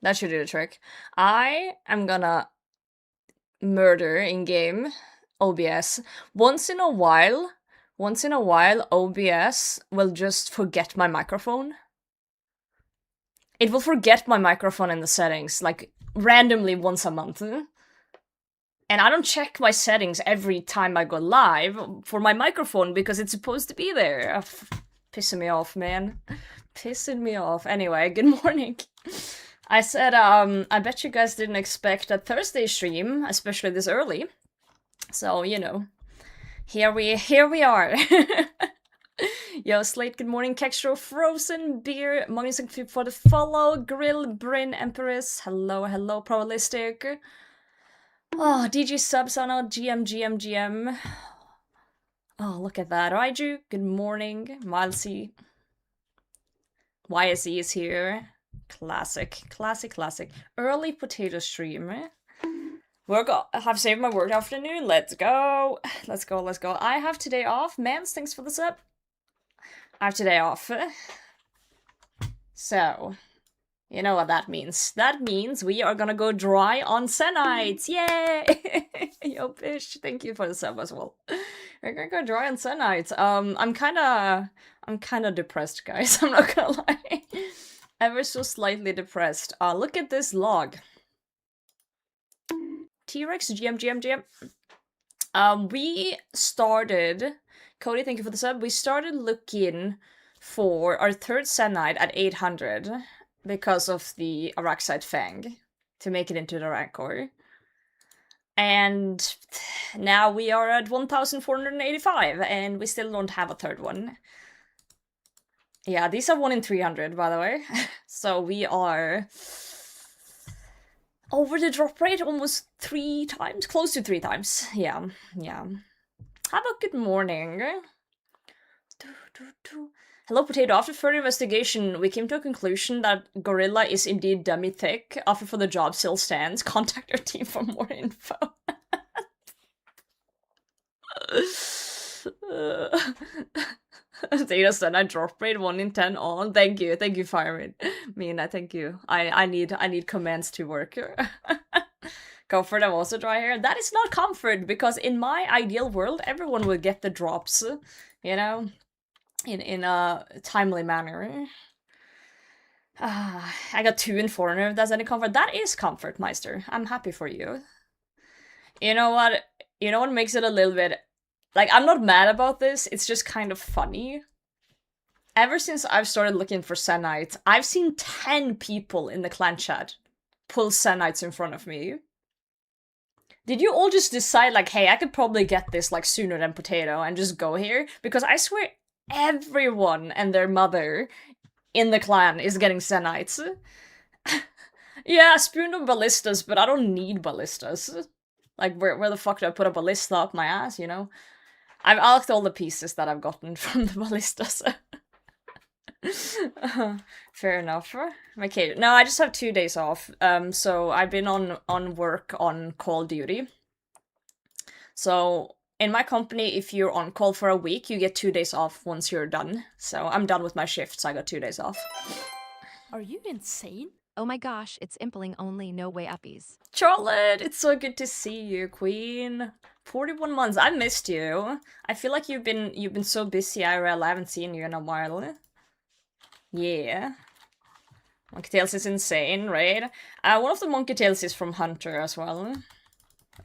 That should do the trick. I am gonna murder in game OBS. Once in a while, OBS will just forget my microphone. It will forget my microphone in the settings, like randomly once a month. And I don't check my settings every time I go live for my microphone because it's supposed to be there. Pissing me off, man. Pissing me off. Anyway, good morning. I said, I bet you guys didn't expect a Thursday stream, especially this early. So, you know, here we are. Yo, Slate, good morning. Kextro, Frozen Beer, Magnus, thank you for the follow. Grill, Bryn, Empress, hello, Probabilistic. Oh, DG subs on our GM. Oh, look at that. Raiju, good morning. Milesy. YSE is here. Classic. Early potato stream. I have saved my work afternoon. Let's go. I have today off. Mans, thanks for the sub. I have today off. So, you know what that means. That means we are gonna go dry on Zenyte. Yay! Yo, Fish, thank you for the sub as well. We're gonna go dry on Zenyte. I'm kinda depressed, guys. I'm not gonna lie. Ever so slightly depressed. Look at this log. T-Rex, GM. We started... Cody, thank you for the sub. We started looking for our third Zenyte at 800 because of the Araxite Fang to make it into the Rancor. And now we are at 1,485 and we still don't have a third one. Yeah, these are 1 in 300, by the way. So we are over the drop rate almost 3 times, close to 3 times. Yeah. How about good morning? Hello, Potato. After further investigation, we came to a conclusion that Gorilla is indeed dummy thick. Offer for the job still stands. Contact our team for more info. Data said I drop rate 1 in 10 on. Thank you, Fireman. Mina, thank you. I need commands to work. Comfort, I'm also dry hair. That is not comfort, because in my ideal world, everyone would get the drops, you know? In a timely manner. I got 2 in 400 if that's any comfort. That is comfort, Meister. I'm happy for you. You know what? You know what makes it a little bit... Like, I'm not mad about this, it's just kind of funny. Ever since I've started looking for Zenyte, I've seen 10 people in the clan chat pull Zenytes in front of me. Did you all just decide, like, hey, I could probably get this, like, sooner than Potato and just go here? Because I swear everyone and their mother in the clan is getting Zenytes. Yeah, spoon of ballistas, but I don't need ballistas. Like, where the fuck do I put a ballista up my ass, you know? I've alked all the pieces that I've gotten from the ballistas. Fair enough. Okay, no, I just have 2 days off. So I've been on work on call duty. So in my company, if you're on call for a week, you get 2 days off once you're done. So I'm done with my shift, so I got 2 days off. Are you insane? Oh my gosh, it's impling only, no way uppies. Charlotte, it's so good to see you, queen. 41 months, I missed you. I feel like you've been so busy, IRL, I haven't seen you in a while. Yeah. Monkey Tails is insane, right? One of the Monkey Tails is from Hunter as well.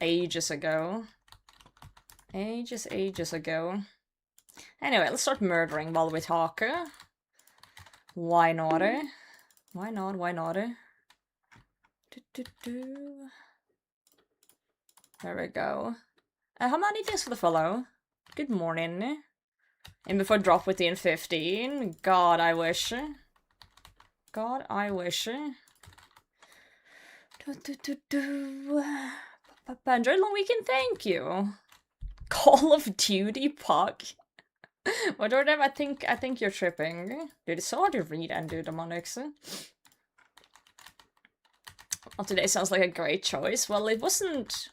Ages ago. Ages ago. Anyway, let's start murdering while we talk. Why not? Why not? There we go. How many days for the follow? Good morning. And before drop within 15. God, I wish. Enjoy long weekend, thank you. Call of Duty Puck. What are them? I think you're tripping. Dude, it's so hard to read and do demonics. Well, today sounds like a great choice. Well, it wasn't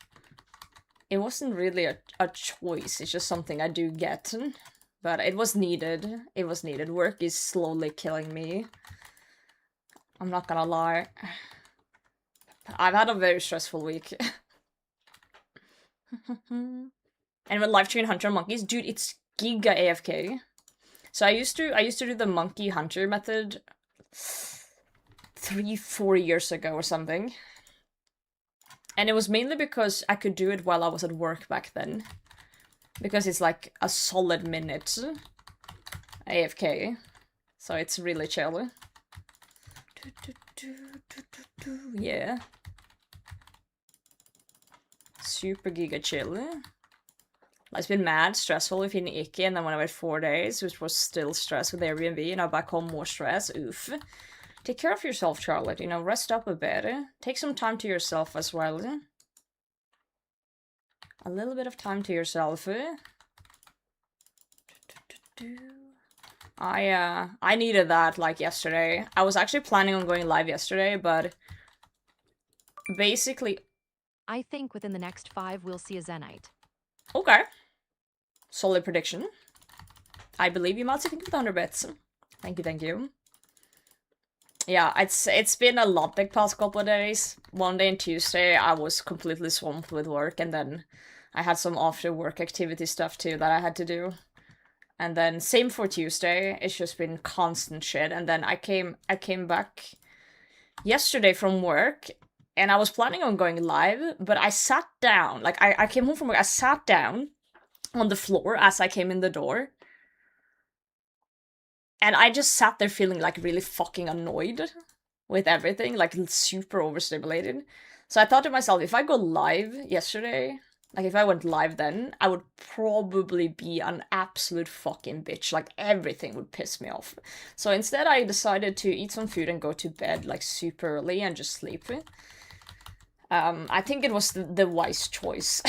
really a choice, it's just something I do get. But it was needed. Work is slowly killing me. I'm not gonna lie. I've had a very stressful week. And with live train hunter monkeys, dude, it's giga AFK. So I used to do the monkey hunter method 3-4 years ago or something. And it was mainly because I could do it while I was at work back then. Because it's like a solid minute AFK. So it's really chill. Yeah. Super giga chill. It's been mad stressful with Icky, and then when I went 4 days, which was still stress with Airbnb, and I'm back home more stress. Oof. Take care of yourself, Charlotte. You know, rest up a bit. Take some time to yourself as well. A little bit of time to yourself. I needed that, like, yesterday. I was actually planning on going live yesterday, but basically... I think within the next 5 we'll see a Zenyte. Okay. Solid prediction. I believe you, Matsu. Thank you for the 100 bits. Thank you, thank you. Yeah, it's been a lot the past couple of days. Monday and Tuesday, I was completely swamped with work, and then I had some after-work activity stuff too that I had to do. And then same for Tuesday, it's just been constant shit. And then I came back yesterday from work, and I was planning on going live, but I sat down. Like, I came home from work, I sat down on the floor as I came in the door. And I just sat there feeling, like, really fucking annoyed with everything, like, super overstimulated. So I thought to myself, if I go live yesterday, like, if I went live then, I would probably be an absolute fucking bitch. Like, everything would piss me off. So instead, I decided to eat some food and go to bed, like, super early and just sleep. I think it was the wise choice.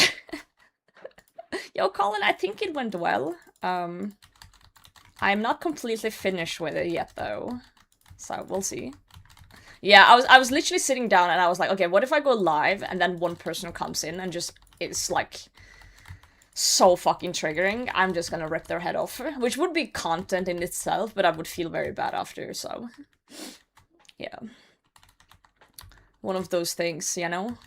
Yo, Colin, I think it went well. I'm not completely finished with it yet, though. So, we'll see. Yeah, I was literally sitting down and I was like, okay, what if I go live and then one person comes in and just is, like, so fucking triggering? I'm just gonna rip their head off. Which would be content in itself, but I would feel very bad after, so... Yeah. One of those things, you know?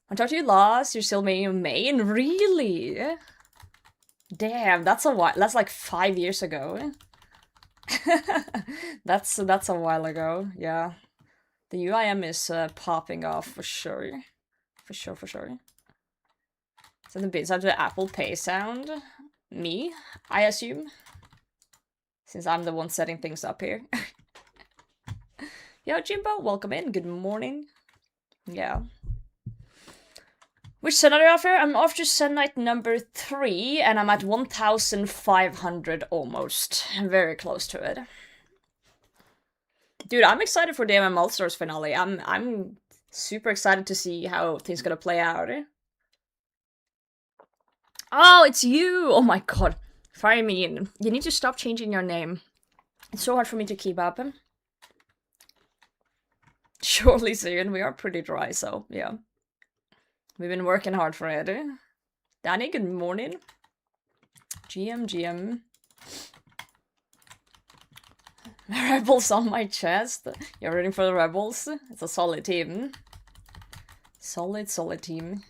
I talked to you last, you're still main? Really? Damn, that's a while. That's like 5 years ago. That's a while ago, yeah. The UIM is popping off for sure. For sure. So the bits of the Apple Pay sound? Me, I assume? Since I'm the one setting things up here. Yo, Jimbo, welcome in. Good morning. Yeah. Which Zenyte are you after? I'm after Zenyte number 3, and I'm at 1,500 almost. Very close to it. Dude, I'm excited for the MM All-Stars finale. I'm super excited to see how things gonna play out. Oh, it's you! Oh my god. Fire me in. You need to stop changing your name. It's so hard for me to keep up. Surely soon. We are pretty dry, so yeah. We've been working hard for it. Danny, good morning. GM. Rebels on my chest. You're rooting for the Rebels? It's a solid team. Solid team.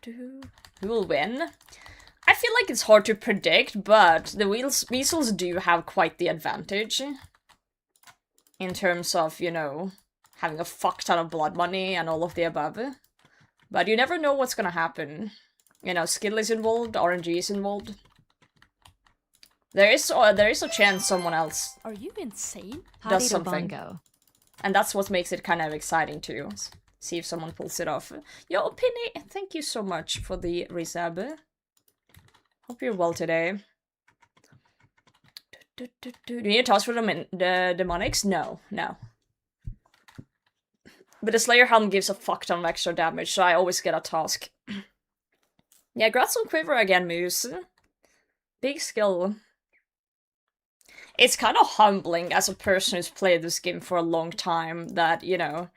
Who will win? I feel like it's hard to predict, but the Weasels do have quite the advantage. In terms of, you know, having a fuck ton of blood money and all of the above. But you never know what's gonna happen. You know, skill is involved, RNG is involved. There is a chance someone else Are you insane? does something. Bongo. And that's what makes it kind of exciting too. See if someone pulls it off. Yo, Pinny, thank you so much for the resub. Hope you're well today. Do you need a task for the demonics? No. But the Slayer helm gives a fuck ton of extra damage, so I always get a task. Yeah, grab some quiver again, Moose. Big skill. It's kind of humbling as a person who's played this game for a long time that, you know,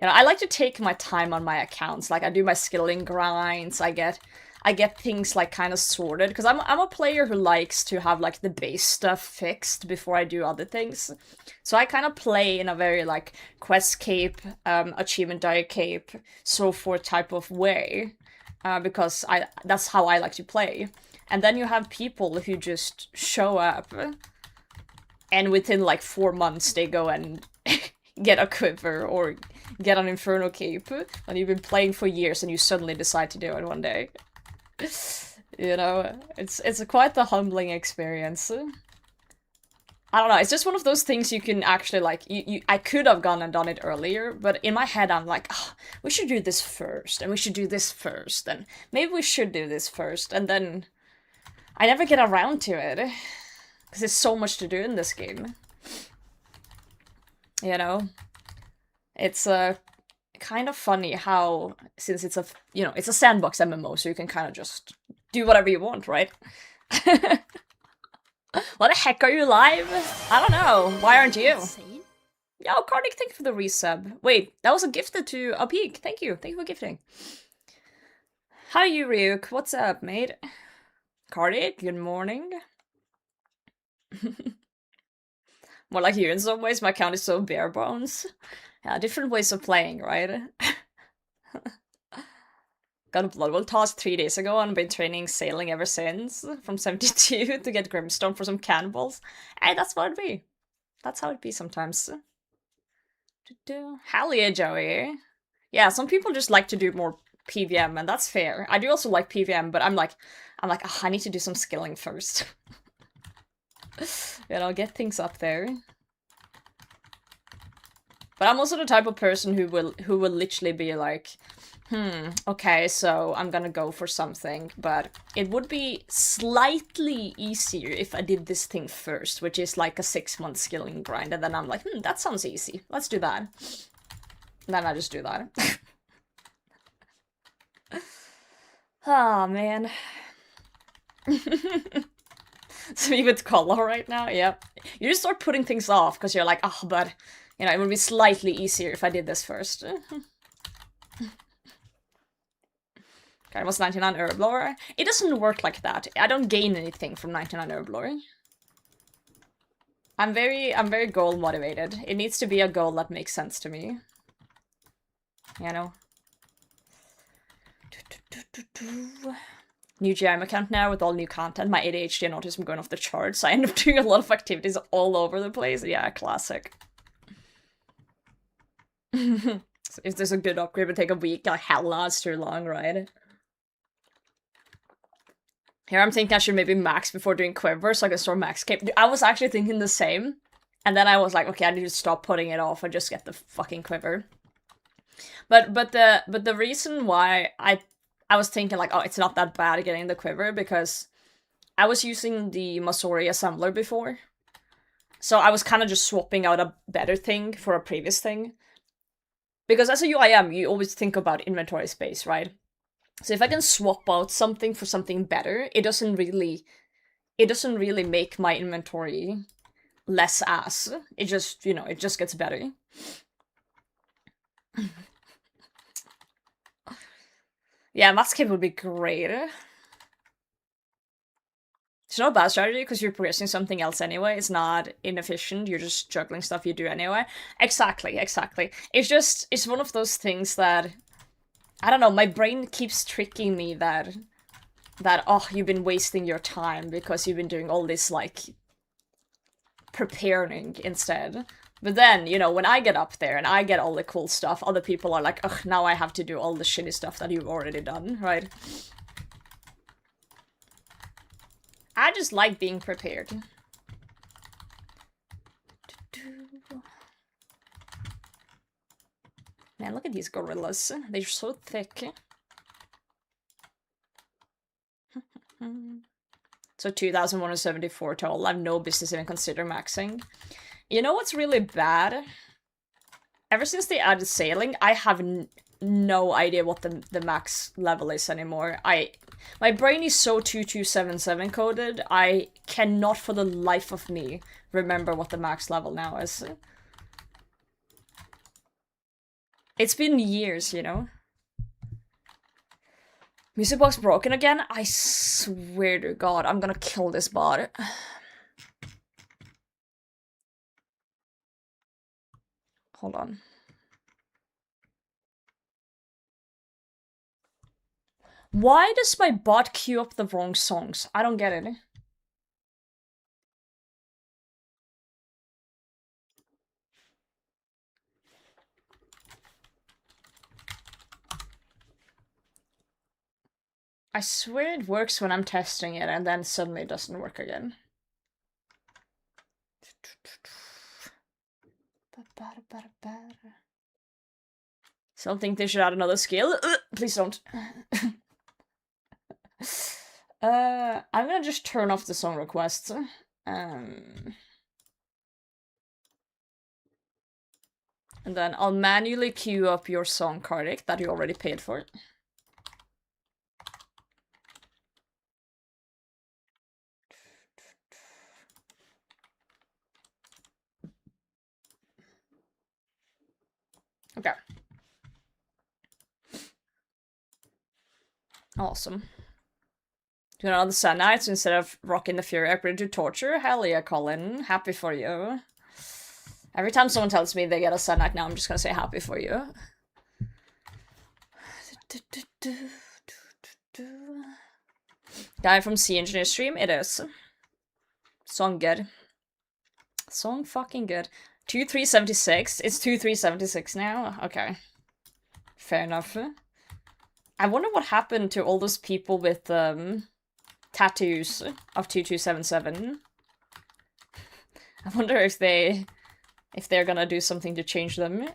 I like to take my time on my accounts. Like, I do my skilling grinds, I get I get things like kind of sorted, because I'm a player who likes to have like the base stuff fixed before I do other things. So I kind of play in a very like quest cape, achievement diet cape, so forth type of way, because that's how I like to play. And then you have people who just show up, and within like 4 months they go and get a quiver or get an Inferno cape, and you've been playing for years and you suddenly decide to do it one day. You know, it's quite the humbling experience. I don't know, it's just one of those things you can actually like, I could have gone and done it earlier, but in my head I'm like, oh, we should do this first, and we should do this first, and maybe we should do this first, and then I never get around to it, because there's so much to do in this game. You know? It's kind of funny how, since it's a, you know, it's a sandbox MMO, so you can kind of just do whatever you want, right? What the heck, are you live? I don't know. Why aren't you? Insane? Yo, Kardik, thank you for the resub. Wait, that was a gifted to a peak. Thank you. Thank you for gifting. Hi, you, Ryuk. What's up, mate? Kardik, good morning. More like you in some ways. My account is so bare bones. Yeah, different ways of playing, right? Got a Blood Bowl task 3 days ago and been training sailing ever since, from 72 to get Grimstone for some cannonballs. Hey, that's what it'd be. That's how it'd be sometimes. Hell yeah, Joey. Yeah, some people just like to do more PVM, and that's fair. I do also like PVM, but I'm like, oh, I need to do some skilling first. You know, get things up there. But I'm also the type of person who will literally be like, okay, so I'm gonna go for something, but it would be slightly easier if I did this thing first, which is like a 6-month skilling grind, and then I'm like, that sounds easy, let's do that. And then I just do that. Oh, man. So me with color right now, yeah. You just start putting things off, because you're like, oh, but, you know, it would be slightly easier if I did this first. Okay, was 99 Herblore. It doesn't work like that. I don't gain anything from 99 Herblore. I'm very goal motivated. It needs to be a goal that makes sense to me. You know? New GM account now with all new content. My ADHD and autism going off the charts. I end up doing a lot of activities all over the place. Yeah, classic. So if there's a good upgrade, it would take a week. Like, hell no, it's too long, right? Here I'm thinking I should maybe max before doing Quiver so I can store max cape. I was actually thinking the same. And then I was like, okay, I need to stop putting it off and just get the fucking Quiver. But the reason why I was thinking like, oh, it's not that bad getting the Quiver, because I was using the Masori assembler before. So I was kind of just swapping out a better thing for a previous thing. Because as a UIM, you always think about inventory space, right? So if I can swap out something for something better, it doesn't really make my inventory less ass. It just, you know, it just gets better. Yeah, max cape would be great. It's not a bad strategy because you're progressing something else anyway. It's not inefficient. You're just juggling stuff you do anyway. Exactly. It's one of those things that, I don't know, my brain keeps tricking me that oh, you've been wasting your time because you've been doing all this, like, preparing instead. But then, you know, when I get up there and I get all the cool stuff, other people are like, ugh, now I have to do all the shitty stuff that you've already done, right? I just like being prepared. Man, look at these gorillas. They're so thick. So 2,174 total. I have no business even consider maxing. You know what's really bad? Ever since they added sailing, I have no idea what the max level is anymore. My brain is so 2277 coded, I cannot for the life of me remember what the max level now is. It's been years, you know? Music box broken again? I swear to God, I'm gonna kill this bot. Hold on. Why does my bot queue up the wrong songs? I don't get it. I swear it works when I'm testing it and then suddenly it doesn't work again. Some think they should add another skill. Please don't. I'm gonna just turn off the song requests. And then I'll manually queue up your song, Kardik, that you already paid for. Okay. Awesome. Do another Zenyte instead of rocking the Fury upgrade to torture? Hell yeah, Colin. Happy for you. Every time someone tells me they get a Zenyte now, I'm just gonna say happy for you. Guy from C Engineer stream? It is. Song good. Song fucking good. 2376? It's 2376 now? Okay. Fair enough. I wonder what happened to all those people with tattoos of 2277. I wonder if they're gonna do something to change them.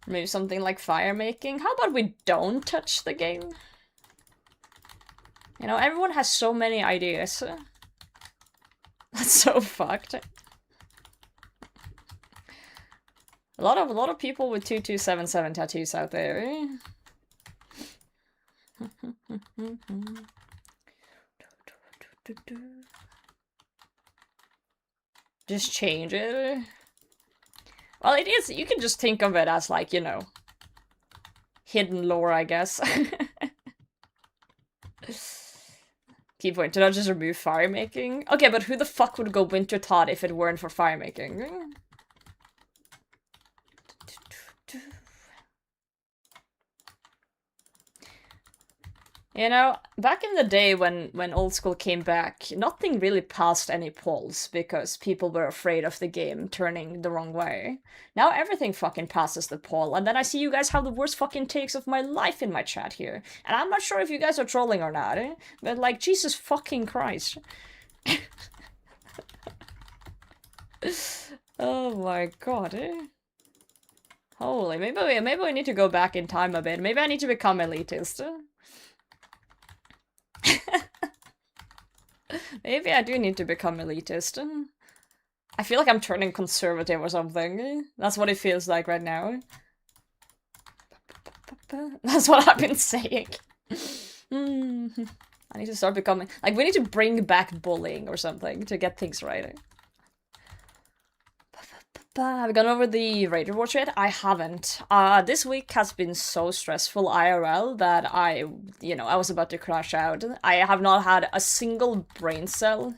Maybe something like fire making. How about we don't touch the game? You know, everyone has so many ideas. That's so fucked. A lot of people with 2277 tattoos out there. Just change it. Well, it is. You can just think of it as, like, you know, hidden lore, I guess. Key point, did I just remove fire making? Okay, but who the fuck would go Winter Todd if it weren't for fire making? You know, back in the day when old school came back, nothing really passed any polls because people were afraid of the game turning the wrong way. Now everything fucking passes the poll, and then I see you guys have the worst fucking takes of my life in my chat here. And I'm not sure if you guys are trolling or not, but like, Jesus fucking Christ. Oh my god, Holy, maybe we need to go back in time a bit. Maybe I need to become elitist. Maybe I do need to become elitist. I feel like I'm turning conservative or something. That's what it feels like right now. That's what I've been saying. I need to start becoming... Like, we need to bring back bullying or something to get things right. Have you gone over the Raider Watch yet? I haven't. This week has been so stressful IRL that I was about to crash out. I have not had a single brain cell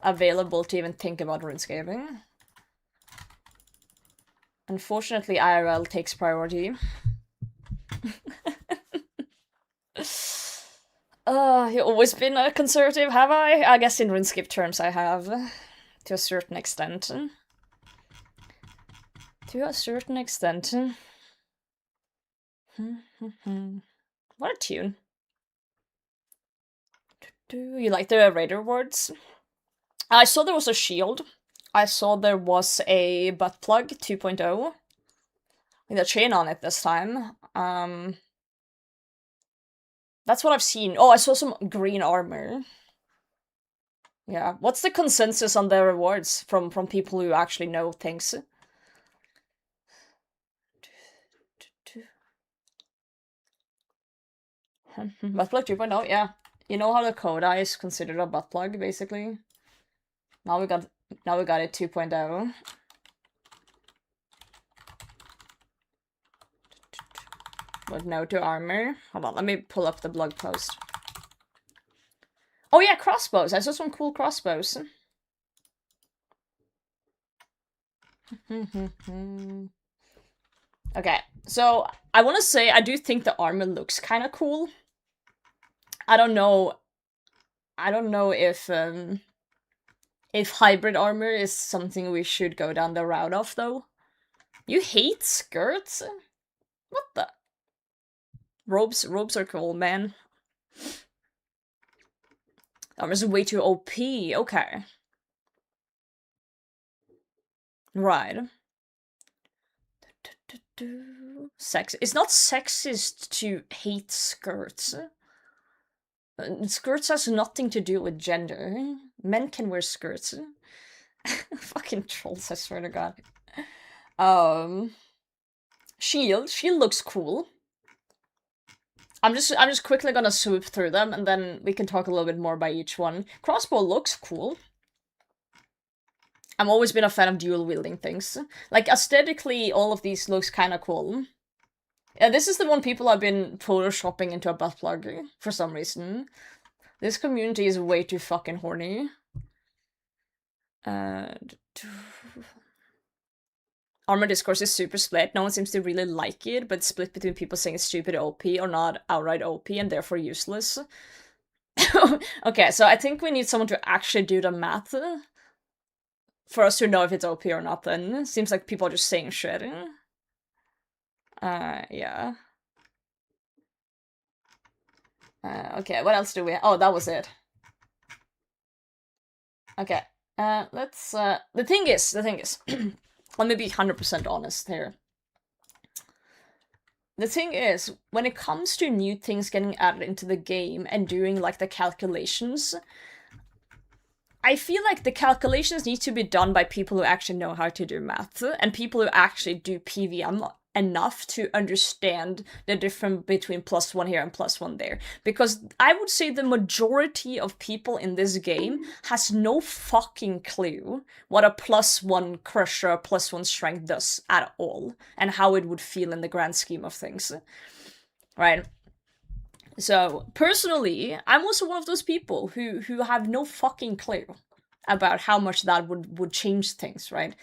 available to even think about RuneScaping. Unfortunately, IRL takes priority. You've always been a conservative, have I? I guess in RuneScape terms I have, to a certain extent. To a certain extent. What a tune. Do you like the Raider Awards? I saw there was a shield. I saw there was a butt plug 2.0 with a chain on it this time. That's what I've seen. Oh, I saw some green armor. Yeah, what's the consensus on the rewards from people who actually know things? Butt plug 2.0, yeah. You know how the Coda is considered a butt plug, basically? Now we got it 2.0. But no to armor. Hold on, let me pull up the blog post. Oh yeah, crossbows. I saw some cool crossbows. Okay, so I want to say I do think the armor looks kind of cool. I don't know if hybrid armor is something we should go down the route of, though. You hate skirts? What the? Robes are cool, man. Armor's way too OP. Okay. Right. Sex. It's not sexist to hate skirts. Skirts has nothing to do with gender. Men can wear skirts. Fucking trolls, I swear to god. Shield looks cool. I'm just quickly gonna swoop through them, and then we can talk a little bit more about each one. Crossbow looks cool. I've always been a fan of dual-wielding things. Like, aesthetically, all of these looks kinda cool. Yeah, this is the one people have been photoshopping into a butt plug for some reason. This community is way too fucking horny. Armor discourse is super split. No one seems to really like it, but it's split between people saying it's stupid OP or not outright OP and therefore useless. Okay, so I think we need someone to actually do the math for us to know if it's OP or not, then. Seems like people are just saying shit. Yeah. Okay, what else do we... Oh, that was it. Okay, let's... The thing is... Let me be 100% honest here. The thing is, when it comes to new things getting added into the game and doing, like, the calculations... I feel like the calculations need to be done by people who actually know how to do math, and people who actually do PVM enough to understand the difference between +1 here and +1 there. Because I would say the majority of people in this game has no fucking clue what a +1 crusher or +1 strength does at all, and how it would feel in the grand scheme of things. Right? So, personally, I'm also one of those people who have no fucking clue about how much that would change things, right?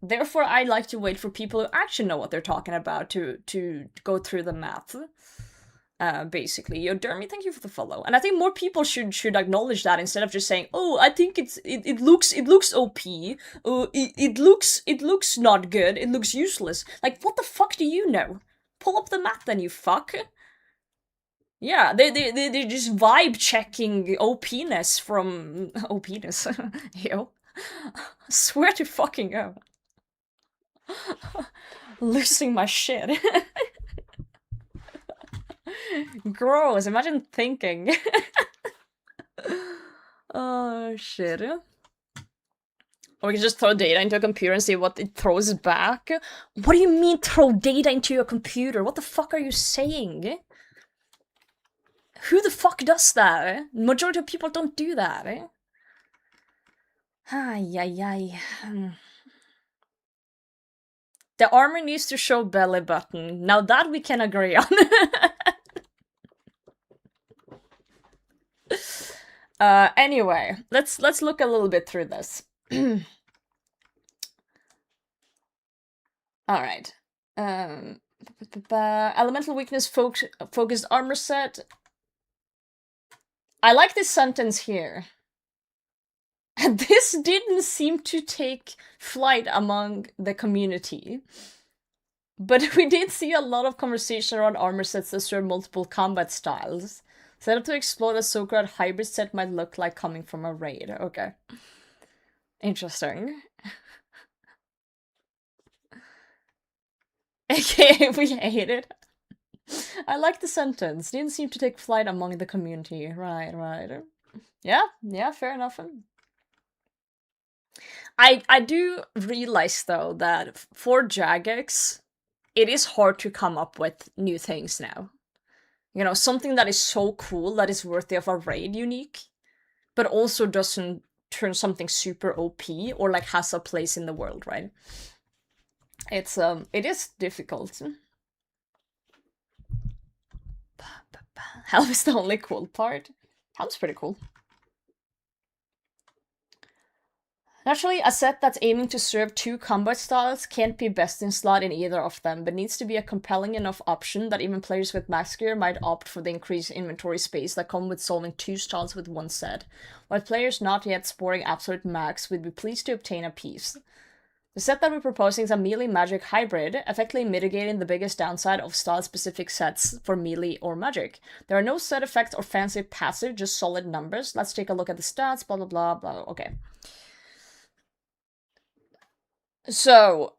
Therefore, I like to wait for people who actually know what they're talking about to go through the math. Basically. Yo, Dermy, thank you for the follow. And I think more people should acknowledge that instead of just saying, oh, I think it looks OP. It looks not good. It looks useless. Like, what the fuck do you know? Pull up the math then, you fuck. Yeah, they're just vibe checking OP-ness from OP-ness. Yo. Swear to fucking God. Losing my shit. Gross, imagine thinking. Oh, shit. Or we can just throw data into a computer and see what it throws back. What do you mean throw data into your computer? What the fuck are you saying? Who the fuck does that? Majority of people don't do that. Ay, ay, ay. The armor needs to show belly button. Now that we can agree on. Anyway, let's look a little bit through this. Alright. Elemental weakness focused armor set. I like this sentence here. This didn't seem to take flight among the community. But we did see a lot of conversation around armor sets that serve multiple combat styles. Set up to explore the so-called hybrid set might look like coming from a raid. Okay. Interesting. Okay, we hate it. I like the sentence. Didn't seem to take flight among the community. Right. Yeah, fair enough. I do realize, though, that for Jagex, it is hard to come up with new things now. You know, something that is so cool that is worthy of a raid unique, but also doesn't turn something super OP or, like, has a place in the world, right? It is difficult. Help is the only cool part. Help's pretty cool. Naturally, a set that's aiming to serve 2 combat styles can't be best in slot in either of them, but needs to be a compelling enough option that even players with max gear might opt for the increased inventory space that come with solving 2 styles with 1 set, while players not yet sporting absolute max would be pleased to obtain a piece. The set that we're proposing is a melee magic hybrid, effectively mitigating the biggest downside of style-specific sets for melee or magic. There are no set effects or fancy passive, just solid numbers. Let's take a look at the stats, blah blah blah blah, okay. So,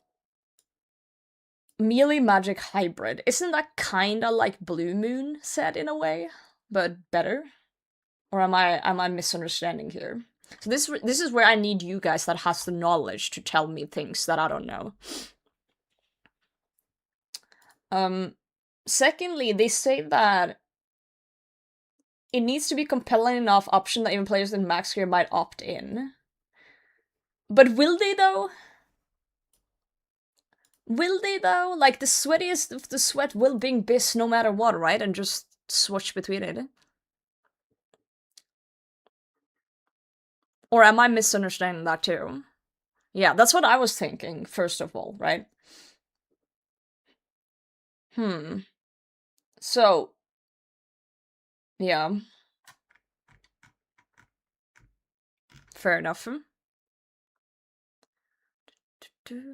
melee magic hybrid. Isn't that kinda like Blue Moon set in a way, but better? Or am I misunderstanding here? So this is where I need you guys that has the knowledge to tell me things that I don't know. Secondly, they say that it needs to be compelling enough option that even players with max gear might opt in. But will they though? Will they though? Like, the sweatiest of the sweat will bring bis no matter what, right? And just switch between it. Or am I misunderstanding that too? Yeah, that's what I was thinking, first of all, right? So, yeah. Fair enough.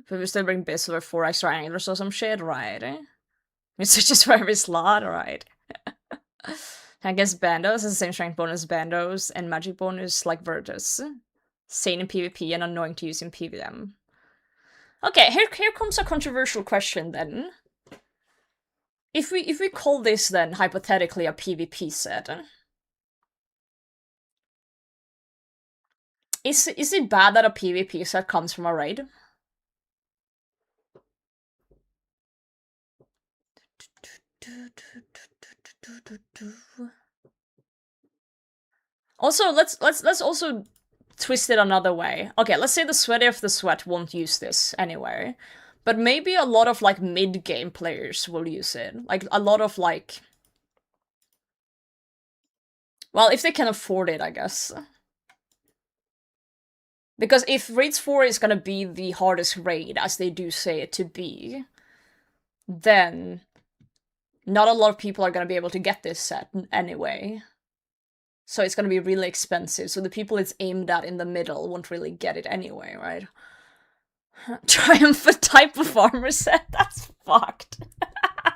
But we still bring bis over 4 extra anglers or some shit, right? We switches for every slot, right? I guess Bandos is the same strength bonus Bandos, and magic bonus like Virtus. Sane in PvP and annoying to use in PvM. Okay, here comes a controversial question then. If we call this then hypothetically a PvP set, is it bad that a PvP set comes from a raid? Also, let's also twist it another way. Okay, let's say the sweaty of the sweat won't use this anyway. But maybe a lot of, like, mid-game players will use it. Like, a lot of, like... Well, if they can afford it, I guess. Because if Raids 4 is gonna be the hardest raid, as they do say it to be, then not a lot of people are gonna be able to get this set anyway. So it's gonna be really expensive, so the people it's aimed at in the middle won't really get it anyway, right? Triumphant type of armor set? That's fucked.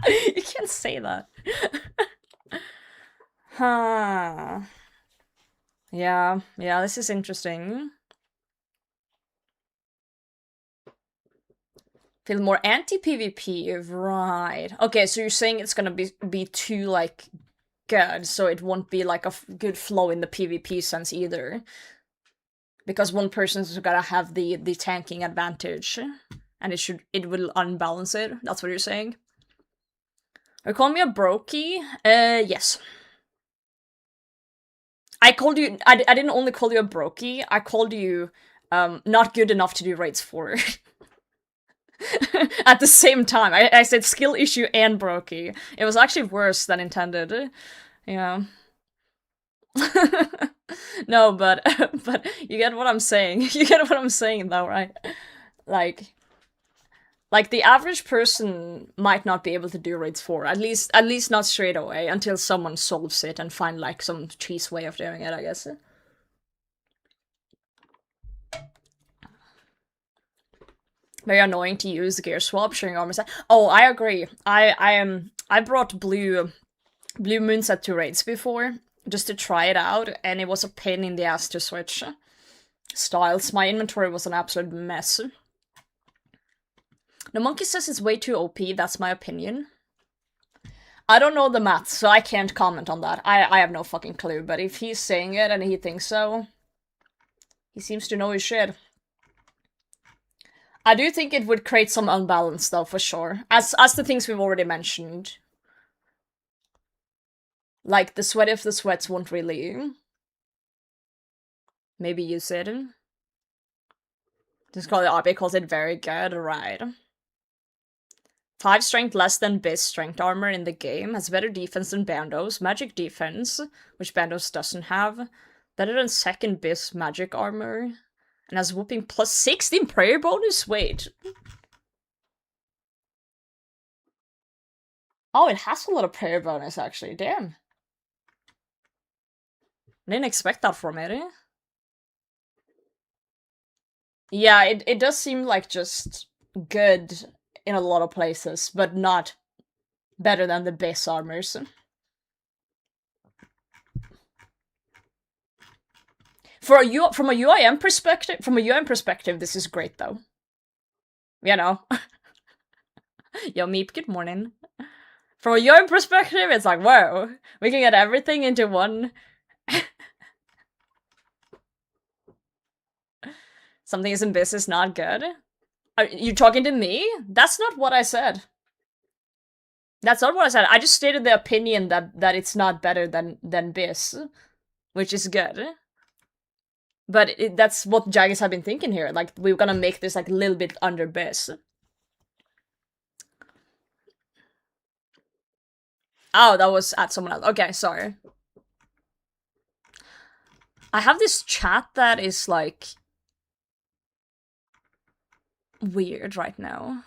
You can't say that. Huh. Yeah, this is interesting. Feel more anti-PvP, right. Okay, so you're saying it's gonna be too, like, good, so it won't be, like, a good flow in the PvP sense either. Because one person's gotta have the tanking advantage, and it will unbalance it. That's what you're saying? Are you calling me a brokey? Yes. I called you. I didn't only call you a brokey. I called you not good enough to do raids 4. At the same time, I said skill issue and brokey. It was actually worse than intended. Yeah. No, but you get what I'm saying. You get what I'm saying, though, right? Like the average person might not be able to do raids 4. At least not straight away, until someone solves it and find, like, some cheese way of doing it, I guess. Very annoying to use gear swap sharing armor set. Oh, I agree. I brought blue moon set to raids before, just to try it out, and it was a pain in the ass to switch styles. My inventory was an absolute mess. The monkey says it's way too OP, that's my opinion. I don't know the maths, so I can't comment on that. I have no fucking clue, but if he's saying it and he thinks so, he seems to know his shit. I do think it would create some unbalance, though, for sure. As the things we've already mentioned. Like, the sweat of the sweats won't really... Maybe use it. Just call it RB calls it very good, right? 5 strength less than Biz strength armor in the game, has better defense than Bandos, magic defense, which Bandos doesn't have, better than second Biz magic armor, and has whooping plus 16 prayer bonus? Wait. Oh, it has a lot of prayer bonus, actually. Damn. I didn't expect that from it. Yeah, it does seem like just good in a lot of places, but not better than the base armors. From a UIM perspective, this is great though. You know. Yo, Meep, good morning. From a UIM perspective, it's like, whoa, we can get everything into one. Something is in business not good. Are you talking to me? That's not what I said. That's not what I said. I just stated the opinion that it's not better than Biz, which is good. But that's what Jaggers have been thinking here. Like, we're gonna make this like a little bit under Biz. Oh, that was at someone else. Okay, sorry. I have this chat that is like weird right now.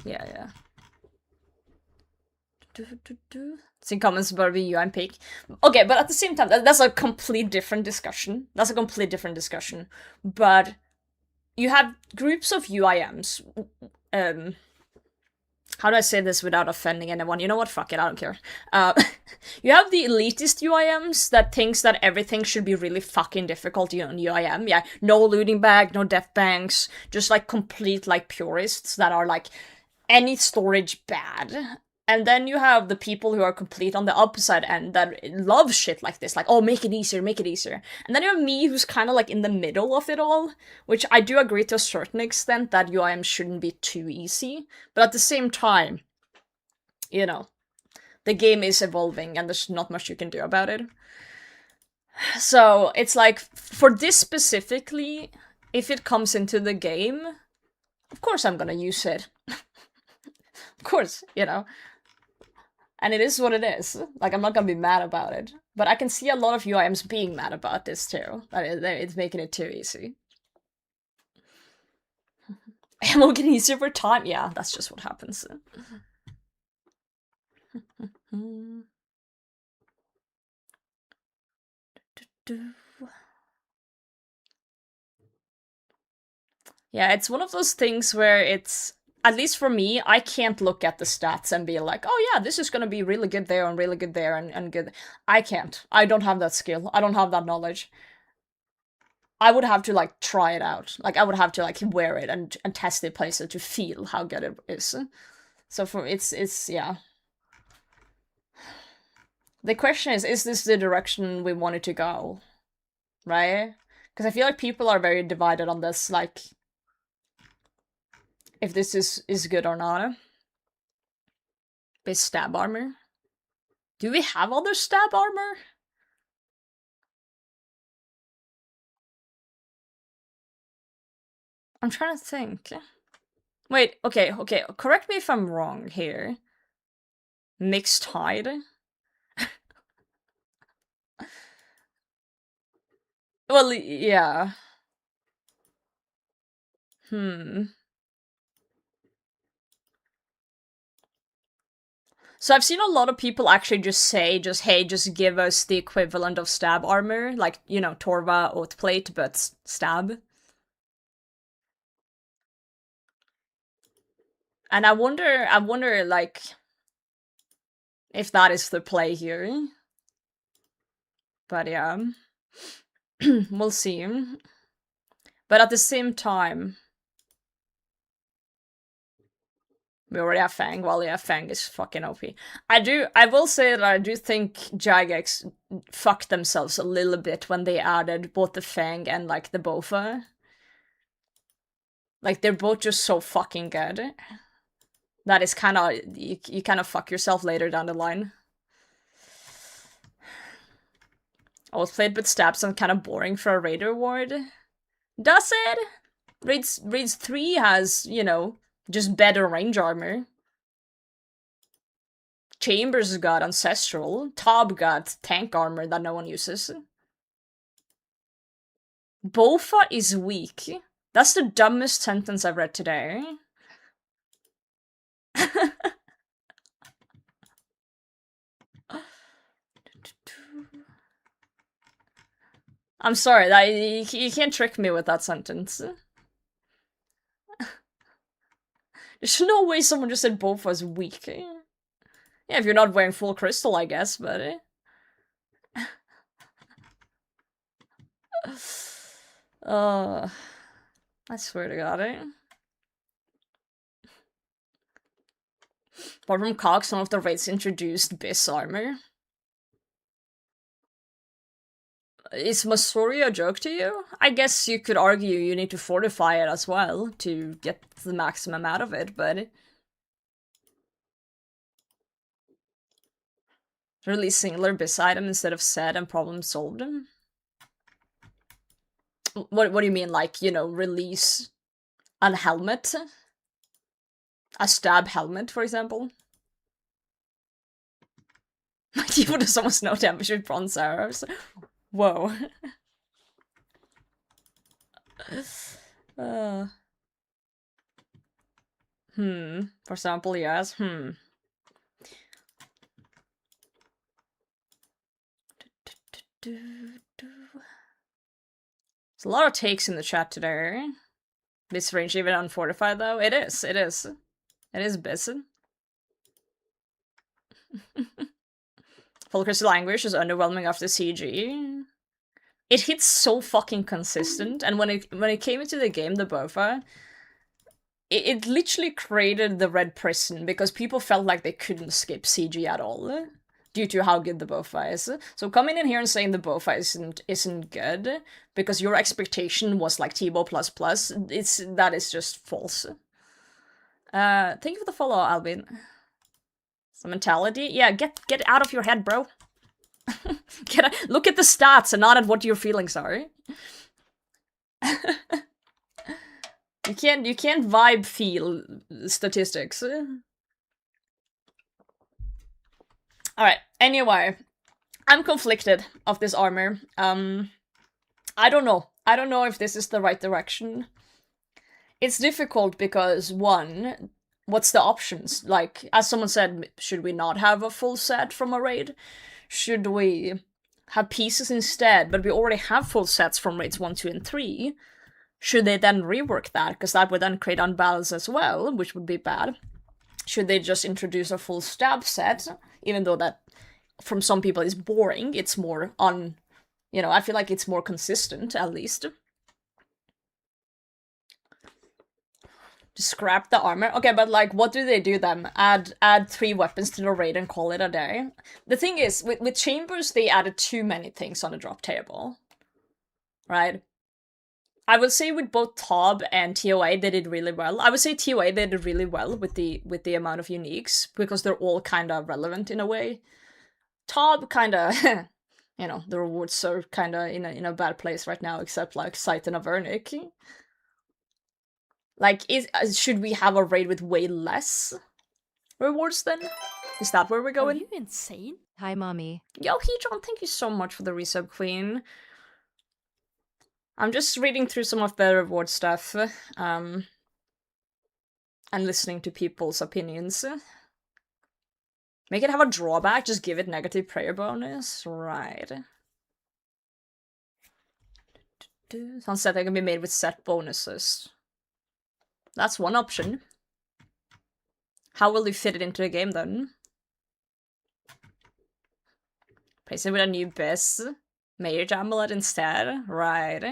Yeah. It's in comments about the UN peak. Okay, but at the same time, that's a complete different discussion. But you have groups of UIMs. How do I say this without offending anyone? You know what? Fuck it, I don't care. You have the elitist UIMs that thinks that everything should be really fucking difficult on UIM. Yeah, no looting bag, no death banks, just like complete like purists that are like any storage bad. And then you have the people who are complete on the opposite end that love shit like this, like, oh, make it easier. And then you have me who's kind of like in the middle of it all, which I do agree to a certain extent that UIM shouldn't be too easy. But at the same time, you know, the game is evolving and there's not much you can do about it. So it's like, for this specifically, if it comes into the game, of course I'm gonna use it. Of course, you know. And it is what it is. Like, I'm not gonna be mad about it. But I can see a lot of UIMs being mad about this too. That it's making it too easy. Ammo getting easier over time? Yeah, that's just what happens. Yeah, it's one of those things where it's, at least for me, I can't look at the stats and be like, oh yeah, this is gonna be really good there and really good there and good. I can't. I don't have that skill. I don't have that knowledge. I would have to like try it out. Like, I would have to like wear it and test it places to feel how good it is. So for it's yeah. The question is this the direction we wanted to go? Right? Because I feel like people are very divided on this, like, if this is good or not. Base stab armor? Do we have other stab armor? I'm trying to think. Wait, okay, correct me if I'm wrong here. Mixed Tide? Well, yeah. So I've seen a lot of people actually just say, hey, just give us the equivalent of stab armor, like, you know, Torva, Oathplate, but stab. And I wonder, like, if that is the play here. But yeah. We'll see. But at the same time, we already have Fang. Well, yeah, Fang is fucking OP. I will say that I do think Jagex fucked themselves a little bit when they added both the Fang and, like, the Bofa. Like, they're both just so fucking good. That is kind of, you kind of fuck yourself later down the line. Played but stab sounds kind of boring for a raid reward. Does it? Raids 3 has, you know, Just better range armor. Chambers got Ancestral. Tob got tank armor that no one uses. Bofa is weak. That's the dumbest sentence I've read today. I'm sorry, you can't trick me with that sentence. There's no way someone just said Bofa is weak. Yeah, if you're not wearing full crystal, I guess, but... I swear to God, Apart from Cox, some of the raids introduced Biss armor. Is Masori a joke to you? I guess you could argue you need to fortify it as well to get the maximum out of it, but... Release singular Biss item instead of set and problem solved. What do you mean, like, you know, release a helmet? A stab helmet, for example? Even does almost no damage with bronze arrows. Whoa. For example, yes. There's a lot of takes in the chat today. This range even unfortified though? It is. It is busy. Full Crystal Anguish is underwhelming after CG. It hits so fucking consistent, and when it came into the game, the Bofa, it literally created the Red Prison because people felt like they couldn't skip CG at all due to how good the Bofa is. So coming in here and saying the Bofa isn't good because your expectation was like T-Bow plus plus, that is just false. Thank you for the follow, Albin. Some mentality? Yeah, get out of your head, bro. Look at the stats and not at what your feelings are. You can't vibe feel statistics. Alright, anyway. I'm conflicted of this armor. I don't know. I don't know if this is the right direction. It's difficult because, one, what's the options? Like, as someone said, should we not have a full set from a raid? Should we have pieces instead, but we already have full sets from raids 1, 2, and 3? Should they then rework that? Because that would then create unbalance as well, which would be bad. Should they just introduce a full stab set? Even though that, from some people, is boring, it's more you know, I feel like it's more consistent, at least. Just scrap the armor? Okay, but like, what do they do then? Add 3 weapons to the raid and call it a day? The thing is, with Chambers, they added too many things on the drop table. Right? I would say with both Tob and TOA, they did really well. I would say TOA, they did really well with the amount of uniques, because they're all kind of relevant in a way. Tob kind of, you know, the rewards are kind of in a bad place right now, except like Sight and Avernic. Like, should we have a raid with way less rewards then? Is that where we're going? Are you insane? Hi, Mommy. Yo, Hejon, thank you so much for the resub, Queen. I'm just reading through some of the reward stuff, and listening to people's opinions. Make it have a drawback, just give it negative prayer bonus. Right. Sunset can be made with set bonuses. That's one option. How will you fit it into the game then? Place it with a new Biss. Mage Amulet instead. Right.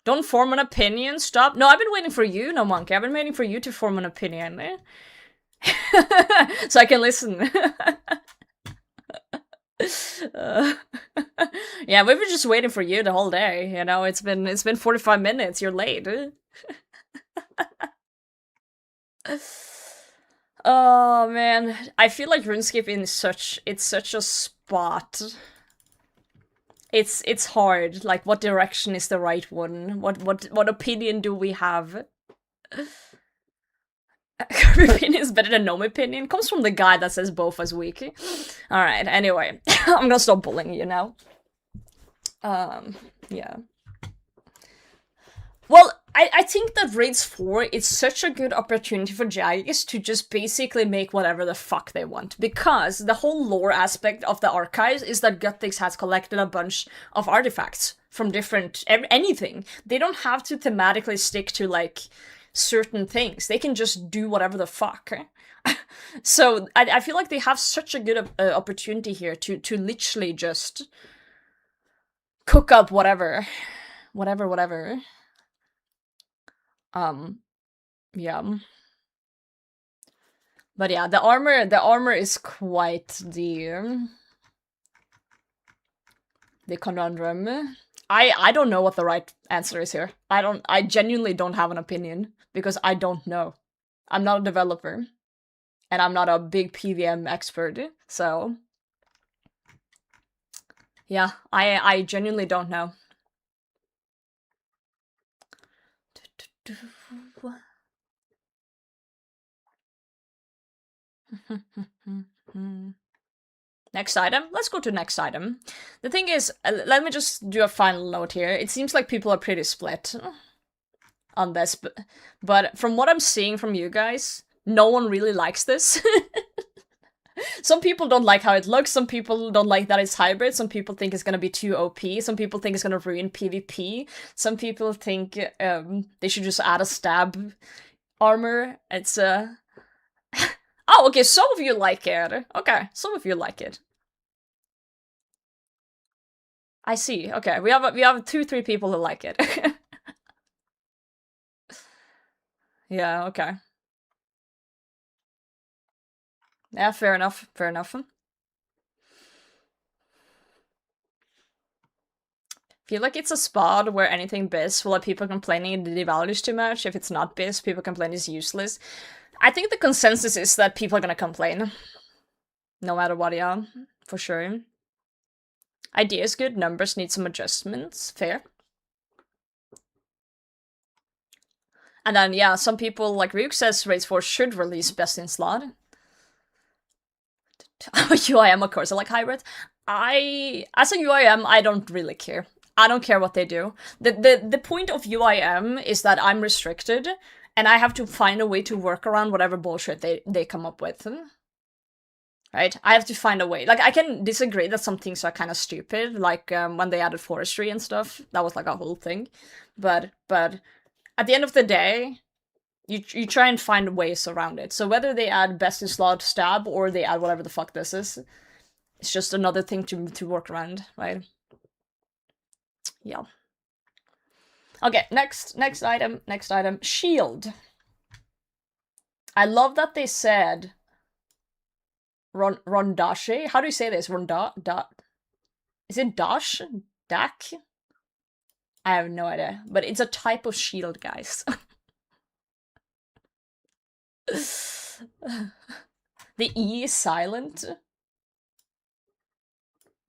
Don't form an opinion. Stop. No, I've been waiting for you, no monkey. I've been waiting for you to form an opinion. So I can listen. Yeah, we've been just waiting for you the whole day. You know, it's been 45 minutes. You're late. Oh man, I feel like RuneScape it's such a spot it's hard. Like, what direction is the right one? What opinion do we have? Her opinion is better than no opinion. Comes from the guy that says both as weak. All right. Anyway, I'm gonna stop bullying you now. Yeah. Well, I think that Raids 4 is such a good opportunity for Jagex to just basically make whatever the fuck they want. Because the whole lore aspect of the archives is that Guttix has collected a bunch of artifacts from different... anything. They don't have to thematically stick to, like, certain things. They can just do whatever the fuck. So, I feel like they have such a good opportunity here to literally just cook up whatever. Whatever. Yeah. But yeah, the armor is quite the conundrum. I don't know what the right answer is here. I genuinely don't have an opinion because I don't know. I'm not a developer and I'm not a big PVM expert, so yeah, I genuinely don't know. Next item? Let's go to next item. The thing is, let me just do a final note here. It seems like people are pretty split on this, but from what I'm seeing from you guys, no one really likes this. Some people don't like how it looks, some people don't like that it's hybrid, some people think it's gonna be too OP, some people think it's gonna ruin PvP, some people think they should just add a stab armor. It's oh, okay, some of you like it. Okay, some of you like it. I see. Okay, we have 2-3 people who like it. Yeah, okay. Yeah, fair enough. Feel like it's a spot where anything biz will have people complaining it devalues too much. If it's not biz, people complain it's useless. I think the consensus is that people are gonna complain. No matter what, yeah. For sure. Idea is good, numbers need some adjustments. Fair. And then, yeah, some people, like Ryuk says, Raids 4 should release Best in Slot. UIM, of course, I like hybrid. As a UIM, I don't really care. I don't care what they do. The point of UIM is that I'm restricted, and I have to find a way to work around whatever bullshit they come up with. Right? I have to find a way. Like, I can disagree that some things are kind of stupid, like when they added forestry and stuff. That was like a whole thing. But at the end of the day, you try and find ways around it. So whether they add best in slot stab or they add whatever the fuck this is, it's just another thing to work around, right? Yeah. Okay, next item, shield. I love that they said Rondashi. How do you say this? Is it dash? Dak? I have no idea, but it's a type of shield, guys. The E is silent.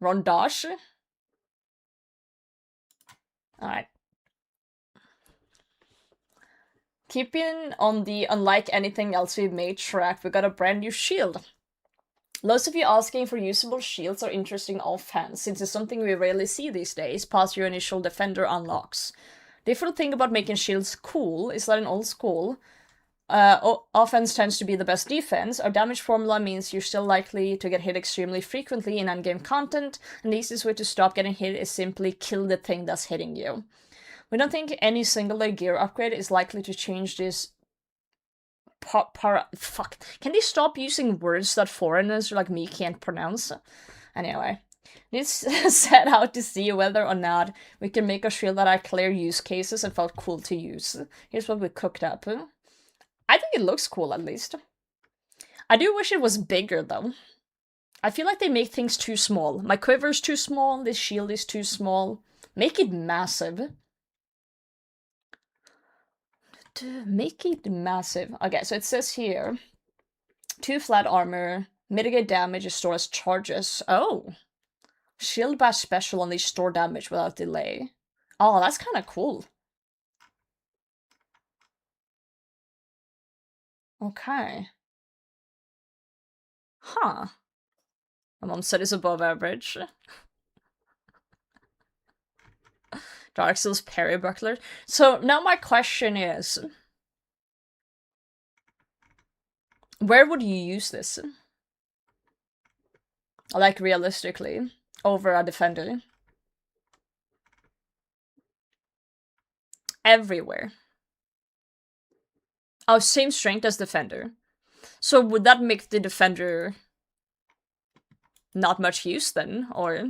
Rondash? Alright. Keeping on the unlike anything else we've made track, we got a brand new shield. Lots of you asking for usable shields are interesting offhand, since it's something we rarely see these days, past your initial defender unlocks. The different thing about making shields cool is that in old school, offense tends to be the best defense. Our damage formula means you're still likely to get hit extremely frequently in endgame content, and the easiest way to stop getting hit is simply kill the thing that's hitting you. We don't think any singular gear upgrade is likely to change this. Fuck. Can they stop using words that foreigners like me can't pronounce? Anyway. This set out to see whether or not we can make a shield that had clear use cases and felt cool to use. Here's what we cooked up. I think it looks cool, at least. I do wish it was bigger, though. I feel like they make things too small. My quiver is too small, this shield is too small. Make it massive. Make it massive. Okay, so it says here, 2 flat armor, mitigate damage, store as charges. Oh. Shield bash special unleash store damage without delay. Oh, that's kind of cool. Okay. Huh. My mom said it's above average. Dark Souls parry buckler. So now my question is, where would you use this? Like realistically, over a defender? Everywhere. Oh, same strength as defender. So would that make the defender not much use then, or?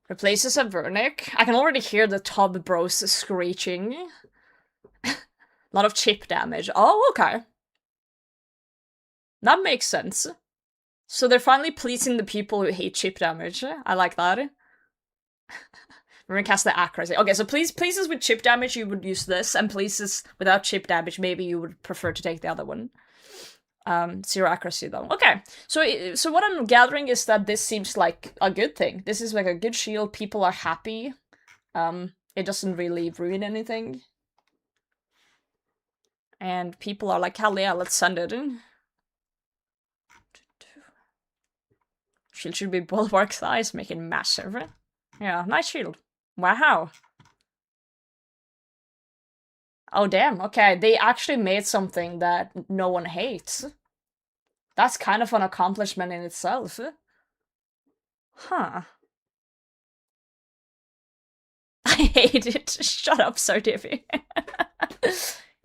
Replaces a Vernic. I can already hear the tub bros screeching. A lot of chip damage. Oh, okay. That makes sense. So they're finally pleasing the people who hate chip damage. I like that. We're gonna cast the accuracy. Okay, so places with chip damage, you would use this, and places without chip damage, maybe you would prefer to take the other one. 0 accuracy though. Okay, so what I'm gathering is that this seems like a good thing. This is like a good shield. People are happy. It doesn't really ruin anything. And people are like, hell yeah, let's send it in. Shield should be bulwark size, make it massive. Yeah, nice shield. Wow. Oh damn, okay, they actually made something that no one hates. That's kind of an accomplishment in itself. Huh. I hate it. Shut up, Sardivi.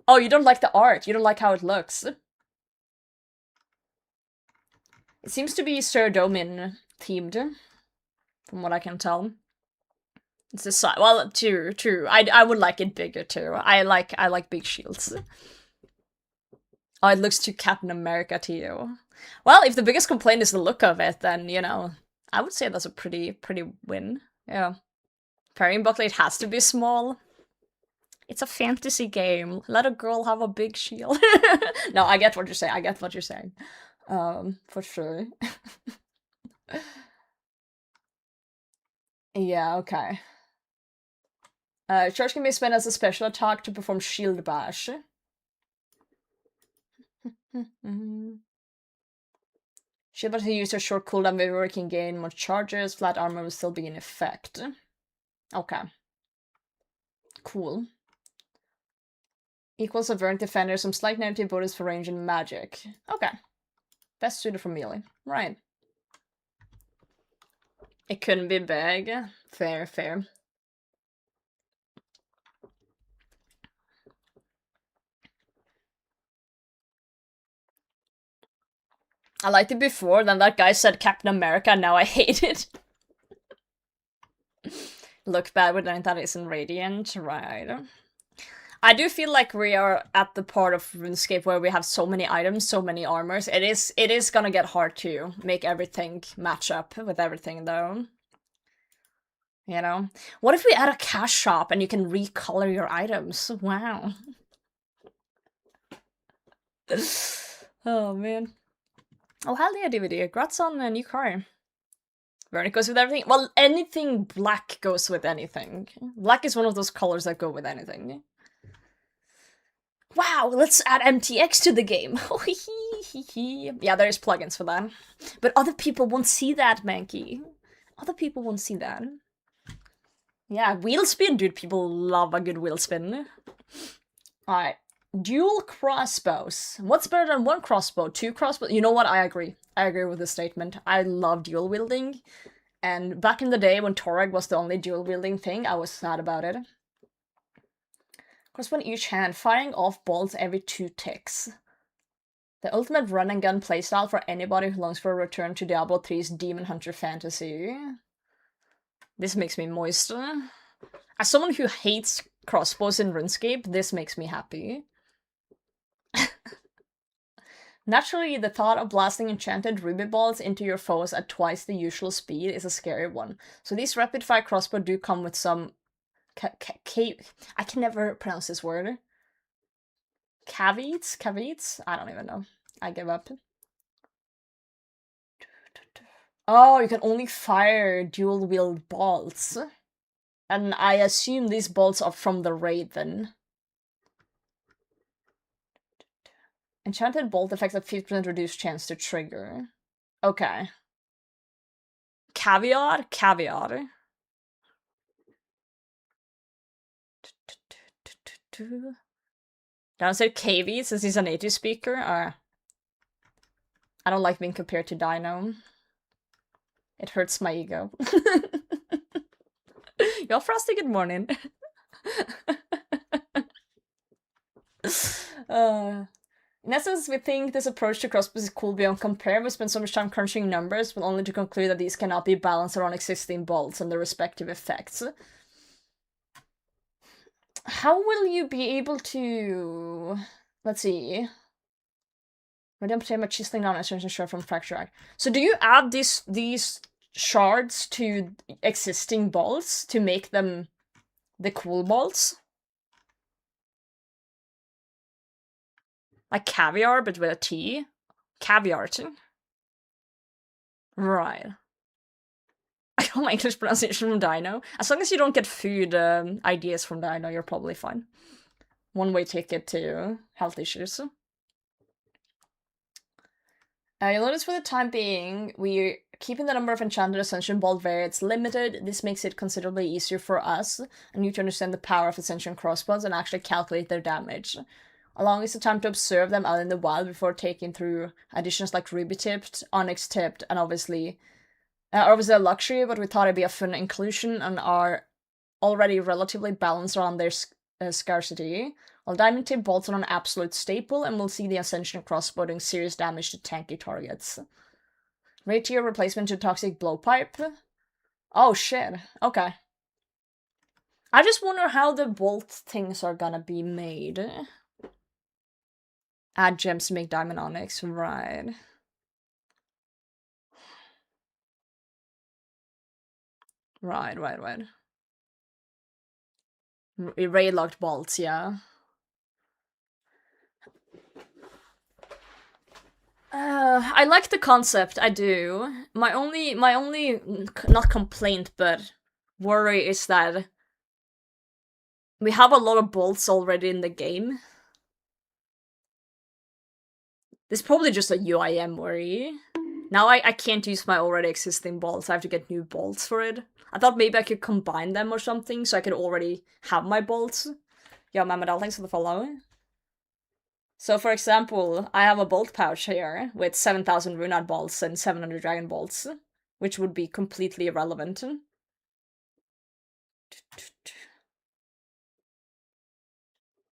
Oh, you don't like the art. You don't like how it looks. It seems to be Sir Domin themed, from what I can tell. It's a size. Well, true. I would like it bigger too. I like big shields. Oh, it looks too Captain America to you. Well, if the biggest complaint is the look of it, then, you know, I would say that's a pretty win. Yeah. Parrying buckler, it has to be small. It's a fantasy game. Let a girl have a big shield. No, I get what you're saying. I get what you're saying. For sure. Yeah, okay. Charge can be spent as a special attack to perform shield bash. Shield bash use a short cooldown where you can gain more charges. Flat armor will still be in effect. Okay. Cool. Equals a Vernic Defender, some slight negative bonus for range and magic. Okay. Best suited for melee. Right. It couldn't be big. Fair. I liked it before, then that guy said Captain America, now I hate it. Look bad with anything that isn't radiant, right. I do feel like we are at the part of RuneScape where we have so many items, so many armors. It is gonna get hard to make everything match up with everything, though. You know? What if we add a cash shop and you can recolor your items? Wow. Oh, man. Oh, hell yeah, DVD. Congrats on a new car. Vernic goes with everything. Well, anything black goes with anything. Black is one of those colors that go with anything. Wow, let's add MTX to the game. Yeah, there's plugins for that. But other people won't see that, Mankey. Other people won't see that. Yeah, wheel spin, dude. People love a good wheel spin. Alright. Dual crossbows. What's better than one crossbow? 2 crossbows? You know what? I agree. I agree with this statement. I love dual wielding. And back in the day when Torag was the only dual wielding thing, I was sad about it. Crossbow in each hand, firing off bolts every 2 ticks. The ultimate run and gun playstyle for anybody who longs for a return to Diablo 3's Demon Hunter fantasy. This makes me moist. As someone who hates crossbows in RuneScape, this makes me happy. Naturally, the thought of blasting enchanted ruby balls into your foes at twice the usual speed is a scary one. So these rapid-fire crossbow do come with some I can never pronounce this word. Caveats? I don't even know. I give up. Oh, you can only fire dual-wield bolts. And I assume these bolts are from the Raven. Enchanted bolt effects have 50% reduced chance to trigger. Okay. Caviar? Caviar. Downstairs KV since he's a native speaker. I don't like being compared to Dino. It hurts my ego. Yo, Frosty, good morning. In essence, we think this approach to crossbows is cool beyond compare. We spend so much time crunching numbers, but only to conclude that these cannot be balanced around existing bolts and their respective effects. How will you be able to... Let's see. Radiant potato chiseling down extension shard from fracture act. So do you add these shards to existing bolts to make them the cool bolts? Like caviar, but with a T? Caviar too? Right. I got my English pronunciation from Dino. As long as you don't get food ideas from Dino, you're probably fine. One-way ticket to health issues. You'll notice for the time being, we're keeping the number of enchanted ascension bolt variants limited. This makes it considerably easier for us and you to understand the power of ascension crossbows and actually calculate their damage. Allowing us the time to observe them out in the wild before taking through additions like ruby tipped, onyx tipped, and obviously a luxury, but we thought it'd be a fun inclusion and are already relatively balanced around their scarcity. While diamond tip bolts are an absolute staple, and we'll see the ascension crossbow doing serious damage to tanky targets. Rate tier replacement to toxic blowpipe. Oh shit, okay. I just wonder how the bolt things are gonna be made. Add gems to make diamond onyx, right. Right. Ray locked bolts, yeah. I like the concept, I do. My only not complaint, but worry is that we have a lot of bolts already in the game. This is probably just a UIM worry. Now I can't use my already existing bolts, I have to get new bolts for it. I thought maybe I could combine them or something, so I could already have my bolts. Yo, Mamadal, thanks for the follow. So, for example, I have a bolt pouch here with 7,000 Runad bolts and 700 Dragon bolts, which would be completely irrelevant.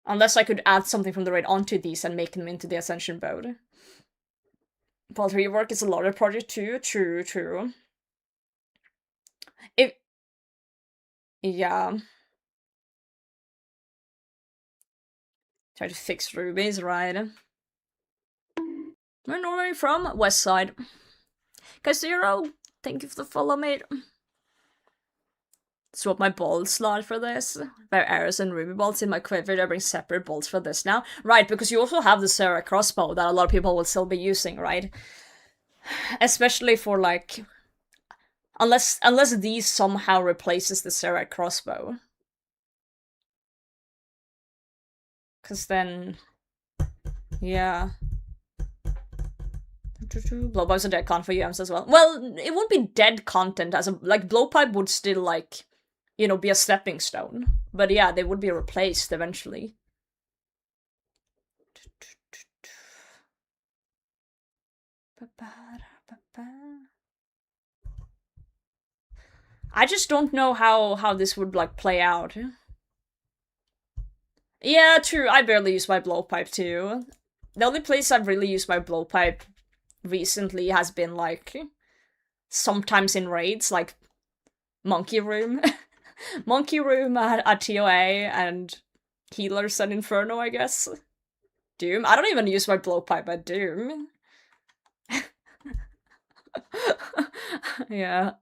Unless I could add something from the raid onto these and make them into the Ascension bow. Bolt rework is a larger project too. True. Yeah. Try to fix rubies, right? Where are you from? West side. Kazero, thank you for the follow, mate. Swap my bolt slot for this. There are arrows and ruby bolts in my quiver. I bring separate bolts for this now. Right, because you also have the Sarah crossbow that a lot of people will still be using, right? Especially for like... Unless these somehow replaces the Sarah crossbow. Cause then... Yeah. Blowpipes are dead content for UMs as well. Well, it wouldn't be dead content as a... Like, blowpipe would still, like... You know, be a stepping stone. But yeah, they would be replaced eventually. I just don't know how this would, like, play out. Yeah, true, I barely use my blowpipe too. The only place I've really used my blowpipe recently has been, like, sometimes in raids, like, Monkey Room. Monkey Room at TOA, and Healers and Inferno, I guess. Doom? I don't even use my blowpipe at Doom. Yeah.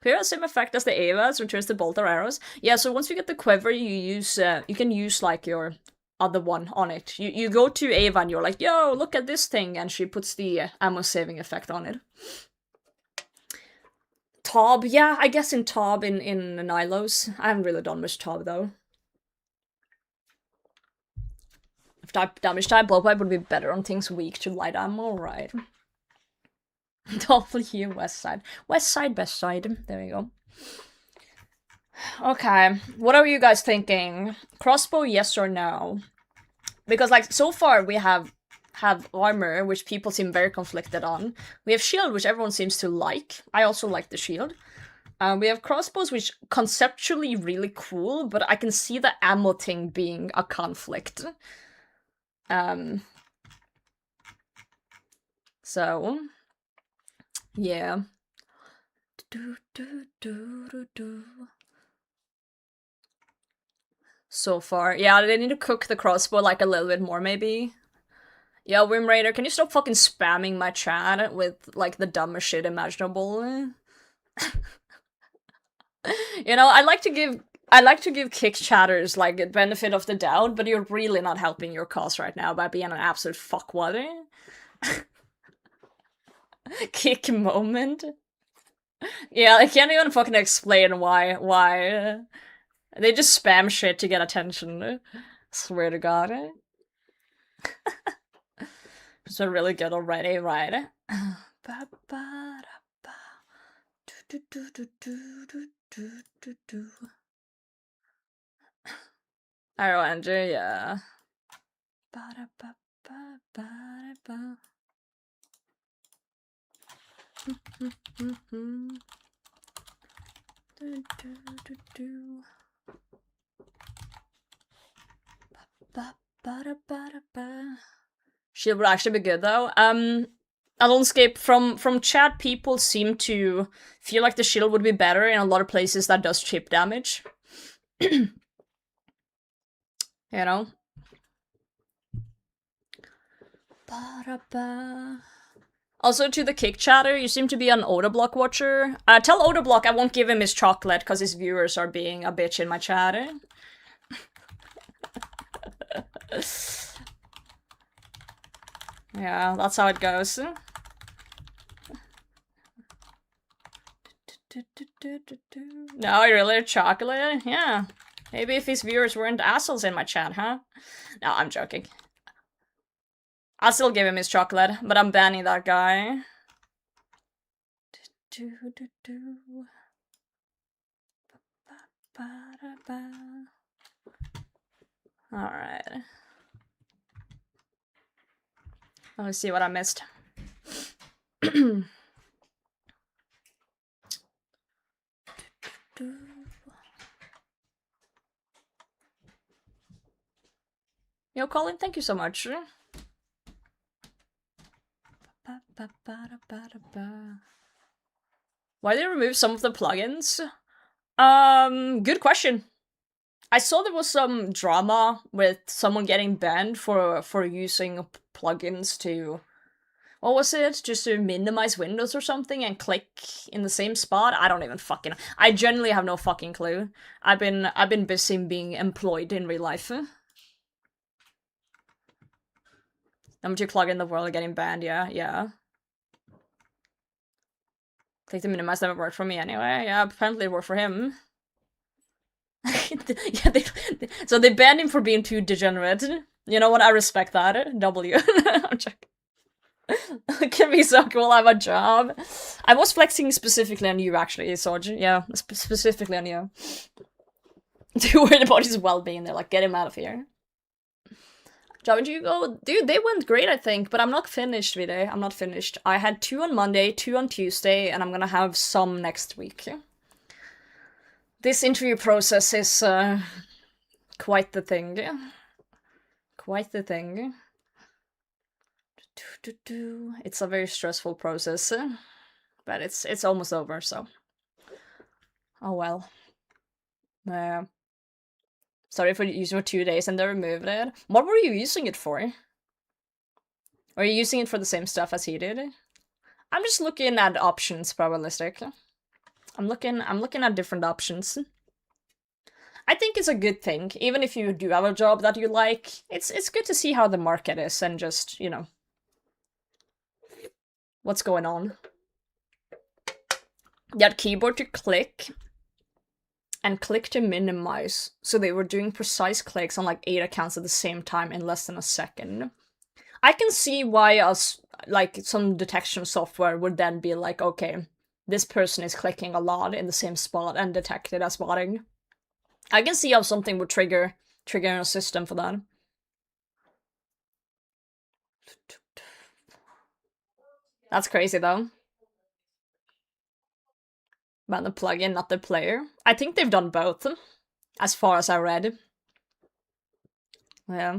Quiver has the same effect as the Evas, returns the bolt or arrows. Yeah, so once you get the quiver, you use, you can use, like, your are the one on it. You go to Ava and you're like, yo, look at this thing, and she puts the ammo saving effect on it. Tob, yeah, I guess in Tob in Nilos. I haven't really done much Tob though. If damage type blowpipe would be better on things weak to light ammo, right? W west side. West side, best side. There we go. Okay, what are you guys thinking? Crossbow, yes or no? Because, like, so far we have armor, which people seem very conflicted on. We have shield, which everyone seems to like. I also like the shield. We have crossbows, which conceptually really cool, but I can see the ammo thing being a conflict. So, yeah. So far. Yeah, they need to cook the crossbow like a little bit more, maybe. Yeah, Wim Raider, can you stop fucking spamming my chat with, like, the dumbest shit imaginable? You know, I like to give kick chatters, like, a benefit of the doubt, but you're really not helping your cause right now by being an absolute fuckwad. Kick moment. Yeah, I can't even fucking explain why. They just spam shit to get attention. Swear to God. So really good already, right? Arrow Andrew, yeah. Shield would actually be good though. Alonscape, from chat, people seem to feel like the shield would be better in a lot of places that does chip damage. You know? Also, to the kick chatter, you seem to be an Odablock watcher. Tell Odablock I won't give him his chocolate because his viewers are being a bitch in my chat. Yeah, that's how it goes. No, really? Chocolate? Yeah. Maybe if his viewers weren't assholes in my chat, huh? No, I'm joking. I'll still give him his chocolate, but I'm banning that guy. Alright. Let me see what I missed. Yo, Colin, thank you so much. Why did they remove some of the plugins? Good question. I saw there was some drama with someone getting banned for using plugins to, what was it? Just to minimize windows or something and click in the same spot? I don't even fucking know. I genuinely have no fucking clue. I've been busy being employed in real life. Number 2 plugin in the world getting banned, yeah. Click to minimize never worked for me anyway. Yeah, apparently it worked for him. Yeah, so they banned him for being too degenerate. You know what? I respect that. W. I'm joking. Look at me so cool, I have a job. I was flexing specifically on you, actually, Soj. Yeah, specifically on you. Too worried about his well-being. They're like, get him out of here. Java, did you go? Dude, they went great, I think, but I'm not finished with it. I'm not finished. I had 2 on Monday, 2 on Tuesday, and I'm gonna have some next week. This interview process is quite the thing. Quite the thing. It's a very stressful process, but it's almost over, so. Oh well. Sorry for using it for 2 days and they removed it. What were you using it for? Are you using it for the same stuff as he did? I'm just looking at options, probabilistic. I'm looking at different options. I think it's a good thing, even if you do have a job that you like. It's good to see how the market is and just, you know, what's going on. They had keyboard to click and click to minimize, so they were doing precise clicks on like 8 accounts at the same time in less than a second. I can see why us, like, some detection software would then be like, okay, this person is clicking a lot in the same spot and detect it as spotting. I can see how something would trigger a system for that. That's crazy though. Ban the plugin, not the player. I think they've done both, as far as I read. Yeah.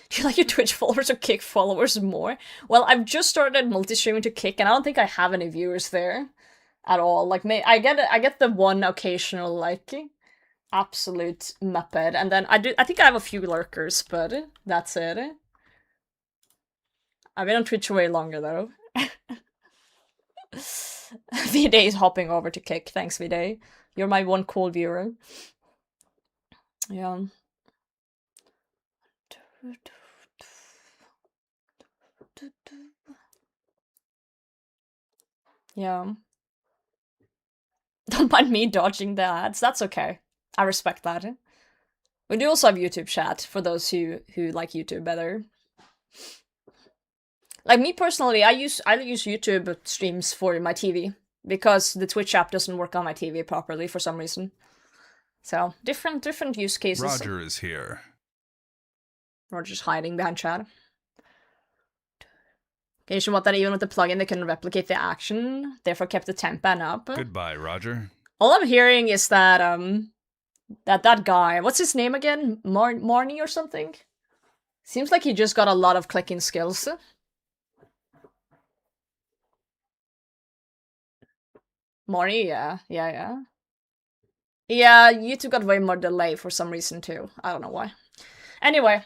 Do you like your Twitch followers or Kick followers more? Well, I've just started multi-streaming to Kick, and I don't think I have any viewers there at all. Like, I get the one occasional, like, absolute muppet, and then I think I have a few lurkers, but that's it. I've been on Twitch way longer though. V-Day is hopping over to Kick. Thanks, V-Day. You're my one cool viewer. Yeah. Yeah. Don't mind me dodging the ads. That's okay. I respect that. We do also have YouTube chat for those who like YouTube better. Like me personally, I use YouTube streams for my TV because the Twitch app doesn't work on my TV properly for some reason. So different use cases. Roger is here. Roger's hiding behind chat. Okay, you want that even with the plugin, they couldn't replicate the action, therefore kept the temp ban up. Goodbye, Roger. All I'm hearing is that that guy, what's his name again? Marnie or something? Seems like he just got a lot of clicking skills. Marnie, yeah. Yeah, YouTube got way more delay for some reason too. I don't know why. Anyway.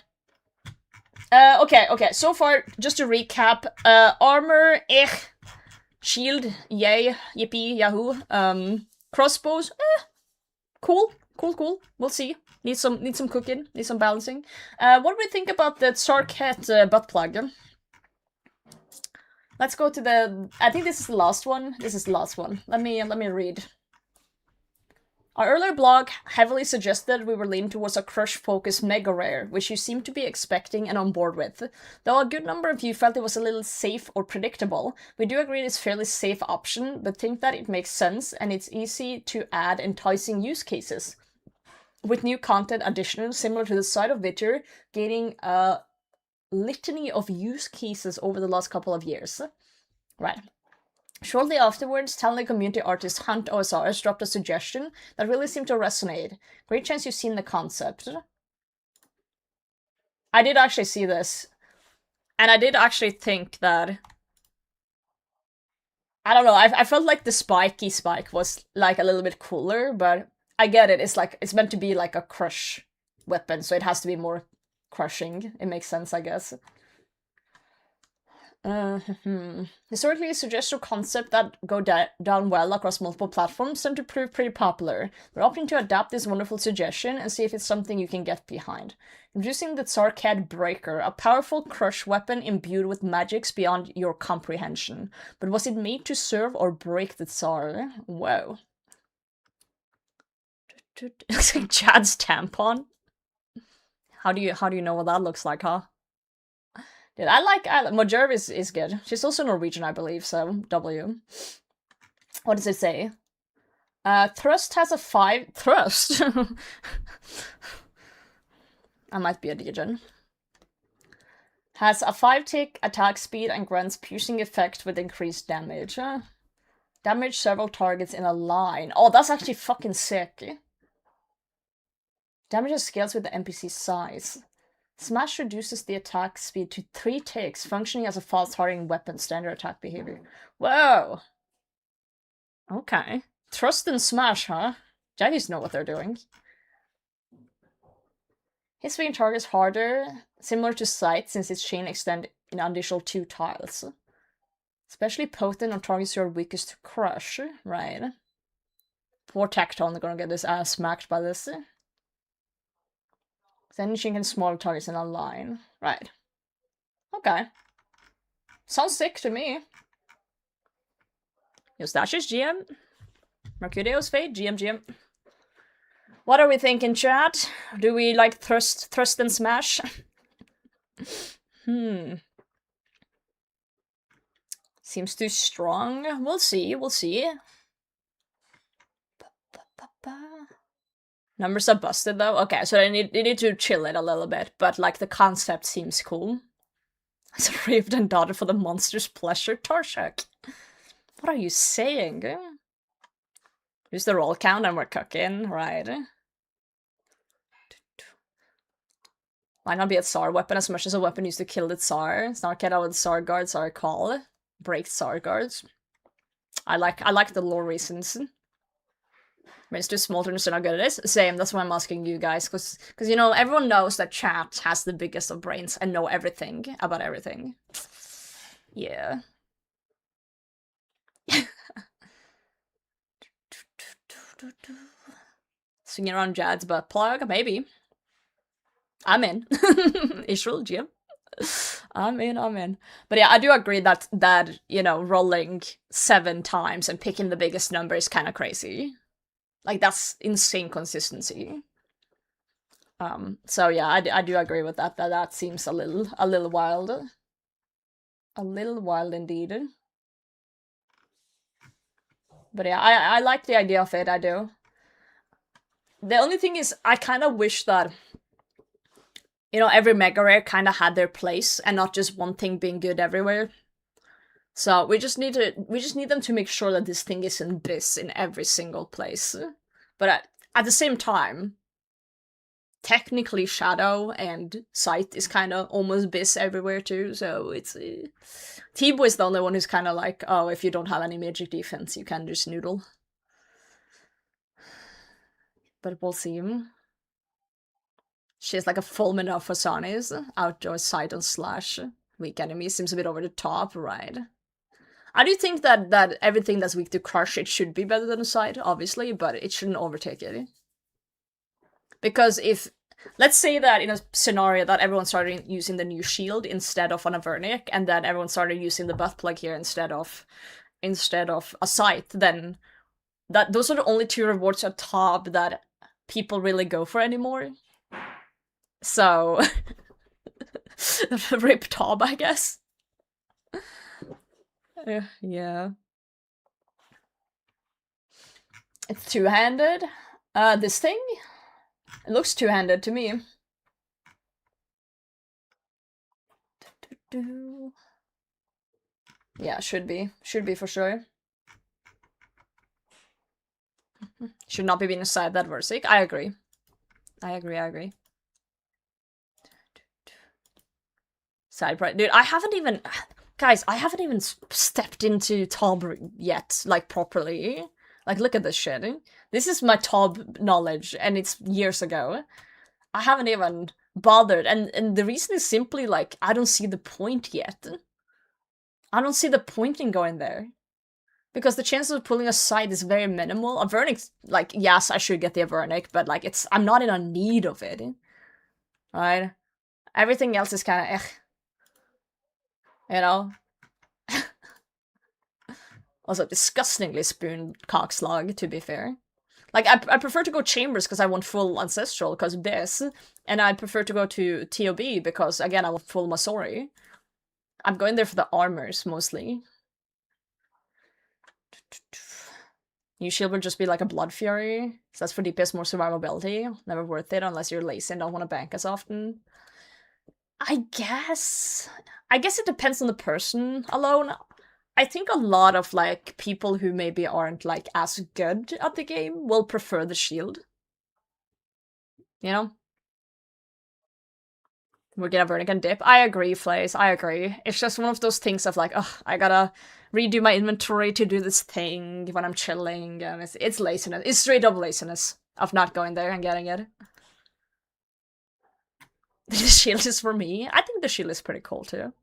Okay. So far, just to recap, armor, shield, yay, yippee, yahoo. Crossbows, cool. We'll see. Need some cooking, need some balancing. What do we think about the Sarket butt plug? Let's go to the. I think this is the last one. Let me read. Our earlier blog heavily suggested we were leaning towards a crush-focused mega rare, which you seem to be expecting and on board with. Though a good number of you felt it was a little safe or predictable, we do agree it's a fairly safe option, but think that it makes sense and it's easy to add enticing use cases. With new content additional, similar to the side of Witcher, gaining a litany of use cases over the last couple of years. Right. Shortly afterwards, talented community artist Hunt OSRs dropped a suggestion that really seemed to resonate. Great chance you've seen the concept. I did actually see this. And I did actually think that... I don't know, I felt like the spiky spike was like a little bit cooler, but I get it. It's meant to be like a crush weapon, so it has to be more crushing. It makes sense, I guess. Historically, suggested concept that go down well across multiple platforms tend to prove pretty popular. We're opting to adapt this wonderful suggestion and see if it's something you can get behind. Introducing the Tsarkad Breaker, a powerful crush weapon imbued with magics beyond your comprehension. But was it made to serve or break the Tsar? Whoa. It looks like Chad's tampon. How do you know what that looks like, huh? Dude, I like Mojerv is good. She's also Norwegian, I believe, so W. What does it say? Thrust has a 5... Thrust? I might be a degen. Has a 5-tick attack speed and grants piercing effect with increased damage. Damage several targets in a line. Oh, that's actually fucking sick. Damage scales with the NPC size. Smash reduces the attack speed to 3 ticks, functioning as a fast-hardening weapon, standard attack behavior. Whoa! Okay. Thrust and smash, huh? Jaggies know what they're doing. Hit swing targets harder, similar to sight, since its chain extend in an additional 2 tiles. Especially potent on targets you are weakest to crush, right? Poor Tecton gonna get his ass smacked by this. Then she can small targets in a line. Right. Okay. Sounds sick to me. Eustachius GM. Mercurio's Fate, GM. What are we thinking, chat? Do we like thrust and smash? Seems too strong. We'll see. Numbers are busted though. Okay, so they need to chill it a little bit, but like the concept seems cool. It's a raved and daughter for the monster's pleasure, Tarshak. What are you saying? Use the roll count and we're cooking, right? Might not be a Tsar weapon as much as a weapon used to kill the Tsar. Snarkhead out with Tsar guards, Tsar call. Break Tsar guards. I like the lore reasons. Brains too small to understand how good it is. Same, that's why I'm asking you guys, because you know, everyone knows that chat has the biggest of brains and know everything about everything. Yeah. Swinging around Jad's butt plug, maybe. I'm in. Israel, Jim. I'm in. But yeah, I do agree that you know, rolling 7 times and picking the biggest number is kind of crazy. Like, that's insane consistency. So yeah, I do agree with that. That seems a little wild. A little wild indeed. But yeah, I like the idea of it, I do. The only thing is, I kind of wish that, you know, every mega rare kind of had their place and not just one thing being good everywhere. So we just need them to make sure that this thing is in Bis in every single place. But at the same time, technically Shadow and Sight is kind of almost Bis everywhere too, so it's... T-Boy is the only one who's kind of like, oh, if you don't have any magic defense, you can just noodle. But we'll see. She has like a full menu of Fasanis. Outdoor Sight and Slash. Weak enemy seems a bit over the top, right? I do think that everything that's weak to Crush, it should be better than a Sight, obviously, but it shouldn't overtake it. Because if... Let's say that in a scenario that everyone started using the new shield instead of an Avernic, and then everyone started using the butt plug here instead of a Sight, then those are the only 2 rewards at top that people really go for anymore. So... Rip Tob, I guess. Yeah. It's two-handed. This thing? It looks two-handed to me. Yeah, should be. Should be for sure. Should not be being aside that Versic. I agree. I agree. Side price. Dude, I haven't even... Guys, I haven't even stepped into Tob yet, like, properly. Like, look at this shit. This is my Tob knowledge, and it's years ago. I haven't even bothered, and the reason is simply, like, I don't see the point yet. I don't see the point in going there. Because the chances of pulling a side is very minimal. Avernic, like, yes, I should get the Avernic, but, like, I'm not in a need of it. Right? Everything else is kind of you know? Also, disgustingly spooned cockslog, to be fair. Like, I prefer to go Chambers because I want full Ancestral, because this, and I'd prefer to go to TOB because, again, I want full Masori. I'm going there for the armors, mostly. New shield would just be like a Blood Fury, so that's for DPS more survivability. Never worth it unless you're lazy and don't want to bank as often. I guess it depends on the person alone. I think a lot of, like, people who maybe aren't, like, as good at the game will prefer the shield. You know? We're gonna Vernic and dip. I agree, Flays, I agree. It's just one of those things of, like, ugh, I gotta redo my inventory to do this thing when I'm chilling, and it's laziness. It's straight up laziness of not going there and getting it. The shield is for me. I think the shield is pretty cool, too.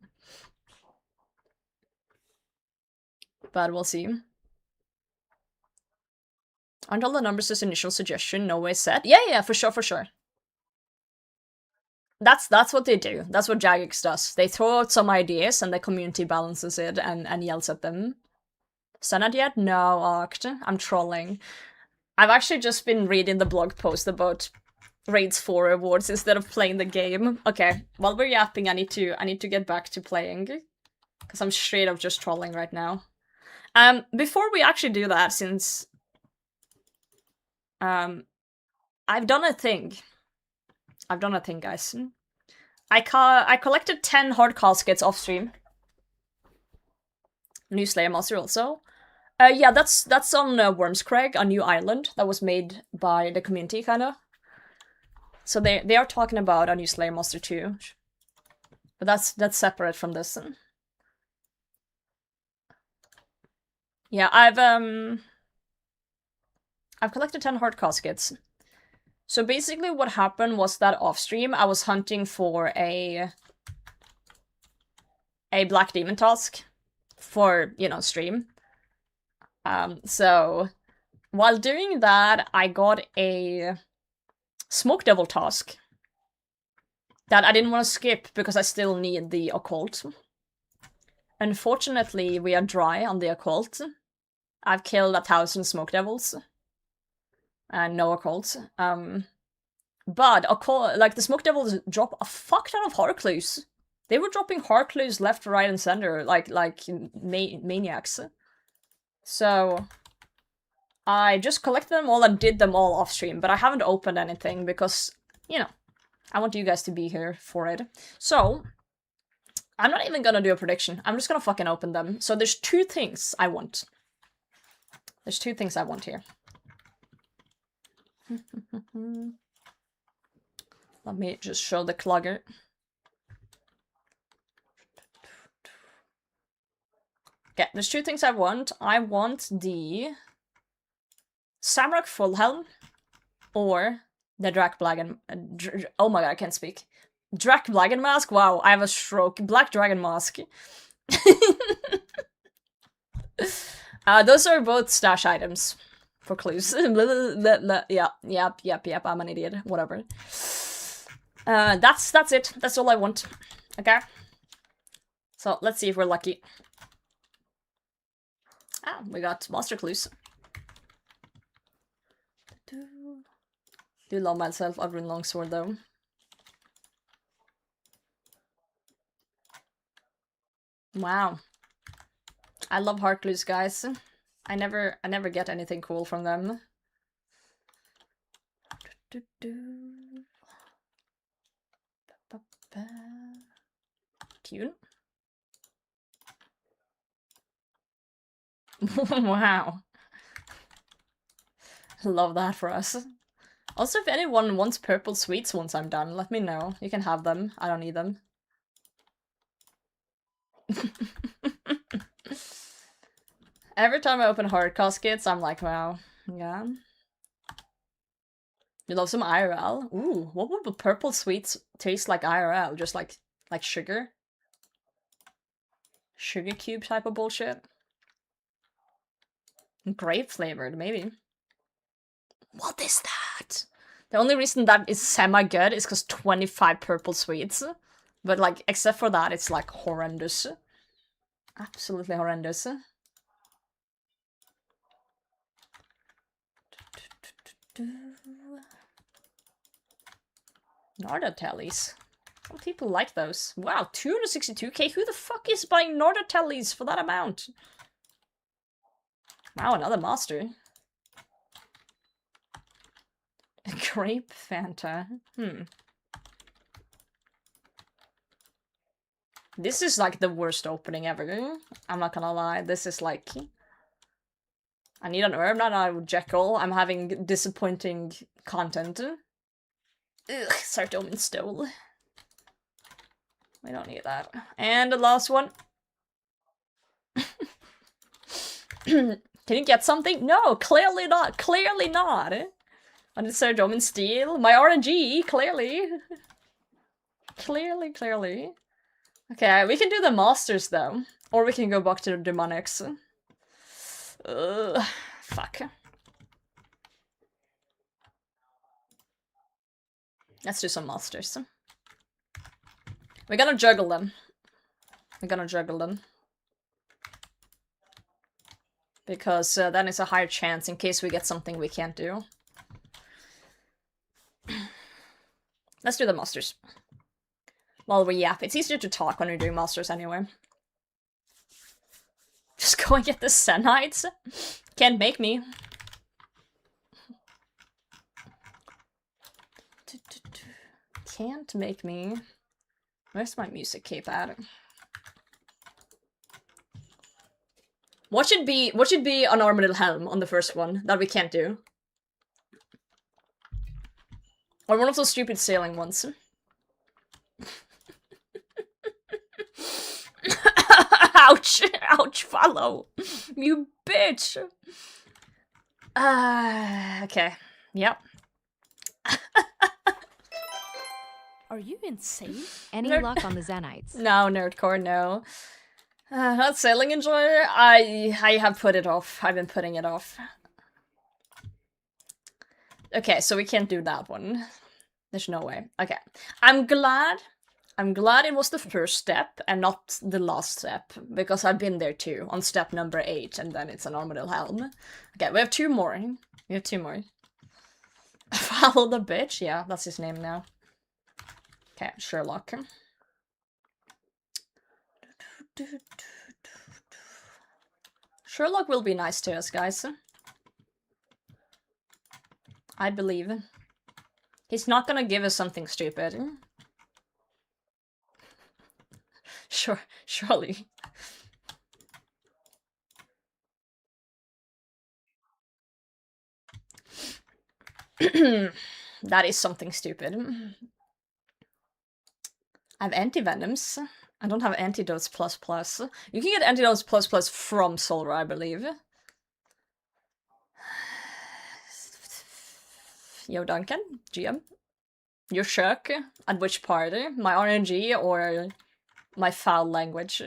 But we'll see. Aren't all the numbers his initial suggestion? No way set. Yeah, for sure. That's what they do. That's what Jagex does. They throw out some ideas and the community balances it and yells at them. Zenyte yet? No, Arct. I'm trolling. I've actually just been reading the blog post about Raids 4 awards instead of playing the game. Okay, while we're yapping, I need to get back to playing. Because I'm straight up just trolling right now. Before we actually do that, since I've done a thing. Guys. I collected 10 hard caskets off stream. New Slayer Master also. Yeah, that's on Wormscrag, a new island that was made by the community, kinda. So they are talking about a new Slayer Master too. But that's separate from this. Yeah, I've collected 10 hard caskets. So basically what happened was that off stream I was hunting for a Black Demon task for, you know, stream. So while doing that, I got a Smoke Devil task that I didn't want to skip because I still need the occult. Unfortunately, we are dry on the occult. I've killed 1,000 Smoke Devils. And no occult. But occult, like, the Smoke Devils drop a fuck ton of Harclues. They were dropping Harclues left, right, and center, like maniacs. So I just collected them all and did them all off stream, but I haven't opened anything because, you know, I want you guys to be here for it. So I'm not even gonna do a prediction. I'm just gonna fucking open them. So there's two things I want. There's two things I want here. Let me just show the clogger. Okay, there's two things I want. I want the Samrock Fullhelm or the Drac Blagen. Oh my god, I can't speak. Drac Blagen Mask? Wow, I have a stroke. Black Dragon Mask. Those are both stash items for clues. Yep, I'm an idiot. Whatever. That's it. That's all I want. Okay? So, let's see if we're lucky. Ah, we got monster clues. Do love myself a Rune Longsword though. Wow. I love heart clues, guys. I never get anything cool from them. Cute. Wow. Love that for us. Also, if anyone wants purple sweets once I'm done, let me know. You can have them. I don't need them. Every time I open hard caskets, I'm like, wow. Yeah. You love some IRL? Ooh, what would the purple sweets taste like IRL? Just like sugar? Sugar cube type of bullshit? Grape flavored, maybe. What is that? The only reason that is semi-good is because 25 purple sweets. But, like, except for that, it's, like, horrendous. Absolutely horrendous. Nardatellies. Some people like those. Wow, 262k? Who the fuck is buying Nardatellies for that amount? Wow, another master. Grape Fanta. This is like the worst opening ever. I'm not gonna lie. This is like... I need an herb, not a Jekyll. I'm having disappointing content. Ugh, Sardomin Stole. We don't need that. And the last one. Can you get something? No, clearly not. Clearly not. And it's Sardomin Steel. My RNG, clearly. Clearly. Okay, we can do the Masters though. Or we can go back to the Demonics. Fuck. Let's do some monsters. We're gonna juggle them. Because then it's a higher chance in case we get something we can't do. Let's do the monsters. While we yap. It's easier to talk when we're doing monsters anyway. Just go and get the Zenytes. Can't make me. Can't make me. Where's my music cape at? What should be an armadillo helm on the first one that we can't do? Or one of those stupid sailing ones. Ouch! Ouch, follow! You bitch! Okay. Yep. Are you insane? Any luck on the Zenytes? No, nerdcore, no. Not sailing enjoyer? I have put it off. I've been putting it off. Okay, so we can't do that one. There's no way. Okay. I'm glad it was the first step and not the last step, because I've been there too, on step number 8, and then it's an armadillo helm. Okay, we have 2 more. We have 2 more. Follow the bitch? Yeah, that's his name now. Okay, Sherlock. Sherlock will be nice to us, guys. I believe. He's not gonna give us something stupid. Surely. That is something stupid. I have anti-venoms. I don't have antidotes plus plus. You can get antidotes plus plus from Solra, I believe. Yo, Duncan, GM. You're shook. At which part? My RNG or my foul language?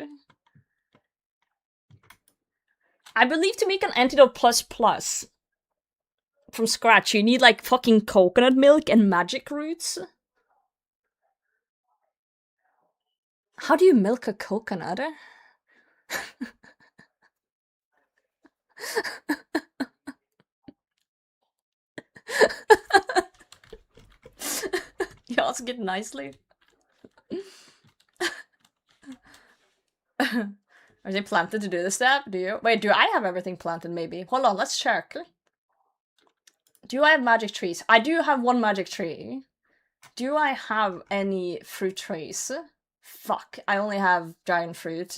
I believe to make an antidote plus plus from scratch, you need like fucking coconut milk and magic roots. How do you milk a coconut? You ask it nicely. Are they planted to do this step? Do you? Wait, do I have everything planted maybe? Hold on, let's check. Do I have magic trees? I do have 1 magic tree. Do I have any fruit trees? Fuck, I only have giant fruit.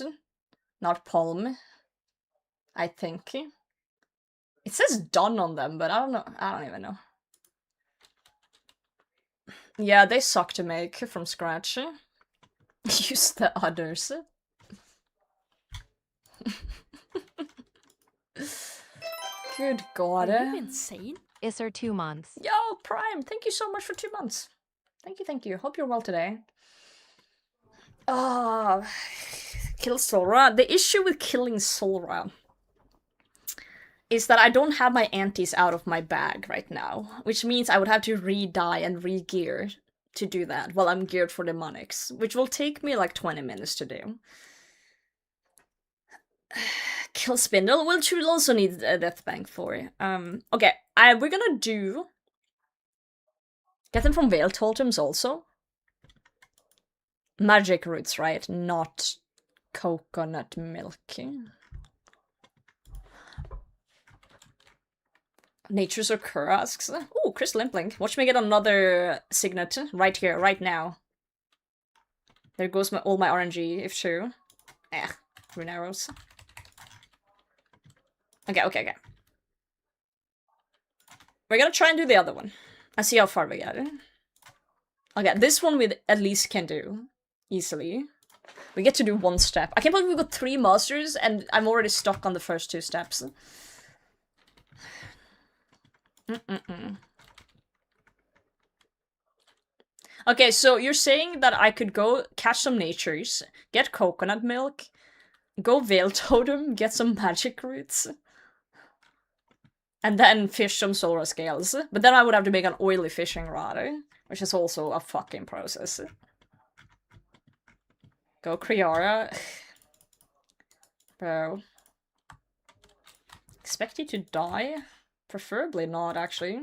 Not palm. I think. It says done on them, but I don't know. I don't even know. Yeah, they suck to make from scratch. Use the others. Good god. Are you insane? Isser 2 months. Yo, Prime, thank you so much for 2 months. Thank you. Hope you're well today. Oh, kill Solra. The issue with killing Solra is that I don't have my antis out of my bag right now, which means I would have to re-dye and re-gear to do that while I'm geared for demonics, which will take me like 20 minutes to do. Kill Spindle, which we'll also need a death bank for. Okay, we're gonna do... Get them from Veil Totems also. Magic roots, right? Not coconut milk. Nature's Occur asks. Oh, Crystal Implink. Watch me get another signet right here, right now. There goes all my RNG, if true. Rune arrows. Okay. We're gonna try and do the other one. And see how far we get. Okay, this one we at least can do. Easily. We get to do 1 step. I can't believe we got 3 masters and I'm already stuck on the first 2 steps. Okay, so you're saying that I could go catch some natures, get coconut milk, go Veil Totem, get some magic roots, and then fish some Solra scales. But then I would have to make an oily fishing rod. which is also a fucking process. Go Kriara. Bro. Expect you to die? Preferably not, actually.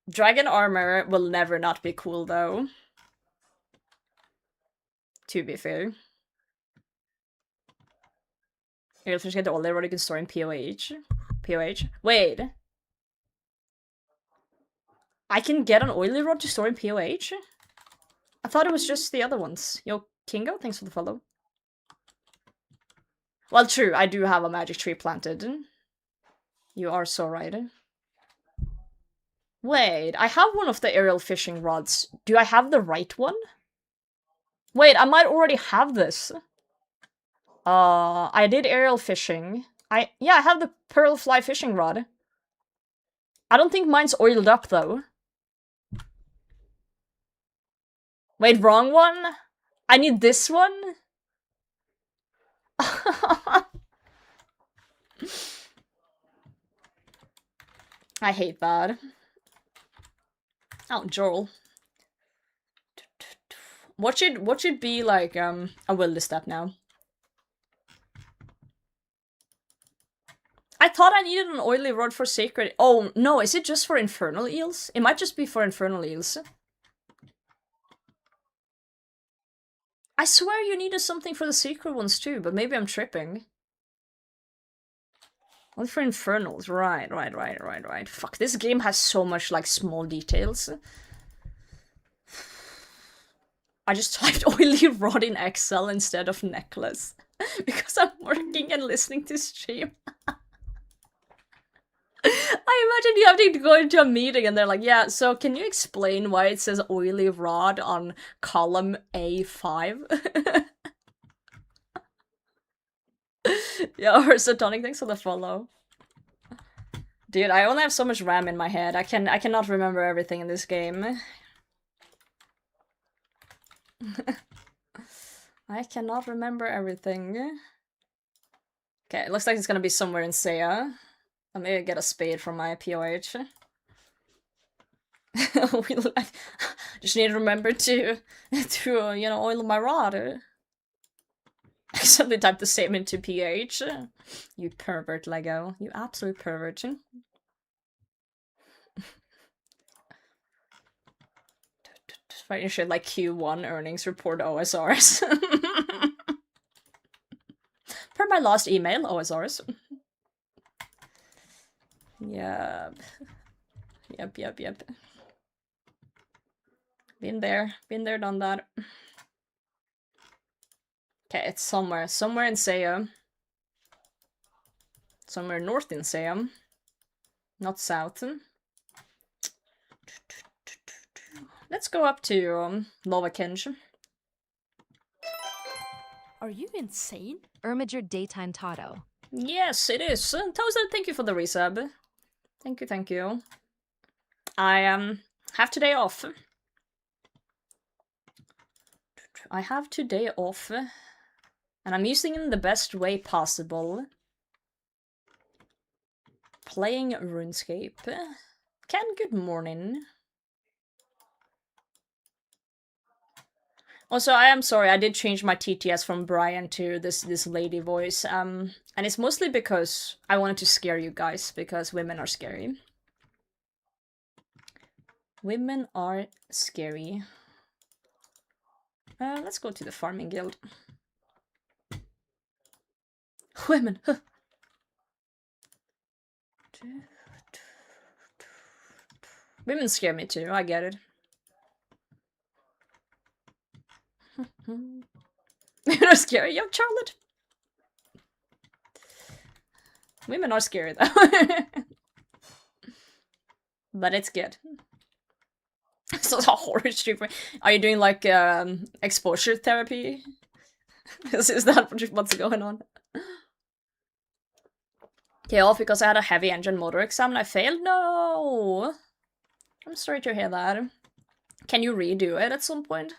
Dragon armor will never not be cool, though. To be fair. You'll just get all the erotic store in POH. POH? Wait. I can get an oily rod to store in POH? I thought it was just the other ones. Yo, Kingo, thanks for the follow. Well, true, I do have a magic tree planted. You are so right. Wait, I have one of the aerial fishing rods. Do I have the right one? Wait, I might already have this. I did aerial fishing. Yeah, I have the pearl fly fishing rod. I don't think mine's oiled up, though. Wait, wrong one? I need this one? I hate that. Oh, Joel. What should be like a wilderness step now? I thought I needed an oily rod for sacred. Oh no, is it just for infernal eels? It might just be for infernal eels. I swear you needed something for the secret ones too, but maybe I'm tripping. Only for infernals, right. Fuck, this game has so much like small details. I just typed oily rod in Excel instead of necklace. Because I'm working and listening to stream. I imagine you having to go into a meeting and they're like, yeah, so can you explain why it says oily rod on column A5? Yeah, or Satonic, thanks for the follow. Dude, I only have so much RAM in my head. I cannot remember everything in this game. I cannot remember everything. Okay, it looks like it's gonna be somewhere in Seiya. Let me get a spade from my POH. Just need to remember to you know, oil my rod. I suddenly typed the same into PH. You pervert, Lego. You absolute pervert. Fighting shit like Q1 earnings report OSRs. Per my last email, OSRs. Yep. Yep. Been there, done that. Okay, it's somewhere in Seiya. Somewhere north in Seiya. Not south. Let's go up to Lova Kenj. Are you insane? Ermiger Daytime Tato. Yes, it is. Toaster, thank you for the resub. Thank you. I have today off. I have today off. And I'm using it in the best way possible. Playing RuneScape. Ken, good morning. Also, I am sorry, I did change my TTS from Brian to this lady voice. And it's mostly because I wanted to scare you guys, because women are scary. Women are scary. Let's go to the farming guild. Women. Women scare me too, I get it. Women are scary, yo, Charlotte. Women are scary though. But it's good. This is a horror stream. Are you doing like exposure therapy? Is that what's going on? Okay, off because I had a heavy engine motor exam and I failed? No! I'm sorry to hear that. Can you redo it at some point?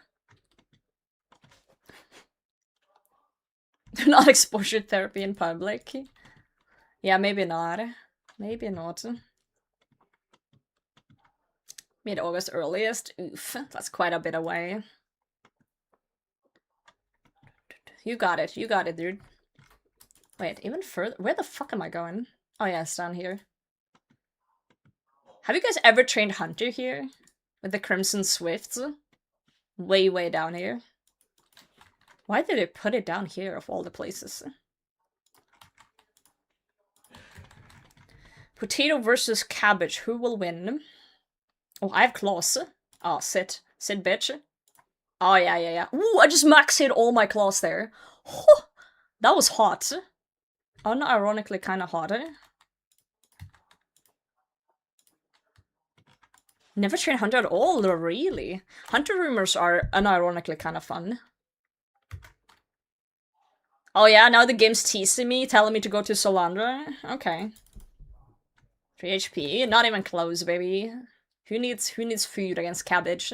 Not exposure therapy in public. Yeah, maybe not. Maybe not. Mid-August earliest. Oof, that's quite a bit away. You got it, dude. Wait, even further? Where the fuck am I going? Oh yeah, it's down here. Have you guys ever trained Hunter here? With the Crimson Swifts? Way, way down here. Why did it put it down here of all the places? Potato versus cabbage. Who will win? Oh, I have claws. Oh, sit. Sit, bitch. Oh, yeah. Ooh, I just max hit all my claws there. Oh, that was hot. Unironically kind of hot, eh? Never trained Hunter at all, really? Hunter rumors are unironically kind of fun. Oh yeah, now the game's teasing me, telling me to go to Solandra? Okay. 3 HP, not even close, baby. Who needs food against cabbage?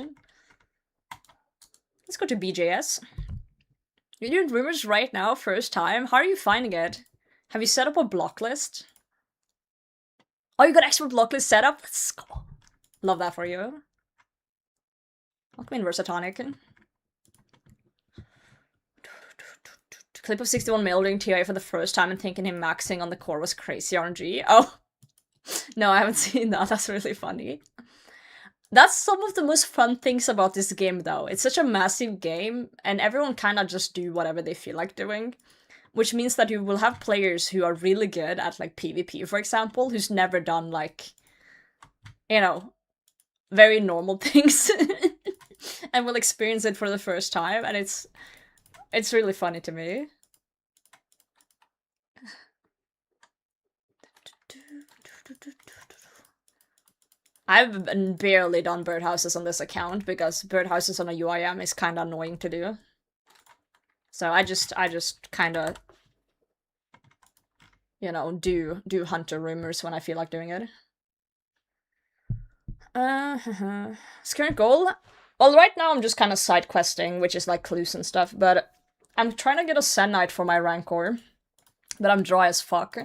Let's go to BJS. You're doing rumors right now, first time? How are you finding it? Have you set up a block list? Oh, you got extra block list setup? Let's go. Love that for you. Welcome in, Versatonic. Clip of 61 mil doing TI for the first time and thinking him maxing on the core was crazy RNG. Oh. No, I haven't seen that. That's really funny. That's some of the most fun things about this game, though. It's such a massive game, and everyone kind of just do whatever they feel like doing. Which means that you will have players who are really good at, like, PvP, for example, who's never done, like, you know, very normal things. And will experience it for the first time, and it's really funny to me. I've barely done birdhouses on this account because birdhouses on a UIM is kind of annoying to do. So I just kind of, you know, do Hunter rumors when I feel like doing it. Current goal? Well, right now I'm just kind of side questing, which is like clues and stuff, but I'm trying to get a Zenyte for my Rancor, but I'm dry as fuck.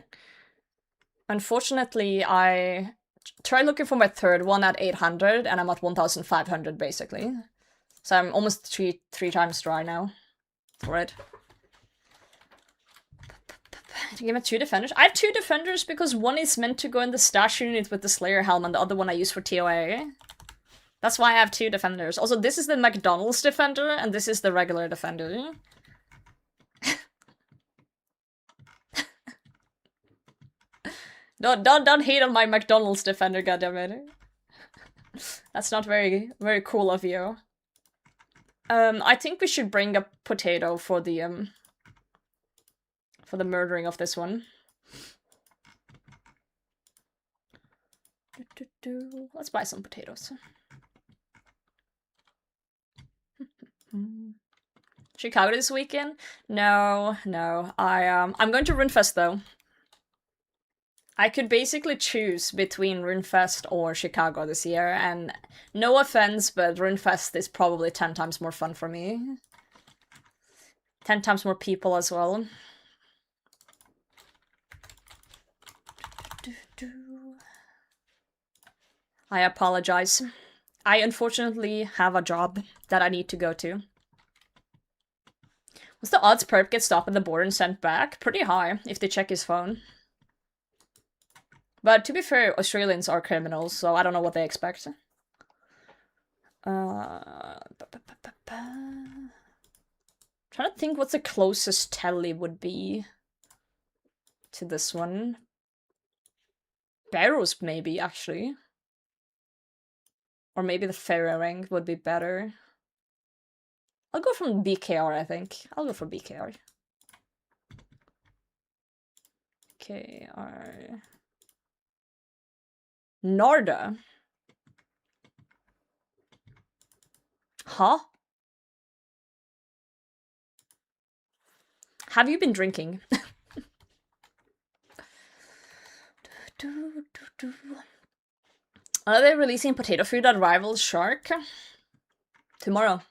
Unfortunately, I tried looking for my third one at 800, and I'm at 1,500 basically. So I'm almost three times dry now for it. Give me 2 defenders. I have 2 defenders because one is meant to go in the stash unit with the Slayer helm, and the other one I use for TOA. That's why I have 2 defenders. Also, this is the McDonald's defender, and this is the regular defender. Don't hate on my McDonald's defender, goddammit. That's not very cool of you. I think we should bring a potato for the murdering of this one. Let's buy some potatoes. Chicago this weekend? No. I'm going to Runefest though. I could basically choose between Runefest or Chicago this year, and no offense, but Runefest is probably 10 times more fun for me. 10 times more people as well. I apologize. I unfortunately have a job that I need to go to. What's the odds perp gets stopped at the border and sent back? Pretty high, if they check his phone. But to be fair, Australians are criminals, so I don't know what they expect. Trying to think what's the closest telly would be to this one. Barrows, maybe, actually. Or maybe the Ferro Ring would be better. I'll go from BKR, I think. I'll go for BKR. KR. Narda. Huh? Have you been drinking? Are they releasing potato food that rivals Shark? Tomorrow.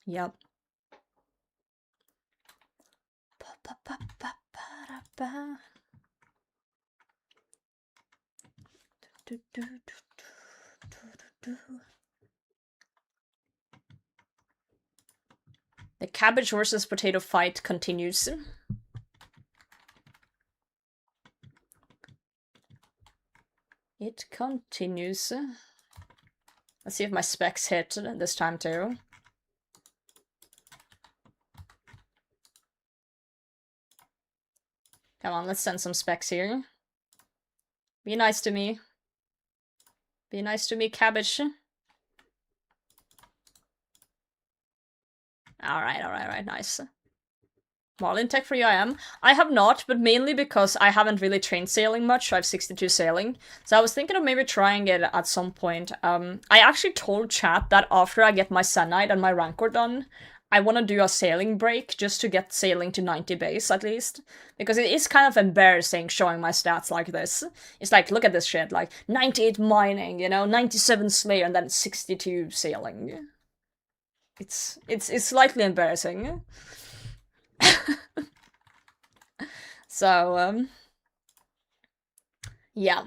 Yep. The cabbage versus potato fight continues. It continues. Let's see if my specs hit this time too. Come on, let's send some specs here. Be nice to me. Be nice to me, cabbage. Alright, nice. Marlin tech for you I am. I have not, but mainly because I haven't really trained sailing much. I have 62 sailing. So I was thinking of maybe trying it at some point. I actually told chat that after I get my Zenyte and my Rancor done, I want to do a sailing break just to get sailing to 90 base at least. Because it is kind of embarrassing showing my stats like this. It's like, look at this shit, like 98 mining, you know, 97 slayer and then 62 sailing. It's slightly embarrassing. So, yeah.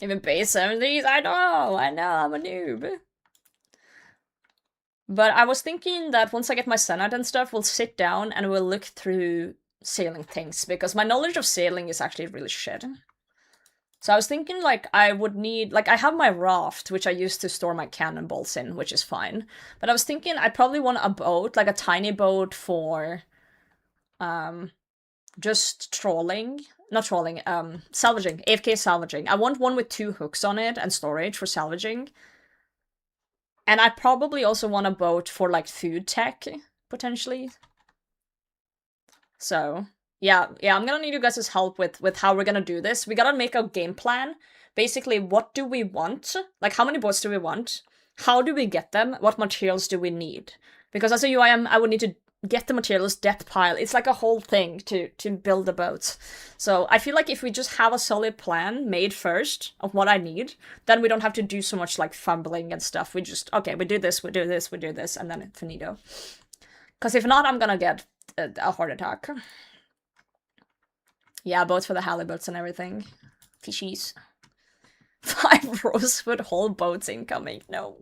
Even base 70s? I know, I'm a noob. But I was thinking that once I get my Zenyte and stuff, we'll sit down and we'll look through sailing things, because my knowledge of sailing is actually really shit. So I was thinking, like, I would need... Like, I have my raft, which I used to store my cannonballs in, which is fine. But I was thinking I'd probably want a boat, like a tiny boat for... just trolling. Not trolling, salvaging. AFK salvaging. I want one with 2 hooks on it and storage for salvaging. And I probably also want a boat for, like, food tech, potentially. So... Yeah, I'm gonna need you guys' help with how we're gonna do this. We gotta make a game plan. Basically, what do we want? Like, how many boats do we want? How do we get them? What materials do we need? Because as a UIM, I would need to get the materials, death pile. It's like a whole thing to build the boats. So I feel like if we just have a solid plan made first of what I need, then we don't have to do so much, like, fumbling and stuff. We just, okay, we do this, we do this, we do this, and then it's finito. Because if not, I'm gonna get a heart attack. Yeah, boats for the halibuts and everything. Fishies. 5 rosewood whole boats incoming. No.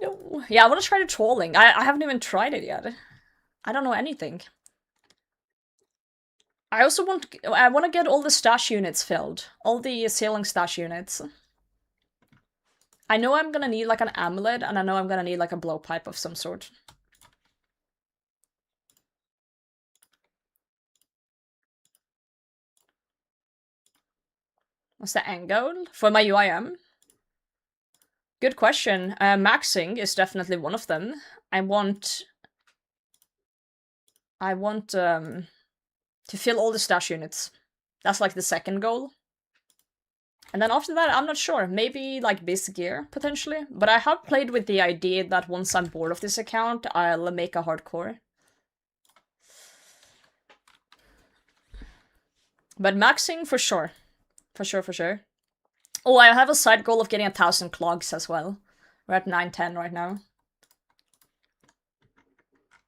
No. Yeah, I want to try the trolling. I haven't even tried it yet. I don't know anything. I also want to get all the stash units filled. All the sailing stash units. I know I'm gonna need, like, an amulet, and I know I'm gonna need, like, a blowpipe of some sort. What's the end goal? For my UIM? Good question. Maxing is definitely one of them. I want to fill all the stash units. That's, like, the second goal. And then after that, I'm not sure. Maybe, like, base gear, potentially. But I have played with the idea that once I'm bored of this account, I'll make a hardcore. But maxing, for sure. For sure. Oh, I have a side goal of getting 1,000 clogs as well. We're at 910 right now.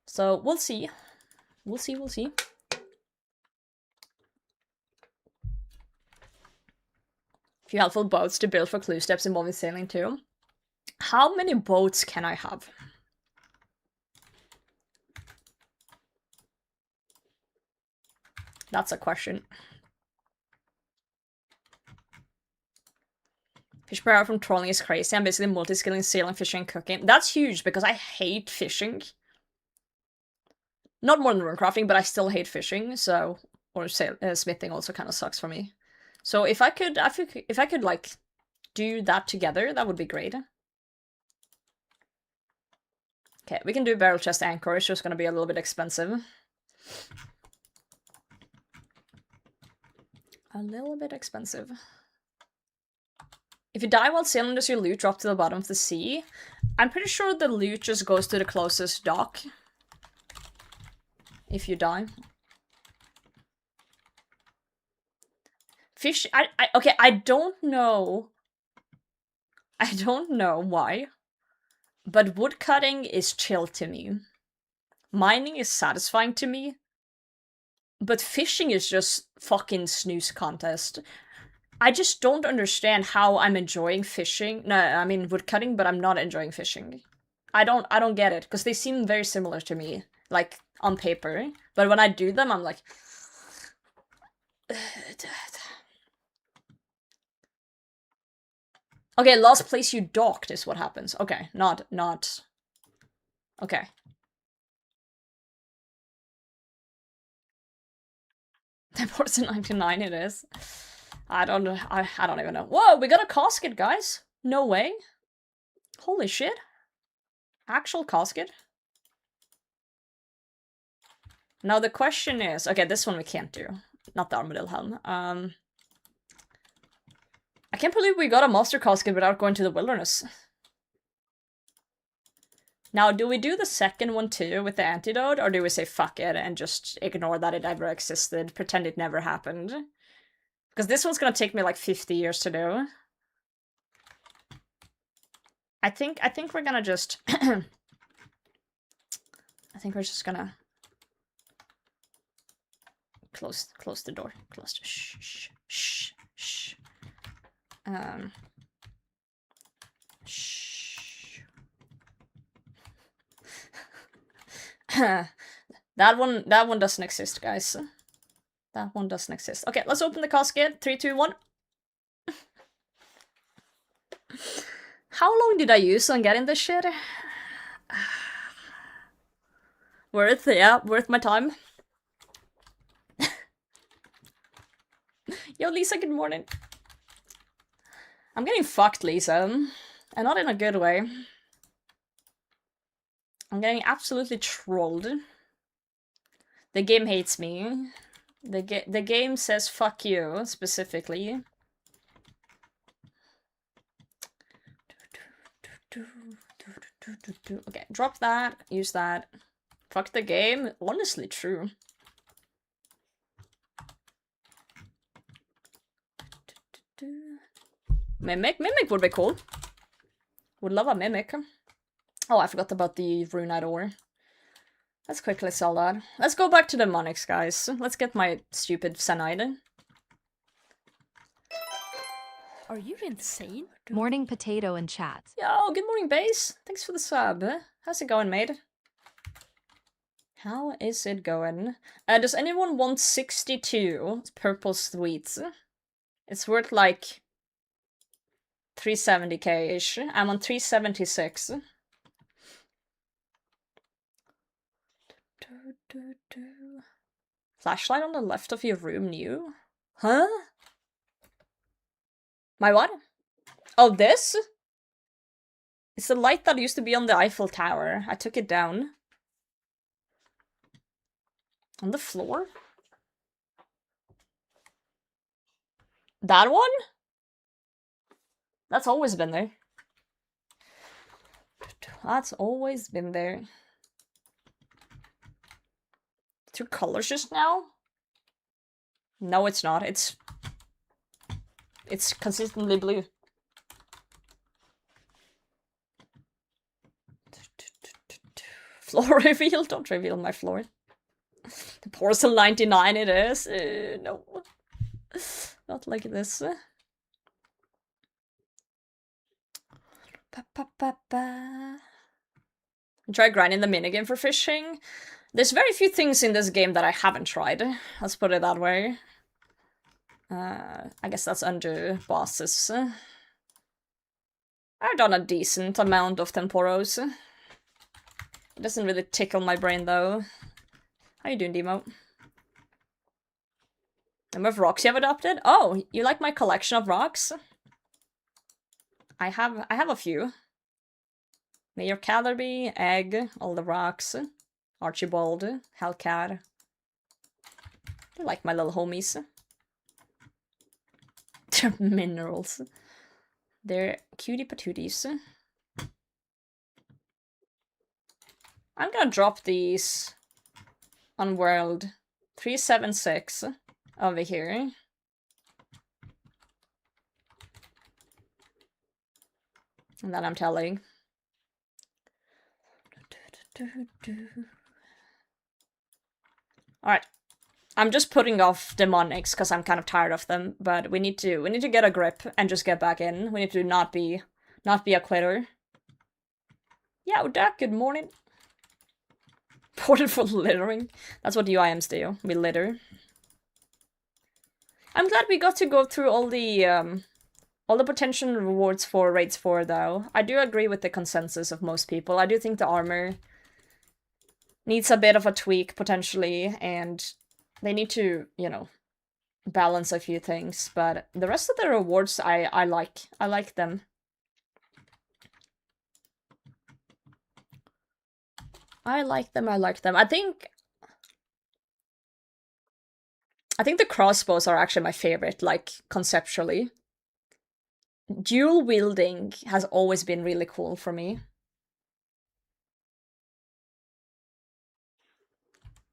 So, we'll see. We'll see. Few helpful boats to build for clue steps involving sailing too. How many boats can I have? That's a question. Fish per hour from trolling is crazy. I'm basically multi-skilling sailing, fishing, and cooking. That's huge because I hate fishing. Not more than runecrafting, but I still hate fishing, so... Or smithing also kind of sucks for me. So if I could, like, do that together, that would be great. Okay, we can do barrel chest anchor, it's just gonna be a little bit expensive. A little bit expensive. If you die while sailing, does your loot drop to the bottom of the sea? I'm pretty sure the loot just goes to the closest dock. If you die. Fish, okay, I don't know. I don't know why. But woodcutting is chill to me. Mining is satisfying to me. But fishing is just fucking snooze contest. I just don't understand how I'm enjoying fishing. No, I mean woodcutting, but I'm not enjoying fishing. I don't get it, because they seem very similar to me, like, on paper. But when I do them, I'm like... Okay, last place you docked is what happens. Okay, not... Okay. The port's 99 it is. I don't even know. Whoa, we got a casket, guys. No way. Holy shit. Actual casket. Now the question is... Okay, this one we can't do. Not the armadillo helm. I can't believe we got a monster casket without going to the wilderness. Now, do we do the second one too with the antidote, or do we say fuck it and just ignore that it ever existed, pretend it never happened? Because this one's gonna take me like 50 years to do. I think we're gonna just... I think we're just gonna... Close the door. Shh. Shh. That one doesn't exist, guys. That one doesn't exist. Okay, let's open the casket. 3, 2, 1. How long did I use on getting this shit? Worth, yeah, worth my time. Yo, Lisa, good morning. I'm getting fucked, Lisa. And not in a good way. I'm getting absolutely trolled. The game hates me. The game says fuck you, specifically. Okay, drop that, use that. Fuck the game. Honestly, true. Mimic would be cool. Would love a mimic. Oh, I forgot about the Runite ore. Let's quickly sell that. Let's go back to the Monix, guys. Let's get my stupid Zenyte. Are you insane? Morning potato in chat. Yo, good morning, Base. Thanks for the sub. How's it going, mate? How is it going? Does anyone want 62 purple sweets? It's worth like 370k-ish. I'm on 376. Flashlight on the left of your room new? Huh? My what? Oh, this? It's the light that used to be on the Eiffel Tower. I took it down. On the floor? That one? That's always been there. That's always been there. 2 colors just now? No, it's not. It's consistently blue. Floor reveal? Don't reveal my floor. The porcelain 99 it is. No. Not like this. Try grinding the minigame for fishing. There's very few things in this game that I haven't tried. Let's put it that way. I guess that's under bosses. I've done a decent amount of temporos. It doesn't really tickle my brain though. How you doing, Demo? Number of rocks you have adopted? Oh, you like my collection of rocks? I have a few. Mayor Calderby, Egg, all the rocks, Archibald, Hellcat. I like my little homies. They're minerals. They're cutie patooties. I'm gonna drop these on world 376 over here. And then I'm telling. Alright. I'm just putting off demonics because I'm kind of tired of them, but we need to get a grip and just get back in. We need to not be a quitter. Yeah, Udak, good morning. Ported for littering. That's what UIMs do. We litter. I'm glad we got to go through all the potential rewards for raids 4, though. I do agree with the consensus of most people. I do think the armor needs a bit of a tweak, potentially, and they need to, you know, balance a few things. But the rest of the rewards, I like. I like them. I like them. I think the crossbows are actually my favorite, like, conceptually. Dual wielding has always been really cool for me.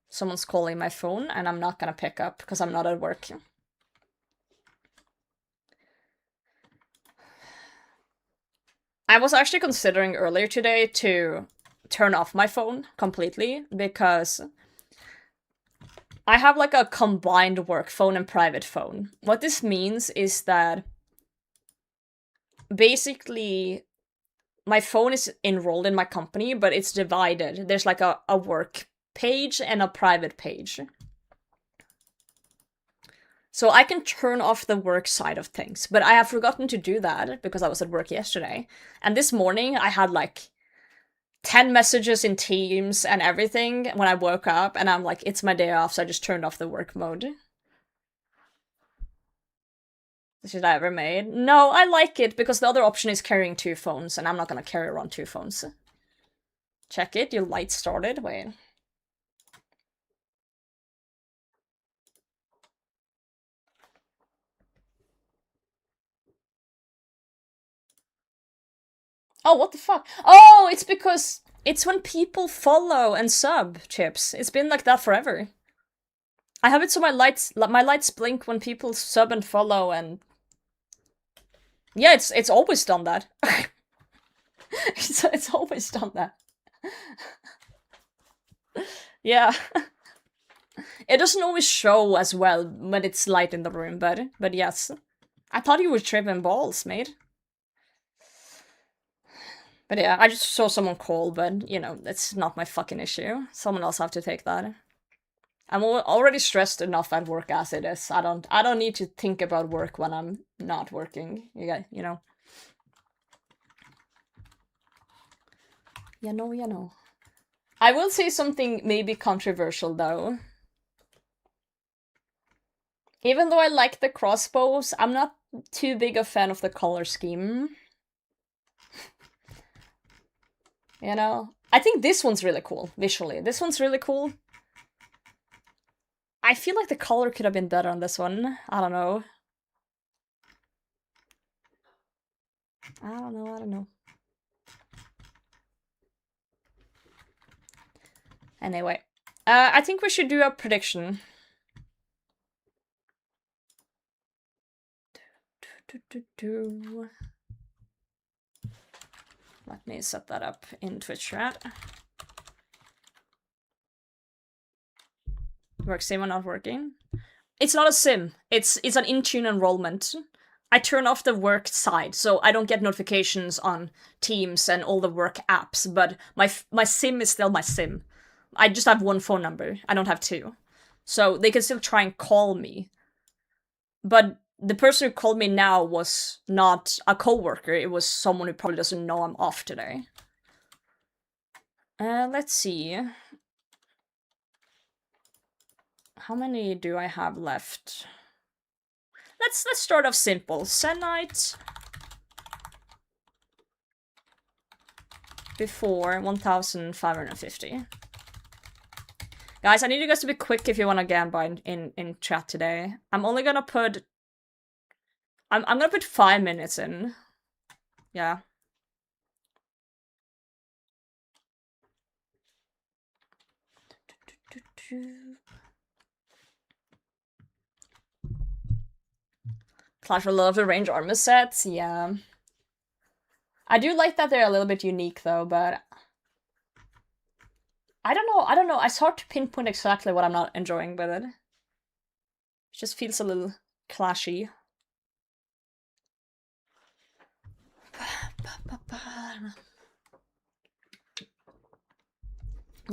Someone's calling my phone, and I'm not gonna pick up because I'm not at work. I was actually considering earlier today to turn off my phone completely because I have like a combined work phone and private phone. What this means is that basically my phone is enrolled in my company, but it's divided. There's like a work page and a private page. So I can turn off the work side of things, but I have forgotten to do that because I was at work yesterday. And this morning I had like 10 messages in Teams and everything when I woke up, and I'm like, it's my day off, so I just turned off the work mode. Should I ever made? No, I like it because the other option is carrying 2 phones, and I'm not gonna carry around 2 phones. Check it, your light started. Wait. Oh, what the fuck? Oh, it's because it's when people follow and sub, Chips. It's been like that forever. I have it so my lights blink when people sub and follow, and yeah, it's always done that. it's always done that. Yeah. It doesn't always show as well when it's light in the room, but yes. I thought you were tripping balls, mate. But yeah, I just saw someone call, but, you know, that's not my fucking issue. Someone else have to take that. I'm already stressed enough at work as it is. I don't need to think about work when I'm not working. You know. You know. I will say something maybe controversial, though. Even though I like the crossbows, I'm not too big a fan of the color scheme. You know? I think this one's really cool, visually. This one's really cool. I feel like the color could have been better on this one. I don't know. I don't know. Anyway. I think we should do a prediction. Let me set that up in Twitch chat. Work sim or not working? It's not a sim. It's an in-tune enrollment. I turn off the work side, so I don't get notifications on Teams and all the work apps, but my sim is still my sim. I just have 1 phone number. I don't have 2. So they can still try and call me. But the person who called me now was not a coworker. It was someone who probably doesn't know I'm off today. Let's see. How many do I have left? Let's start off simple. Zenyte before 1,550. Guys, I need you guys to be quick if you want to gamba in chat today. I'm only gonna put... I'm gonna put 5 minutes in. Yeah. Clash for love the range armor sets, yeah. I do like that they're a little bit unique though, but I don't know. It's hard to pinpoint exactly what I'm not enjoying with it. It just feels a little clashy.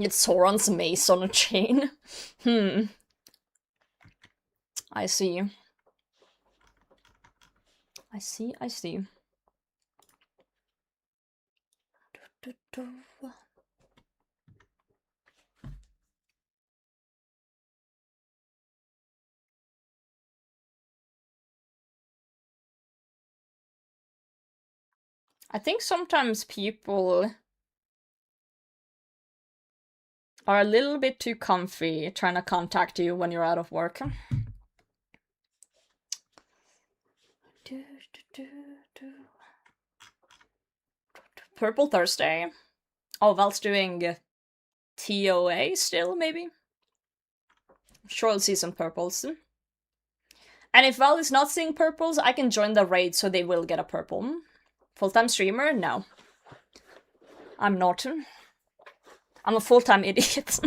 It's Sauron's mace on a chain. I see. I see. I think sometimes people are a little bit too comfy trying to contact you when you're out of work. Purple Thursday. Oh, Val's doing TOA still, maybe? I'm sure I'll see some purples. And if Val is not seeing purples, I can join the raid so they will get a purple. Full-time streamer? No. I'm not. I'm a full-time idiot.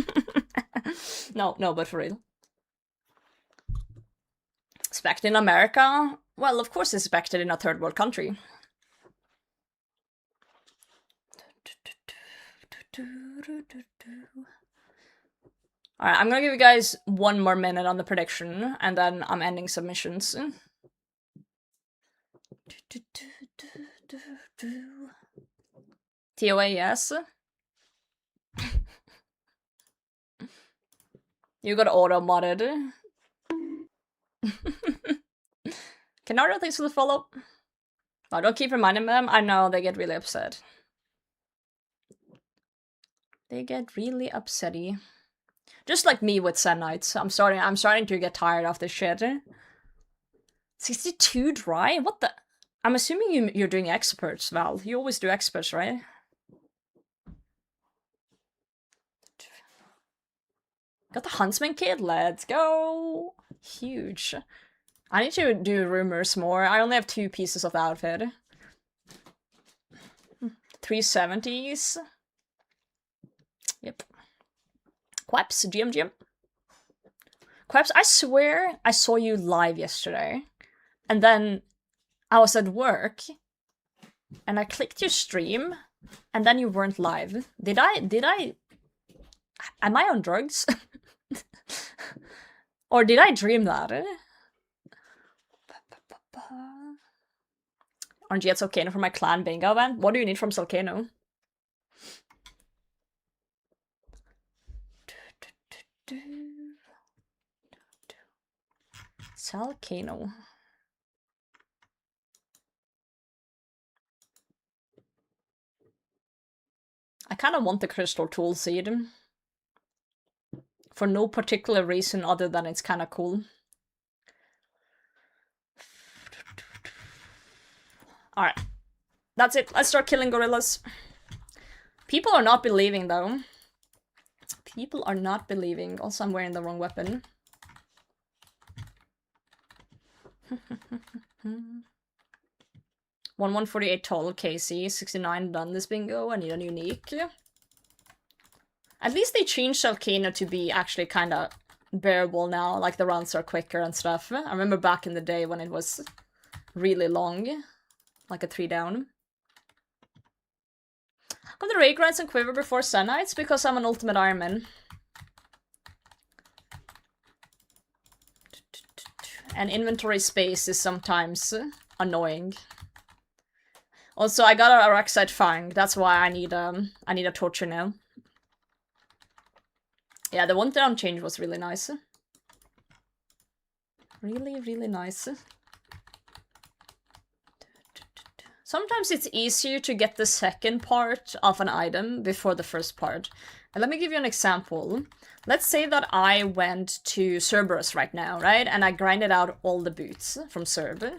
No, but for real. Expected in America? Well, of course it's expected in a third world country. Alright, I'm gonna give you guys 1 more minute on the prediction, and then I'm ending submissions. TOA, yes. You got auto-modded. Canardo, thanks for the follow. I don't keep reminding them. I know, they get really upset. They get really upsetty. Just like me with Zenyte. I'm starting to get tired of this shit. 62 dry? What the? I'm assuming you're doing experts, Val. You always do experts, right? Got the Huntsman kit? Let's go! Huge. I need to do rumors more. I only have 2 pieces of the outfit. 370s. Yep. Quaps, GM. Quaps, I swear I saw you live yesterday. And then I was at work. And I clicked your stream. And then you weren't live. Did I... Am I on drugs? Or did I dream that? Aren't you at Solcano for my clan bingo event? What do you need from Solcano? Solcano. I kind of want the crystal tool seed. For no particular reason other than it's kind of cool. Alright. That's it. Let's start killing gorillas. People are not believing, though. People are not believing. Also, I'm wearing the wrong weapon. 1148 total KC, 69 done this bingo. I need a unique. At least they changed Solcano to be actually kind of bearable now. Like, the rounds are quicker and stuff. I remember back in the day when it was really long. Like a 3 down. Got the Ray Grinds and Quiver before Zenytes because I'm an Ultimate Ironman. And inventory space is sometimes annoying. Also, I got a Araxite Fang. That's why I need a torture now. Yeah, the 1 down change was really nice. Really nice. Sometimes it's easier to get the second part of an item before the first part. And let me give you an example. Let's say that I went to Cerberus right now, right? And I grinded out all the boots from Cerb.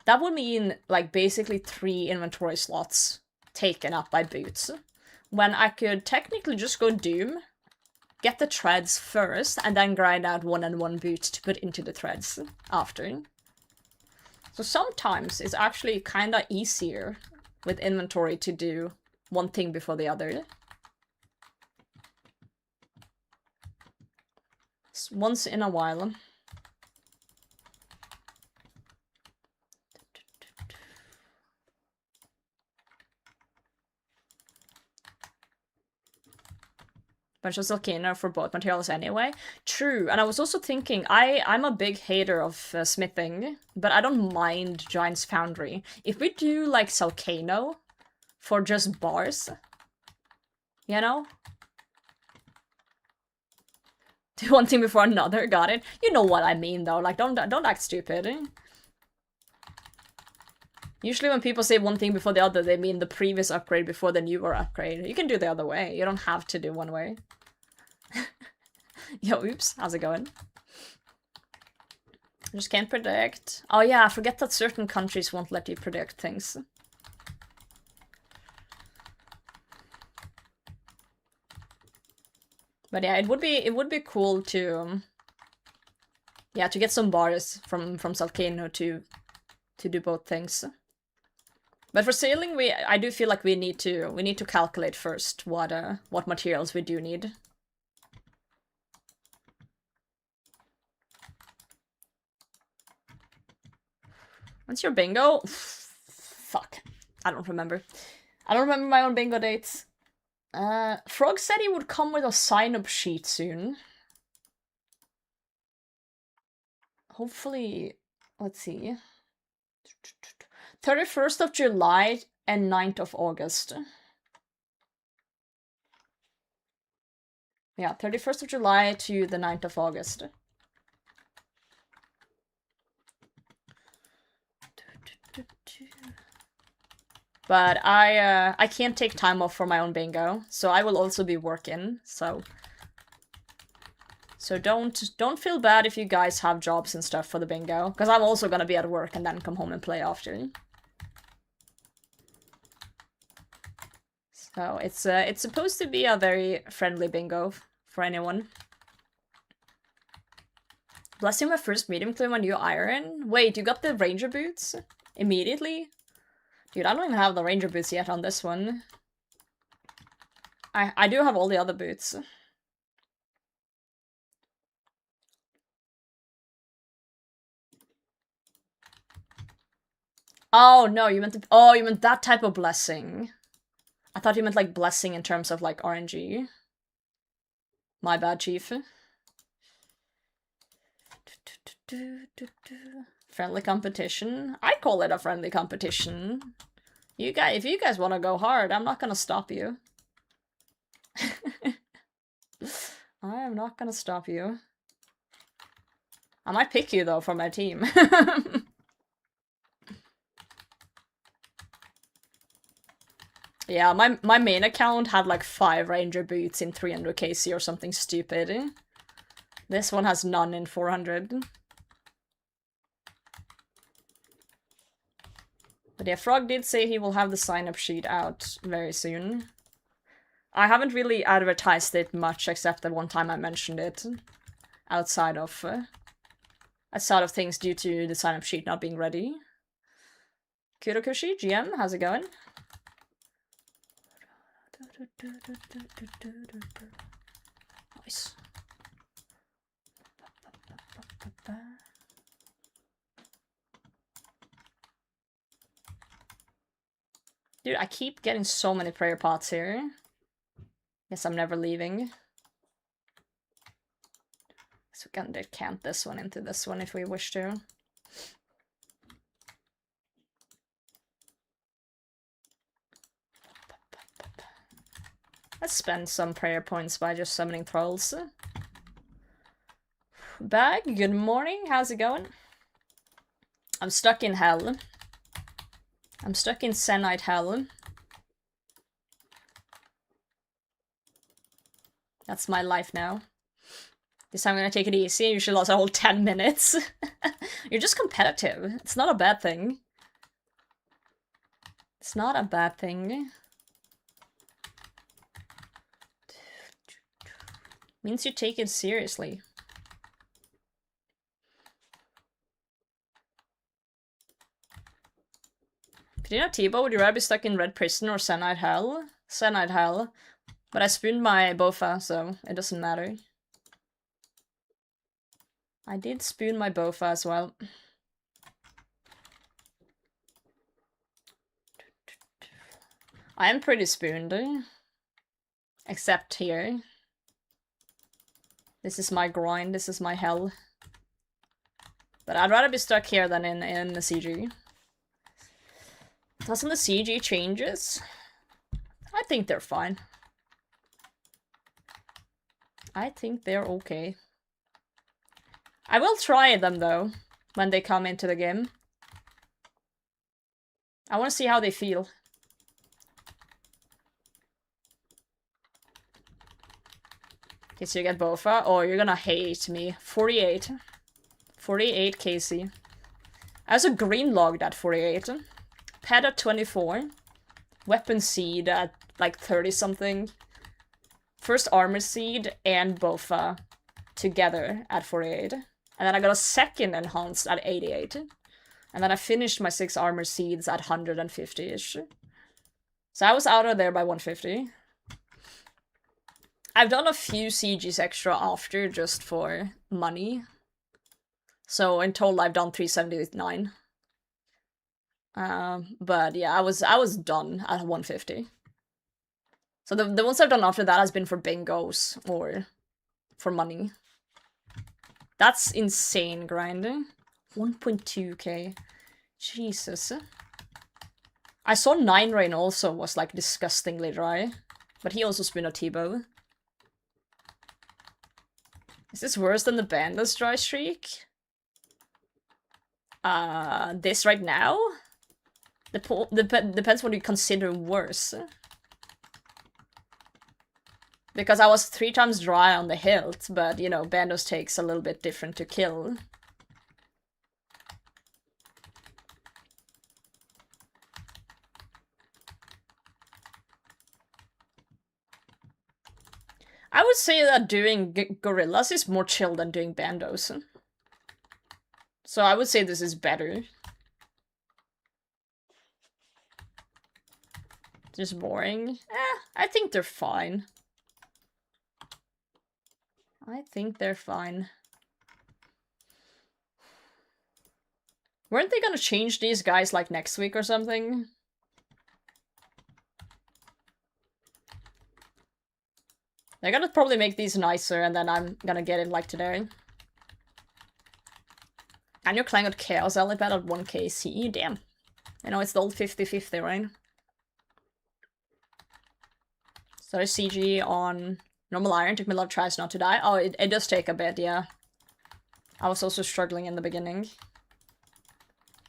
That would mean, like, basically 3 inventory slots taken up by boots. When I could technically just go Doom, get the threads first, and then grind out 1 and 1 boot to put into the threads after. So sometimes it's actually kind of easier with inventory to do one thing before the other. Once in a while. bunch of Volcano for both materials anyway. True, and I was also thinking, I'm a big hater of smithing, but I don't mind Giant's Foundry. If we do, like, Volcano for just bars, you know? Do one thing before another, got it? You know what I mean, though, like, don't act stupid. Usually when people say one thing before the other, they mean the previous upgrade before the newer upgrade. You can do the other way, you don't have to do one way. Yo, oops, how's it going? I just can't predict. Oh yeah, I forget that certain countries won't let you predict things. But yeah, it would be cool to yeah, to get some bars from Volcano to do both things. But for sailing, I do feel like we need to calculate first what materials we do need. What's your bingo? Fuck. I don't remember. I don't remember my own bingo dates. Frog said he would come with a sign-up sheet soon. Hopefully, let's see. 31st of July and 9th of August. Yeah, 31st of July to the 9th of August. But I can't take time off for my own bingo, so I will also be working, so don't feel bad if you guys have jobs and stuff for the bingo, because I'm also gonna be at work and then come home and play after. So it's supposed to be a very friendly bingo for anyone. Blessing my first medium clear my new iron. Wait, you got the ranger boots immediately? Dude, I don't even have the ranger boots yet on this one. I do have all the other boots. Oh, no, you meant you meant that type of blessing. I thought you meant, like, blessing in terms of, like, RNG. My bad, chief. Friendly competition? I call it a friendly competition. If you guys want to go hard, I'm not gonna stop you. I am not gonna stop you. I might pick you, though, for my team. Yeah, my main account had like 5 ranger boots in 300 KC or something stupid. This one has none in 400. But yeah, Frog did say he will have the sign-up sheet out very soon. I haven't really advertised it much, except the one time I mentioned it. Outside of things due to the sign-up sheet not being ready. Kurokushi, GM, how's it going? Nice. Dude, I keep getting so many prayer pots here. Guess I'm never leaving. So we can decant this one into this one if we wish to. Let's spend some prayer points by just summoning trolls. Bag, good morning, how's it going? I'm stuck in hell. I'm stuck in Zenyte hell. That's my life now. This time I'm gonna take it easy. You should last a whole 10 minutes. You're just competitive. It's not a bad thing. It's not a bad thing. Means you take it seriously. If you didn't have T-Bow, would you rather be stuck in Red Prison or Zenyte Hell? Zenyte Hell. But I spooned my Bofa, so it doesn't matter. I did spoon my Bofa as well. I am pretty spooned. Except here. This is my grind, this is my hell. But I'd rather be stuck here than in the CG. Doesn't the CG changes? I think they're fine. I think they're okay. I will try them though, when they come into the game. I want to see how they feel. Okay, so you get Bofa. Oh, you're gonna hate me. 48. 48 KC. I also green logged at 48. Pet at 24. Weapon seed at like 30 something. First armor seed and Bofa together at 48. And then I got a second enhanced at 88. And then I finished my 6 armor seeds at 150-ish. So I was out of there by 150. I've done a few CGs extra after just for money. So in total I've done 379. But yeah, I was done at 150. So the ones I've done after that has been for bingos or for money. That's insane grinding. 1.2k. Jesus. I saw 9 Rain also was like disgustingly dry. But he also spin a T-bow. Is this worse than the Bandless dry streak? This right now? Depends what you consider worse. Because I was 3 times dry on the hilt, but, you know, Bandos takes a little bit different to kill. I would say that doing gorillas is more chill than doing Bandos. So I would say this is better. Just boring. I think they're fine. I think they're fine. Weren't they gonna change these guys like next week or something? They're gonna probably make these nicer and then I'm gonna get in like today. And your Clan got Chaos Elipad at 1k CE, damn. You know, it's the old 50-50, right? So CG on normal iron, took me a lot of tries not to die. Oh, it does take a bit, yeah. I was also struggling in the beginning.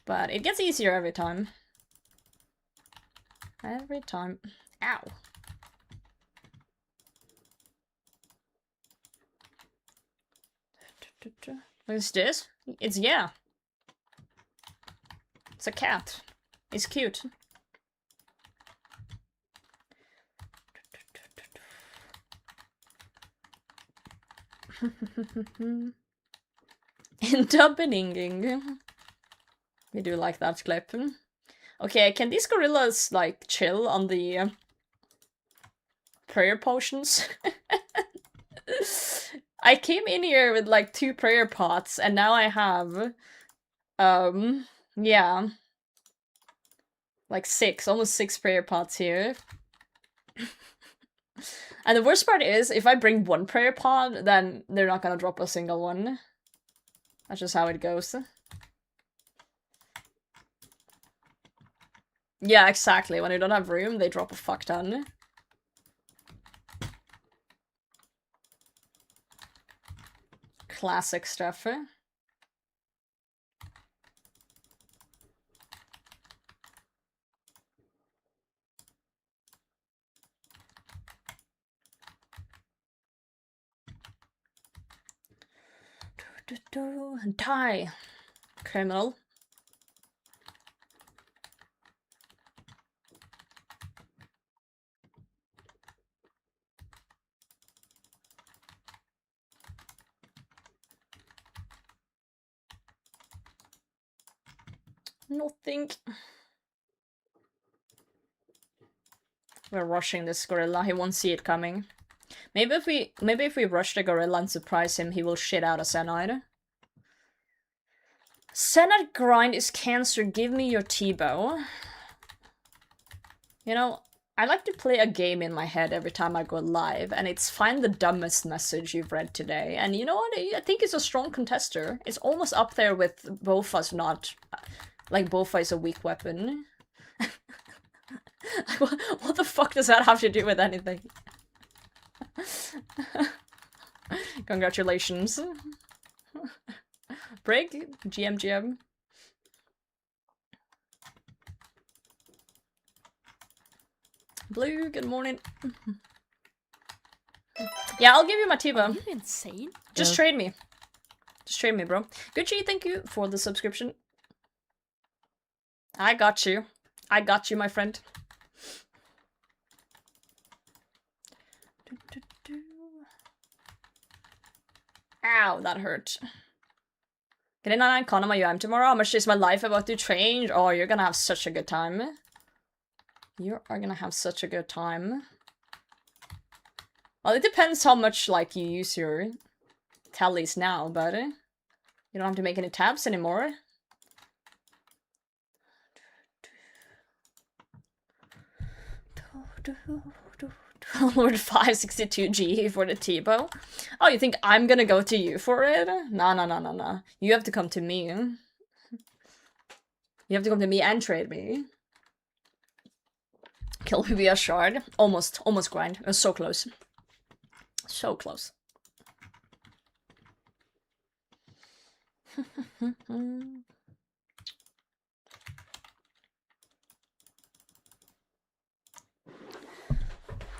But it gets easier every time. Every time. Ow. What is this? It's yeah. It's a cat. It's cute. Dubbinging. We do like that clip. Okay, can these gorillas like chill on the prayer potions? I came in here with like 2 prayer pots and now I have yeah, like 6, almost 6 prayer pots here. And the worst part is, if I bring 1 prayer pot, then they're not gonna drop a single one. That's just how it goes. Yeah, exactly. When you don't have room, they drop a fuck ton. Classic stuff. Die, criminal. Nothing. We're rushing this gorilla. He won't see it coming. Maybe if we rush the gorilla and surprise him, he will shit out a Zenyte. Zenyte grind is cancer. Give me your T-bow. You know, I like to play a game in my head every time I go live, and it's find the dumbest message you've read today. And you know what? I think it's a strong contester. It's almost up there with both us not... Like, both is a weak weapon. What the fuck does that have to do with anything? Congratulations. Brig, GM. Blue, good morning. Yeah, I'll give you my T-bow. Are you insane? Just trade me. Just trade me, bro. Gucci, thank you for the subscription. I got you. I got you, my friend. Ow, that hurt. Get in on Icon on my UM tomorrow. How much is my life about to change? Oh, you're gonna have such a good time. You are gonna have such a good time. Well, it depends how much, like, you use your tallies now, but you don't have to make any tabs anymore. Lord 562G for the T-bow. Oh, you think I'm gonna go to you for it? No. You have to come to me. You have to come to me and trade me. Kill me via shard. Almost grind. It was so close. So close.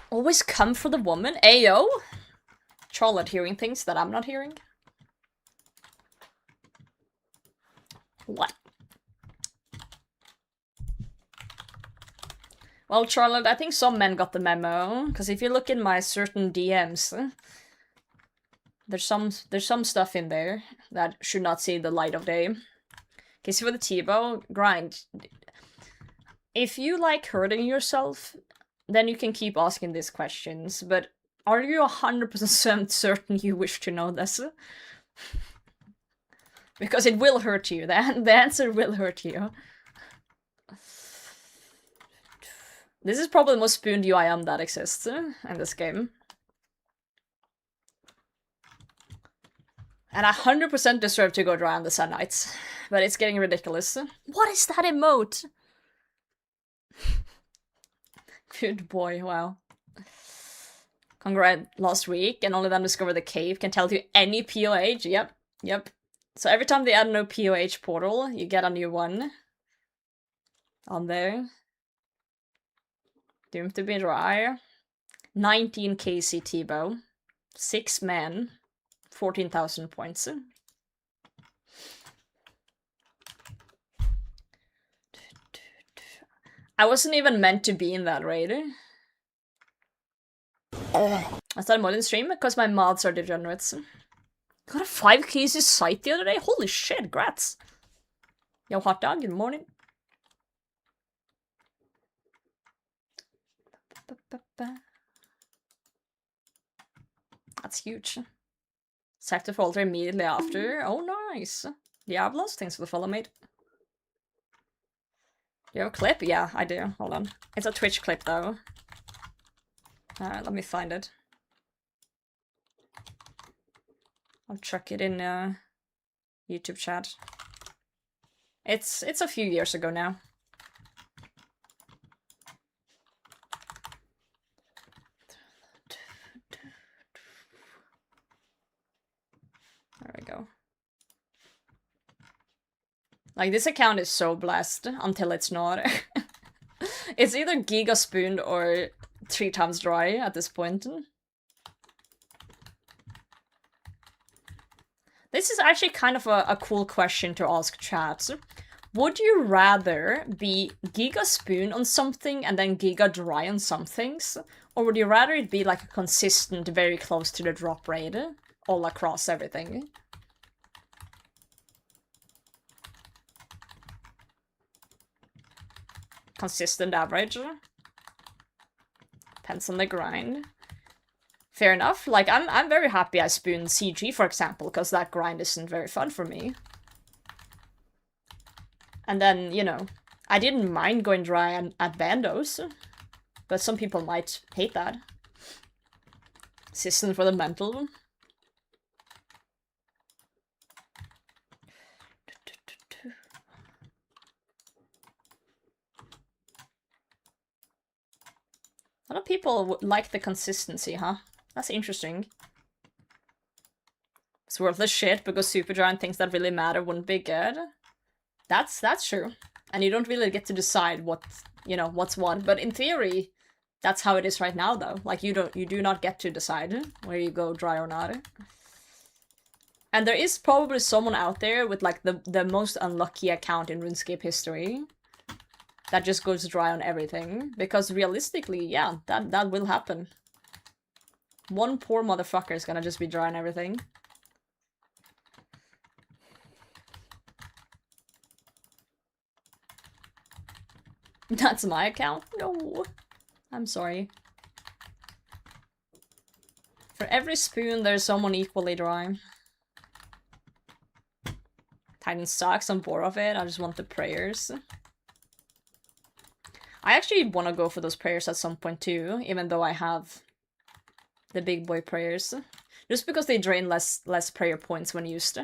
Always come for the woman? Ayo! Charlotte hearing things that I'm not hearing. What? Well, Charlotte, I think some men got the memo, because if you look in my certain DMs, there's some stuff in there that should not see the light of day. Okay, so for the T-bow, grind. If you like hurting yourself, then you can keep asking these questions, but are you 100% certain you wish to know this? Because it will hurt you, the answer will hurt you. This is probably the most spooned UIM that exists in this game. And I 100% deserve to go dry on the Zenytes, but it's getting ridiculous. What is that emote? Good boy, wow. Congrats last week, and only then discover the cave can tell you any POH. Yep. So every time they add a new POH portal, you get a new one. On there. Doomed to be dry. 19 KC T-bow. 6 men. 14,000 points. I wasn't even meant to be in that raid. I started modding stream because my mods are degenerates. Got a 5 KC site the other day? Holy shit, grats! Yo, hot dog, good morning. That's huge. Sacked the folder immediately after. Oh, nice. Diablos, thanks for the follow, mate. Do you have a clip? Yeah, I do. Hold on. It's a Twitch clip, though. Let me find it. I'll chuck it in YouTube chat. It's a few years ago now. There we go. Like, this account is so blessed until it's not. It's either Giga Spooned or 3 times dry at this point. This is actually kind of a cool question to ask chat. Would you rather be Giga Spoon on something and then Giga Dry on some things? Or would you rather it be like a consistent, very close to the drop rate all across everything? Consistent average. Depends on the grind. Fair enough. Like, I'm very happy I spooned CG, for example, because that grind isn't very fun for me. And then, you know, I didn't mind going dry at Bandos. But some people might hate that. Assistant for the mental. A lot of people like the consistency, huh? That's interesting. It's worthless shit because Supergiant things that really matter wouldn't be good. That's true. And you don't really get to decide what, you know, what's what. But in theory, that's how it is right now, though. Like, you do not get to decide where you go dry or not. And there is probably someone out there with, like, the most unlucky account in RuneScape history that just goes dry on everything. Because realistically, yeah, that will happen. One poor motherfucker is gonna just be dry on everything. That's my account? No. I'm sorry. For every spoon, there's someone equally dry. Titan sucks, I'm bored of it, I just want the prayers. I actually want to go for those prayers at some point too, even though I have the big boy prayers. Just because they drain less prayer points when used.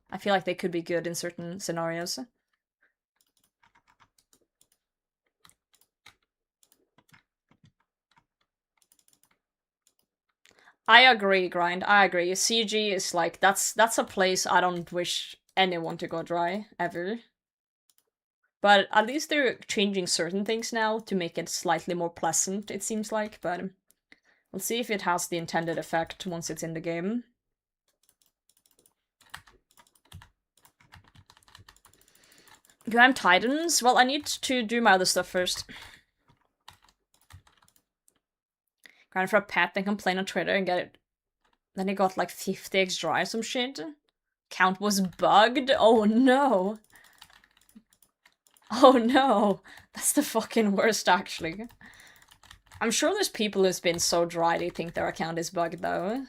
I feel like they could be good in certain scenarios. I agree, Grind. I agree. CG is like, that's a place I don't wish anyone to go dry, ever. But at least they're changing certain things now to make it slightly more pleasant, it seems like, but we'll see if it has the intended effect once it's in the game. Graham Titans? Well, I need to do my other stuff first. Grind for a pet, then complain on Twitter and get it. Then he got like 50x dry or some shit. Count was bugged? Oh no. Oh no. That's the fucking worst, actually. I'm sure there's people who's been so dry they think their account is bugged, though.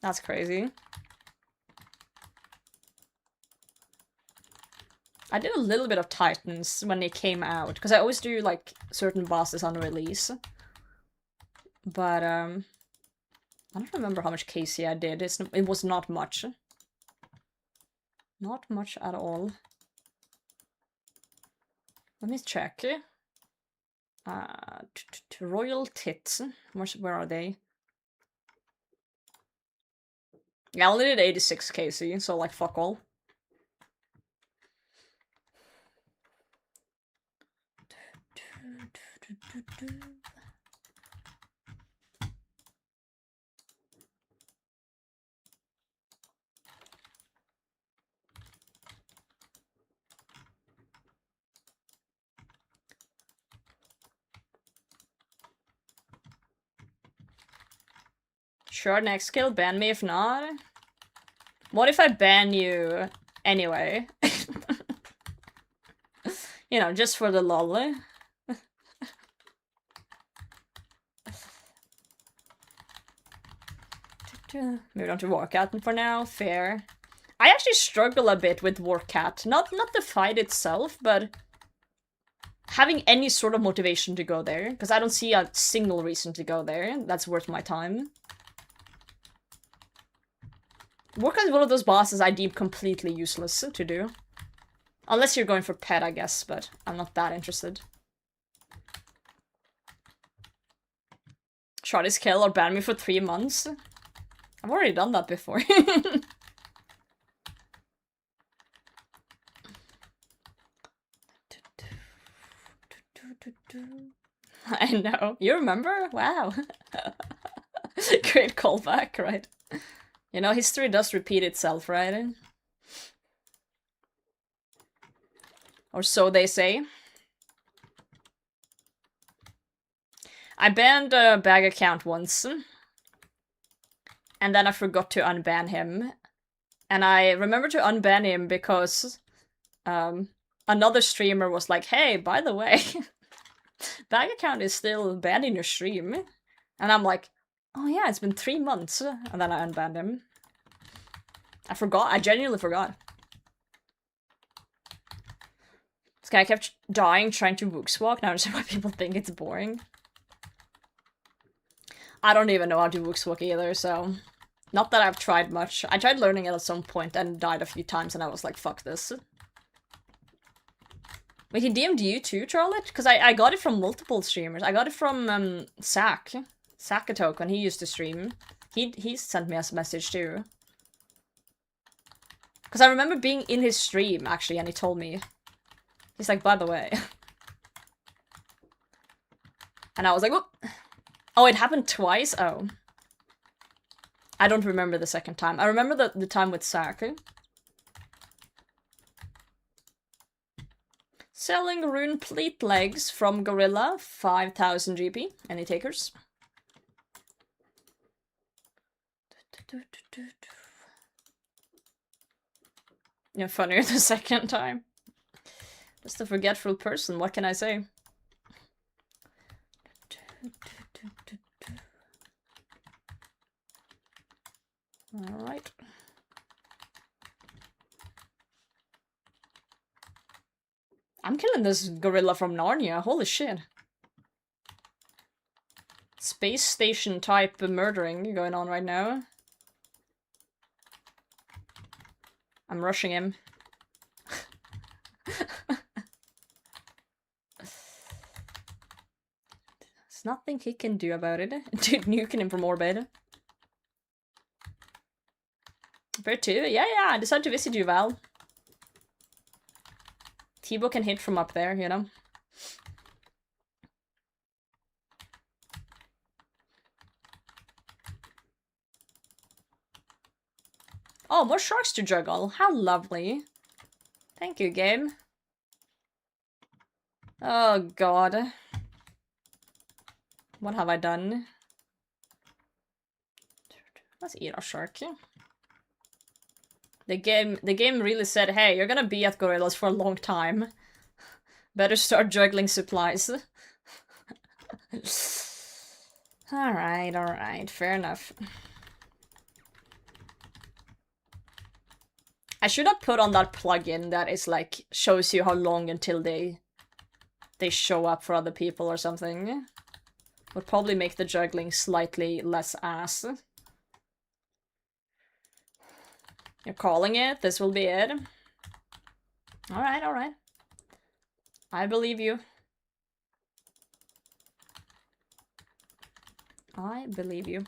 That's crazy. I did a little bit of Titans when they came out, because I always do, like, certain bosses on release. But, I don't remember how much KC I did. It was not much. Not much at all. Let me check. Royal Tits. Where are they? Yeah, I only did 86 KC, so, like, fuck all. Sure, next kill, ban me if not. What if I ban you anyway? You know, just for the lol. Moving on to Warcat for now, fair. I actually struggle a bit with Warcat. Not the fight itself, but having any sort of motivation to go there. Because I don't see a single reason to go there that's worth my time. Warcat is one of those bosses I deem completely useless to do. Unless you're going for pet, I guess, but I'm not that interested. Shot his kill or ban me for 3 months? I've already done that before. I know. You remember? Wow. Great callback, right? You know, history does repeat itself, right? Or so they say. I banned a bag account once. And then I forgot to unban him. And I remember to unban him because another streamer was like, hey, by the way, bag account is still banned in your stream. And I'm like, oh yeah, it's been 3 months. And then I unbanned him. I forgot. I genuinely forgot. This guy kept dying trying to Wooks walk. Now I understand why people think it's boring. I don't even know how to Wooks walk either, so... Not that I've tried much. I tried learning it at some point and died a few times and I was like, fuck this. Wait, he DM'd you too, Charlotte? Because I got it from multiple streamers. I got it from, Zach. Zakatok, when he used to stream. He sent me a message too. Because I remember being in his stream, actually, and he told me. He's like, by the way. And I was like, whoop. Oh, it happened twice? Oh. I don't remember the second time. I remember the time with Zach. Selling rune pleat legs from Gorilla, 5,000 GP. Any takers? Yeah, funnier the second time. Just a forgetful person, what can I say? Alright. I'm killing this gorilla from Narnia, holy shit. Space station type murdering going on right now. I'm rushing him. There's nothing he can do about it. Dude, nuking him from orbit. Where to? Yeah, I decided to visit you, Val. T-Bo can hit from up there, you know? Oh, more sharks to juggle. How lovely. Thank you, game. Oh, God. What have I done? Let's eat our shark. The game really said, hey, you're gonna be at gorillas for a long time. Better start juggling supplies. Alright, fair enough. I should have put on that plugin that is like, shows you how long until they show up for other people or something. Would probably make the juggling slightly less ass. You're calling it? This will be it? Alright. I believe you. I believe you.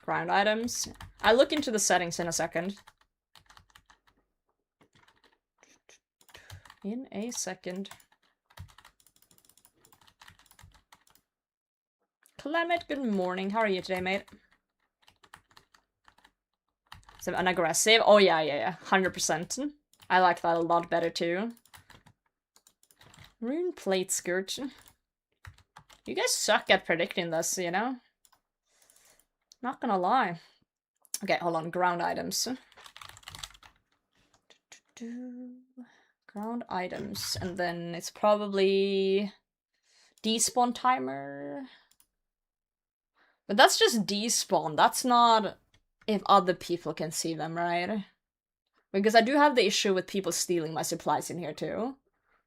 Ground items. I'll look into the settings in a second. In a second. Clement, good morning. How are you today, mate? So an aggressive? Oh yeah. 100%. I like that a lot better too. Rune plate skirt. You guys suck at predicting this, you know? Not gonna lie. Okay, hold on. Ground items. Ground items. And then it's probably... despawn timer. But that's just despawn. That's not if other people can see them, right? Because I do have the issue with people stealing my supplies in here too.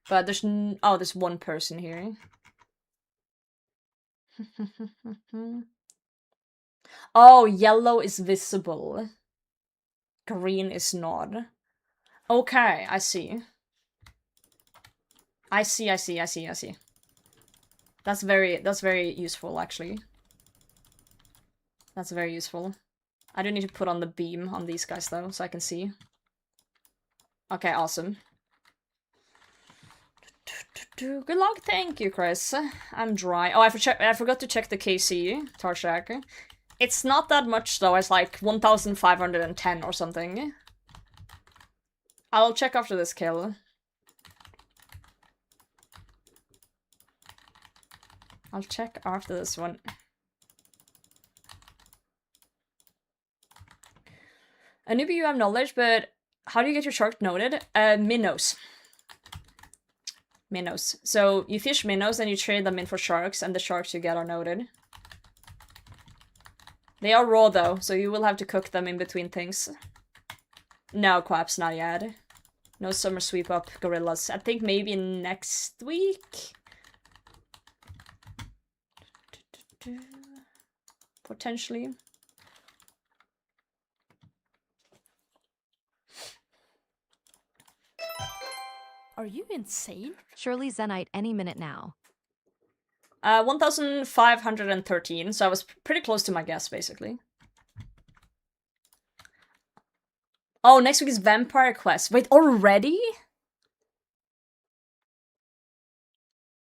But there's oh, there's one person here. Oh, yellow is visible. Green is not. Okay, I see. I see. That's very useful, actually. That's very useful. I do need to put on the beam on these guys, though, so I can see. Okay, awesome. Good luck, thank you, Chris. I'm dry. Oh, I forgot to check the KC, Tarshak. It's not that much, though. It's like 1,510 or something. I'll check after this kill. I'll check after this one. A newbie, you have knowledge, but how do you get your shark noted? Minnows. Minnows. So you fish minnows and you trade them in for sharks, and the sharks you get are noted. They are raw though, so you will have to cook them in between things. No, Quaps, not yet. No summer sweep up gorillas. I think maybe next week? Potentially. Are you insane? Surely Zenyte any minute now. 1,513, so I was pretty close to my guess, basically. Oh, next week is Vampire Quest. Wait, already?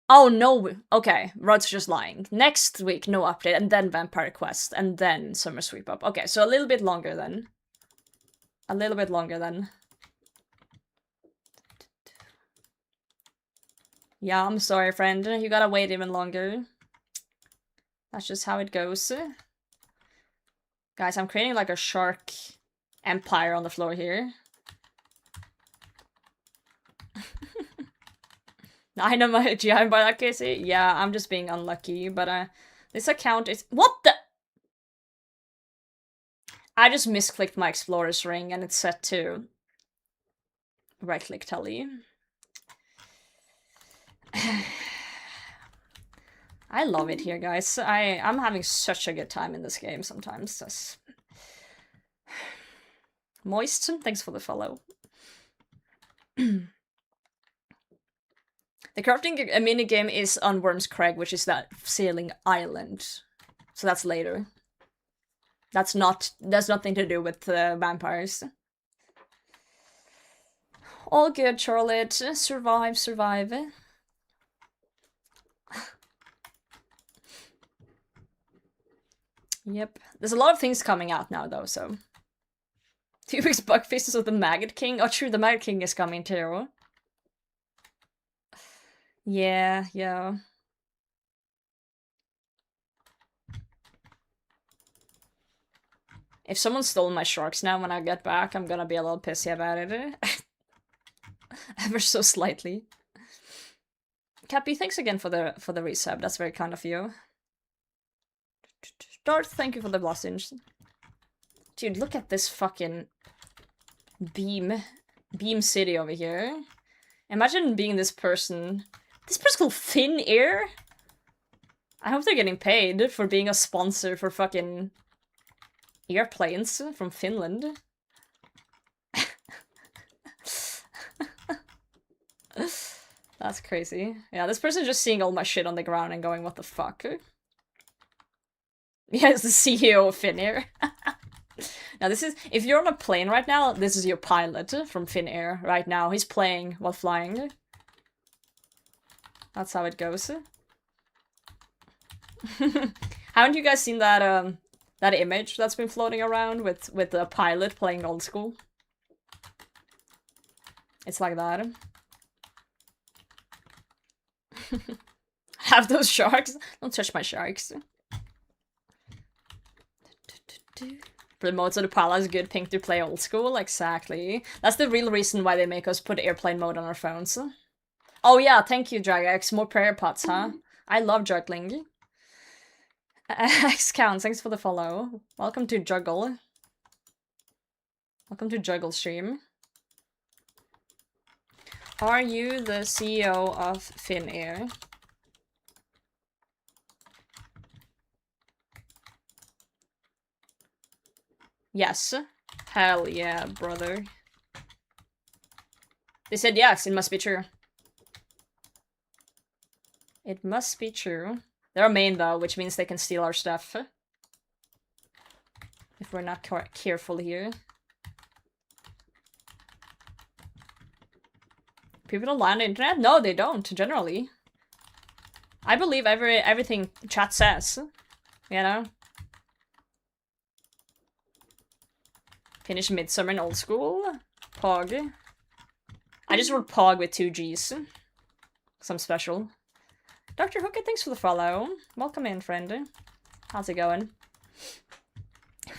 Oh, no. Okay, Rod's just lying. Next week, no update, and then Vampire Quest, and then Summer Sweep Up. Okay, so a little bit longer then. A little bit longer then. Yeah, I'm sorry, friend. You gotta wait even longer. That's just how it goes. Guys, I'm creating like a shark empire on the floor here. I know my GI by that, Casey. Yeah, I'm just being unlucky, but this account is— what the— I just misclicked my Explorer's ring and it's set to right-click telly. I love it here, guys. I'm having such a good time in this game sometimes. That's... Moist, thanks for the follow. The crafting minigame is on Worm's Crag, which is that sailing island. So that's later. That's nothing to do with vampires. All good, Charlotte. Survive, survive. Yep. There's a lot of things coming out now, though, so... 2 weeks bug faces of the Maggot King? Oh, true, the Maggot King is coming, too. Yeah, yeah. If someone stole my sharks now when I get back, I'm gonna be a little pissy about it. Ever so slightly. Cappy, thanks again for the resub. That's very kind of you. Darth, thank you for the blessings. Dude, look at this fucking beam city over here. Imagine being this person. This person called Finn Air? I hope they're getting paid for being a sponsor for fucking airplanes from Finland. That's crazy. Yeah, this person's just seeing all my shit on the ground and going, what the fuck? Yeah, it's the CEO of Finnair. Now this is— if you're on a plane right now, this is your pilot from Finnair right now. He's playing while flying. That's how it goes. Haven't you guys seen that that image that's been floating around with the pilot playing Old School? It's like that. Have those sharks? Don't touch my sharks. Modes of the Pala is good pink to play Old School, exactly. That's the real reason why they make us put airplane mode on our phones. Oh yeah, thank you, Dragax. More prayer pots, huh? I love juggling. X Counts, thanks for the follow. Welcome to Juggle. Welcome to Juggle stream. Are you the CEO of Finnair? Yes. Hell yeah, brother. They said yes, it must be true. It must be true. They're main though, which means they can steal our stuff. If we're not careful here. People don't lie on the internet? No, they don't, generally. I believe everything chat says. You know? Finish Midsummer in Old School. Pog. I just wrote Pog with 2 G's. Cause I'm special. Dr. Hookett, thanks for the follow. Welcome in, friend. How's it going?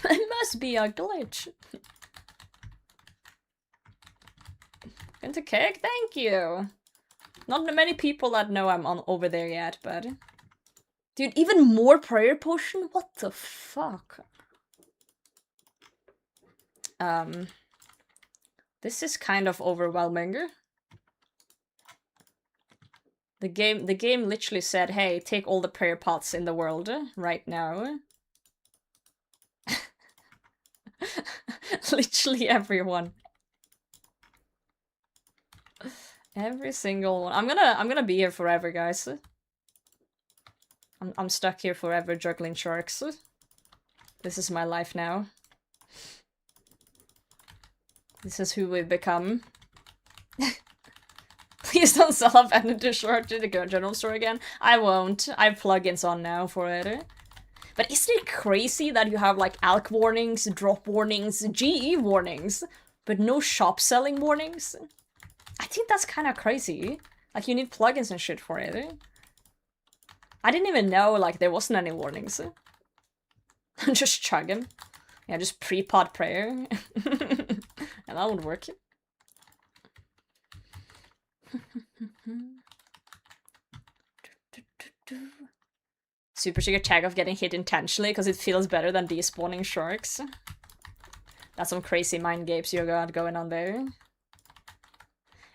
It must be a glitch. Into cake? Thank you. Not many people that know I'm on over there yet, but... Dude, even more prayer potion? What the fuck? This is kind of overwhelming. The game literally said, hey, take all the prayer pots in the world right now. Literally everyone. Every single one. I'm gonna be here forever, guys. I'm stuck here forever juggling sharks. This is my life now. This is who we've become. Please don't sell off Energy Short to the general store again. I won't. I have plugins on now for it. But isn't it crazy that you have like ALK warnings, drop warnings, GE warnings, but no shop selling warnings? I think that's kind of crazy. Like you need plugins and shit for it. I didn't even know like there wasn't any warnings. Just chug him. Yeah, just pre-pod prayer. And that would work. Super Sugar tag of getting hit intentionally because it feels better than despawning sharks. That's some crazy mind games you got going on there.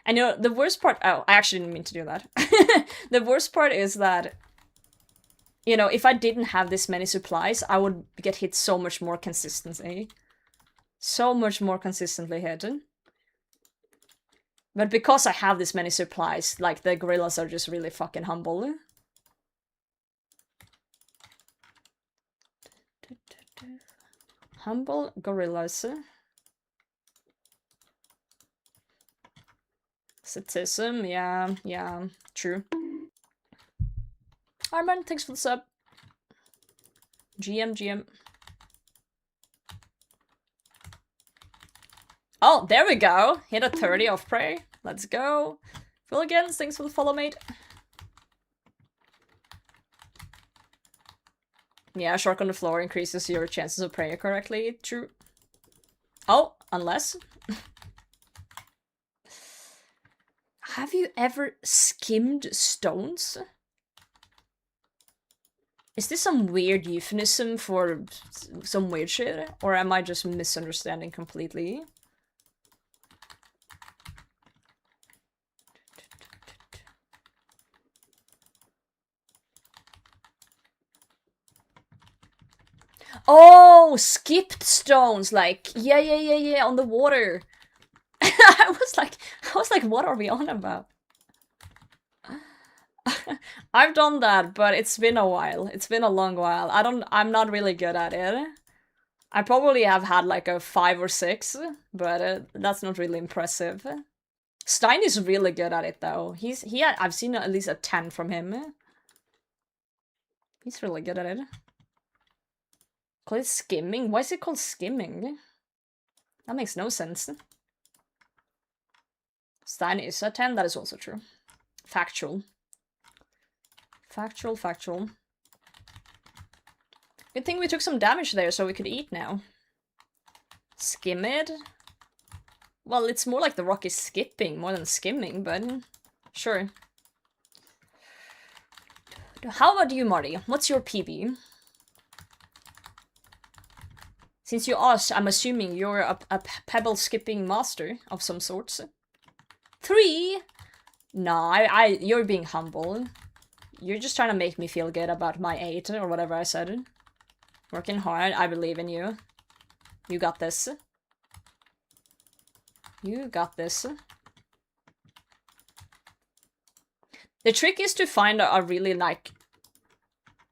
And you know, the worst part- oh, I actually didn't mean to do that. The worst part is that, you know, if I didn't have this many supplies, I would get hit so much more consistently. So much more consistently hit. But because I have this many supplies, like, the gorillas are just really fucking humble. Humble gorillas. Statism, yeah, true. Arman, thanks for the sub. GM. Oh, there we go. Hit a 30 off prey. Let's go. Phil again, thanks for the follow, mate. Yeah, shark on the floor increases your chances of praying correctly. True. Oh, unless. Have you ever skimmed stones? Is this some weird euphemism for some weird shit? Or am I just misunderstanding completely? Oh, skipped stones, like, yeah, on the water. I was like, what are we on about? I've done that, but it's been a while. It's been a long while. I'm not really good at it. I probably have had like a 5 or 6, but that's not really impressive. Stein is really good at it though. I've seen at least a 10 from him. He's really good at it. Call it skimming? Why is it called skimming? That makes no sense. Stein is a 10, that is also true. Factual. Factual. Good thing we took some damage there so we could eat now. Skim it? Well, it's more like the rock is skipping more than skimming, but sure. How about you, Marty? What's your PB? Since you asked, I'm assuming you're a pebble skipping master of some sorts. 3? Nah, you're being humble. You're just trying to make me feel good about my 8 or whatever I said. Working hard, I believe in you. You got this. You got this. The trick is to find a really, like,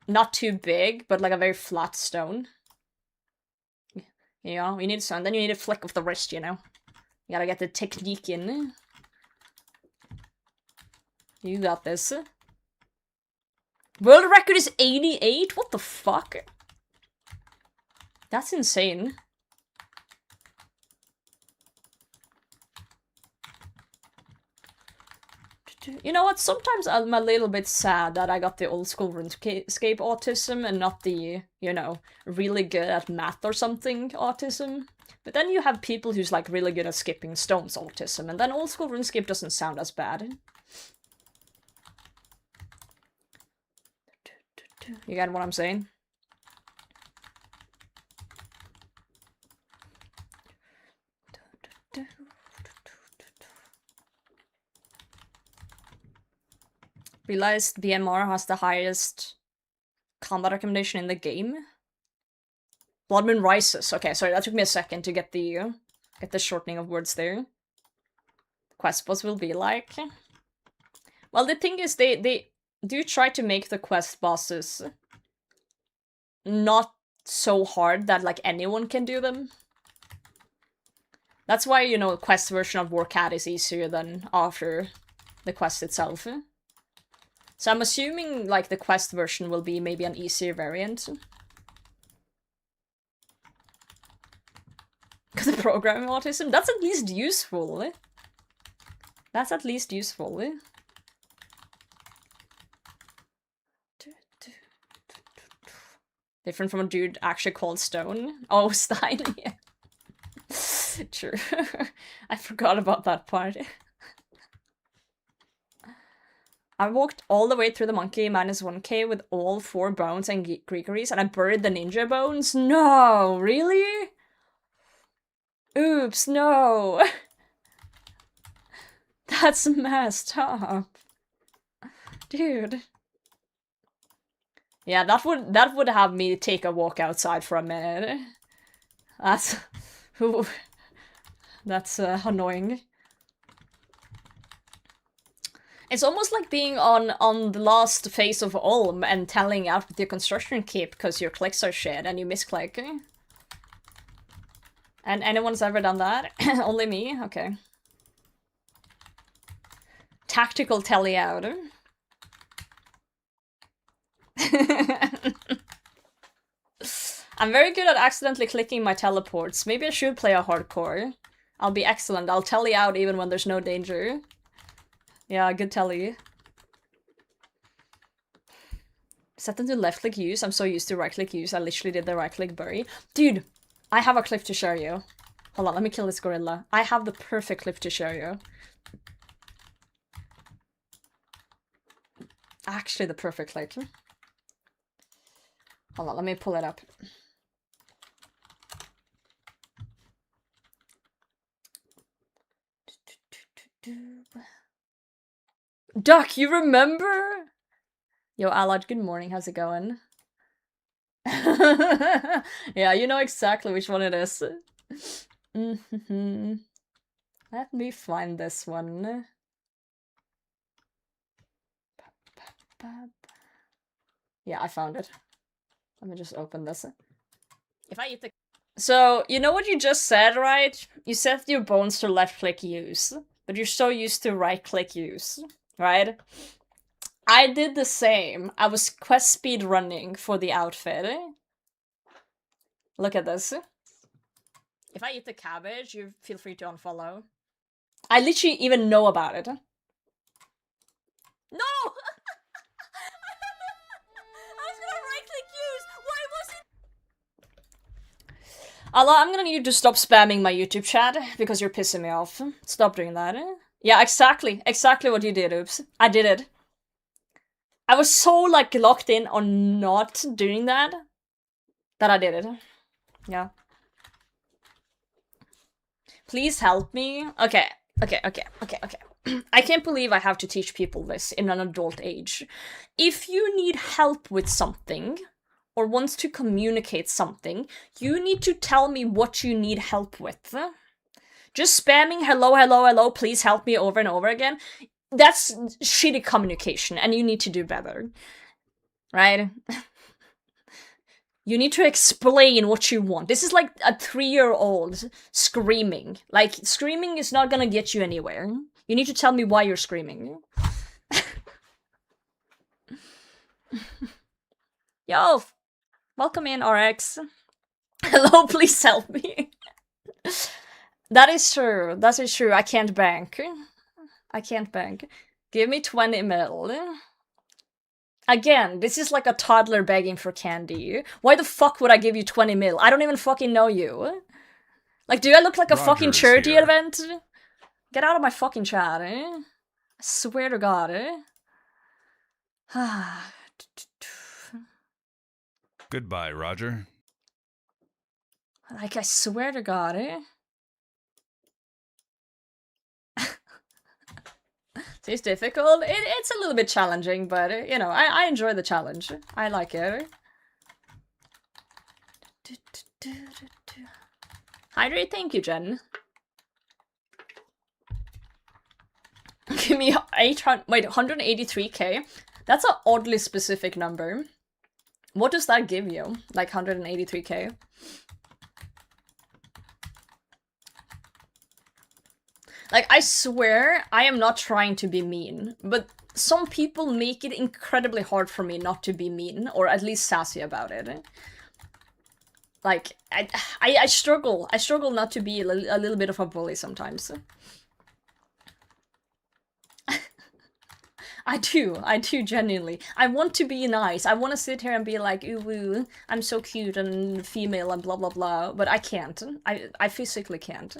not too big, but like a very flat stone. You know, you need some, then you need a flick of the wrist, you know? You gotta get the technique in. You got this. World record is 88? What the fuck? That's insane. You know what, sometimes I'm a little bit sad that I got the old school RuneScape autism and not the, you know, really good at math or something autism. But then you have people who's like really good at skipping stones autism, and then old school RuneScape doesn't sound as bad. You get what I'm saying? Realized BMR has the highest combat recommendation in the game. Blood Moon Rises. Okay, sorry, that took me a second to get the shortening of words there. Quest boss will be like. Well, the thing is, they do try to make the quest bosses not so hard that like anyone can do them. That's why, you know, the quest version of Warcat is easier than after the quest itself. So I'm assuming like the quest version will be maybe an easier variant. The programming autism? That's at least useful. That's at least useful. Different from a dude actually called Stone. Oh, Stein, yeah. True. I forgot about that part. I walked all the way through the monkey -1k with all 4 bones and Greekeries, and I buried the ninja bones? No! Really? Oops, no! That's messed up. Dude. Yeah, that would have me take a walk outside for a minute. That's... That's annoying. It's almost like being on the last phase of Ulm and telling out with your construction kit because your clicks are shit and you misclick. And anyone's ever done that? Only me? Okay. Tactical telly out. I'm very good at accidentally clicking my teleports. Maybe I should play a hardcore. I'll be excellent. I'll telly out even when there's no danger. Yeah, good telly. Set them to left click use. I'm so used to right click use. I literally did the right click bury. Dude, I have a clip to show you. Hold on, let me kill this gorilla. I have the perfect clip to show you. Actually, the perfect clip. Hold on, let me pull it up. Duck, you remember? Yo, Alad, good morning. How's it going? Yeah, you know exactly which one it is. Let me find this one. Yeah, I found it. Let me just open this. If I eat the... So, you know what you just said, right? You set your bones to left-click use, but you're so used to right-click use, right? I did the same. I was quest speed running for the outfit. Look at this. If I eat the cabbage, you feel free to unfollow. I literally even know about it. No! I was gonna right-click use! Why was it? Allah, I'm gonna need you to stop spamming my YouTube chat, because you're pissing me off. Stop doing that. Yeah, exactly. Exactly what you did, oops. I did it. I was so, like, locked in on not doing that I did it. Yeah. Please help me. Okay. I can't believe I have to teach people this in an adult age. If you need help with something, or wants to communicate something, you need to tell me what you need help with. Just spamming hello, hello, hello, please help me over and over again, that's shitty communication, and you need to do better. Right? You need to explain what you want. This is like a 3-year-old screaming. Like, screaming is not gonna get you anywhere. You need to tell me why you're screaming. Yo! Welcome in, RX. Hello, please help me. That is true. That is true. I can't bank. I can't bank. Give me 20 mil. Again, this is like a toddler begging for candy. Why the fuck would I give you 20 mil? I don't even fucking know you. Like, do I look like a fucking charity event? Get out of my fucking chat, I swear to God, Goodbye, Roger. Like, I swear to God, It's difficult. It's a little bit challenging, but you know, I enjoy the challenge. I like it. Hydrate, thank you, Jen. Give me 183k. That's an oddly specific number. What does that give you? Like 183k? Like, I swear, I am not trying to be mean, but some people make it incredibly hard for me not to be mean, or at least sassy about it. Like, I struggle. I struggle not to be a little bit of a bully sometimes. I do genuinely. I want to be nice. I want to sit here and be like, ooh, woo, I'm so cute and female and blah blah blah, but I can't. I physically can't.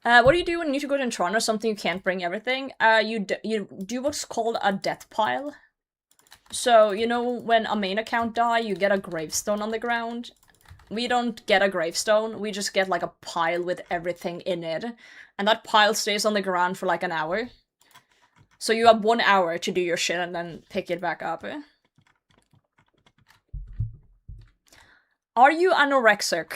What do you do when you need to go to Tron or something you can't bring everything? You do what's called a death pile. So, you know, when a main account die, you get a gravestone on the ground. We don't get a gravestone, we just get like a pile with everything in it. And that pile stays on the ground for like an hour. So you have 1 hour to do your shit and then pick it back up. Are you anorexic?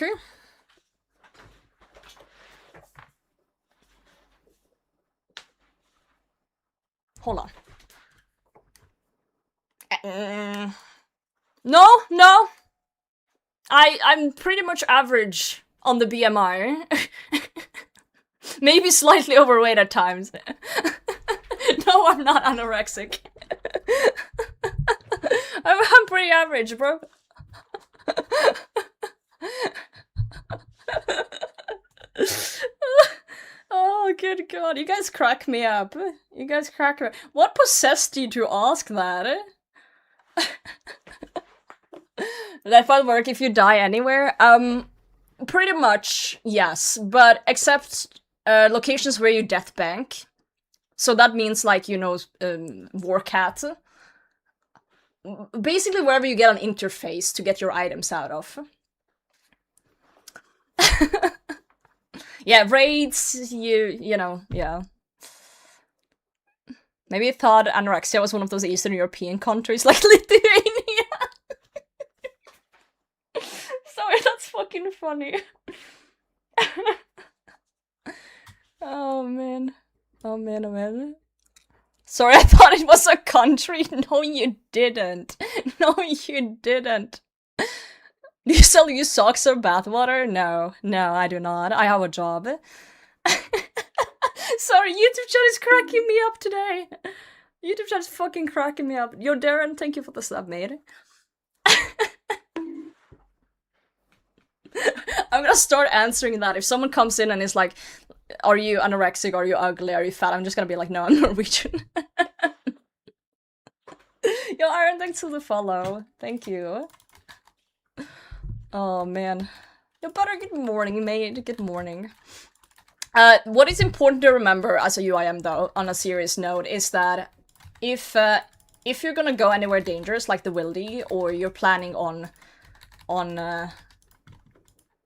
Hold on. No. I'm pretty much average on the BMI. Maybe slightly overweight at times. No, I'm not anorexic. I'm pretty average, bro. Oh, good god. You guys crack me up. You guys crack me up. What possessed you to ask that? That will work if you die anywhere? Pretty much, yes. But except locations where you death bank. So that means, like, you know, Warcat. Basically wherever you get an interface to get your items out of. Yeah, raids, you know, yeah. Maybe you thought anorexia was one of those Eastern European countries like Lithuania. Sorry, that's fucking funny. Oh man. Oh man. Sorry, I thought it was a country. No, you didn't. No, you didn't. Do you still use socks or bathwater? No, I do not. I have a job. Sorry, YouTube chat is cracking me up today. YouTube chat is fucking cracking me up. Yo, Darren, thank you for the sub, mate. I'm gonna start answering that. If someone comes in and is like, are you anorexic, are you ugly, are you fat? I'm just gonna be like, no, I'm Norwegian. Yo, Aaron, thanks for the follow. Thank you. Oh, man. Yo, Butter, good morning, mate. Good morning. What is important to remember as a UIM, though, on a serious note, is that if you're gonna go anywhere dangerous, like the Wildy, or you're planning on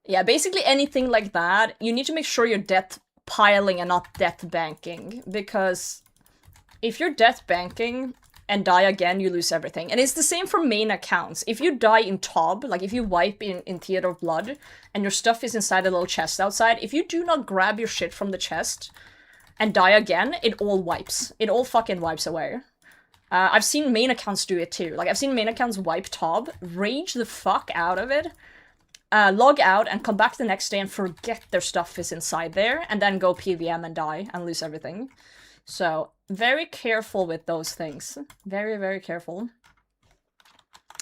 yeah, basically anything like that, you need to make sure you're death piling and not death banking, because if you're death banking and die again, you lose everything. And it's the same for main accounts. If you die in TOB, like if you wipe in Theater of Blood, and your stuff is inside a little chest outside, if you do not grab your shit from the chest and die again, it all wipes. It all fucking wipes away. I've seen main accounts do it too. Like, I've seen main accounts wipe TOB, rage the fuck out of it, log out and come back the next day and forget their stuff is inside there, and then go PVM and die and lose everything. So, very careful with those things. Very, very careful.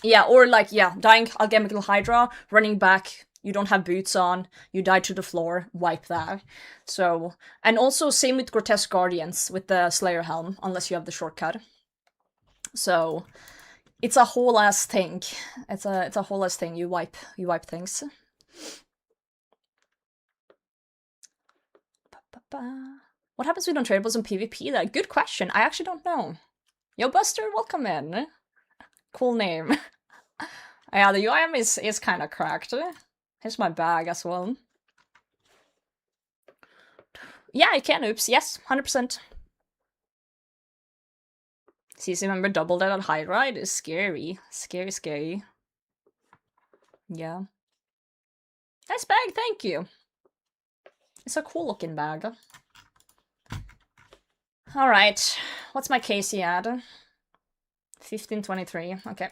Yeah, or like, yeah, dying Alchemical Hydra, running back, you don't have boots on, you die to the floor, wipe that. So, and also same with Grotesque Guardians with the Slayer Helm, unless you have the shortcut. So, it's a whole ass thing. It's a whole ass thing. You wipe things. What happens if we don't trade balls in PvP? That good question. I actually don't know. Yo, Buster, welcome in. Cool name. Yeah, the UIM is kind of cracked. Here's my bag as well. Yeah, I can, oops, yes, 100%. CC member double that on high ride is scary. Scary, scary. Yeah. Nice bag, thank you. It's a cool looking bag. Alright, what's my KC at? 1523, okay.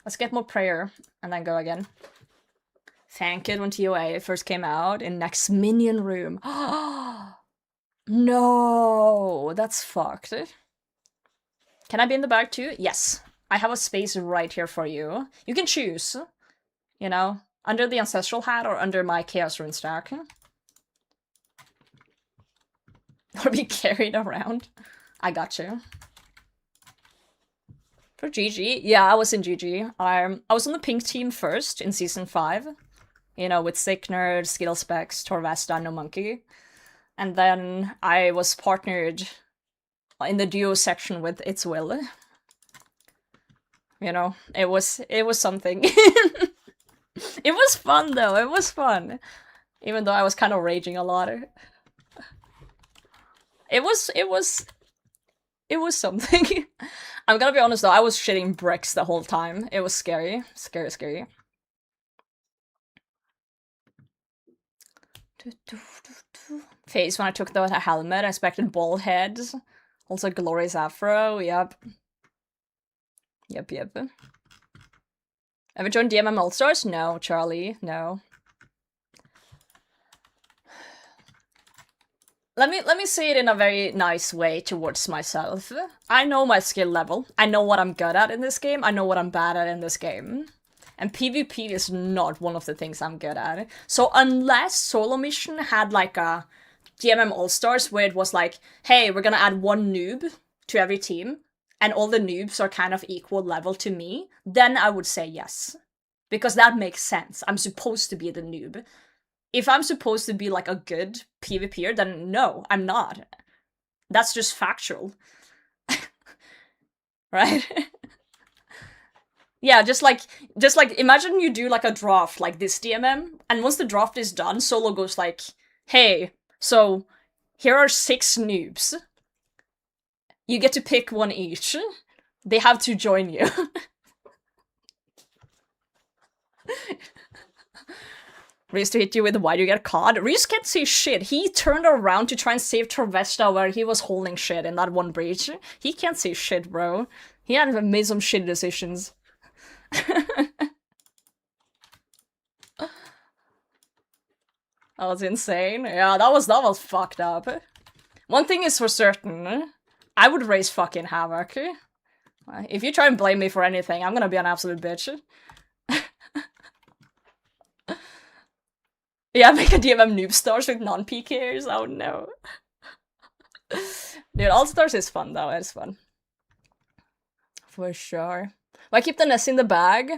Let's get more prayer, and then go again. Thank it when TOA first came out in next minion room. No, that's fucked. Can I be in the bag too? Yes. I have a space right here for you. You can choose, you know, under the Ancestral Hat or under my Chaos Rune stack. Or be carried around. I got you. For GG? Yeah, I was in GG. I was on the pink team first in Season 5. You know, with Sick Nerd, Skill Specs, Torvesta, No Monkey. And then I was partnered in the duo section with It's Will. You know, it was something. It was fun though, it was fun. Even though I was kind of raging a lot. It was something. I'm gonna be honest though, I was shitting bricks the whole time. It was scary. Scary, scary. Face when I took the helmet, I expected bald heads. Also glorious afro, yep. Yep. Ever joined DMM All-Stars? No, Charlie, no. Let me say it in a very nice way towards myself. I know my skill level. I know what I'm good at in this game. I know what I'm bad at in this game. And PvP is not one of the things I'm good at. So unless Solo Mission had like a DMM All-Stars where it was like, hey, we're gonna add one noob to every team, and all the noobs are kind of equal level to me, then I would say yes. Because that makes sense. I'm supposed to be the noob. If I'm supposed to be like a good PvPer, then no, I'm not. That's just factual. Right? Yeah, just like imagine you do like a draft like this DMM, and once the draft is done, Solo goes like, hey, so here are 6 noobs. You get to pick one each. They have to join you. Reese to hit you with why do you get caught? Reese can't see shit. He turned around to try and save Torvesta where he was holding shit in that one breach. He can't see shit, bro. He had made some shit decisions. That was insane. Yeah, that was fucked up. One thing is for certain, I would raise fucking havoc. If you try and blame me for anything, I'm gonna be an absolute bitch. Yeah, make a DMM noob stars with non-PKers? Oh no. Dude, All-Stars is fun though, it's fun. For sure. Why keep the Ness in the bag?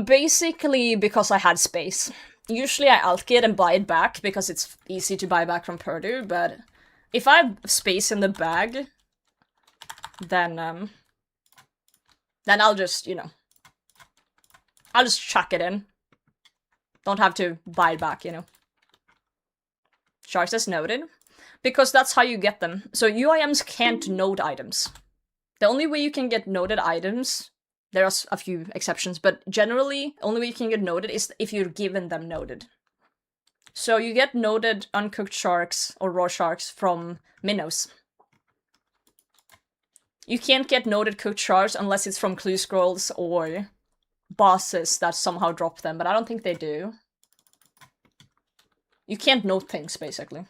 Basically because I had space. Usually I alt it and buy it back because it's easy to buy back from Purdue, but if I have space in the bag, then I'll just, you know, I'll just chuck it in. Don't have to buy it back, you know. Sharks as noted. Because that's how you get them. So UIMs can't node items. The only way you can get noded items, there are a few exceptions, but generally, only way you can get noded is if you're given them noded. So you get noded uncooked sharks or raw sharks from minnows. You can't get noded cooked sharks unless it's from clue scrolls or bosses that somehow drop them, but I don't think they do. You can't note things, basically.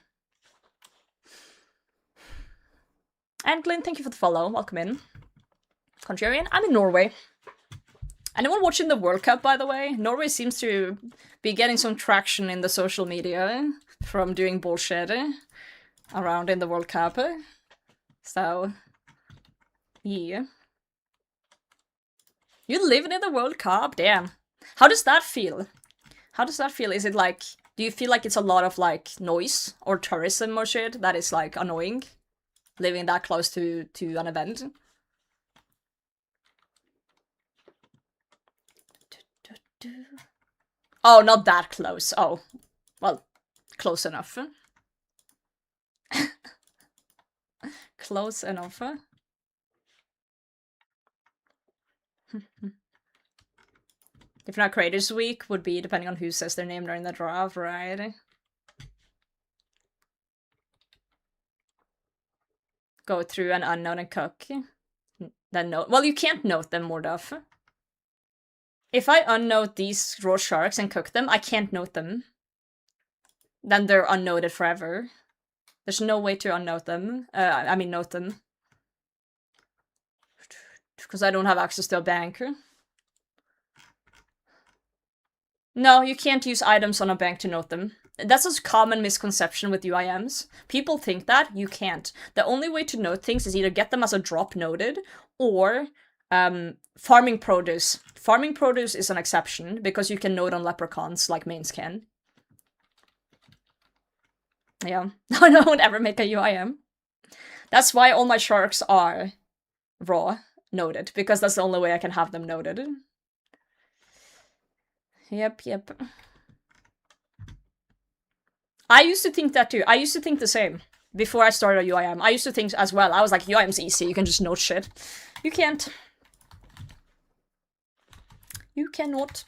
And Glyn, thank you for the follow. Welcome in. Contrarian, I'm in Norway. Anyone watching the World Cup, by the way? Norway seems to be getting some traction in the social media from doing bullshit around in the World Cup. So, yeah. You living in the World Cup? Damn. How does that feel? How does that feel? Is it like, do you feel like it's a lot of like noise or tourism or shit that is like annoying? Living that close to an event? Oh, not that close. Oh, well, close enough. Close enough. If not, Creators Week would be depending on who says their name during the draft, right? Go through an unknown and cook. Then note. Well, you can't note them, Mordov. If I unnote these raw sharks and cook them, I can't note them. Then they're unnoted forever. There's no way to unnote them. I mean, note them. Because I don't have access to a bank. No, you can't use items on a bank to note them. That's a common misconception with UIMs. People think that. You can't. The only way to note things is either get them as a drop noted, or farming produce. Farming produce is an exception, because you can note on leprechauns like mains can. Yeah, I don't ever make a UIM. That's why all my sharks are raw noted, because that's the only way I can have them noted. Yep. I used to think that too. I used to think the same before I started a UIM. I used to think as well. I was like, UIM's easy, you can just note shit. You can't. You cannot.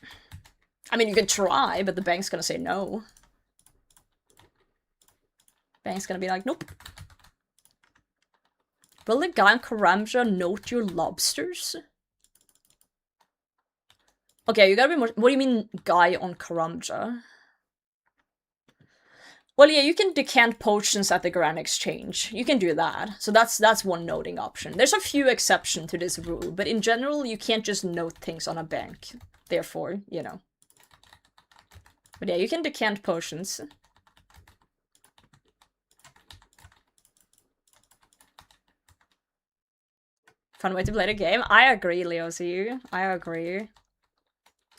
I mean, you can try, but the bank's gonna say no. Bank's gonna be like, nope. Will the guy in Karamja note your lobsters? Okay, you gotta be more. What do you mean, guy on Karamja? Well, yeah, you can decant potions at the Grand Exchange. You can do that. So that's one noting option. There's a few exceptions to this rule, but in general, you can't just note things on a bank. Therefore, you know. But yeah, you can decant potions. Fun way to play the game. I agree, Leozu. I agree.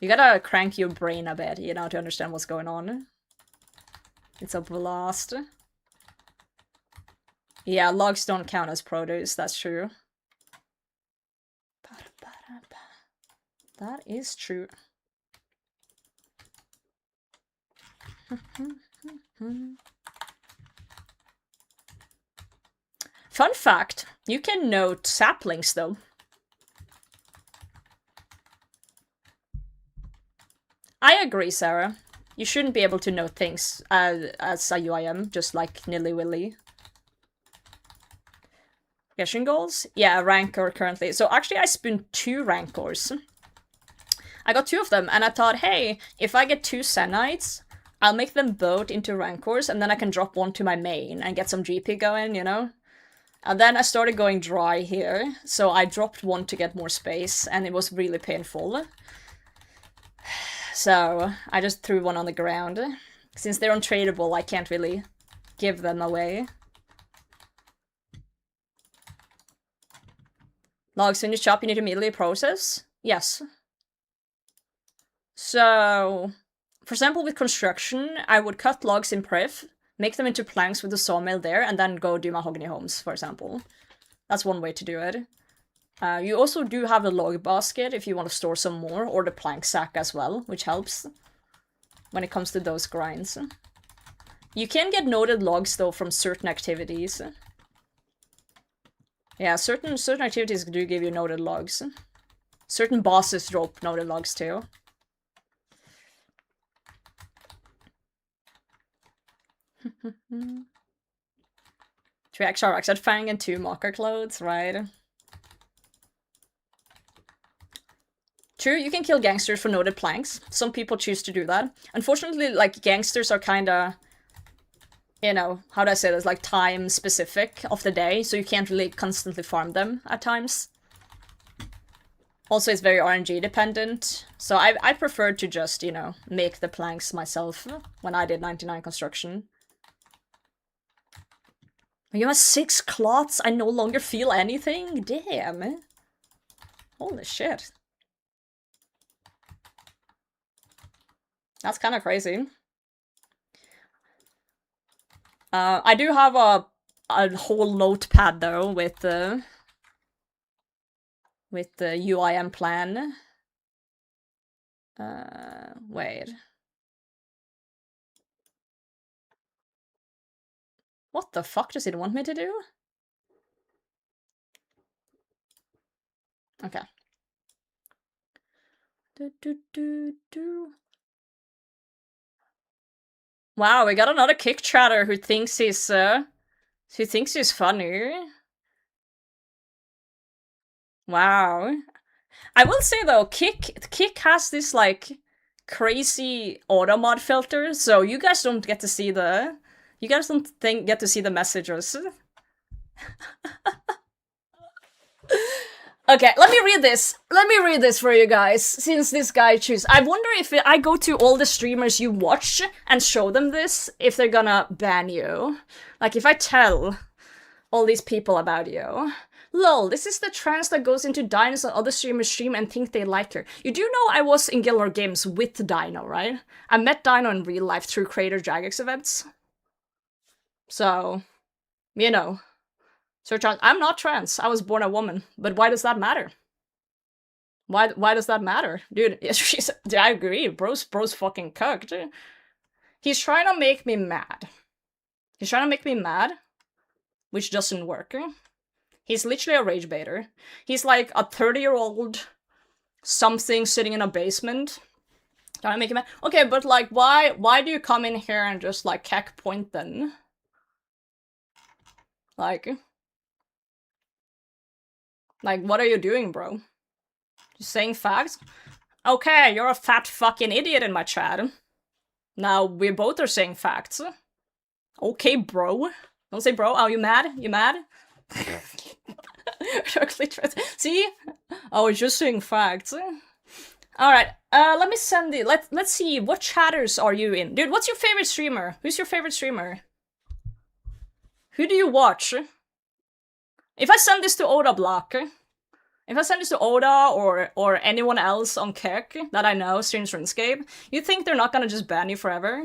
You gotta crank your brain a bit, you know, to understand what's going on. It's a blast. Yeah, logs don't count as produce, that's true. That is true. Fun fact, you can note saplings though. I agree, Sarah. You shouldn't be able to note things as a UIM, just like nilly-willy. Fishing goals? Yeah, rancor currently. So actually I spawned 2 rancors. I got 2 of them, and I thought, hey, if I get 2 Zenytes, I'll make them both into rancors, and then I can drop one to my main and get some GP going, you know? And then I started going dry here, so I dropped one to get more space, and it was really painful. So I just threw one on the ground. Since they're untradeable, I can't really give them away. Logs in your shop, you need to immediately process? Yes. So, for example, with construction, I would cut logs in Priv, make them into planks with the sawmill there, and then go do mahogany homes, for example. That's one way to do it. You also do have the log basket if you want to store some more, or the plank sack as well, which helps when it comes to those grinds. You can get noted logs, though, from certain activities. Yeah, certain activities do give you noted logs. Certain bosses drop noted logs, too. 3 extra rocks at Fang and 2 mocker clothes, right? True, you can kill gangsters for noted planks. Some people choose to do that. Unfortunately, like, gangsters are kinda, you know, how do I say this, like, time specific of the day, so you can't really constantly farm them at times. Also, it's very RNG dependent, so I preferred to just, you know, make the planks myself when I did 99 construction. You have 6 clots? I no longer feel anything? Damn. Holy shit. That's kind of crazy. I do have a whole notepad though with the UIM plan. Wait. What the fuck does it want me to do? Okay. Wow, we got another kick chatter who thinks he's funny. Wow. I will say though, Kick has this like crazy auto mod filter, so you guys don't get to see the get to see the messages. Okay, let me read this. Let me read this for you guys, since this guy chooses. I wonder if I go to all the streamers you watch and show them this, if they're gonna ban you. Like, if I tell all these people about you. Lol, this is the trans that goes into Dino's and other streamers stream and think they like her. You do know I was in Guild Wars Games with Dino, right? I met Dino in real life through Creator Jagex events. So, you know. So I'm not trans. I was born a woman. But why does that matter? Why does that matter? Dude, I agree. Bro's fucking cooked. He's trying to make me mad. He's trying to make me mad, which doesn't work. He's literally a rage baiter. He's like a 30-year-old something sitting in a basement. Trying to make him mad. Okay, but like, why do you come in here and just like cack point then? Like, what are you doing, bro? Just saying facts? Okay, you're a fat fucking idiot in my chat. Now, we both are saying facts. Okay, bro. Don't say bro. Oh, you mad? You mad? See? I was just saying facts. Alright, let me send it. Let's see, what chatters are you in? Dude, what's your favorite streamer? Who's your favorite streamer? Who do you watch? If I send this to Oda Block, if I send this to Oda or anyone else on Kick that I know streams RuneScape, you think they're not gonna just ban you forever?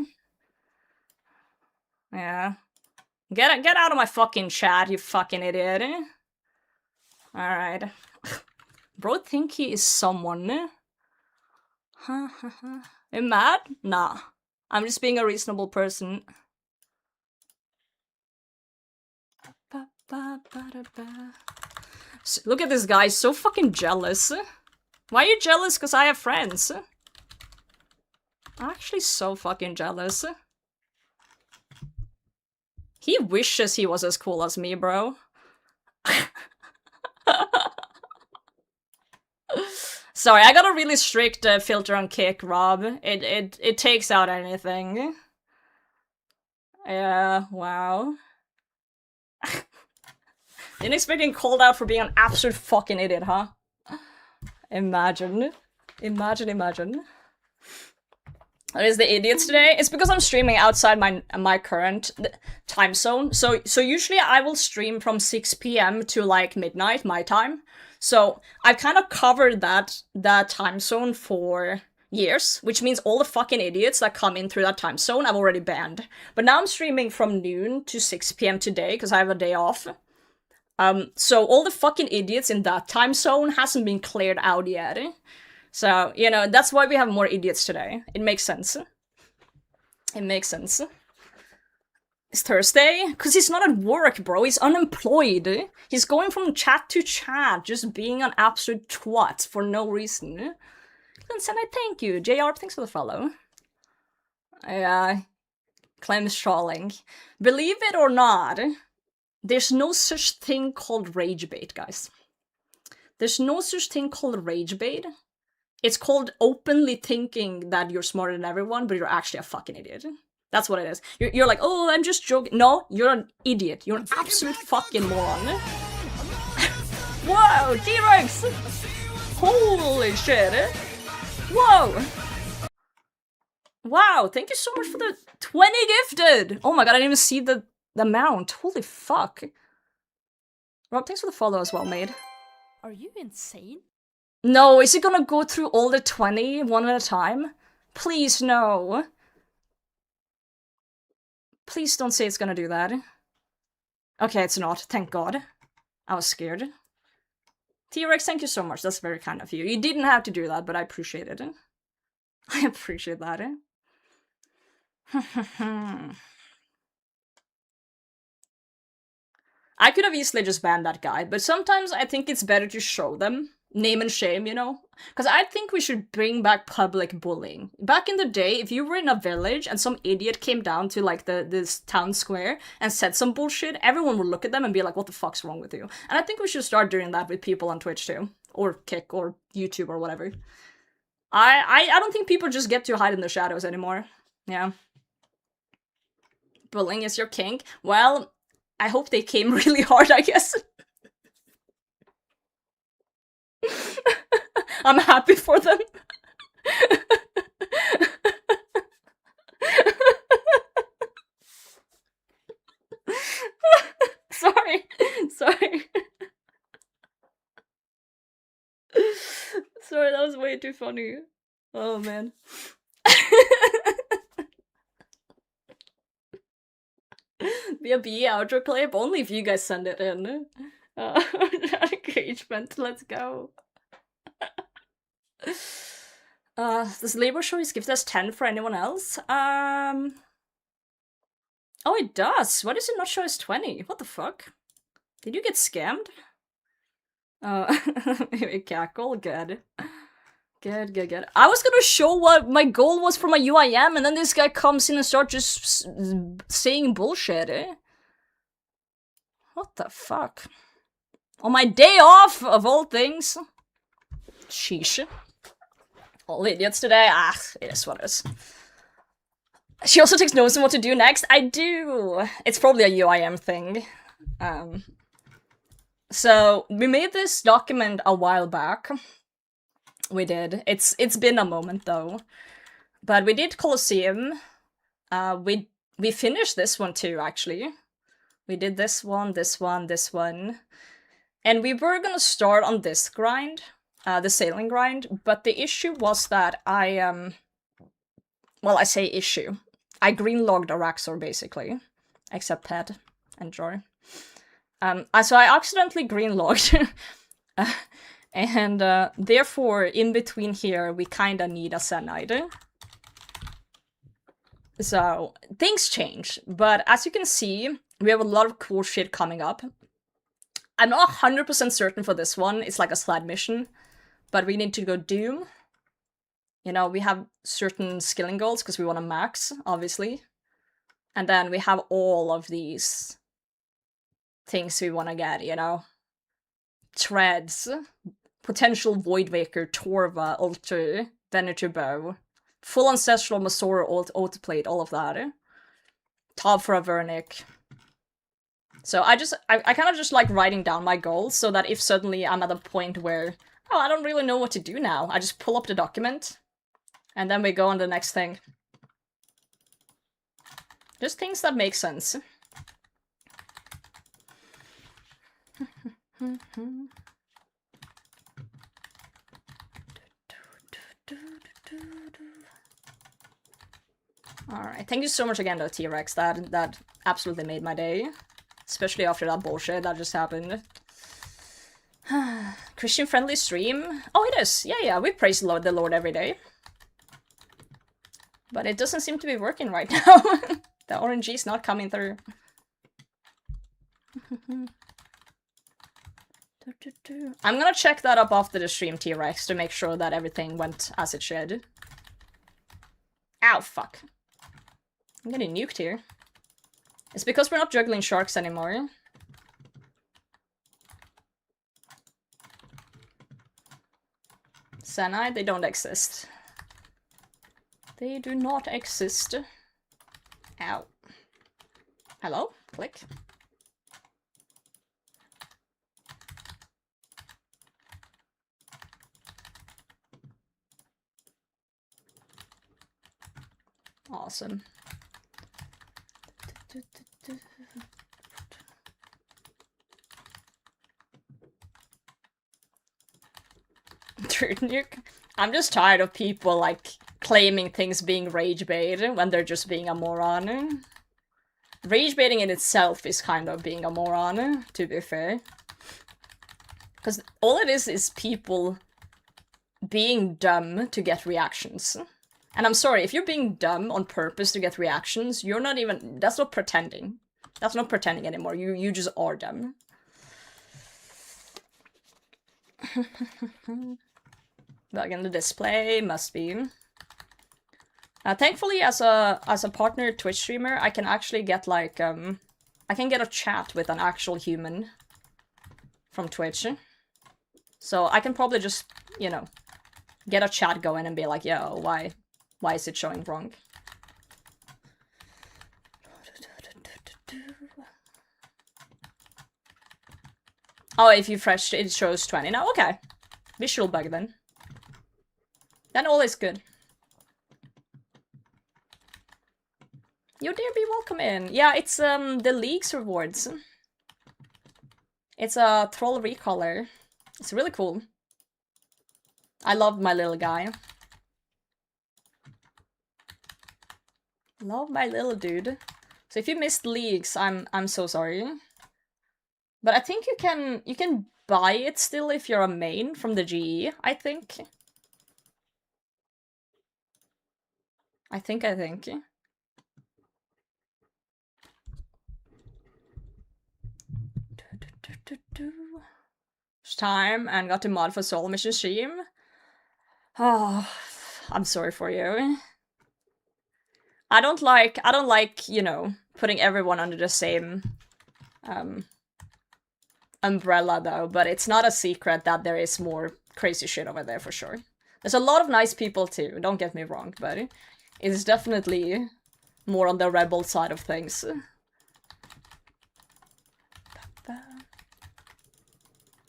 Yeah. Get out of my fucking chat, you fucking idiot. Alright. Bro think he is someone. Am I mad? Nah. I'm just being a reasonable person. Look at this guy, so fucking jealous. Why are you jealous? Because I have friends. I'm actually so fucking jealous. He wishes he was as cool as me, bro. Sorry, I got a really strict filter on Kick, Rob. It takes out anything. Yeah, wow. Didn't expect getting called out for being an absolute fucking idiot, huh? Imagine. Imagine. That is the idiots today. It's because I'm streaming outside my current time zone. So usually I will stream from 6 p.m. to like midnight, my time. So I've kind of covered that time zone for years, which means all the fucking idiots that come in through that time zone I've already banned. But now I'm streaming from noon to 6 p.m. today because I have a day off. So all the fucking idiots in that time zone hasn't been cleared out yet. So, you know, that's why we have more idiots today. It makes sense. It makes sense. It's Thursday? Because he's not at work, bro. He's unemployed. He's going from chat to chat, just being an absolute twat for no reason. Zenyte, thank you. JR, thanks for the follow. Yeah. Claims trolling. Believe it or not, there's no such thing called rage bait, guys. There's no such thing called rage bait. It's called openly thinking that you're smarter than everyone, but you're actually a fucking idiot. That's what it is. You're like, oh, I'm just joking. No, you're an idiot. You're an absolute fucking moron. Whoa, T-Rex! Holy shit. Whoa! Wow, thank you so much for the 20 gifted! Oh my god, I didn't even see the amount. Holy fuck. Rob, thanks for the follow as well, mate. Are you insane? No, is it gonna go through all the 20 one at a time? Please, no. Please don't say it's gonna do that. Okay, it's not. Thank God. I was scared. T-Rex, thank you so much. That's very kind of you. You didn't have to do that, but I appreciate it. I appreciate that. I could have easily just banned that guy, but sometimes I think it's better to show them name and shame, you know? Because I think we should bring back public bullying. Back in the day, if you were in a village and some idiot came down to like this town square and said some bullshit, everyone would look at them and be like, what the fuck's wrong with you? And I think we should start doing that with people on Twitch too. Or Kick, or YouTube, or whatever. I don't think people just get to hide in the shadows anymore. Yeah. Bullying is your kink. Well, I hope they came really hard, I guess. I'm happy for them. Sorry. Sorry, that was way too funny. Oh, man. Be a BE outro clip? Only if you guys send it in. Engagement, let's go. Does Labor Choice give us 10 for anyone else? Oh, it does. Why does it not show us 20? What the fuck? Did you get scammed? Cackle, good. Good. I was gonna show what my goal was for my UIM, and then this guy comes in and starts just saying bullshit, eh? What the fuck? On my day off, of all things. Sheesh. All idiots today. Ah, it is what it is. She also takes notes on what to do next. I do. It's probably a UIM thing. So we made this document a while back. We did. It's been a moment though. But we did Colosseum. We finished this one too, actually. We did this one. And we were gonna start on this grind. The sailing grind, but the issue was that I say issue. I greenlogged Araxor, basically. Except Pet and Joy. So I accidentally greenlogged. And therefore, in between here, we kinda need a Zenyte. So, things change, but as you can see, we have a lot of cool shit coming up. I'm not 100% certain for this one, it's like a slide mission. But we need to go Doom. You know, we have certain skilling goals because we want to max, obviously. And then we have all of these things we want to get, you know. Treads, potential Voidwaker, Torva, Alter, Venator Bow, full Ancestral Masora, Autoplate, all of that. Top for a Vernic. So I kind of just like writing down my goals so that if suddenly I'm at a point where oh, I don't really know what to do now. I just pull up the document, and then we go on the next thing. Just things that make sense. Alright, thank you so much again though, T-Rex. That absolutely made my day. Especially after that bullshit that just happened. Christian-friendly stream? Oh, it is! Yeah, we praise the Lord every day. But it doesn't seem to be working right now. The RNG's not coming through. I'm gonna check that up after the stream, T-Rex, to make sure that everything went as it should. Ow, fuck. I'm getting nuked here. It's because we're not juggling sharks anymore. Zenyte, they don't exist. They do not exist. Ow. Hello? Click. Awesome. Nuke. I'm just tired of people, like, claiming things being rage bait when they're just being a moron. Rage baiting in itself is kind of being a moron, to be fair. Because all it is people being dumb to get reactions. And I'm sorry, if you're being dumb on purpose to get reactions, you're not even- that's not pretending. That's not pretending anymore, you just are dumb. Bug in the display, must be. Thankfully, as a partner Twitch streamer, I can actually get like I can get a chat with an actual human from Twitch. So I can probably just, you know, get a chat going and be like, yo, why is it showing wrong? Oh, if you refresh, it shows 20 now. Okay. Visual bug then. Then all is good. You dear be welcome in. Yeah, it's the League's rewards. It's a troll recolor. It's really cool. I love my little guy. Love my little dude. So if you missed Leagues, I'm so sorry. But I think you can buy it still if you're a main from the GE, I think. I think. It's time and got the mod for Soul Mission stream. Oh, I'm sorry for you. I don't like, you know, putting everyone under the same umbrella though, but it's not a secret that there is more crazy shit over there for sure. There's a lot of nice people too, don't get me wrong, but it's definitely more on the rebel side of things.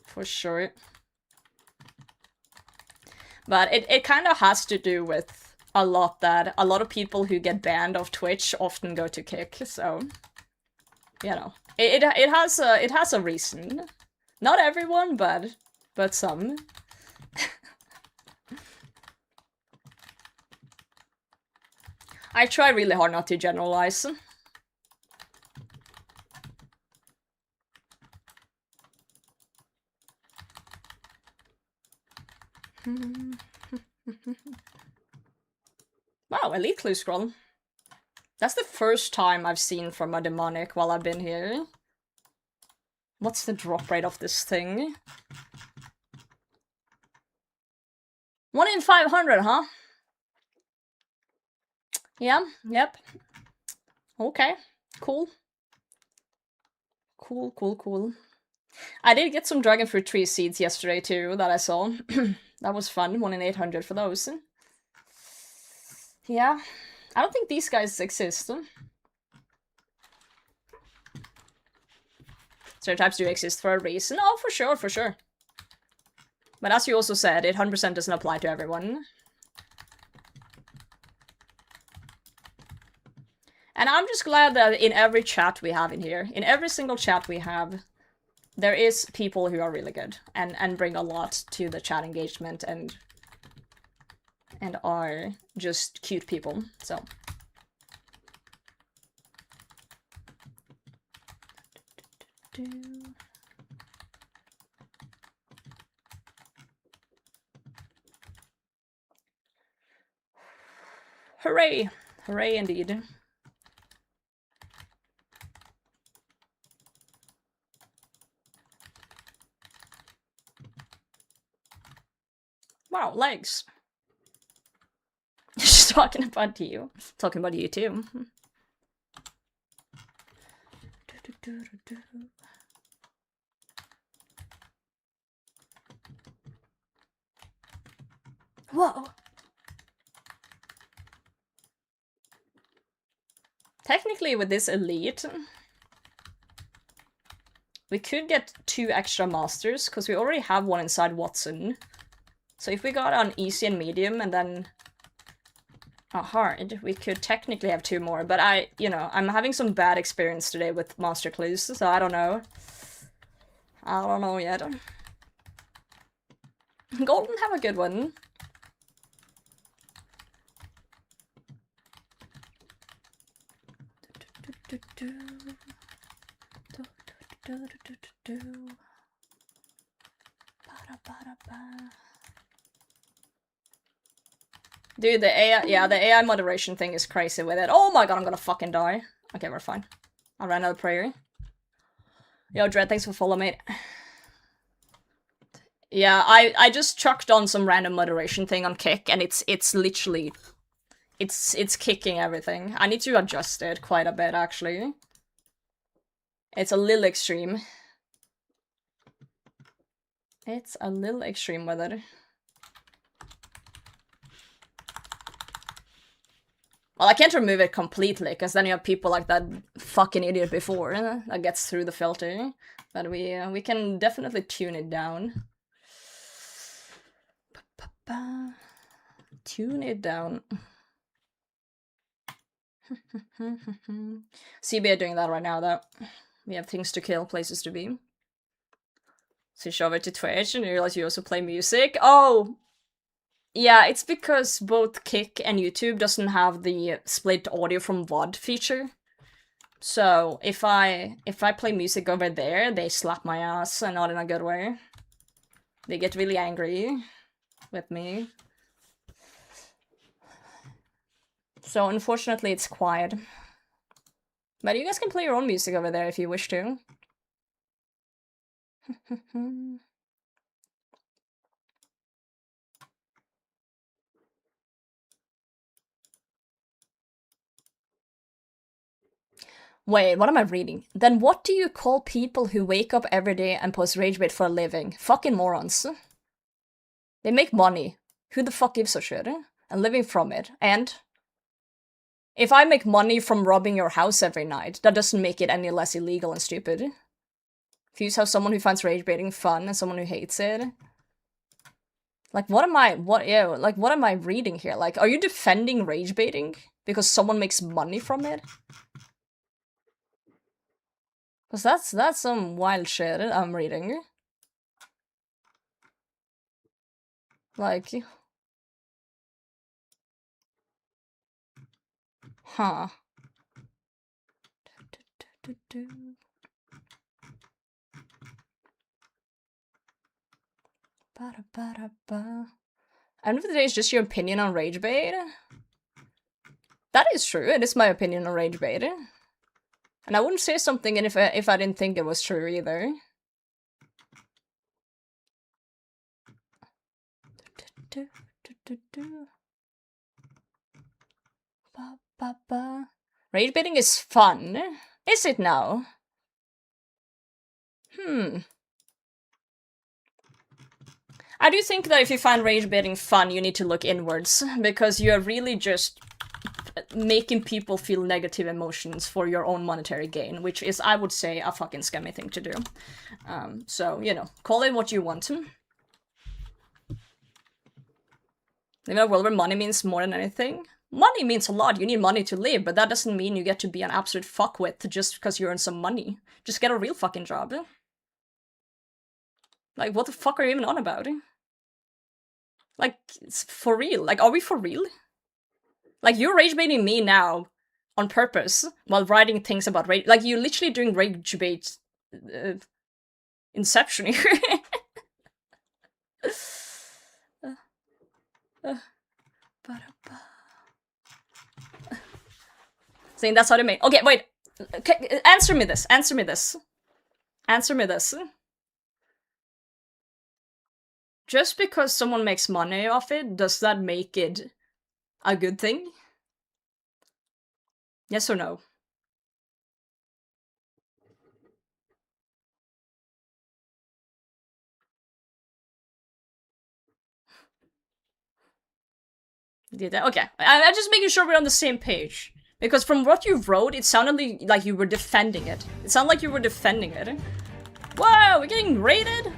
For sure. But it kind of has to do with a lot of people who get banned off Twitch often go to Kick, so you know. It has a reason. Not everyone, but some. I try really hard not to generalize. Wow, Elite Clue Scroll. That's the first time I've seen from a demonic while I've been here. What's the drop rate of this thing? 1 in 500, huh? Yeah, yep. Okay, cool. Cool. I did get some dragon fruit tree seeds yesterday too, that I saw. That was fun, 1 in 800 for those. Yeah, I don't think these guys exist. Stereotypes do exist for a reason. Oh, for sure. But as you also said, it 100% doesn't apply to everyone. And I'm just glad that in every chat we have in here, in every single chat we have, there is people who are really good and bring a lot to the chat engagement and are just cute people, so. Hooray! Hooray indeed. Wow, legs. She's talking about you. Talking about you too. Whoa! Technically with this elite, we could get 2 extra masters, because we already have one inside Watson. So if we got on easy and medium and then a hard, we could technically have 2 more. But I'm having some bad experience today with master clues, so I don't know. I don't know yet. Golden, have a good one. Dude, the AI moderation thing is crazy with it. Oh my god, I'm gonna fucking die. Okay, we're fine. I ran out of prayer. Yo, Dread, thanks for following, mate. Yeah, I just chucked on some random moderation thing on Kick, and it's literally... It's kicking everything. I need to adjust it quite a bit, actually. It's a little extreme. It's a little extreme with it. Well, I can't remove it completely, because then you have people like that fucking idiot before that gets through the filter. But we can definitely tune it down. Tune it down. CB are doing that right now, though. We have things to kill, places to be. Switch over to Twitch and you realize you also play music. Oh! Yeah, it's because both Kick and YouTube doesn't have the split audio from VOD feature. So if I play music over there, they slap my ass, and not in a good way. They get really angry with me. So unfortunately it's quiet. But you guys can play your own music over there if you wish to. Wait, what am I reading? Then what do you call people who wake up every day and post rage bait for a living? Fucking morons. They make money. Who the fuck gives a shit? And living from it. And if I make money from robbing your house every night, that doesn't make it any less illegal and stupid. If you have someone who finds rage baiting fun and someone who hates it. Like, what am I reading here? Like, are you defending rage baiting because someone makes money from it? Because that's some wild shit I'm reading. Like... Huh. End of the day, it's just your opinion on rage bait. That is true. It is my opinion on rage bait. And I wouldn't say something if I didn't think it was true either. Rage baiting is fun. Is it now? I do think that if you find rage baiting fun, you need to look inwards, because you're really just making people feel negative emotions for your own monetary gain, which is, I would say, a fucking scummy thing to do. So, you know, call it what you want to. Live in a world where money means more than anything. Money means a lot, you need money to live, but that doesn't mean you get to be an absolute fuckwit just because you earn some money. Just get a real fucking job. Like, what the fuck are you even on about? Like, it's for real. Like, are we for real? Like, you're rage baiting me now on purpose while writing things about rage. Like, you're literally doing rage bait inception here. Saying that's how they make. Okay, wait. Okay, answer me this. Answer me this. Answer me this. Just because someone makes money off it, does that make it a good thing? Yes or no? Okay, I'm just making sure we're on the same page. Because from what you wrote, it sounded like you were defending it. It sounded like you were defending it. Wow, we're getting raided?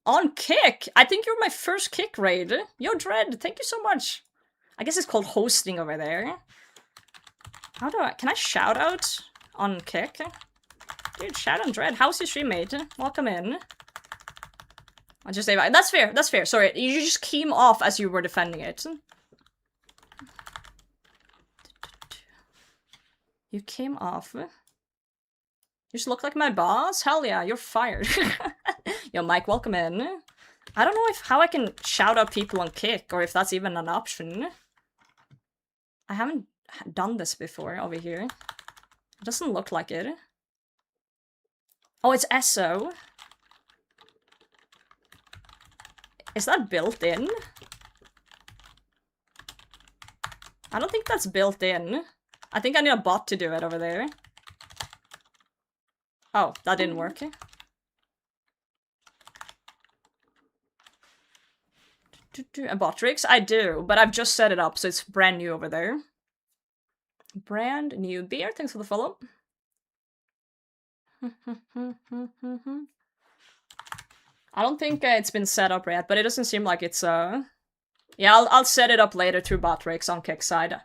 On Kick! I think you're my first Kick raid. Yo, Dread, thank you so much. I guess it's called hosting over there. How do I... Can I shout out on Kick? Dude, shout out Dread. How's your stream, mate? Welcome in. I'll just say bye. That's fair, that's fair. Sorry, you just came off as you were defending it. You came off. You just look like my boss? Hell yeah, you're fired. Yo, Mike, welcome in. I don't know how I can shout out people on Kick, or if that's even an option. I haven't done this before over here. It doesn't look like it. Oh, it's SO. Is that built in? I don't think that's built in. I think I need a bot to do it over there. Oh, that didn't work. A bot rigs? I do, but I've just set it up, so it's brand new over there. Brand new beer, thanks for the follow. I don't think it's been set up yet, but it doesn't seem like it's yeah, I'll set it up later through bot rigs on Kick side.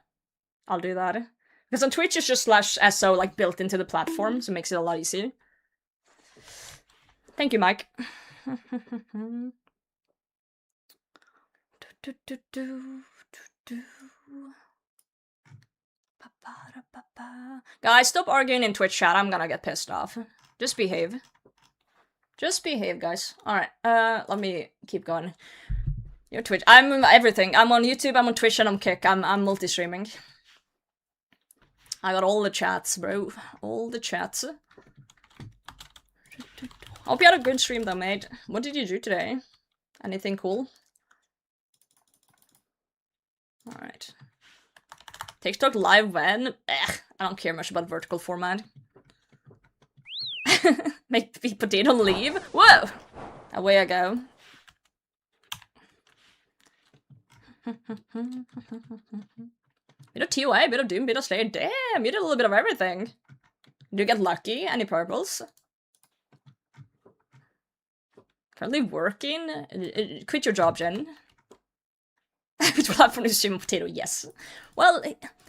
I'll do that. Because on Twitch it's just /SO like built into the platform, so it makes it a lot easier. Thank you, Mike. Guys, stop arguing in Twitch chat. I'm gonna get pissed off. Just behave. Just behave, guys. Alright, let me keep going. Your Twitch. I'm everything. I'm on YouTube, I'm on Twitch, and I'm Kick. I'm multi-streaming. I got all the chats, bro. All the chats. Hope you had a good stream though, mate. What did you do today? Anything cool? Alright. TikTok live when? I don't care much about vertical format. Make the potato leave? Whoa! Away I go. Bit of TOA, bit of Doom, bit of Slayer. Damn, you did a little bit of everything. Did you get lucky? Any purples? Currently working? Quit your job, Jen. Which platform is stream potato? Yes. Well,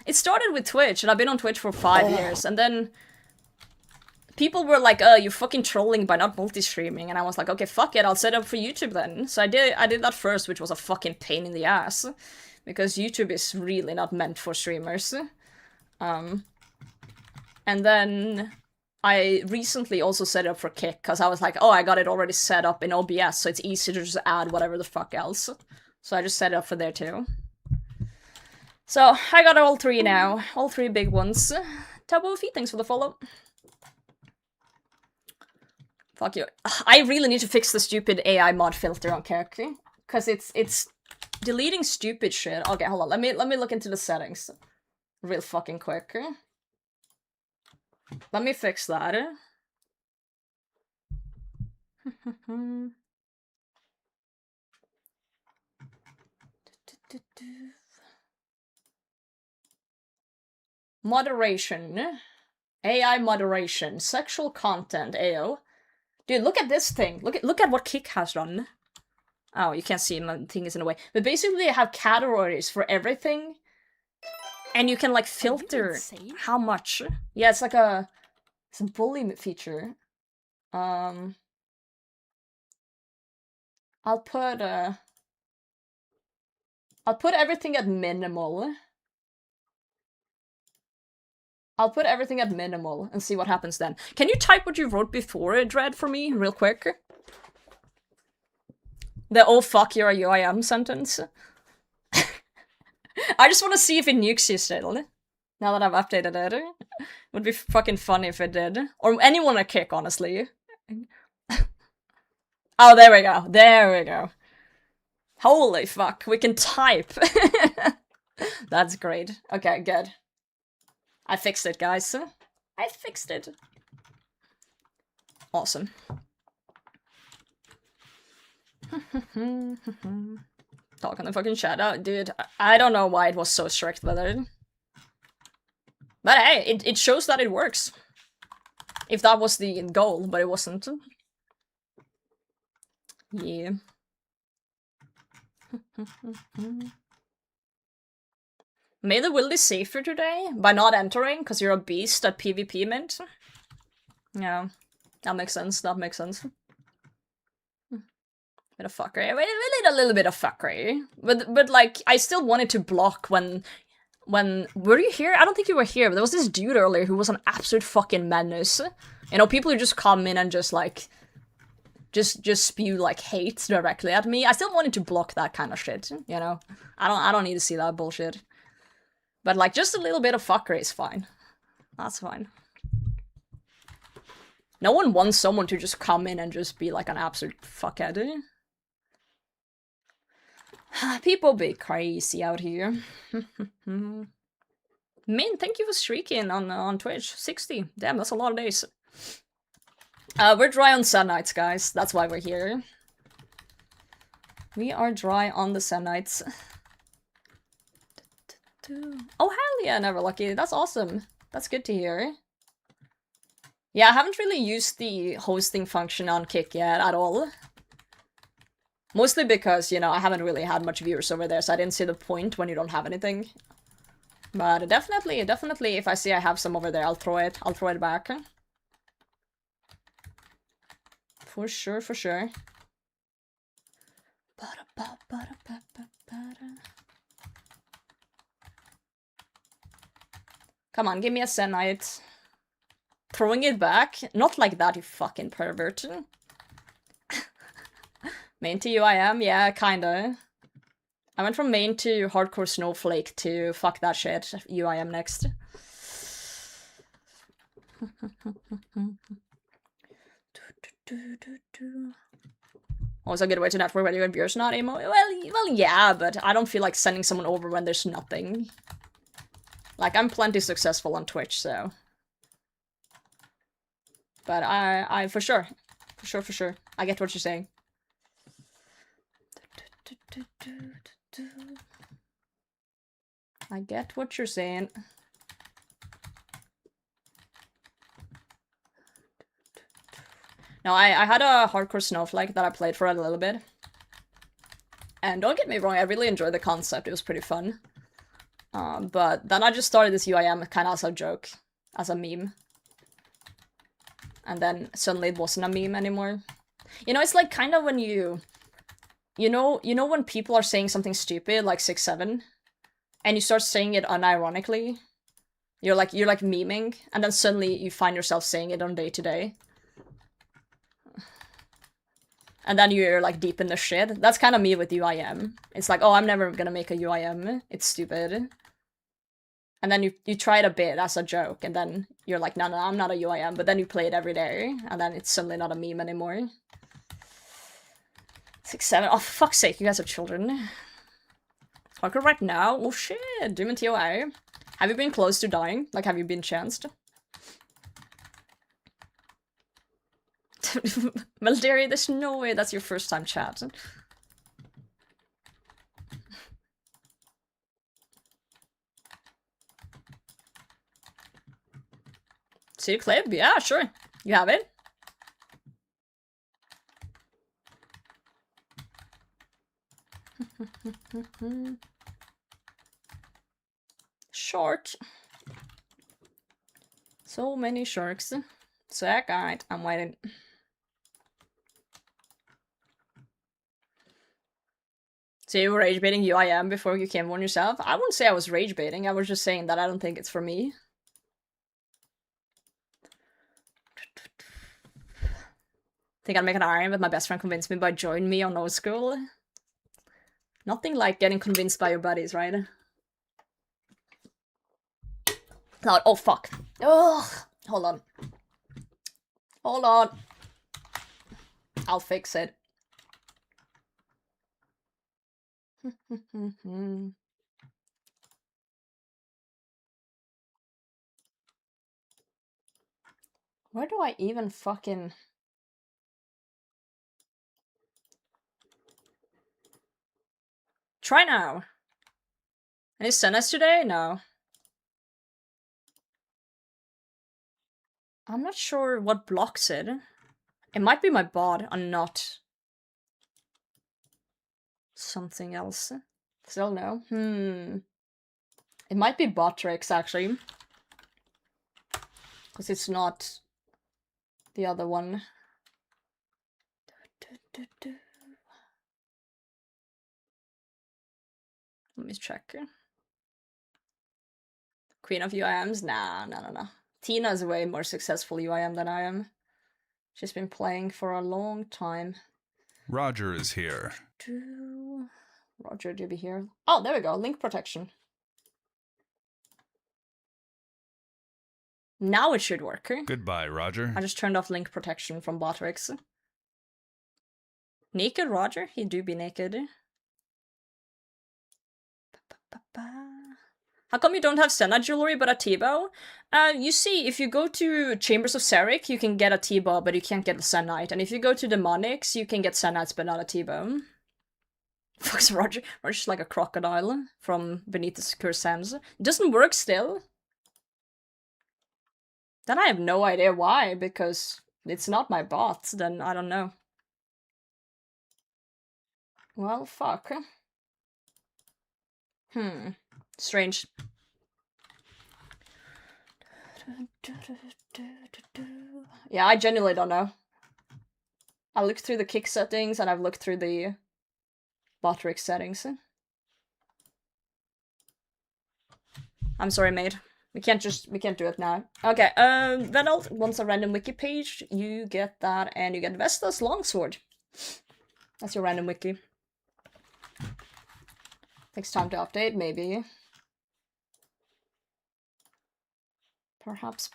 it started with Twitch, and I've been on Twitch for 5 years, and then people were like, "Oh, you're fucking trolling by not multi-streaming," and I was like, "Okay, fuck it, I'll set up for YouTube then." So I did that first, which was a fucking pain in the ass, because YouTube is really not meant for streamers. And then I recently also set it up for Kick, because I was like, oh, I got it already set up in OBS, so it's easy to just add whatever the fuck else. So I just set it up for there too. So I got all three now. All three big ones. Tabo Feet, thanks for the follow. Fuck you. I really need to fix the stupid AI mod filter on character. Because it's deleting stupid shit. Okay, hold on. Let me look into the settings. Real fucking quick. Let me fix that. Moderation. AI moderation. Sexual content. AO. Dude, look at this thing. Look at what Kick has done. Oh, you can't see my thing is in the way. But basically they have categories for everything. And you can like filter how much. Yeah, it's like it's a bully feature. I'll put everything at minimal. I'll put everything at minimal and see what happens then. Can you type what you wrote before, Dread, for me, real quick? The "oh fuck you're a UIM" sentence. I just want to see if it nukes you still. Now that I've updated it. Would be fucking funny if it did. Or anyone a Kick, honestly. Oh, there we go. There we go. Holy fuck, we can type. That's great. Okay, good. I fixed it, guys. I fixed it. Awesome. Talk on the fucking chat. Oh, dude, I don't know why it was so strict with it. But hey, it shows that it works. If that was the goal, but it wasn't. Yeah. Made the Wildy safer today by not entering, because you're a beast at PvP mint. Yeah, that makes sense, that makes sense. Bit of fuckery. We did a little bit of fuckery. But like, I still wanted to block when... Were you here? I don't think you were here, but there was this dude earlier who was an absolute fucking menace. You know, people who just come in and just like... Just spew like hate directly at me. I still wanted to block that kind of shit, you know? I don't need to see that bullshit. But like, just a little bit of fuckery is fine. That's fine. No one wants someone to just come in and just be like an absolute fuckhead. People be crazy out here. Min, thank you for streaking on Twitch. 60. Damn, that's a lot of days. We're dry on Zenytes, guys. That's why we're here. We are dry on the Zenytes. Oh, hell yeah, Never Lucky. That's awesome. That's good to hear. Yeah, I haven't really used the hosting function on Kick yet at all. Mostly because, you know, I haven't really had much viewers over there, so I didn't see the point when you don't have anything. But definitely, if I see I have some over there, I'll throw it back. For sure, for sure. Come on, give me a Zenyte. Throwing it back? Not like that, you fucking pervert. Main to UIM? Yeah, kinda. I went from main to hardcore snowflake to fuck that shit. UIM next. Also a good way to network when your viewers not emo. Well, yeah, but I don't feel like sending someone over when there's nothing. Like, I'm plenty successful on Twitch, so. But I for sure. For sure. I get what you're saying. I get what you're saying. No, I had a hardcore snowflake that I played for a little bit. And don't get me wrong, I really enjoyed the concept, it was pretty fun. But then I just started this UIM kind of as a joke, as a meme. And then suddenly it wasn't a meme anymore. You know, it's like kind of when you know when people are saying something stupid, like 6-7, and you start saying it unironically? You're like memeing, and then suddenly you find yourself saying it on day to day. And then you're like deep in the shit. That's kind of me with UIM. It's like, oh, I'm never gonna make a UIM. It's stupid. And then you try it a bit as a joke, and then you're like, no, I'm not a UIM. But then you play it every day, and then it's suddenly not a meme anymore. 6-7. Oh, for fuck's sake, you guys are children. Hardcore right now? Oh shit, Doom and TOI. Have you been close to dying? Like, have you been chanced? Malderi, there's no way that's your first time chat. See the clip? Yeah, sure. You have it? Shark. So many sharks. Sick, alright, I'm waiting. So you were rage baiting UIM before you came on yourself? I wouldn't say I was rage baiting, I was just saying that I don't think it's for me. Think I'd make an iron, but my best friend convinced me by joining me on no school. Nothing like getting convinced by your buddies, right? Oh, fuck. Ugh. Hold on. Hold on. I'll fix it. Where do I even fucking... Try now. Any Seness today? No. I'm not sure what blocks it. It might be my bot and not something else. Still no. It might be bot tricks, actually. Because it's not the other one. Let me check. Queen of UIMs? Nah. Tina's way more successful UIM than I am. She's been playing for a long time. Roger is here. Roger, do you be here? Oh, there we go. Link protection. Now it should work. Goodbye, Roger. I just turned off link protection from Botrix. Naked Roger? He do be naked. How come you don't have Zenyte jewelry but a T-bow? You see, if you go to Chambers of Xeric, you can get a T-bow, but you can't get a Zenyte. And if you go to Demonics, you can get Zenytes but not a T-bow. Fuck's Roger. Roger's like a crocodile from Beneath the Cursed Sands. It doesn't work still. Then I have no idea why, because it's not my bot, then I don't know. Well, fuck. Strange. Yeah, I genuinely don't know. I looked through the kick settings and I've looked through the Botrick settings. I'm sorry, mate. We can't do it now. Okay, Venold wants a random wiki page. You get that, and you get Vesta's longsword. That's your random wiki. Takes time to update, maybe. Perhaps.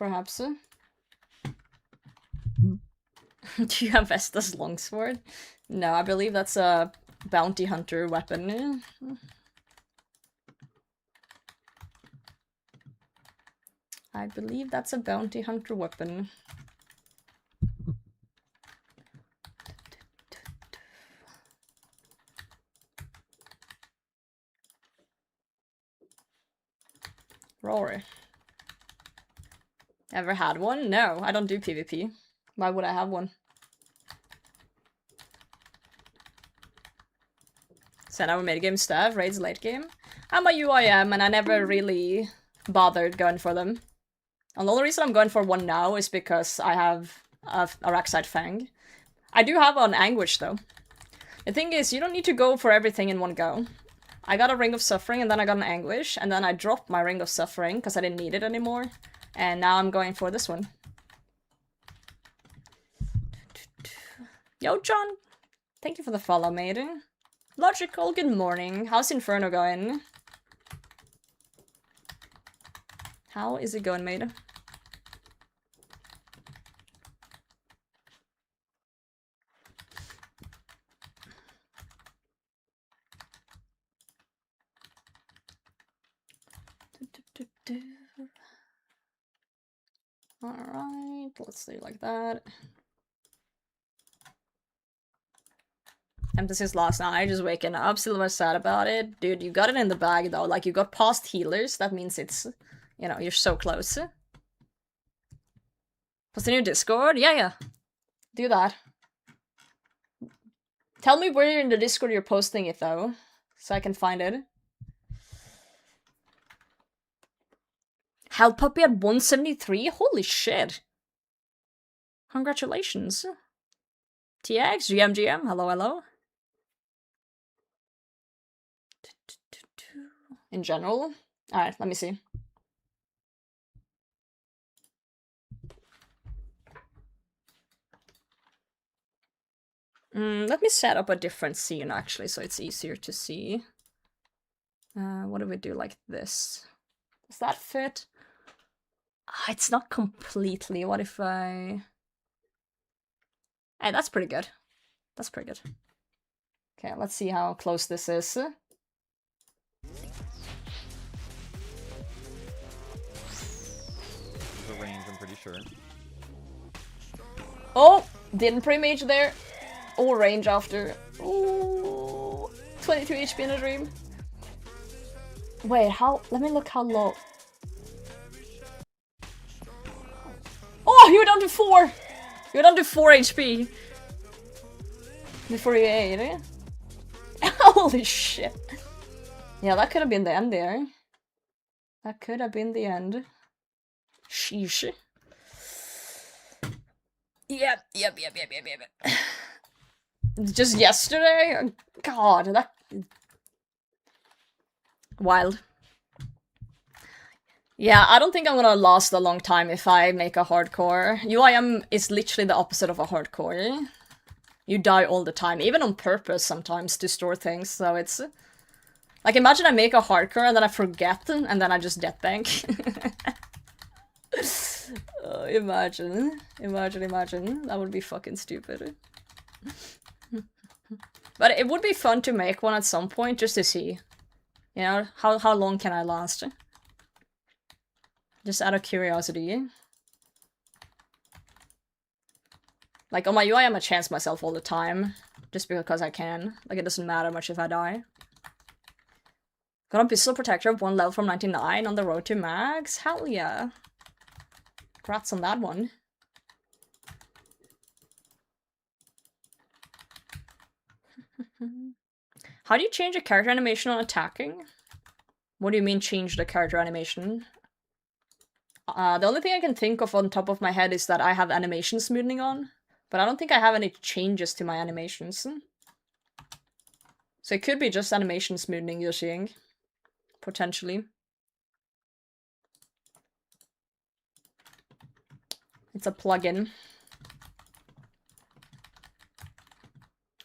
Do you have Vesta's longsword? No, I believe that's a bounty hunter weapon. I believe that's a bounty hunter weapon. Rory. Ever had one? No, I don't do PvP. Why would I have one? Send our mid game stuff, raids late game. I'm a UIM and I never really bothered going for them. And the only reason I'm going for one now is because I have a Araxite Fang. I do have an Anguish though. The thing is, you don't need to go for everything in one go. I got a Ring of Suffering and then I got an Anguish, and then I dropped my Ring of Suffering because I didn't need it anymore. And now I'm going for this one. Yo, John! Thank you for the follow, mate. Logical, good morning. How's Inferno going? How is it going, mate? Alright, let's do like that. Emphasis last night, just waking up, still was sad about it. Dude, you got it in the bag though, like you got past healers, that means it's, you know, you're so close. Post in your Discord? Yeah. Do that. Tell me where in the Discord you're posting it though, so I can find it. Hell Puppy at 173? Holy shit. Congratulations. TX, GM, hello. In general? Alright, let me see. Let me set up a different scene actually, so it's easier to see. What do we do like this? Does that fit? It's not completely. What if I... Hey, that's pretty good. That's pretty good. Okay, let's see how close this is. The range, I'm pretty sure. Oh! Didn't pre-mage there. Or range after. Ooh, 22 HP in a dream. Wait, how? Let me look how low. Oh, you're down to 4! You're down to 4 HP. Before you ate, eh? Holy shit. Yeah, that could have been the end there. That could have been the end. Sheesh. Yep. Just yesterday? God, that... Wild. Yeah, I don't think I'm gonna last a long time if I make a hardcore. UIM is literally the opposite of a hardcore. You die all the time, even on purpose sometimes to store things, so it's... Like, imagine I make a hardcore and then I forget, and then I just death bank. Oh, imagine. That would be fucking stupid. But it would be fun to make one at some point, just to see. You know, how long can I last? Just out of curiosity. Like, on my UI, I'm a chance myself all the time. Just because I can. Like, it doesn't matter much if I die. Got a Pistol Protector of 1 level from 99 on the road to max? Hell yeah. Congrats on that one. How do you change a character animation on attacking? What do you mean change the character animation? The only thing I can think of on top of my head is that I have animation smoothing on. But I don't think I have any changes to my animations. So it could be just animation smoothing you're seeing. Potentially. It's a plugin.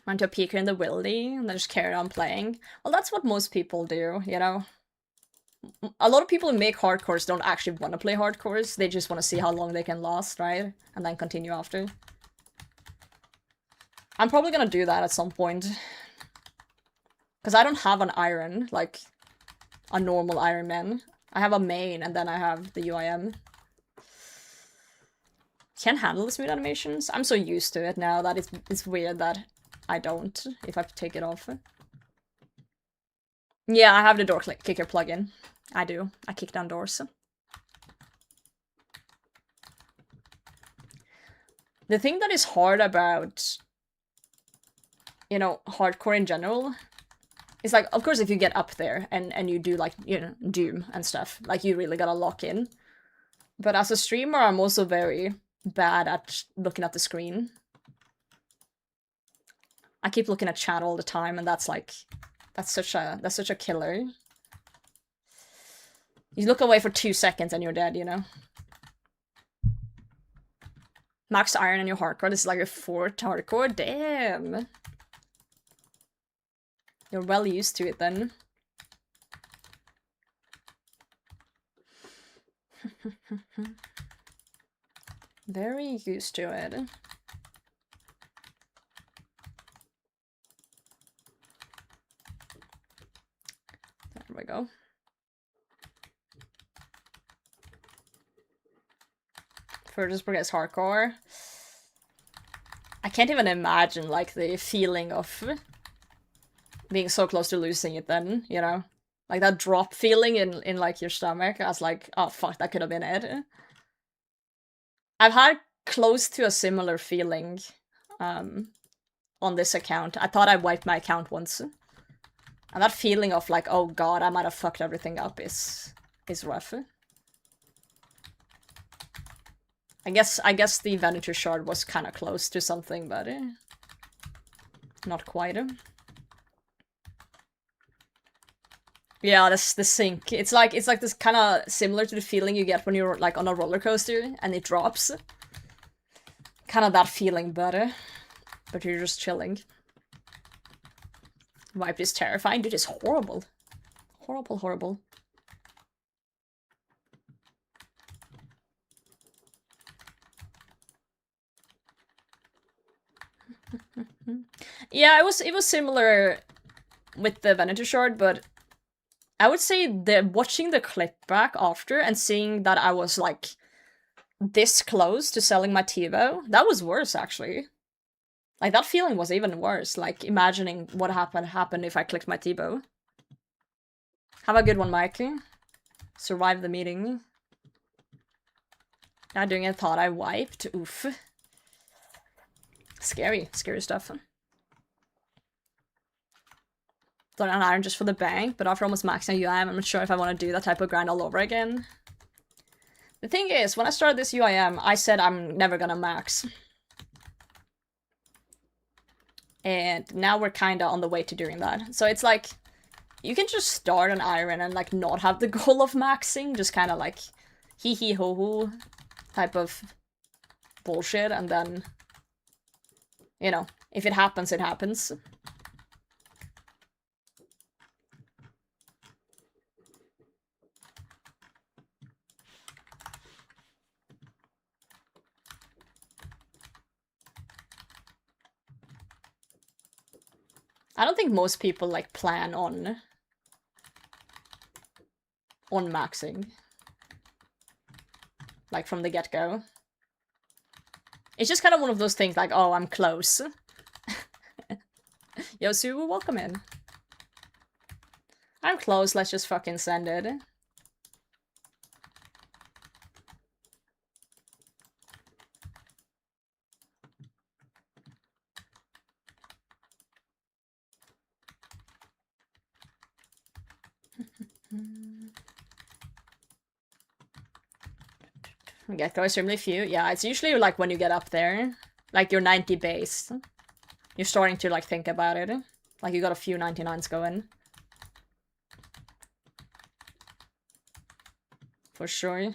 Went to a peeker in the wildy and then just carried on playing. Well, that's what most people do, you know? A lot of people who make hardcores don't actually want to play hardcores. They just want to see how long they can last, right? And then continue after. I'm probably gonna do that at some point. Because I don't have an Iron, like a normal Iron Man. I have a main and then I have the UIM. Can't handle the smooth animations. I'm so used to it now that it's weird that I don't, if I take it off. Yeah, I have the door kicker plugin. I do. I kick down doors. The thing that is hard about, you know, hardcore in general is like, of course, if you get up there and you do like, you know, Doom and stuff, like you really gotta lock in. But as a streamer, I'm also very bad at looking at the screen. I keep looking at chat all the time, and that's like, that's such a killer. You look away for 2 seconds and you're dead, you know? Max Iron on your hardcore, this is like your 4th hardcore? Damn! You're well used to it then. Very used to it. There we go. Furthest progress hardcore. I can't even imagine like the feeling of being so close to losing it then, you know? Like that drop feeling in like your stomach. I was like, oh fuck, that could have been it. I've had close to a similar feeling on this account. I thought I wiped my account once. And that feeling of like, oh god, I might have fucked everything up is rough. I guess the Venator shard was kind of close to something, but not quite. Yeah, this the sink. It's like this kind of similar to the feeling you get when you're like on a roller coaster and it drops. Kind of that feeling, but you're just chilling. Wipe is terrifying. Dude, it's horrible. Horrible, horrible. Yeah, it was similar with the Venator shard, but I would say that watching the clip back after and seeing that I was like this close to selling my TiVo, that was worse actually. Like that feeling was even worse, like imagining what happened if I clicked my TiVo. Have a good one, Mikey. Survive the meeting. Not doing it, thought I wiped. Oof. Scary stuff. Thought an iron just for the bank, but after almost maxing UIM, I'm not sure if I want to do that type of grind all over again. The thing is, when I started this UIM, I said I'm never gonna max. And now we're kinda on the way to doing that. So it's like, you can just start an iron and like not have the goal of maxing, just kinda like hee hee ho ho type of bullshit, and then, you know, if it happens, it happens. I don't think most people like plan on maxing. like from the get-go. It's just kind of one of those things like, oh, I'm close. Yo, Sue, welcome in. I'm close, let's just fucking send it. Get-go extremely few. Yeah, it's usually like when you get up there. Like you're 90 base. You're starting to like think about it. Like you got a few 99s going. For sure.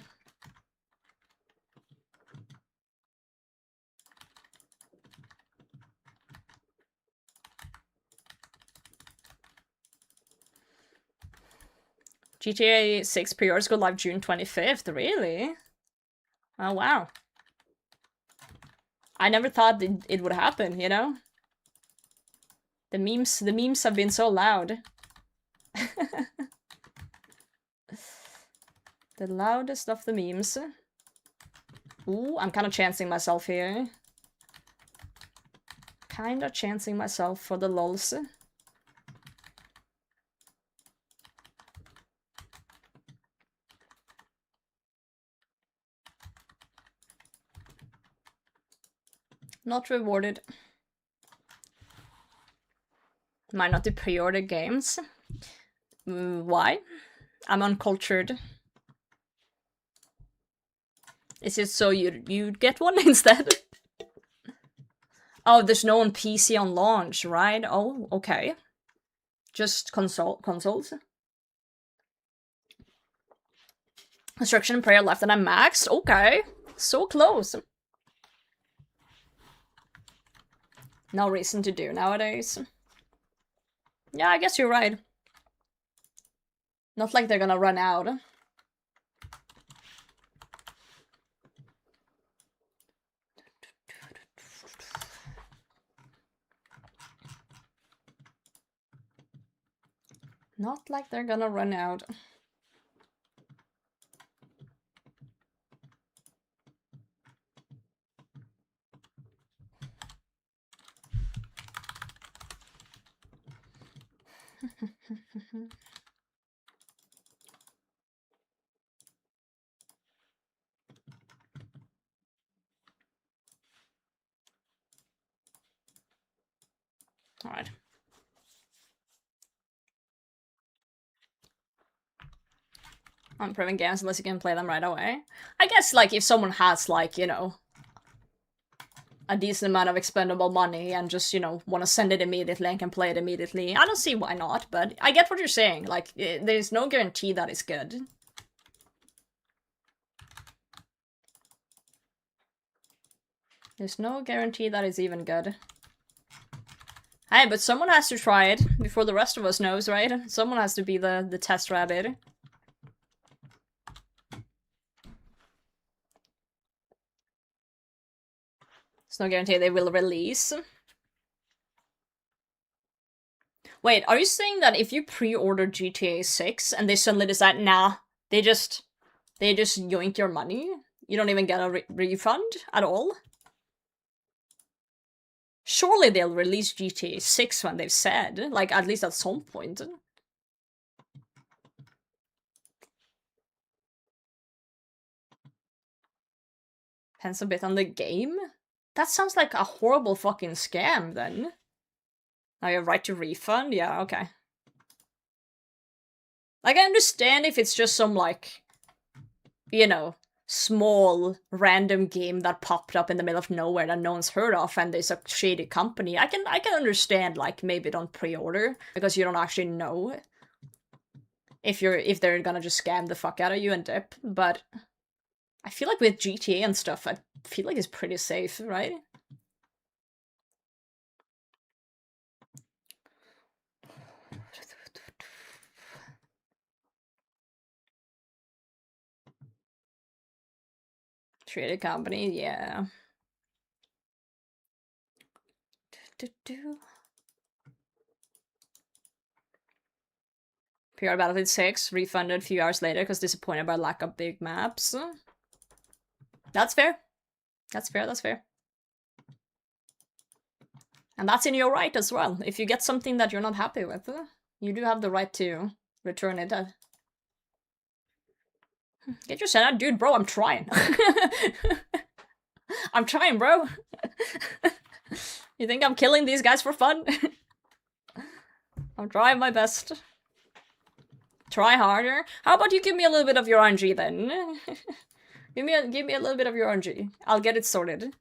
GTA 6 pre-orders go live June 25th, really? Oh wow. I never thought it would happen, you know? The memes have been so loud. The loudest of the memes. Ooh, I'm kind of chancing myself here. Kinda chancing myself for the lols. Not rewarded. Might not do pre-order games. Why? I'm uncultured. Is it so you'd get one instead? Oh, there's no on PC on launch, right? Oh, okay. Just consoles. Construction and prayer left and I'm maxed? Okay. So close. No reason to do nowadays. Yeah, I guess you're right. Not like they're gonna run out. Not like they're gonna run out. Alright. Unproven games unless you can play them right away. I guess, like, if someone has, like, you know, a decent amount of expendable money and just, you know, want to send it immediately and can play it immediately, I don't see why not, but I get what you're saying. Like, there's no guarantee that it's good. There's no guarantee that it's even good. Hey, but someone has to try it before the rest of us knows, right? Someone has to be the test rabbit. There's no guarantee they will release. Wait, are you saying that if you pre-order GTA 6 and they suddenly decide, nah, they just yoink your money? You don't even get a refund at all? Surely they'll release GTA 6 when they've said, like, at least at some point. Depends a bit on the game? That sounds like a horrible fucking scam, then. Now you have right to refund? Yeah, okay. Like, I understand if it's just some, like, you know, small, random game that popped up in the middle of nowhere that no one's heard of and there's a shady company. I can understand, like, maybe don't pre-order because you don't actually know if they're gonna just scam the fuck out of you and dip, but I feel like with GTA and stuff, I feel like it's pretty safe, right? Traded company, yeah. PR Battlefield 6 refunded a few hours later because disappointed by lack of big maps. That's fair. That's fair, that's fair. And that's in your right as well. If you get something that you're not happy with, you do have the right to return it. Get your Zenyte, dude, bro, I'm trying. I'm trying, bro. You think I'm killing these guys for fun? I'm trying my best. Try harder. How about you give me a little bit of your RNG then? give me a little bit of your RNG. I'll get it sorted.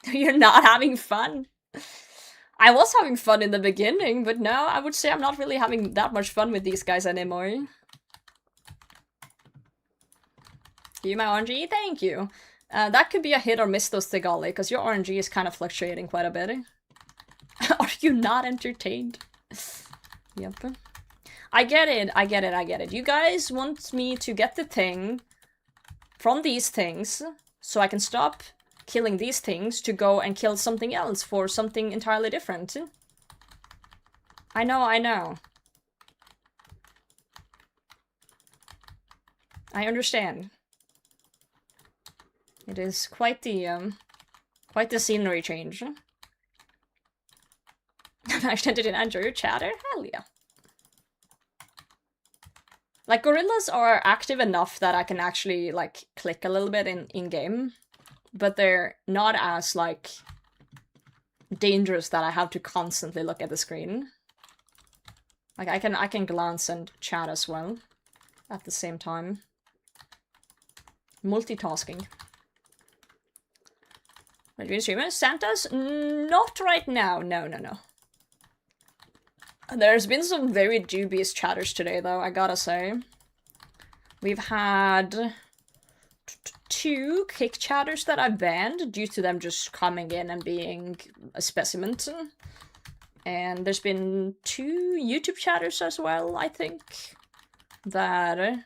You're not having fun? I was having fun in the beginning, but now I would say I'm not really having that much fun with these guys anymore. Give you my RNG? Thank you. That could be a hit or miss though, Stigali, because your RNG is kind of fluctuating quite a bit. Are you not entertained? Yep. I get it. You guys want me to get the thing from these things, so I can stop killing these things to go and kill something else for something entirely different. I know. I understand. It is quite the scenery change. I didn't enjoy your chatter? Hell yeah. Like, gorillas are active enough that I can actually, like, click a little bit in-game. But they're not as, like, dangerous that I have to constantly look at the screen. Like, I can glance and chat as well. At the same time. Multitasking. Are you doing streamers? Santa's? Not right now. No. There's been some very dubious chatters today, though, I gotta say. We've had 2 kick chatters that I've banned due to them just coming in and being a specimen. And there's been 2 YouTube chatters as well, I think, that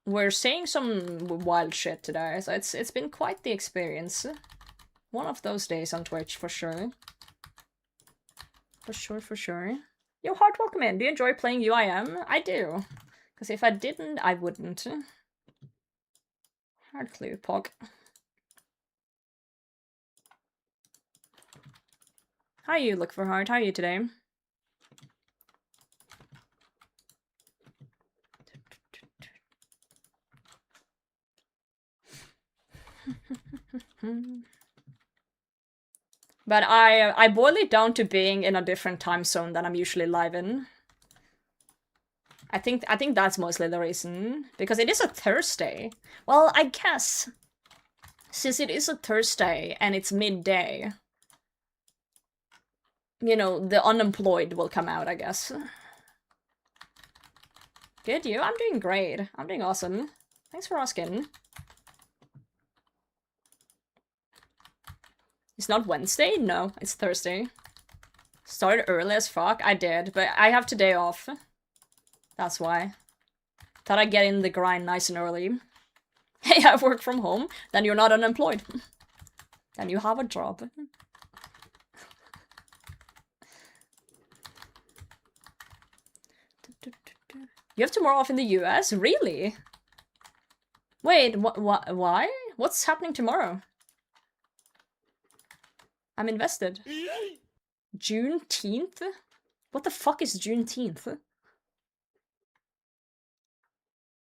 were saying some wild shit today. So it's been quite the experience. One of those days on Twitch, for sure. For sure. Yo, Heart, welcome in. Do you enjoy playing UIM? I do. Because if I didn't, I wouldn't. Hard clue, Pog. How you, Look for Heart? How are you today? But I boil it down to being in a different time zone than I'm usually live in. I think that's mostly the reason. Because it is a Thursday. Well, I guess. Since it is a Thursday and it's midday. You know, the unemployed will come out, I guess. Good, you? I'm doing great. I'm doing awesome. Thanks for asking. It's not Wednesday? No, it's Thursday. Started early as fuck? I did, but I have today off. That's why. Thought I'd get in the grind nice and early. Hey, I work from home. Then you're not unemployed. Then you have a job. You have tomorrow off in the US? Really? Wait, why? What's happening tomorrow? I'm invested. Juneteenth? What the fuck is Juneteenth?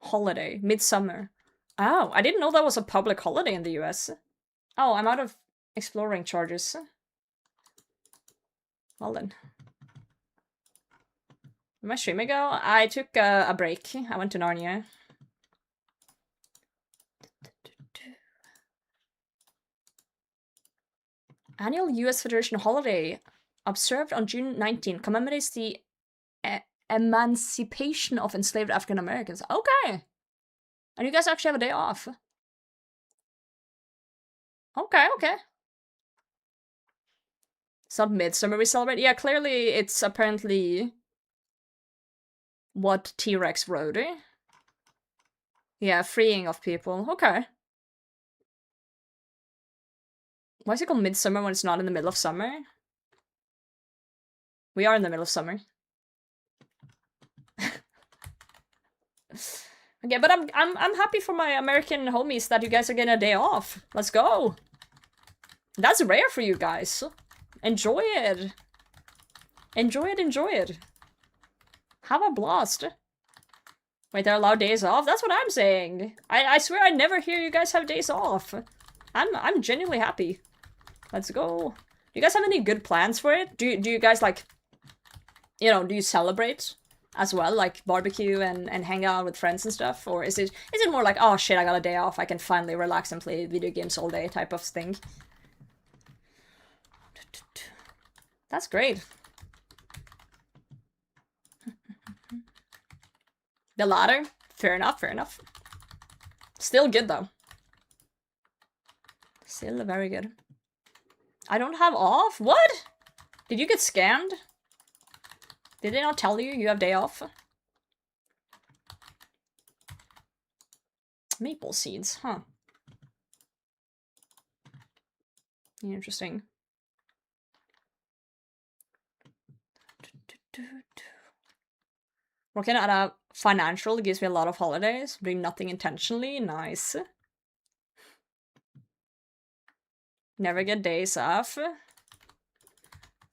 Holiday. Midsummer. Oh, I didn't know that was a public holiday in the US. Oh, I'm out of exploring charges. Well then. Where'd my stream go? I took a break. I went to Narnia. Annual US Federation holiday observed on June 19 commemorates the emancipation of enslaved African Americans. Okay. And you guys actually have a day off. Okay. It's not midsummer we celebrate. Yeah, clearly it's apparently what T-Rex wrote. Yeah, freeing of people. Okay. Why is it called midsummer when it's not in the middle of summer? We are in the middle of summer. Okay, but I'm happy for my American homies that you guys are getting a day off. Let's go. That's rare for you guys. Enjoy it. Enjoy it, enjoy it. Have a blast. Wait, they're allowed days off? That's what I'm saying. I swear I never hear you guys have days off. I'm genuinely happy. Let's go. Do you guys have any good plans for it? Do you guys like, you know, do you celebrate as well, like barbecue and hang out with friends and stuff, or is it more like, oh shit, I got a day off, I can finally relax and play video games all day type of thing? That's great. The latter, fair enough, fair enough. Still good though. Still very good. I don't have off? What? Did you get scammed? Did they not tell you you have day off? Maple seeds, huh. Interesting. Working at a financial gives me a lot of holidays. Doing nothing intentionally, nice. Never get days off.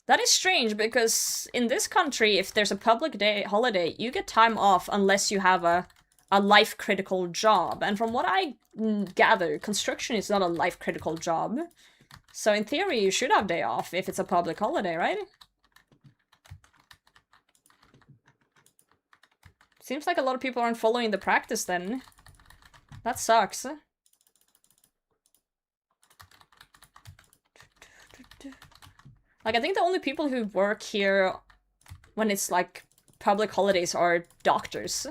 That is strange, because in this country, if there's a public day holiday, you get time off unless you have a life-critical job. And from what I gather, construction is not a life-critical job. So in theory, you should have day off if it's a public holiday, right? Seems like a lot of people aren't following the practice then. That sucks. Like, I think the only people who work here when it's, like, public holidays are doctors.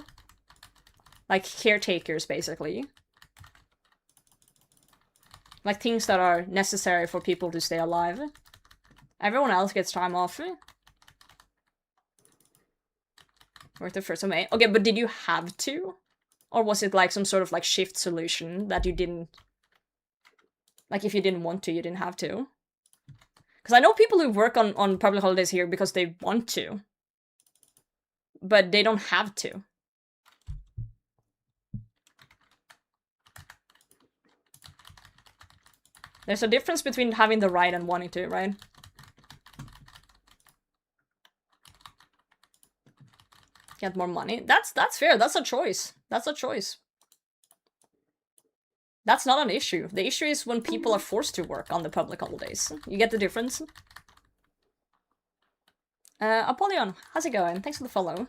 Like, caretakers, basically. Like, things that are necessary for people to stay alive. Everyone else gets time off. Worked the 1st of May. Okay, but did you have to? Or was it, like, some sort of, like, shift solution that you didn't... Like, if you didn't want to, you didn't have to? Because I know people who work on public holidays here because they want to. But they don't have to. There's a difference between having the right and wanting to, right? Get more money. That's fair. That's a choice. That's a choice. That's not an issue. The issue is when people are forced to work on the public holidays. You get the difference? Apollyon, how's it going? Thanks for the follow.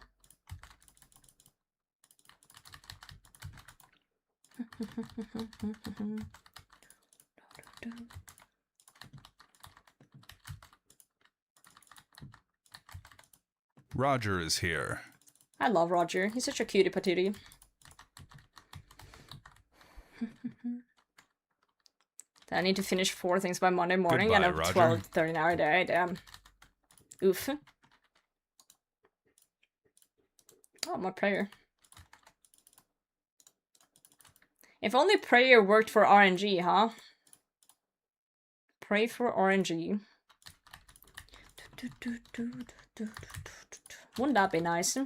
Roger is here. I love Roger. He's such a cutie patootie. I need to finish 4 things by Monday morning. Goodbye, and a Roger. 12, 13-hour day. Damn. Oof. Oh, my prayer. If only prayer worked for RNG, huh? Pray for RNG. Wouldn't that be nice?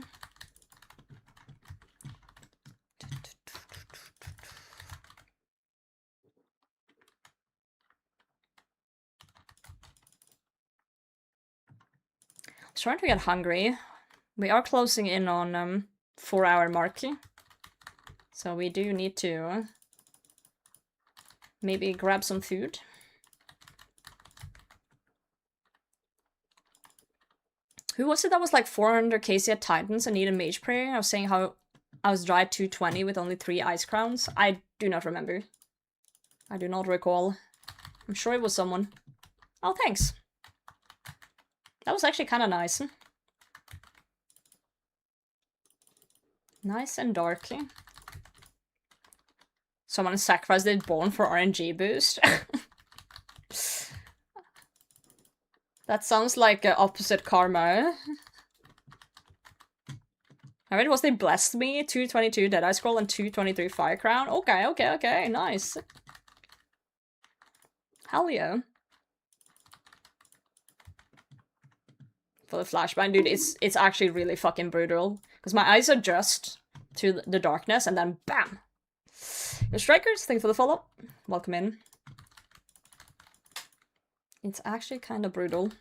Starting to get hungry. We are closing in on 4-hour mark, so we do need to maybe grab some food. Who was it that was like 400 KC at Titans and needed mage prayer? I was saying how I was dry at 220 with only 3 ice crowns. I do not remember. I do not recall. I'm sure it was someone. Oh, thanks. That was actually kind of nice. Nice and dark. Someone sacrificed their bone for RNG boost. That sounds like opposite karma. I read was they blessed me, 222 Deadeye Scroll and 223 Fire Crown. Okay, nice. Hell yeah. For the flashbang, dude, it's actually really fucking brutal. Because my eyes adjust to the darkness, and then BAM! Your strikers, thank you for the follow. Welcome in. It's actually kind of brutal.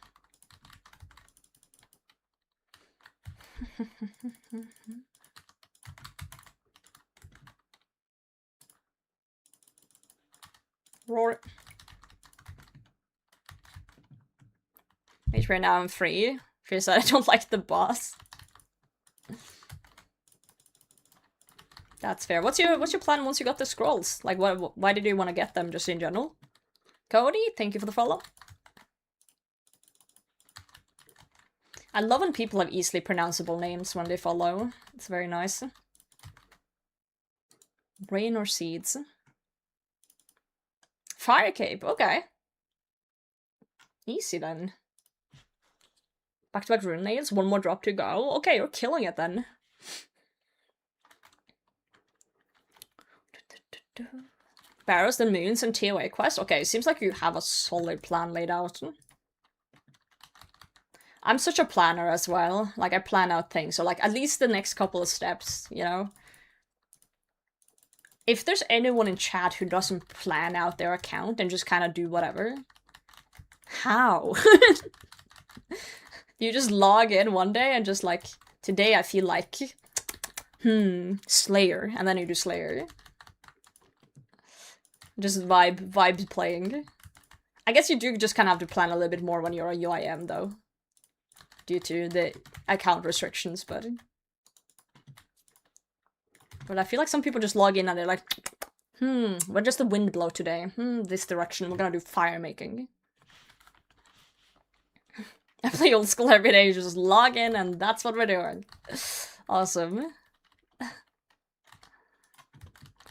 Roar. Right now I'm free. Free said I don't like the boss. That's fair. What's your plan once you got the scrolls? Like, why did you want to get them, just in general? Cody, thank you for the follow. I love when people have easily pronounceable names when they follow. It's very nice. Rain or seeds? Fire cape, okay. Easy then. Back-to-back rune nails, one more drop to go. Okay, you're killing it then. Barrows, the moons, and TOA quest. Okay, seems like you have a solid plan laid out. I'm such a planner as well. Like, I plan out things. So, like, at least the next couple of steps, you know? If there's anyone in chat who doesn't plan out their account and just kind of do whatever, how? You just log in one day and just like, today I feel like, Slayer, and then you do Slayer. Just vibes playing. I guess you do just kind of have to plan a little bit more when you're a UIM though. Due to the account restrictions, but I feel like some people just log in and they're like, where does the wind blow today? This direction, we're gonna do fire making. I play old school every day, you just log in and that's what we're doing. Awesome.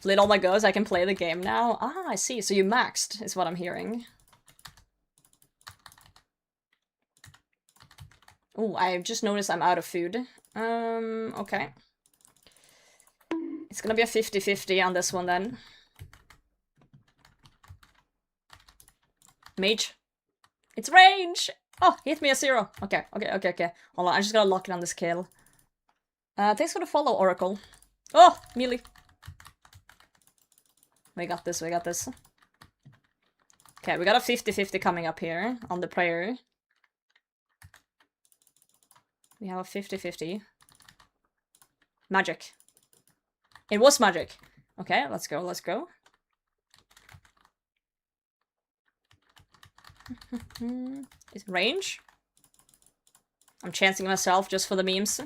Played all my goes, I can play the game now. Ah, I see, so you maxed, is what I'm hearing. Oh, I've just noticed I'm out of food. Okay. It's gonna be a 50-50 on this one then. Mage. It's range! Oh, hit me a 0. Okay. Hold on, I just gotta lock it on this kill. Thanks for the follow, Oracle. Oh, melee. We got this. Okay, we got a 50-50 coming up here on the prayer. We have a 50-50. Magic. It was magic. Okay, let's go. Is it range? I'm chancing myself just for the memes.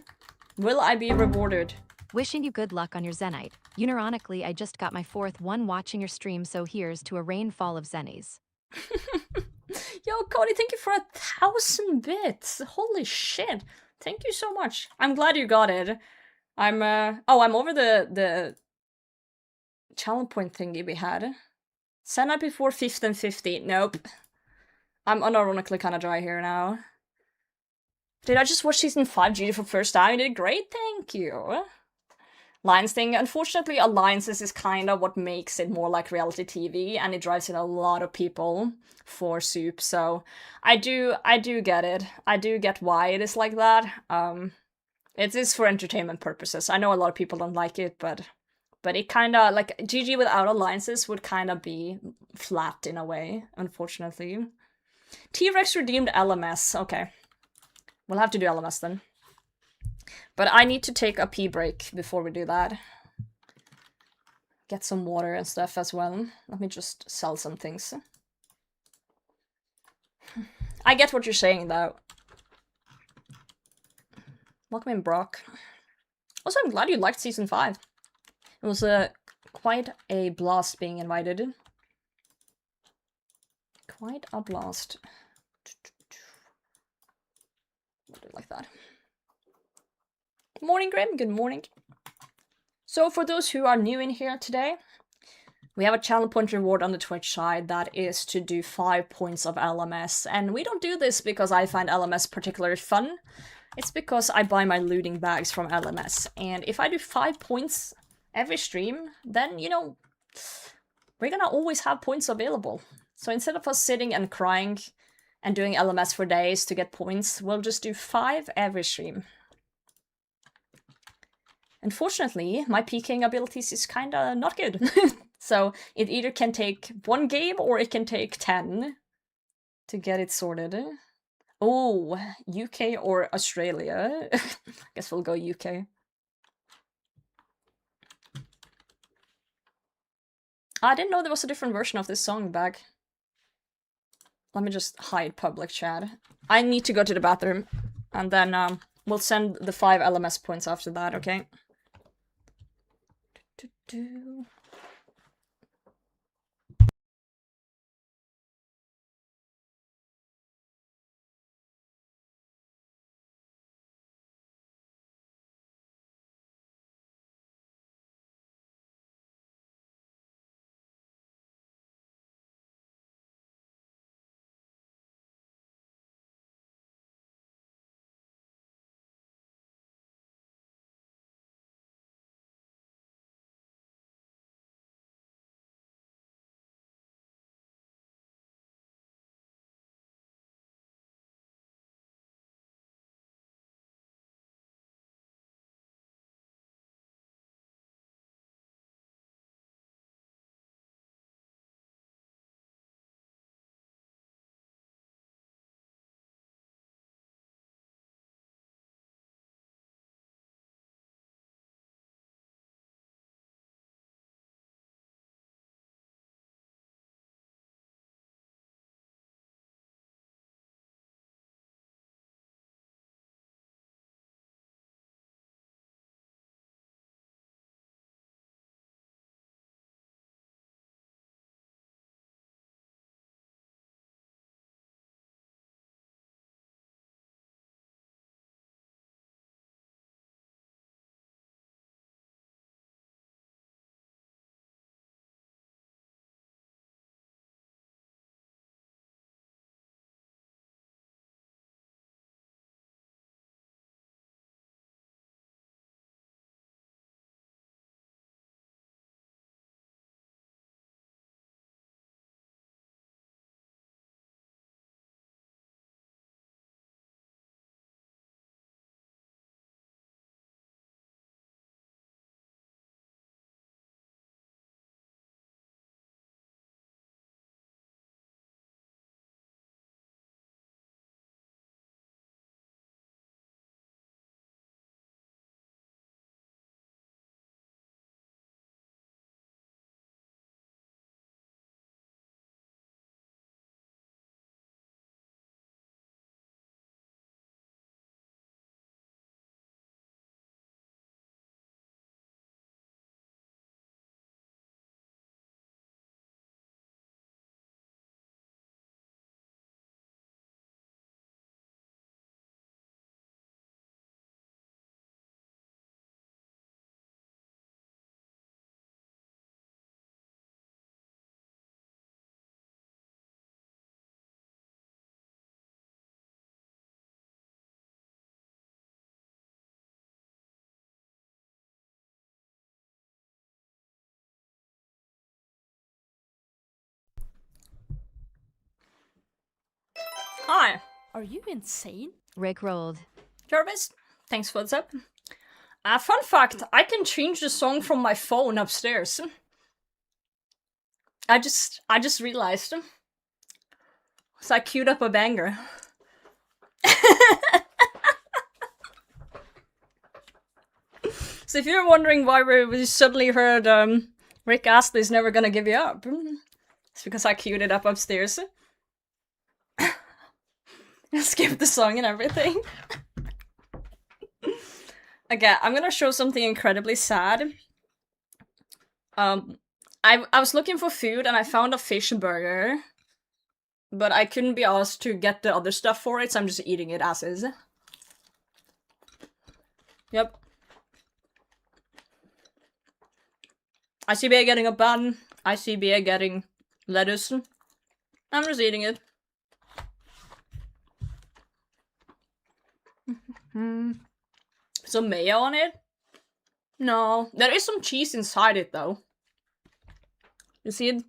Will I be rewarded? Wishing you good luck on your Zenyte. Unironically, I just got my 4th one watching your stream, so here's to a rainfall of Zennies. Yo, Cody, thank you for 1,000 bits. Holy shit. Thank you so much. I'm glad you got it. I'm over the challenge point thingy we had. Zenyte before 5th and 50th. Nope. I'm unironically kind of dry here now. Did I just watch season 5 Judy for first time? You did great, thank you. Alliance thing. Unfortunately, alliances is kind of what makes it more like reality TV, and it drives in a lot of people for soup. So I do get it. I do get why it is like that. It is for entertainment purposes. I know a lot of people don't like it, but it kind of like GG without alliances would kind of be flat in a way, unfortunately. T-Rex redeemed LMS. Okay. We'll have to do LMS then. But I need to take a pee break before we do that. Get some water and stuff as well. Let me just sell some things. I get what you're saying, though. Welcome in, Brock. Also, I'm glad you liked Season 5. It was quite a blast being invited. Quite a blast. Do it like that. Good morning, Grim. Good morning. So, for those who are new in here today, we have a channel point reward on the Twitch side that is to do 5 points of LMS. And we don't do this because I find LMS particularly fun. It's because I buy my looting bags from LMS. And if I do 5 points every stream, then, you know, we're gonna always have points available. So instead of us sitting and crying and doing LMS for days to get points, we'll just do 5 every stream. Unfortunately, my PKing abilities is kinda not good. So it either can take 1 game or it can take 10 to get it sorted. Oh, UK or Australia? Guess we'll go UK. I didn't know there was a different version of this song back. Let me just hide public chat. I need to go to the bathroom, and then we'll send the 5 LMS points after that, okay? Hi, Are you insane? Rickrolled. Jarvis. Thanks for what's up. Fun fact, I can change the song from my phone upstairs. I just realized. So I queued up a banger. So if you're wondering why we suddenly heard Rick Astley's Never Gonna Give You Up, it's because I queued it up upstairs. Skip the song and everything. Okay, I'm gonna show something incredibly sad. I was looking for food and I found a fish burger, but I couldn't be asked to get the other stuff for it, so I'm just eating it as is. Yep. ICBA getting a bun, ICBA getting lettuce. I'm just eating it. Some mayo on it? No. There is some cheese inside it though. You see it?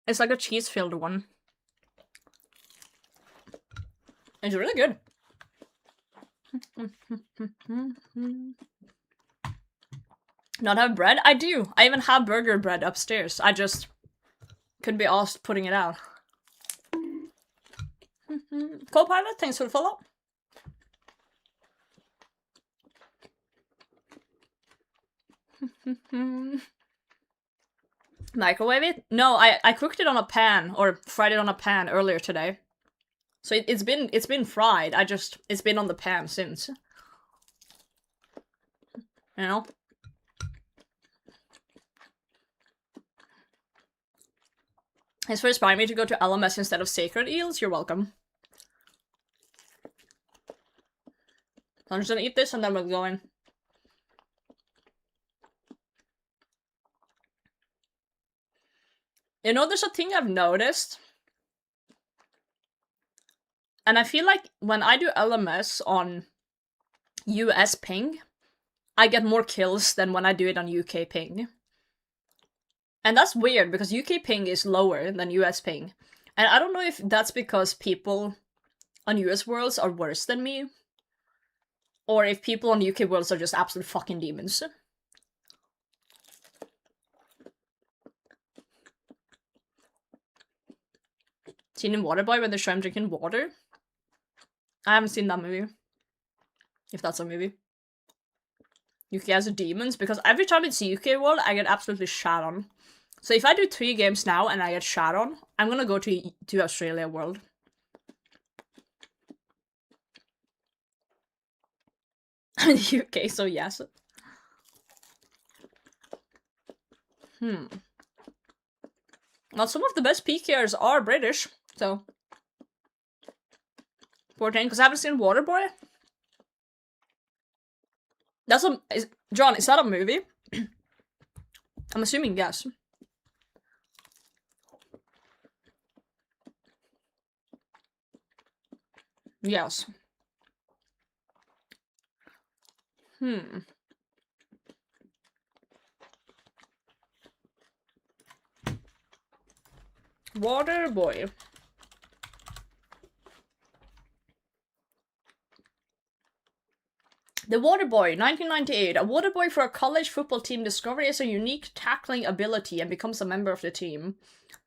It's like a cheese-filled one. It's really good. Not have bread? I do. I even have burger bread upstairs. I just could be asked putting it out. Co-pilot, thanks for the follow. Microwave it? No, I cooked it on a pan or fried it on a pan earlier today. So it's been fried. It's been on the pan since. You know? Thanks for inspiring me to go to LMS instead of Sacred Eels. You're welcome. I'm just gonna eat this and then we'll go in. You know, there's a thing I've noticed. And I feel like when I do LMS on US ping, I get more kills than when I do it on UK ping. And that's weird, because UK ping is lower than US ping. And I don't know if that's because people on US worlds are worse than me, or if people on UK worlds are just absolute fucking demons. Seen in Waterboy when they show him drinking water? I haven't seen that movie. If that's a movie. UK has demons, because every time it's UK world, I get absolutely shat on. So if I do 3 games now and I get shat on, I'm gonna go to Australia world. UK, so yes. Well, some of the best PKers are British, so 14, because I haven't seen Waterboy. That's John, is that a movie? I'm assuming yes. Yes. Waterboy. The Waterboy, 1998. A Waterboy for a college football team discovers a unique tackling ability and becomes a member of the team.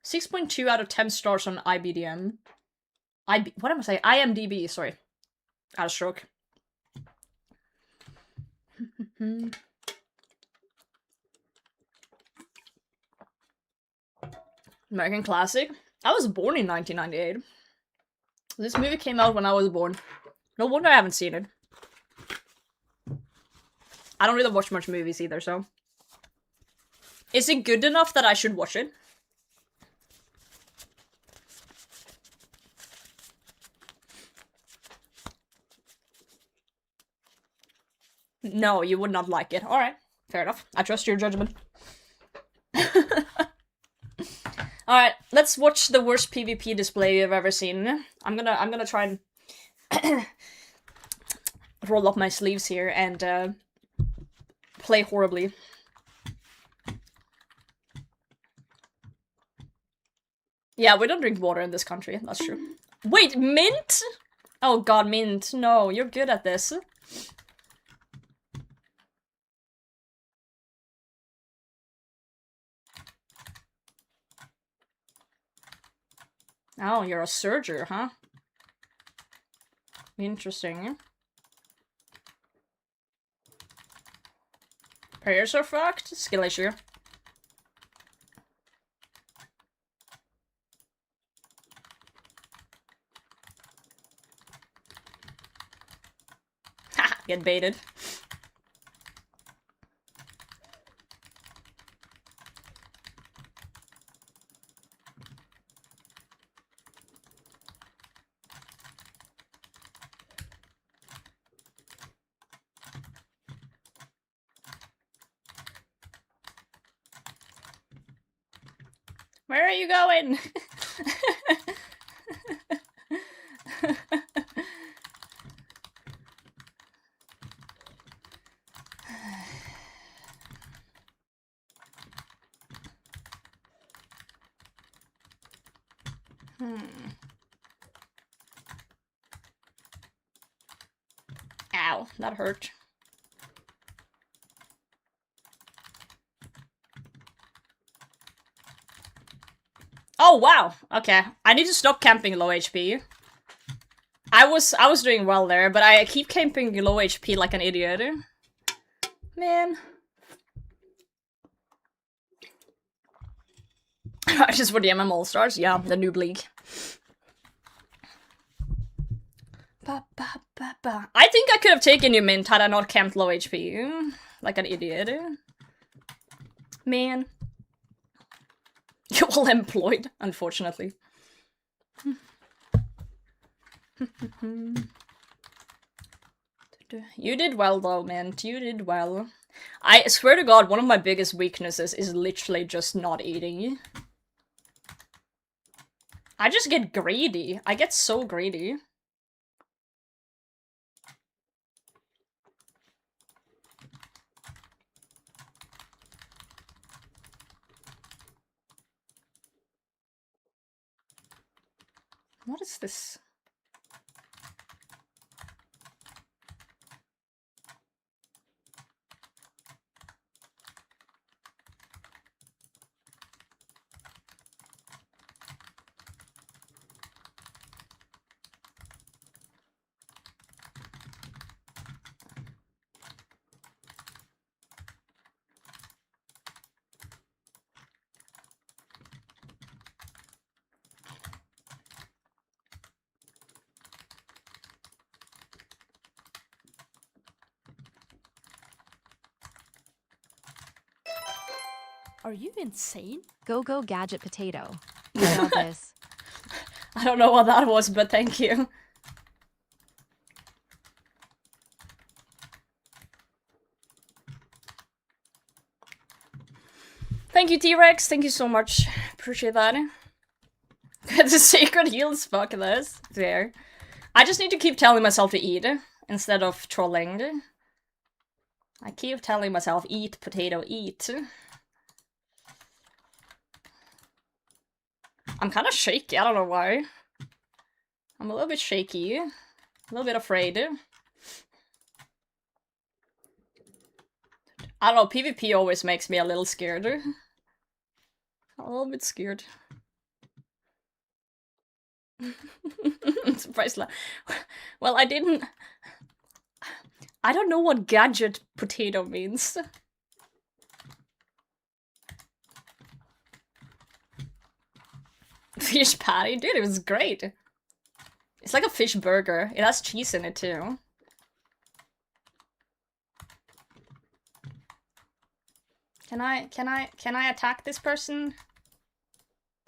6.2 out of 10 stars on IBDM. What am I saying? IMDb, sorry. I had a stroke. American classic. I was born in 1998. This movie came out when I was born. No wonder I haven't seen it. I don't really watch much movies either, so. Is it good enough that I should watch it? No, you would not like it. Alright, fair enough. I trust your judgment. Alright, let's watch the worst PvP display you've ever seen. I'm gonna try and roll up my sleeves here and play horribly. Yeah, we don't drink water in this country, that's true. Wait, mint? Oh god, mint. No, you're good at this. Oh, you're a surger, huh? Interesting. Prayers are fucked? Skill issue. Haha, get baited. Where are you going? Ow, that hurt. Oh wow. Okay. I need to stop camping low HP. I was doing well there, but I keep camping low HP like an idiot. Man. Just for the MM All Stars, yeah, the noob league. I think I could have taken you mint had I not camped low HP. Like an idiot. Man. You're all employed, unfortunately. You did well though, man. You did well. I swear to God, one of my biggest weaknesses is literally just not eating. I just get greedy. I get so greedy. What is this? Are you insane? Go go gadget potato. You know this. I don't know what that was, but thank you. Thank you, T-Rex. Thank you so much. Appreciate that. The sacred heals. Fuck this. There. I just need to keep telling myself to eat instead of trolling. I keep telling myself, eat, potato, eat. I'm kind of shaky. I don't know why. I'm a little bit shaky. A little bit afraid. I don't know, PvP always makes me a little scared. A little bit scared. Surprise. Well, I don't know what gadget potato means. Fish patty? Dude, it was great. It's like a fish burger. It has cheese in it too. Can I attack this person?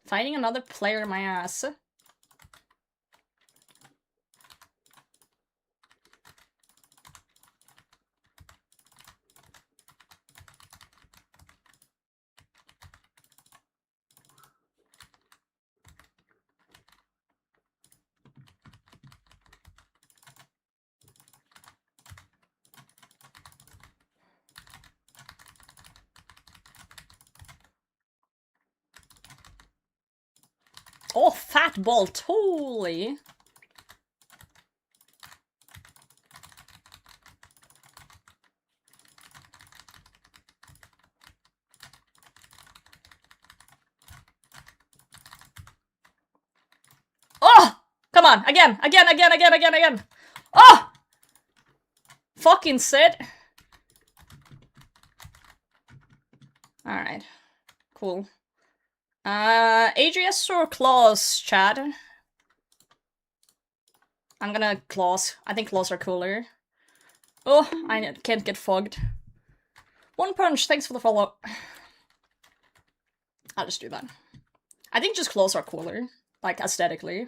Fighting another player in my ass. Oh, fat bolt, holy! Oh! Come on, again! Oh! Fucking sit! Alright. Cool. Adrius or claws, Chad? I'm gonna claws. I think claws are cooler. Oh, I can't get fogged. One punch, thanks for the follow. I'll just do that. I think just claws are cooler. Like, aesthetically.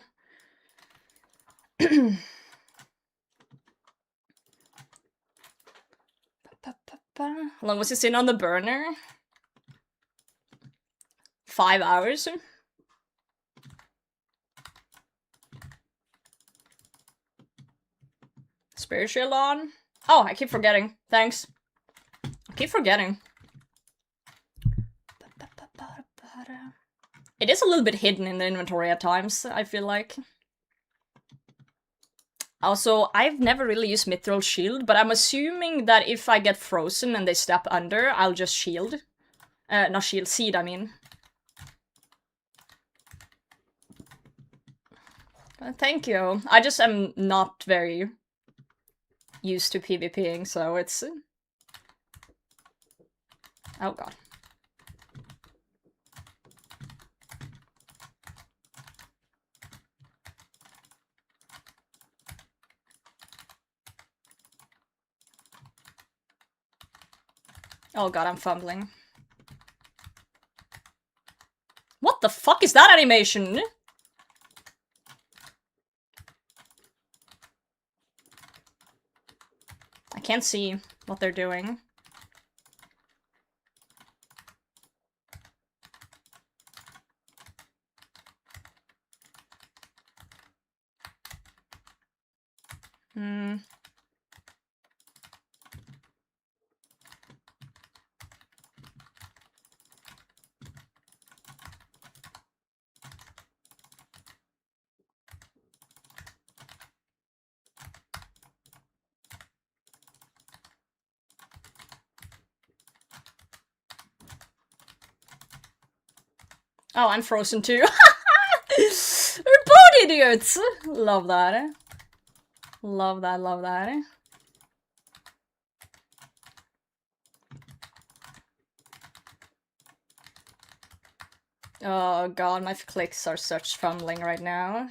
How long was this in on the burner? 5 hours? Spiritual on? Oh, I keep forgetting. Thanks. I keep forgetting. It is a little bit hidden in the inventory at times, I feel like. Also, I've never really used Mithril Shield, but I'm assuming that if I get frozen and they step under, I'll just shield. Not shield, seed, I mean. Thank you. I just am not very used to PvPing, so it's... Oh god. Oh god, I'm fumbling. What the fuck is that animation? I can't see what they're doing. Hmm. Oh, I'm frozen too. We're both idiots! Love that. Love that, love that. Oh god, my clicks are such fumbling right now.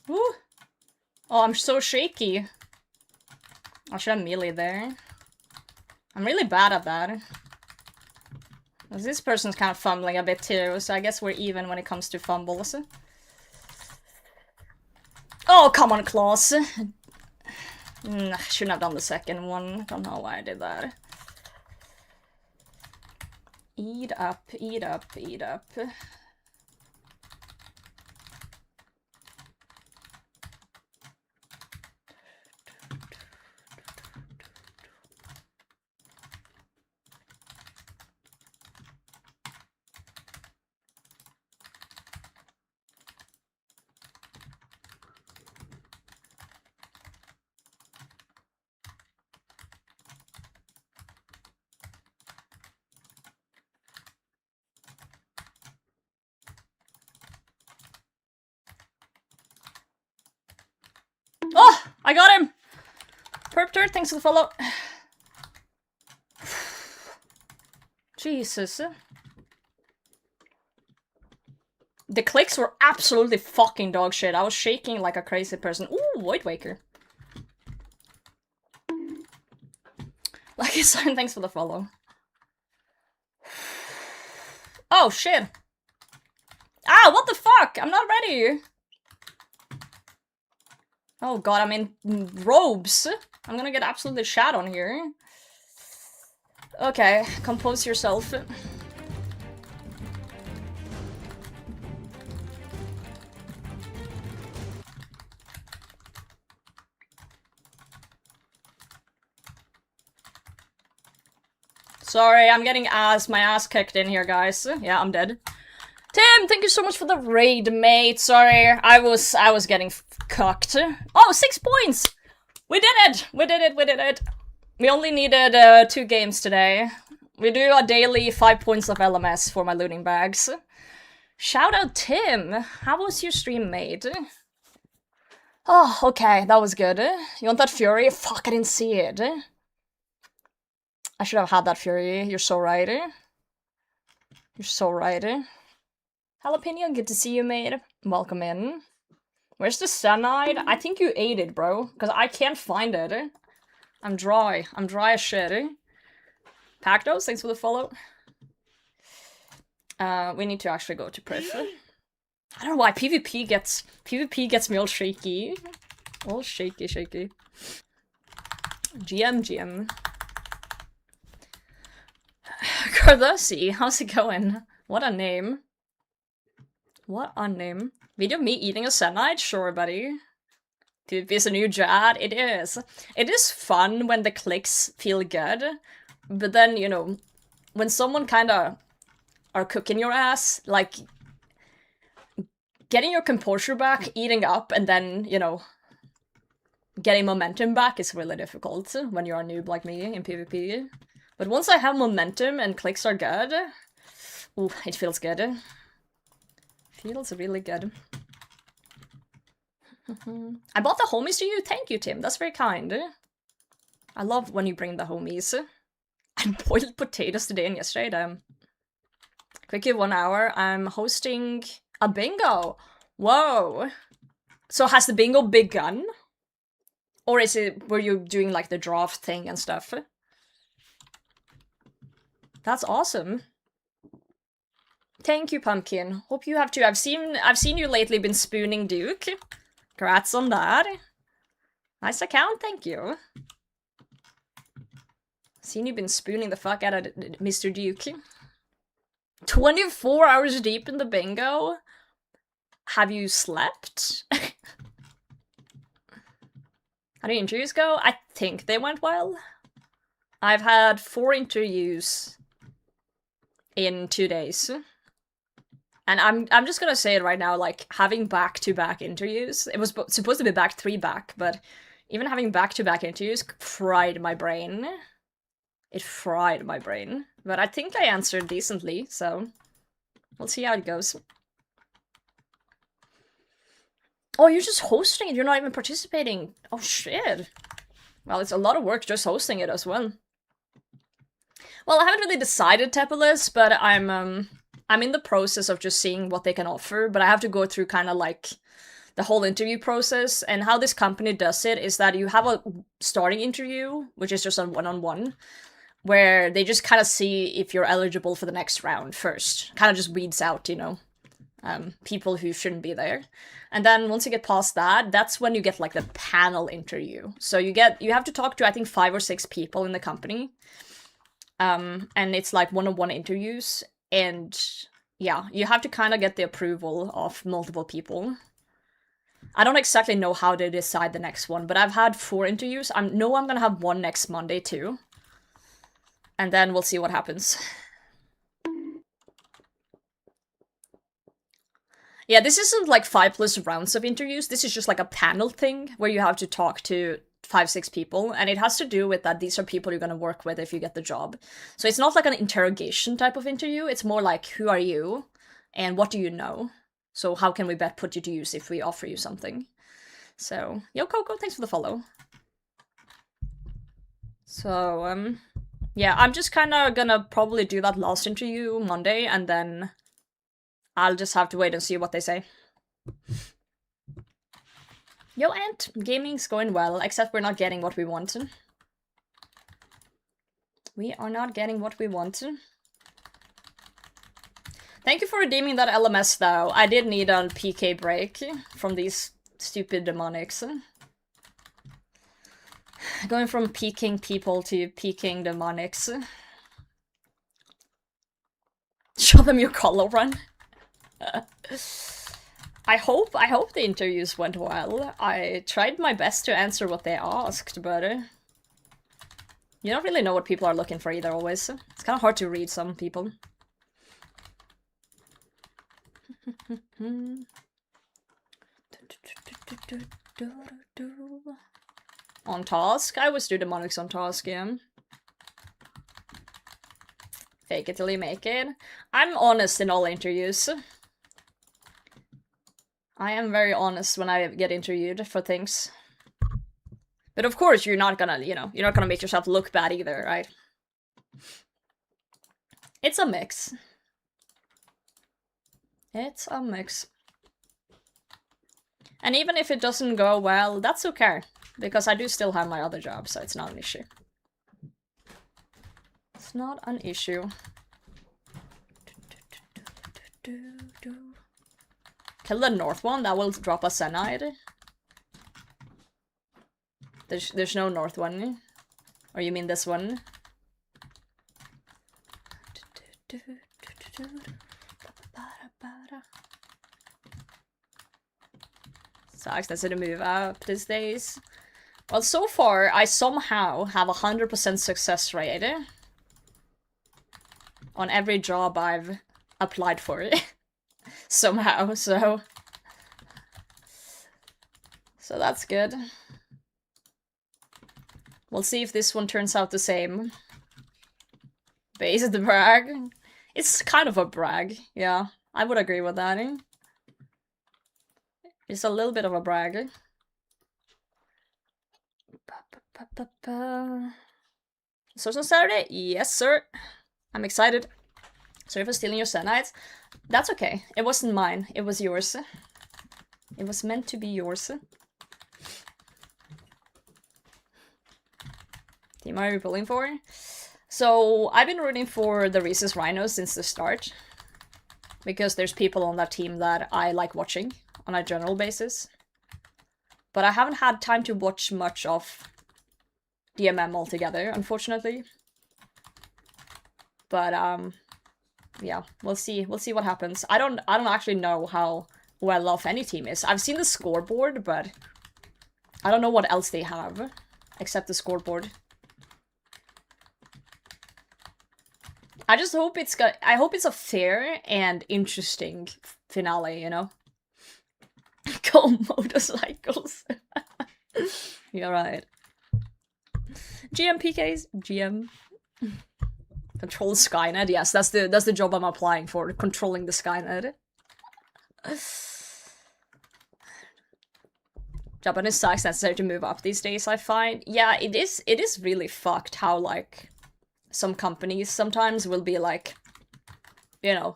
Woo! Oh, I'm so shaky. I should have melee there. I'm really bad at that. This person's kind of fumbling a bit too, so I guess we're even when it comes to fumbles. Oh, come on, Klaus. Shouldn't have done the second one. Don't know why I did that. Eat up, eat up, eat up. Oh, I got him! Perp Turd, thanks for the follow. Jesus. The clicks were absolutely fucking dog shit. I was shaking like a crazy person. Ooh, Void Waker. Lucky Sign, thanks for the follow. Oh, shit. Ah, what the fuck? I'm not ready. Oh god, I'm in robes. I'm gonna get absolutely shat on here. Okay, compose yourself. Sorry, I'm getting my ass kicked in here, guys. Yeah, I'm dead. Tim, thank you so much for the raid, mate. Sorry, I was getting cucked. Oh, 6 points! We did it! We did it, we did it. We only needed 2 games today. We do a daily 5 points of LMS for my looting bags. Shout out Tim! How was your stream, mate? Oh, okay, that was good. You want that Fury? Fuck, I didn't see it. I should have had that Fury. You're so right. You're so right. Jalapeno, good to see you, mate. Welcome in. Where's the Zenyte? I think you ate it, bro. Because I can't find it. I'm dry. I'm dry as shit. Pactos, thanks for the follow. We need to actually go to Priv. I don't know why PvP gets me all shaky. All shaky, shaky. GM. Cardosi, how's it going? What a name. What a name. Video of me eating a Zenyte? Sure, buddy. PvP is a new Jad? It is. It is fun when the clicks feel good, but then, you know, when someone kinda are cooking your ass, like, getting your composure back, eating up, and then, you know, getting momentum back is really difficult when you're a noob like me in PvP. But once I have momentum and clicks are good, ooh, it feels good. Feels really good. I bought the homies to you. Thank you, Tim. That's very kind. I love when you bring the homies. I boiled potatoes today and yesterday. Quickie 1 hour. I'm hosting a bingo. Whoa. So has the bingo begun? Or is it, were you doing like the draft thing and stuff? That's awesome. Thank you, Pumpkin. Hope you have too. I've seen you lately been spooning Duke. Congrats on that. Nice account, thank you. Seen you been spooning the fuck out of Mr. Duke. 24 hours deep in the bingo? Have you slept? How do interviews go? I think they went well. I've had 4 interviews in 2 days. And I'm just gonna say it right now, like, having back-to-back interviews, it was supposed to be 3-back, but even having back-to-back interviews fried my brain. It fried my brain. But I think I answered decently, so we'll see how it goes. Oh, you're just hosting it, you're not even participating. Oh shit. Well, it's a lot of work just hosting it as well. Well, I haven't really decided, Tepelis, but I'm in the process of just seeing what they can offer, but I have to go through kind of like the whole interview process, and how this company does it is that you have a starting interview, which is just a one-on-one, where they just kind of see if you're eligible for the next round first. Kind of just weeds out, you know, people who shouldn't be there. And then once you get past that, that's when you get like the panel interview. So you have to talk to, I think, 5 or 6 people in the company. And it's like one-on-one interviews. And yeah, you have to kind of get the approval of multiple people. I don't exactly know how they decide the next one, but I've had 4 interviews. I'm gonna have one next Monday too. And then we'll see what happens. Yeah, this isn't like 5+ rounds of interviews. This is just like a panel thing where you have to talk to 5, 6 people, and it has to do with that these are people you're gonna work with if you get the job. So it's not like an interrogation type of interview, it's more like, who are you? And what do you know? So how can we best put you to use if we offer you something? So, yo Coco, thanks for the follow. So, yeah, I'm just kinda gonna probably do that last interview Monday, and then I'll just have to wait and see what they say. Yo, Ant, gaming's going well, except we're not getting what we want. We are not getting what we want. Thank you for redeeming that LMS, though. I did need a PK break from these stupid demonics. Going from peeking people to peeking demonics. Show them your color run. I hope the interviews went well. I tried my best to answer what they asked, but you don't really know what people are looking for either, always. It's kind of hard to read some people. On task? I always do demonics on task, yeah. Fake it till you make it. I'm honest in all interviews. I am very honest when I get interviewed for things. But of course, you're not gonna, you know, you're not gonna make yourself look bad either, right? It's a mix. It's a mix. And even if it doesn't go well, that's okay. Because I do still have my other job, so it's not an issue. It's not an issue. Kill the north one, that will drop a Zenyte. There's no north one. Or you mean this one? Sucks, that's to move up these days. Well, so far, I somehow have a 100% success rate on every job I've applied for. Somehow, so So that's good. We'll see if this one turns out the same. Base the brag. It's kind of a brag, yeah. I would agree with that. It's a little bit of a brag. Source on Saturday? Yes, sir. I'm excited. Sorry for stealing your Zenytes. That's okay. It wasn't mine. It was yours. It was meant to be yours. Team are you pulling for? So, I've been rooting for the Rhesus Rhinos since the start. Because there's people on that team that I like watching on a general basis. But I haven't had time to watch much of DMM altogether, unfortunately. But, yeah, we'll see. We'll see what happens. I don't actually know how well off any team is. I've seen the scoreboard, but I don't know what else they have except the scoreboard. I just hope I hope it's a fair and interesting finale, you know? Go motorcycles. You're right. GM PKs? GM. Control Skynet, yes, that's the job I'm applying for, controlling the Skynet. Japanese sucks, necessary to move up these days, I find. Yeah, it is really fucked how, like, some companies sometimes will be like, you know,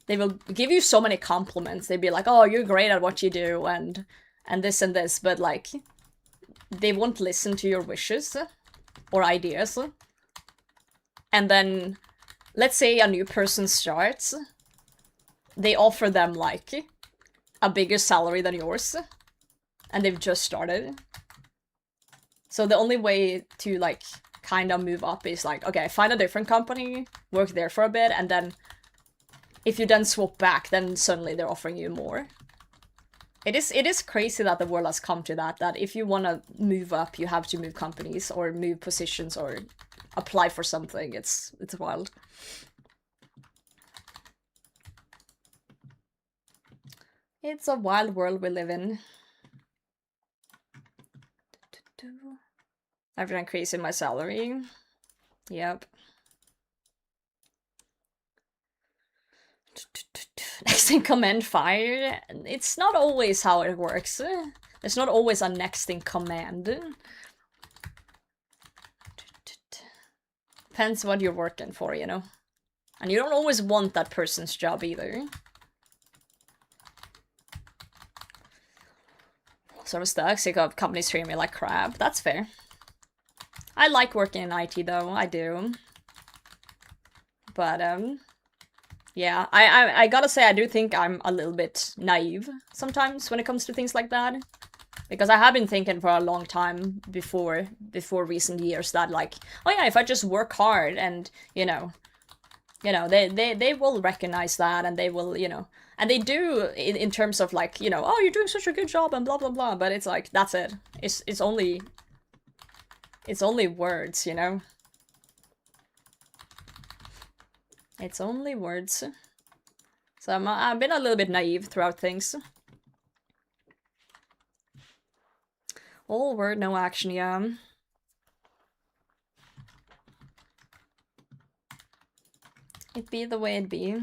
they will give you so many compliments. They'd be like, oh, you're great at what you do, and this and this, but, like, they won't listen to your wishes or ideas. And then, let's say a new person starts, they offer them, like, a bigger salary than yours, and they've just started. So the only way to, like, kind of move up is, like, okay, find a different company, work there for a bit, and then if you then swap back, then suddenly they're offering you more. It is crazy that the world has come to that if you want to move up, you have to move companies, or move positions, or apply for something. It's wild. It's a wild world we live in. I've been increasing my salary. Yep. Next in command fired. It's not always how it works. There's not always a next in command. Depends what you're working for, you know. And you don't always want that person's job either. Sort of stuck, sick of companies treating me like crap. That's fair. I like working in IT though, I do. But, yeah, I gotta say I do think I'm a little bit naive sometimes when it comes to things like that. Because I have been thinking for a long time before recent years that, like, oh yeah, if I just work hard and, you know, they will recognize that, and they will, you know, and they do in terms of, like, you know, oh, you're doing such a good job and blah blah blah, but it's like, that's it. It's only words, you know? It's only words. So I've been a little bit naive throughout things. All word, no action, yeah. It be the way it be.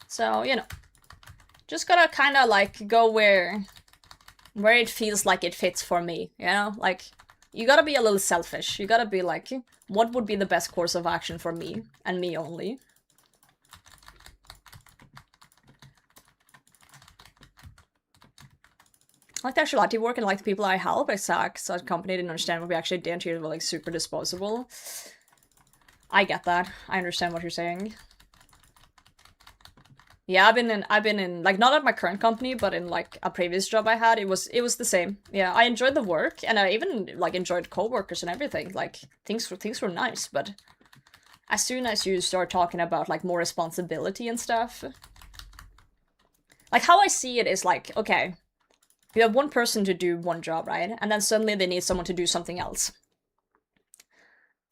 So, you know, just gotta kind of, like, go where it feels like it fits for me, you know? Like, you gotta be a little selfish. You gotta be like, what would be the best course of action for me, and me only? I like the actual IT work and like the people I help. It sucks. So the company didn't understand what we actually did, and treated it like super disposable. I get that. I understand what you're saying. Yeah, I've been in, like, not at my current company, but in, like, a previous job I had, it was the same. Yeah, I enjoyed the work, and I even, like, enjoyed coworkers and everything. Like, things were nice, but as soon as you start talking about, like, more responsibility and stuff, like, how I see it is, like, okay, you have one person to do one job, right? And then suddenly they need someone to do something else.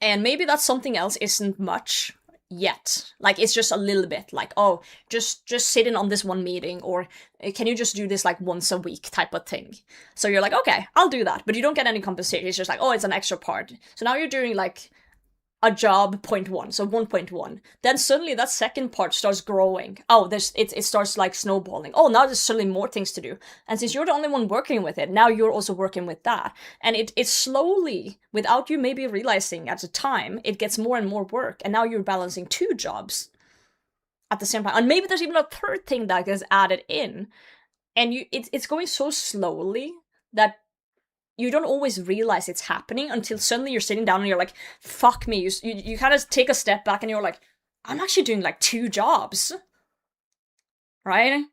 And maybe that something else isn't much, yet. Like, it's just a little bit like, oh, just sit in on this one meeting, or can you just do this like once a week type of thing. So you're like, okay, I'll do that, but you don't get any compensation. It's just like, oh, it's an extra part. So now you're doing like a job 0.1, so 1.1. Then suddenly that second part starts growing. Oh, it starts like snowballing. Oh, now there's suddenly more things to do. And since you're the only one working with it, now you're also working with that. And it slowly, without you maybe realizing at the time, it gets more and more work. And now you're balancing 2 jobs at the same time. And maybe there's even a third thing that gets added in. And it's going so slowly that you don't always realize it's happening until suddenly you're sitting down and you're like, fuck me. You kind of take a step back and you're like, I'm actually doing like 2 jobs. Right?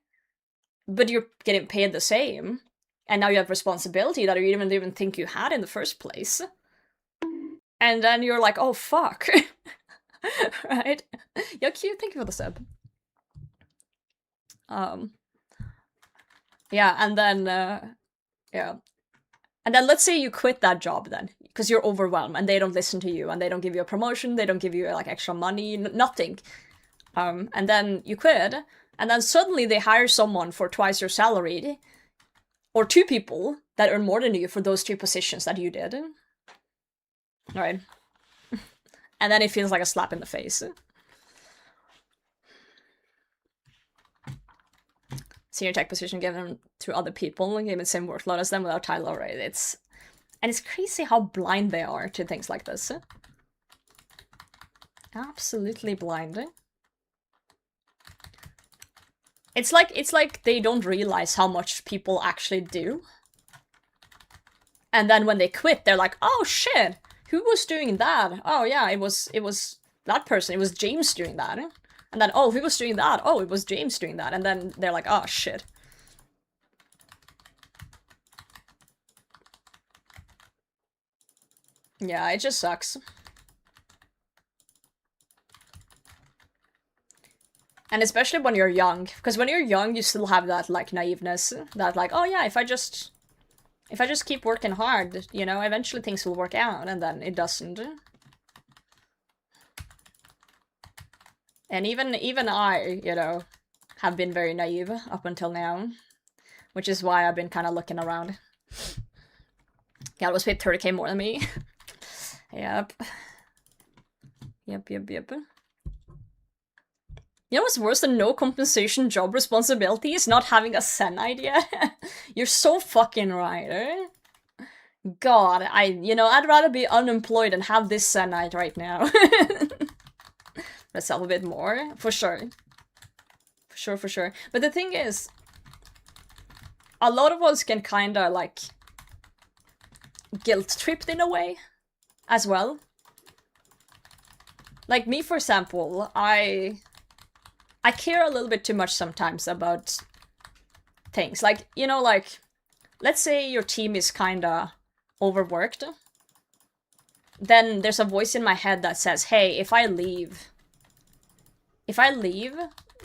But you're getting paid the same. And now you have responsibility that you didn't even think you had in the first place. And then you're like, oh fuck. Right? Yeah, cute. Thank you for the sub. Yeah, and then, yeah. And then let's say you quit that job then, because you're overwhelmed and they don't listen to you and they don't give you a promotion, they don't give you like extra money, nothing. And then you quit, and then suddenly they hire someone for twice your salary, or 2 people that earn more than you for those 2 positions that you did. Right? And then it feels like a slap in the face. Senior tech position given to other people and given the same workload as them without title, right? It's crazy how blind they are to things like this. Absolutely blind. It's like they don't realize how much people actually do. And then when they quit, they're like, oh shit, who was doing that? Oh yeah, it was that person, it was James doing that. And then, oh, who was doing that? Oh, it was James doing that. And then they're like, oh, shit. Yeah, it just sucks. And especially when you're young. Because when you're young, you still have that, like, naiveness. That, like, oh yeah, if I just keep working hard, you know, eventually things will work out. And then it doesn't. And even I, you know, have been very naive up until now. Which is why I've been kind of looking around. Gal was paid 30k more than me. Yep. Yep. You know what's worse than no compensation job responsibilities? Not having a Zenyte yet? You're so fucking right, eh? God, I'd rather be unemployed and have this Zenyte right now. Myself a bit more, for sure. For sure. But the thing is, a lot of us can kinda, like, guilt-tripped in a way, as well. Like, me, for example, I care a little bit too much sometimes about things. Like, you know, like, let's say your team is kinda overworked. Then there's a voice in my head that says, hey, if I leave,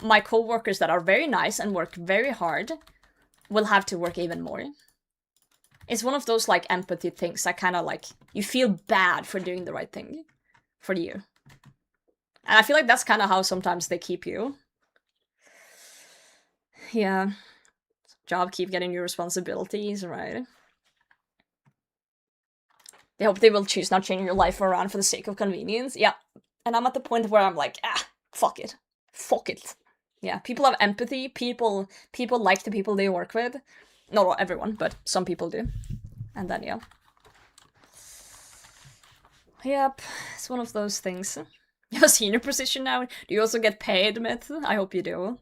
my coworkers that are very nice and work very hard will have to work even more. It's one of those, like, empathy things that kind of, like, you feel bad for doing the right thing for you. And I feel like that's kind of how sometimes they keep you. Yeah. Job keep getting new responsibilities, right? They hope they will choose not changing your life around for the sake of convenience. Yeah. And I'm at the point where I'm like, fuck it. Fuck it. Yeah, people have empathy. People like the people they work with. Not everyone, but some people do. And then, yeah. Yep, it's one of those things. You have a senior position now? Do you also get paid, Myth? I hope you do.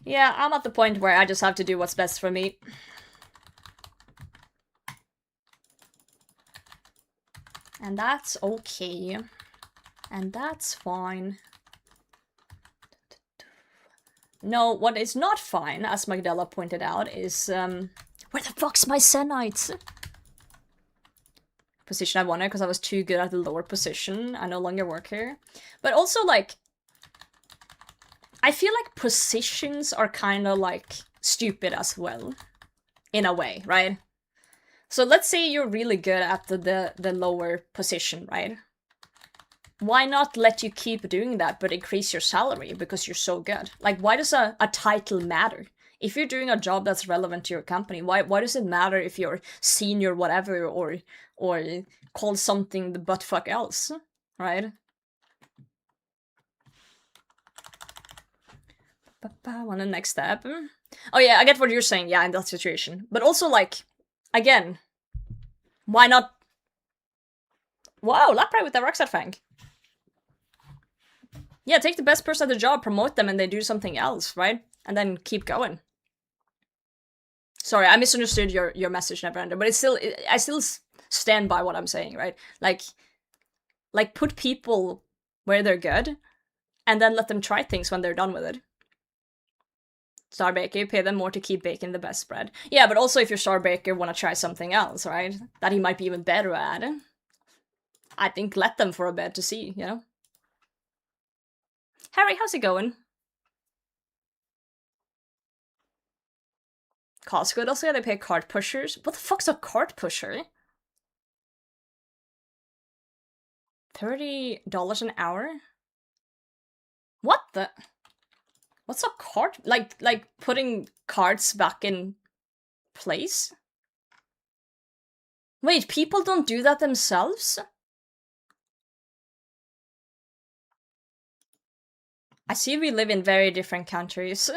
Yeah, I'm at the point where I just have to do what's best for me. And that's okay. And that's fine. No, what is not fine, as Magdala pointed out, is, where the fuck's my Zenyte? Position I wanted because I was too good at the lower position. I no longer work here. But also, like, I feel like positions are kind of, like, stupid as well. In a way, right? So let's say you're really good at the lower position, right? Why not let you keep doing that but increase your salary because you're so good? Like, why does a title matter? If you're doing a job that's relevant to your company, why does it matter if you're senior whatever or called something the butt fuck else, right? On the next step. Oh yeah, I get what you're saying, yeah, in that situation. But also, like, again, why not? Wow, Laprai with the Rockstar Fang. Yeah, take the best person at the job, promote them, and they do something else, right? And then keep going. Sorry, I misunderstood your message, Neverender, but I still stand by what I'm saying, right? Like put people where they're good, and then let them try things when they're done with it. Star Baker, pay them more to keep baking the best bread. Yeah, but also if your Star Baker want to try something else, right? That he might be even better at. I think let them for a bit to see, you know? Harry, how's it going? Costco also, yeah, they pay cart pushers. What the fuck's a cart pusher? $30 an hour? What the? What's a cart? Like putting carts back in place? Wait, people don't do that themselves? I see we live in very different countries.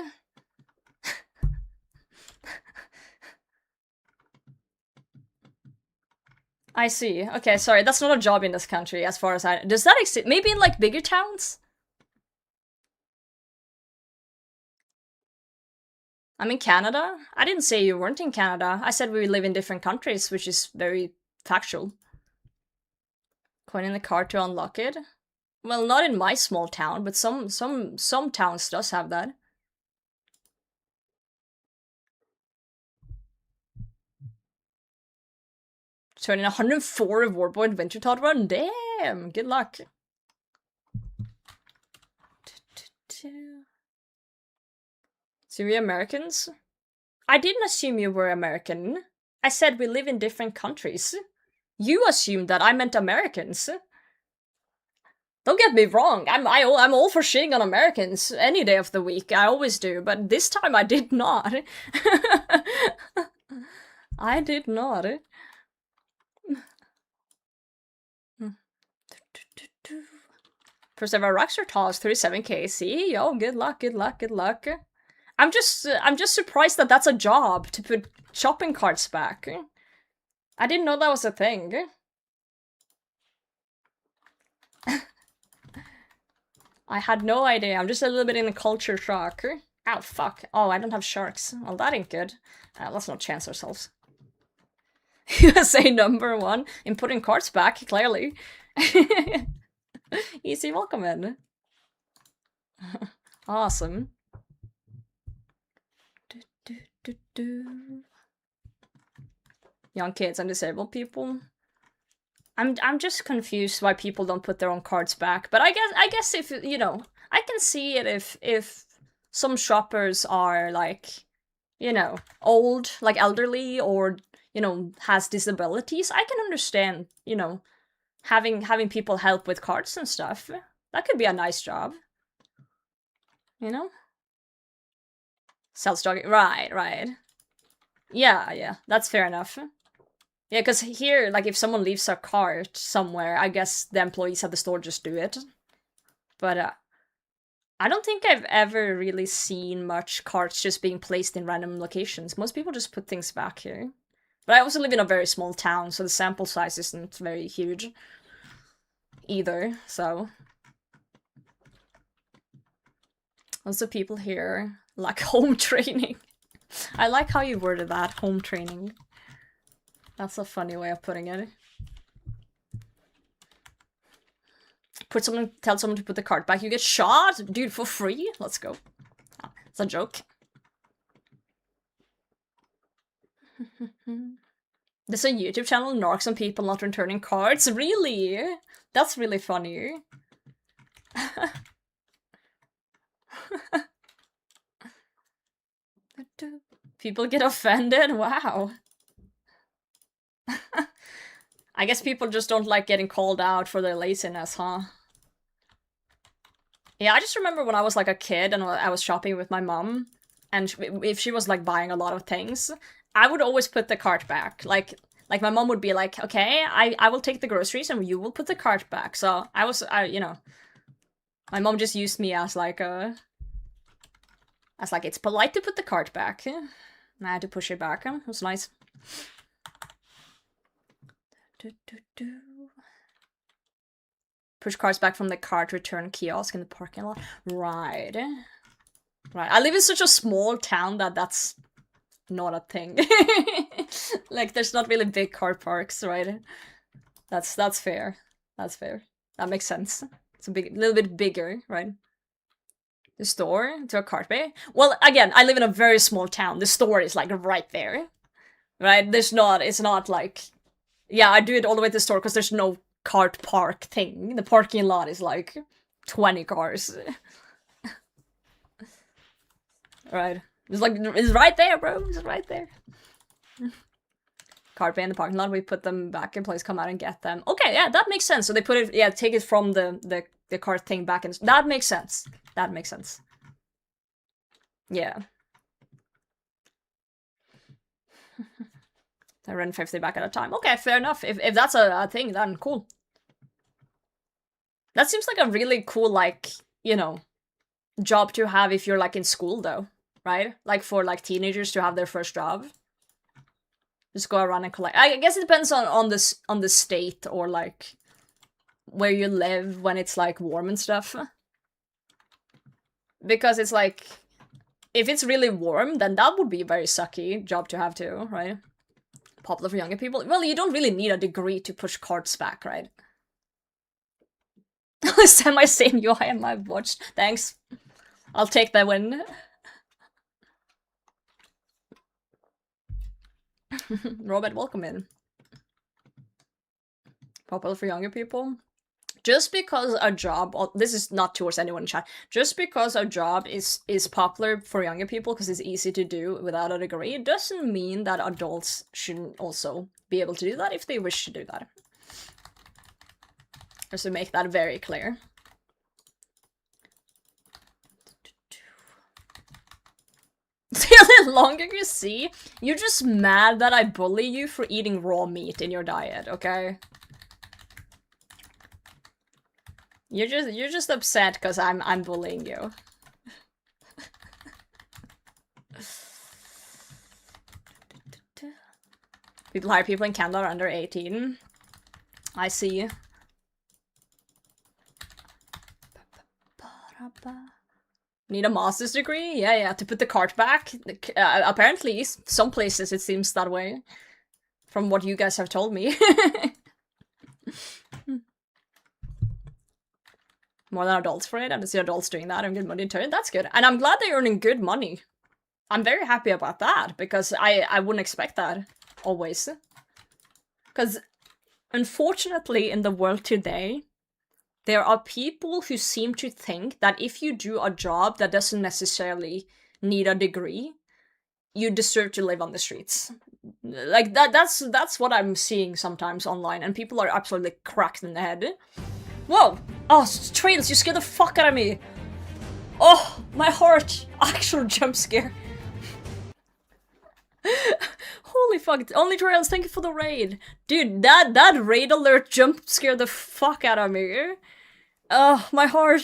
I see. Okay, sorry, that's not a job in this country as far as I... Does that exist? Maybe in like bigger towns? I'm in Canada? I didn't say you weren't in Canada. I said we live in different countries, which is very factual. Coin in the cart to unlock it? Well, not in my small town, but some towns does have that. Turning 104 reward point Winter Todd run? Damn! Good luck. So we Americans? I didn't assume you were American. I said we live in different countries. You assumed that I meant Americans. Don't get me wrong, I'm all for shitting on Americans any day of the week. I always do, but this time I did not. I did not. First ever Rockstar Toss 37k. See, yo, good luck, good luck, good luck. I'm just surprised that that's a job to put shopping carts back. I didn't know that was a thing. I had no idea. I'm just a little bit in a culture shock. Ow, fuck. Oh, I don't have sharks. Well, that ain't good. Let's not chance ourselves. USA #1 in putting carts back, clearly. Easy welcome in. Awesome. Young kids and disabled people. I'm just confused why people don't put their own cards back. But I guess if you know, I can see it if some shoppers are like, you know, old, like elderly, or you know, has disabilities. I can understand, you know, having people help with cards and stuff. That could be a nice job. You know? Self-stocking. Right. Yeah, that's fair enough. Yeah, because here, like, if someone leaves a cart somewhere, I guess the employees at the store just do it. But, I don't think I've ever really seen much carts just being placed in random locations. Most people just put things back here. But I also live in a very small town, so the sample size isn't very huge either, so... Also, people here lack home training. I like how you worded that, home training. That's a funny way of putting it. Tell someone to put the cart back, you get shot? Dude, for free? Let's go. It's a joke. There's a YouTube channel, narcs on people not returning cards? Really? That's really funny. People get offended? Wow. I guess people just don't like getting called out for their laziness, huh? Yeah, I just remember when I was like a kid and I was shopping with my mom, and if she was like buying a lot of things, I would always put the cart back. Like my mom would be like, okay, I will take the groceries and you will put the cart back. So you know, my mom just used me as like it's polite to put the cart back. And I had to push it back. It was nice. Push carts back from the cart return kiosk in the parking lot. Right. Right. I live in such a small town that that's not a thing. Like, there's not really big car parks, right? That's fair. That's fair. That makes sense. It's a little bit bigger, right? The store to a cart bay? Well, again, I live in a very small town. The store is like right there, right? It's not like, yeah, I do it all the way to the store because there's no cart park thing. The parking lot is like 20 cars. Right. It's right there, bro. It's right there. Cart bay in the parking lot. We put them back in place, come out and get them. Okay, yeah, that makes sense. So they put it, yeah, take it from the cart thing back in. That makes sense. That makes sense. Yeah. I run 50 back at a time. Okay, fair enough. If that's a thing, then cool. That seems like a really cool, like, you know, job to have if you're like in school though, right? Like for like teenagers to have their first job. Just go around and collect. I guess it depends on the state or like where you live when it's like warm and stuff. Because it's like, if it's really warm, then that would be a very sucky job to have too, right? Popular for younger people. Well, you don't really need a degree to push carts back, right? Semi same UI on my watch. Thanks. I'll take that win. Robert, welcome in. Popular for younger people. Just because a job, this is not towards anyone in chat, just because a job is popular for younger people because it's easy to do without a degree, it doesn't mean that adults shouldn't also be able to do that if they wish to do that. Just to make that very clear. The longer you see, you're just mad that I bully you for eating raw meat in your diet, okay? You're just upset because I'm bullying you. People hire people in Canada are under 18. I see. Need a master's degree? Yeah, to put the cart back. Apparently, some places it seems that way. From what you guys have told me. More than adults for it. I see adults doing that and good money in turn. That's good. And I'm glad they're earning good money. I'm very happy about that, because I wouldn't expect that, always. Because, unfortunately, in the world today, there are people who seem to think that if you do a job that doesn't necessarily need a degree, you deserve to live on the streets. Like, that's what I'm seeing sometimes online, and people are absolutely cracked in the head. Whoa! Oh, Trails, you scared the fuck out of me! Oh, my heart! Actual jump scare. Holy fuck, Only Trails, thank you for the raid! Dude, that raid alert jump scared the fuck out of me. Oh, my heart.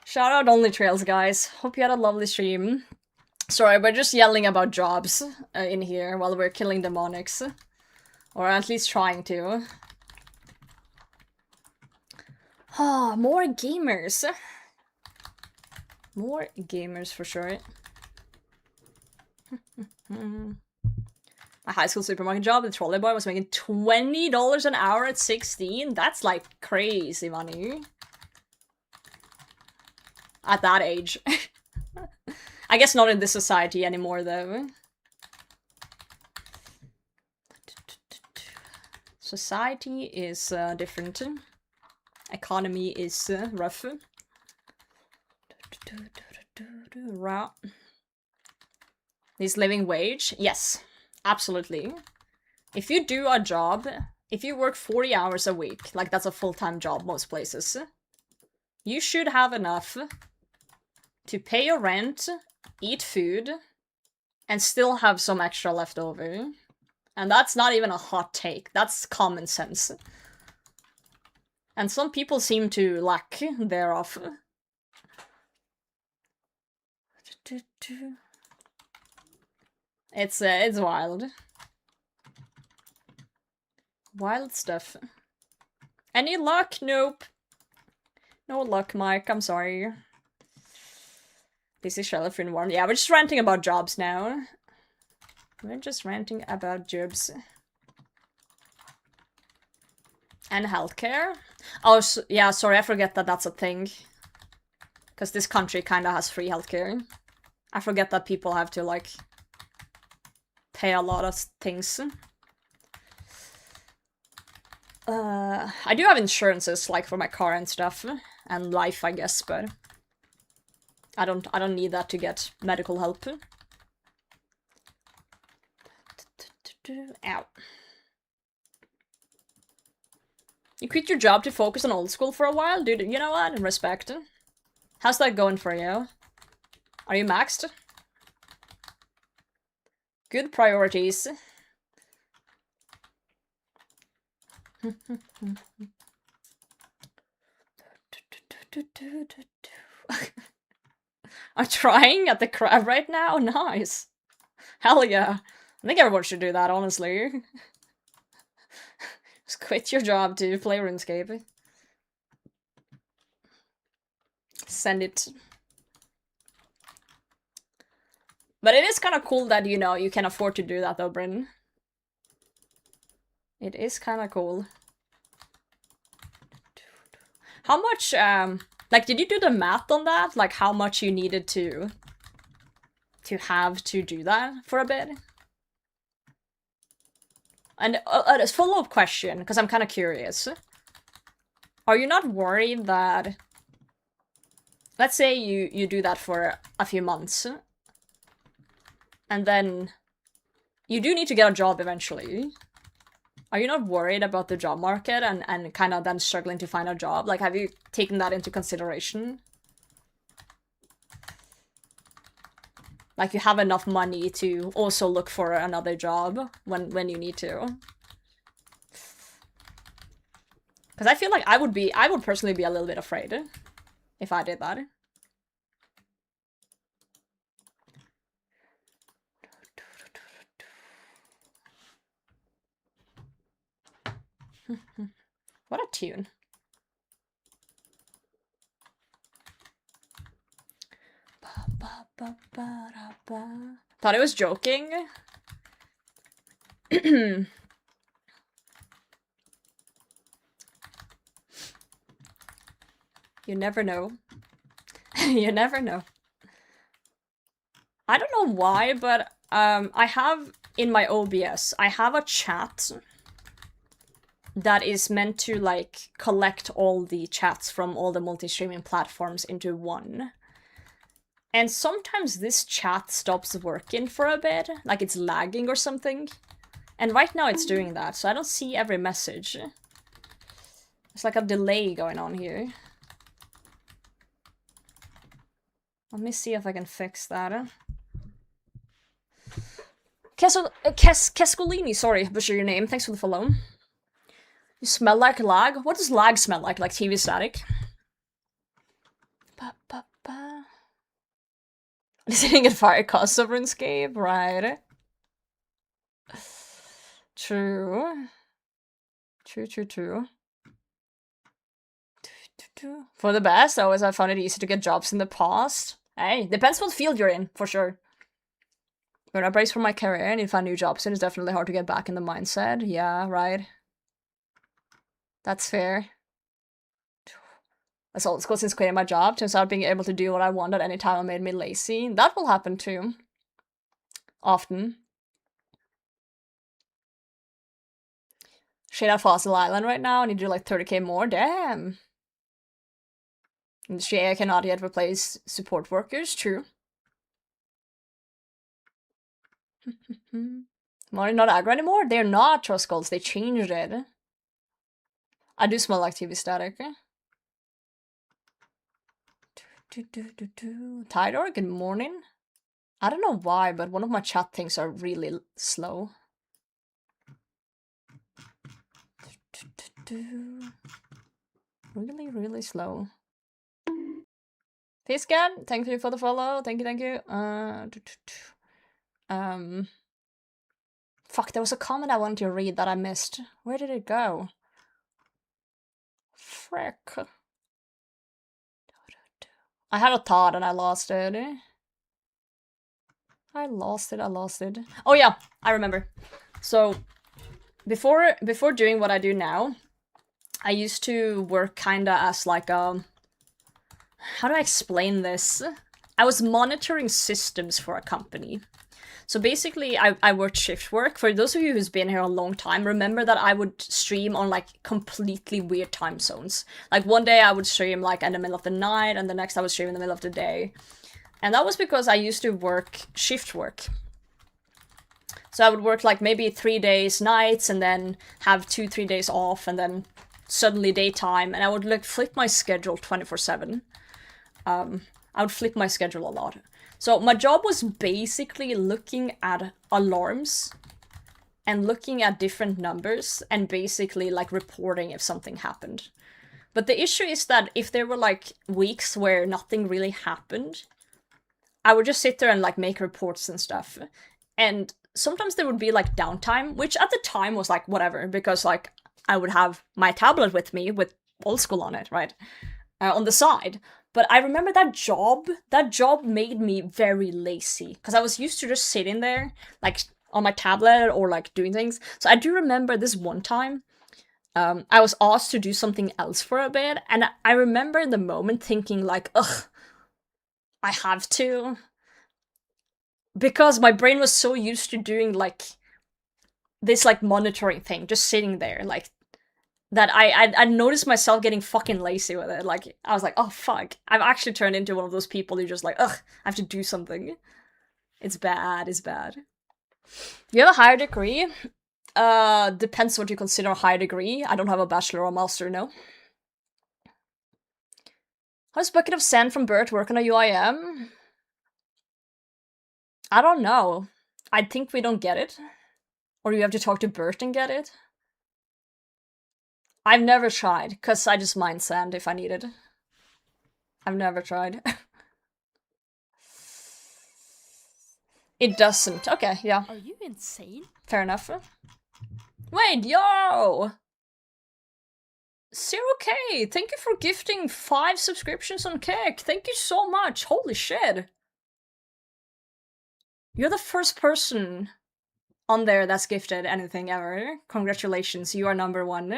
Shout out Only Trails, guys. Hope you had a lovely stream. Sorry, we're just yelling about jobs in here while we're killing demonics. Or at least trying to. Ah, more gamers. More gamers for sure. My high school supermarket job, the trolley boy, was making $20 an hour at 16. That's like crazy money. At that age. I guess not in this society anymore though. Society is different. Economy is rough. His living wage? Yes, absolutely. If you do a job, if you work 40 hours a week, like that's a full-time job most places, you should have enough to pay your rent, eat food, and still have some extra left over. And that's not even a hot take, that's common sense. And some people seem to lack thereof. It's wild. Wild stuff. Any luck? Nope. No luck, Mike, I'm sorry. This is Charlotte Warm. Yeah, we're just ranting about jobs now. We're just ranting about jobs. And healthcare. Oh, so, yeah, sorry, I forget that that's a thing. Because this country kinda has free healthcare. I forget that people have to, like, pay a lot of things. I do have insurances, like, for my car and stuff. And life, I guess, but... I don't need that to get medical help. Ow. You quit your job to focus on old school for a while? Dude, you know what? Respect. How's that going for you? Are you maxed? Good priorities. I'm trying at the crab right now? Nice. Hell yeah. I think everyone should do that, honestly. Just quit your job to play RuneScape. Send it. But it is kind of cool that, you know, you can afford to do that though, Bryn. It is kind of cool. How much, like, did you do the math on that? Like, how much you needed to have to do that for a bit? And a follow-up question, because I'm kind of curious. Are you not worried that... Let's say you do that for a few months. And then you do need to get a job eventually. Are you not worried about the job market and kind of then struggling to find a job? Like, have you taken that into consideration? Like, you have enough money to also look for another job when you need to. Because I feel like I would personally be a little bit afraid if I did that. What a tune. Thought I was joking. You never know. You never know. I don't know why, but I have in my OBS, I have a chat that is meant to, like, collect all the chats from all the multi-streaming platforms into one. And sometimes this chat stops working for a bit, like it's lagging or something. And right now it's doing that, so I don't see every message. There's like a delay going on here. Let me see if I can fix that. Kescolini, sorry, butcher your name, thanks for the follow. You smell like lag? What does lag smell like? Like TV static? Sitting at fire costs of RuneScape, right? True. True. For the best, always I found it easy to get jobs in the past. Hey, depends what field you're in, for sure. When I brace for my career and need to find new jobs soon, it's definitely hard to get back in the mindset. Yeah, right. That's fair. That's old school since quitting my job. Turns out being able to do what I want at any time made me lazy. That will happen too. Often. Straight out Fossil Island right now. I need to do like 30k more. Damn. Industry AI cannot yet replace support workers. True. Are not aggro anymore? They're not trust skulls. They changed it. I do smell like TV static. Tidor, good morning. I don't know why, but one of my chat things are really slow. Really, really slow. Fiscan, thank you for the follow. Thank you. Fuck, there was a comment I wanted to read that I missed. Where did it go? Frick. I had a thought and I lost it. I lost it. Oh yeah, I remember. So, before doing what I do now, I used to work kinda as like a... How do I explain this? I was monitoring systems for a company. So basically, I worked shift work. For those of you who's been here a long time, remember that I would stream on like completely weird time zones. Like one day I would stream like in the middle of the night, and the next I would stream in the middle of the day. And that was because I used to work shift work. So I would work like maybe 3 days nights, and then have 2-3 days off, and then suddenly daytime, and I would like flip my schedule 24/7. I would flip my schedule a lot. So my job was basically looking at alarms and looking at different numbers and basically like reporting if something happened. But the issue is that if there were like weeks where nothing really happened, I would just sit there and like make reports and stuff. And sometimes there would be like downtime, which at the time was like whatever, because like I would have my tablet with me with old school on it, right? On the side. But I remember that job made me very lazy, because I was used to just sitting there, like, on my tablet or, like, doing things. So I do remember this one time, I was asked to do something else for a bit, and I remember in the moment thinking, like, ugh, I have to. Because my brain was so used to doing, like, this, like, monitoring thing, just sitting there, like, that I noticed myself getting fucking lazy with it. Like, I was like, oh fuck. I've actually turned into one of those people who just like, ugh, I have to do something. It's bad, it's bad. You have a higher degree? Depends what you consider a higher degree. I don't have a bachelor or master, no. How's Bucket of Sand from Bert work on a UIM? I don't know. I think we don't get it. Or you have to talk to Bert and get it. I've never tried, because I just mine sand if I need it. I've never tried. It doesn't. Okay, yeah. Are you insane? Fair enough. Wait, yo! 0k! Thank you for gifting 5 subscriptions on Kick. Thank you so much. Holy shit. You're the first person on there that's gifted anything ever. Congratulations, you are number 1.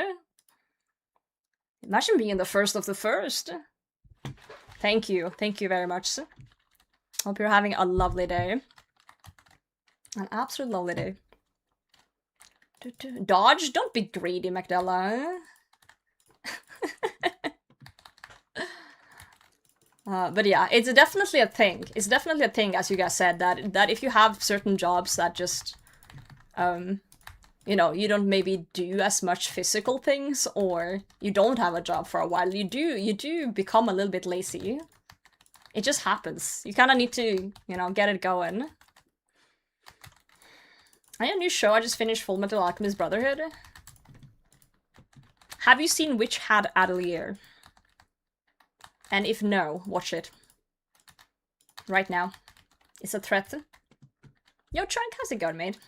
Imagine being the first of the first. Thank you very much. Hope you're having a lovely day. An absolute lovely day. Dodge? Don't be greedy, Magdala. But yeah, it's definitely a thing. It's definitely a thing, as you guys said, that if you have certain jobs that just, you know, you don't maybe do as much physical things, or you don't have a job for a while, you do become a little bit lazy. It just happens. You kind of need to, you know, get it going. I have a new show. I just finished Full Metal Alchemist Brotherhood. Have you seen Witch Hat Atelier? And if no, watch it. Right now. It's a threat. Yo, Trunk, how's it going, mate?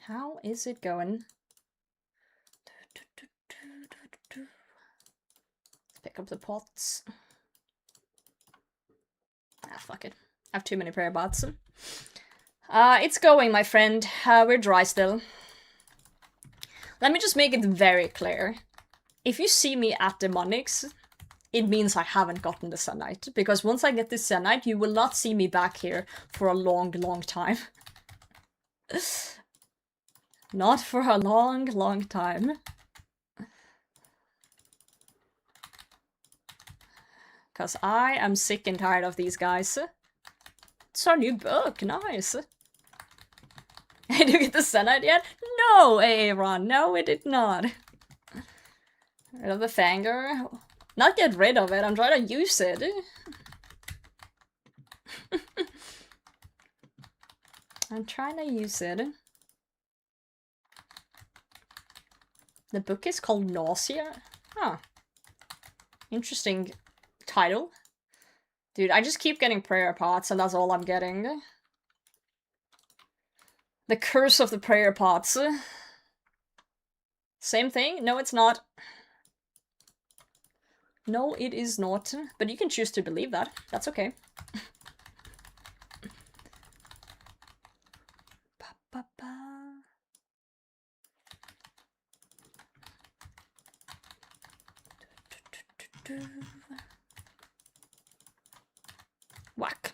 How is it going? Let's pick up the pots. Ah, fuck it. I have too many prayer bots. It's going, my friend. We're dry still. Let me just make it very clear. If you see me at Demonics, it means I haven't gotten the Zenyte. Because once I get the Zenyte, you will not see me back here for a long, long time. Not for a long, long time. Because I am sick and tired of these guys. It's our new book, nice. Did you get the Zenyte yet? No, Aaron, no we did not. Rid of the Fanger? Not get rid of it, I'm trying to use it. I'm trying to use it. The book is called Nausea? Huh. Interesting title. Dude, I just keep getting prayer pots and that's all I'm getting. The Curse of the Prayer Pots. Same thing? No, it's not. No, it is not. But you can choose to believe that. That's okay. Whack.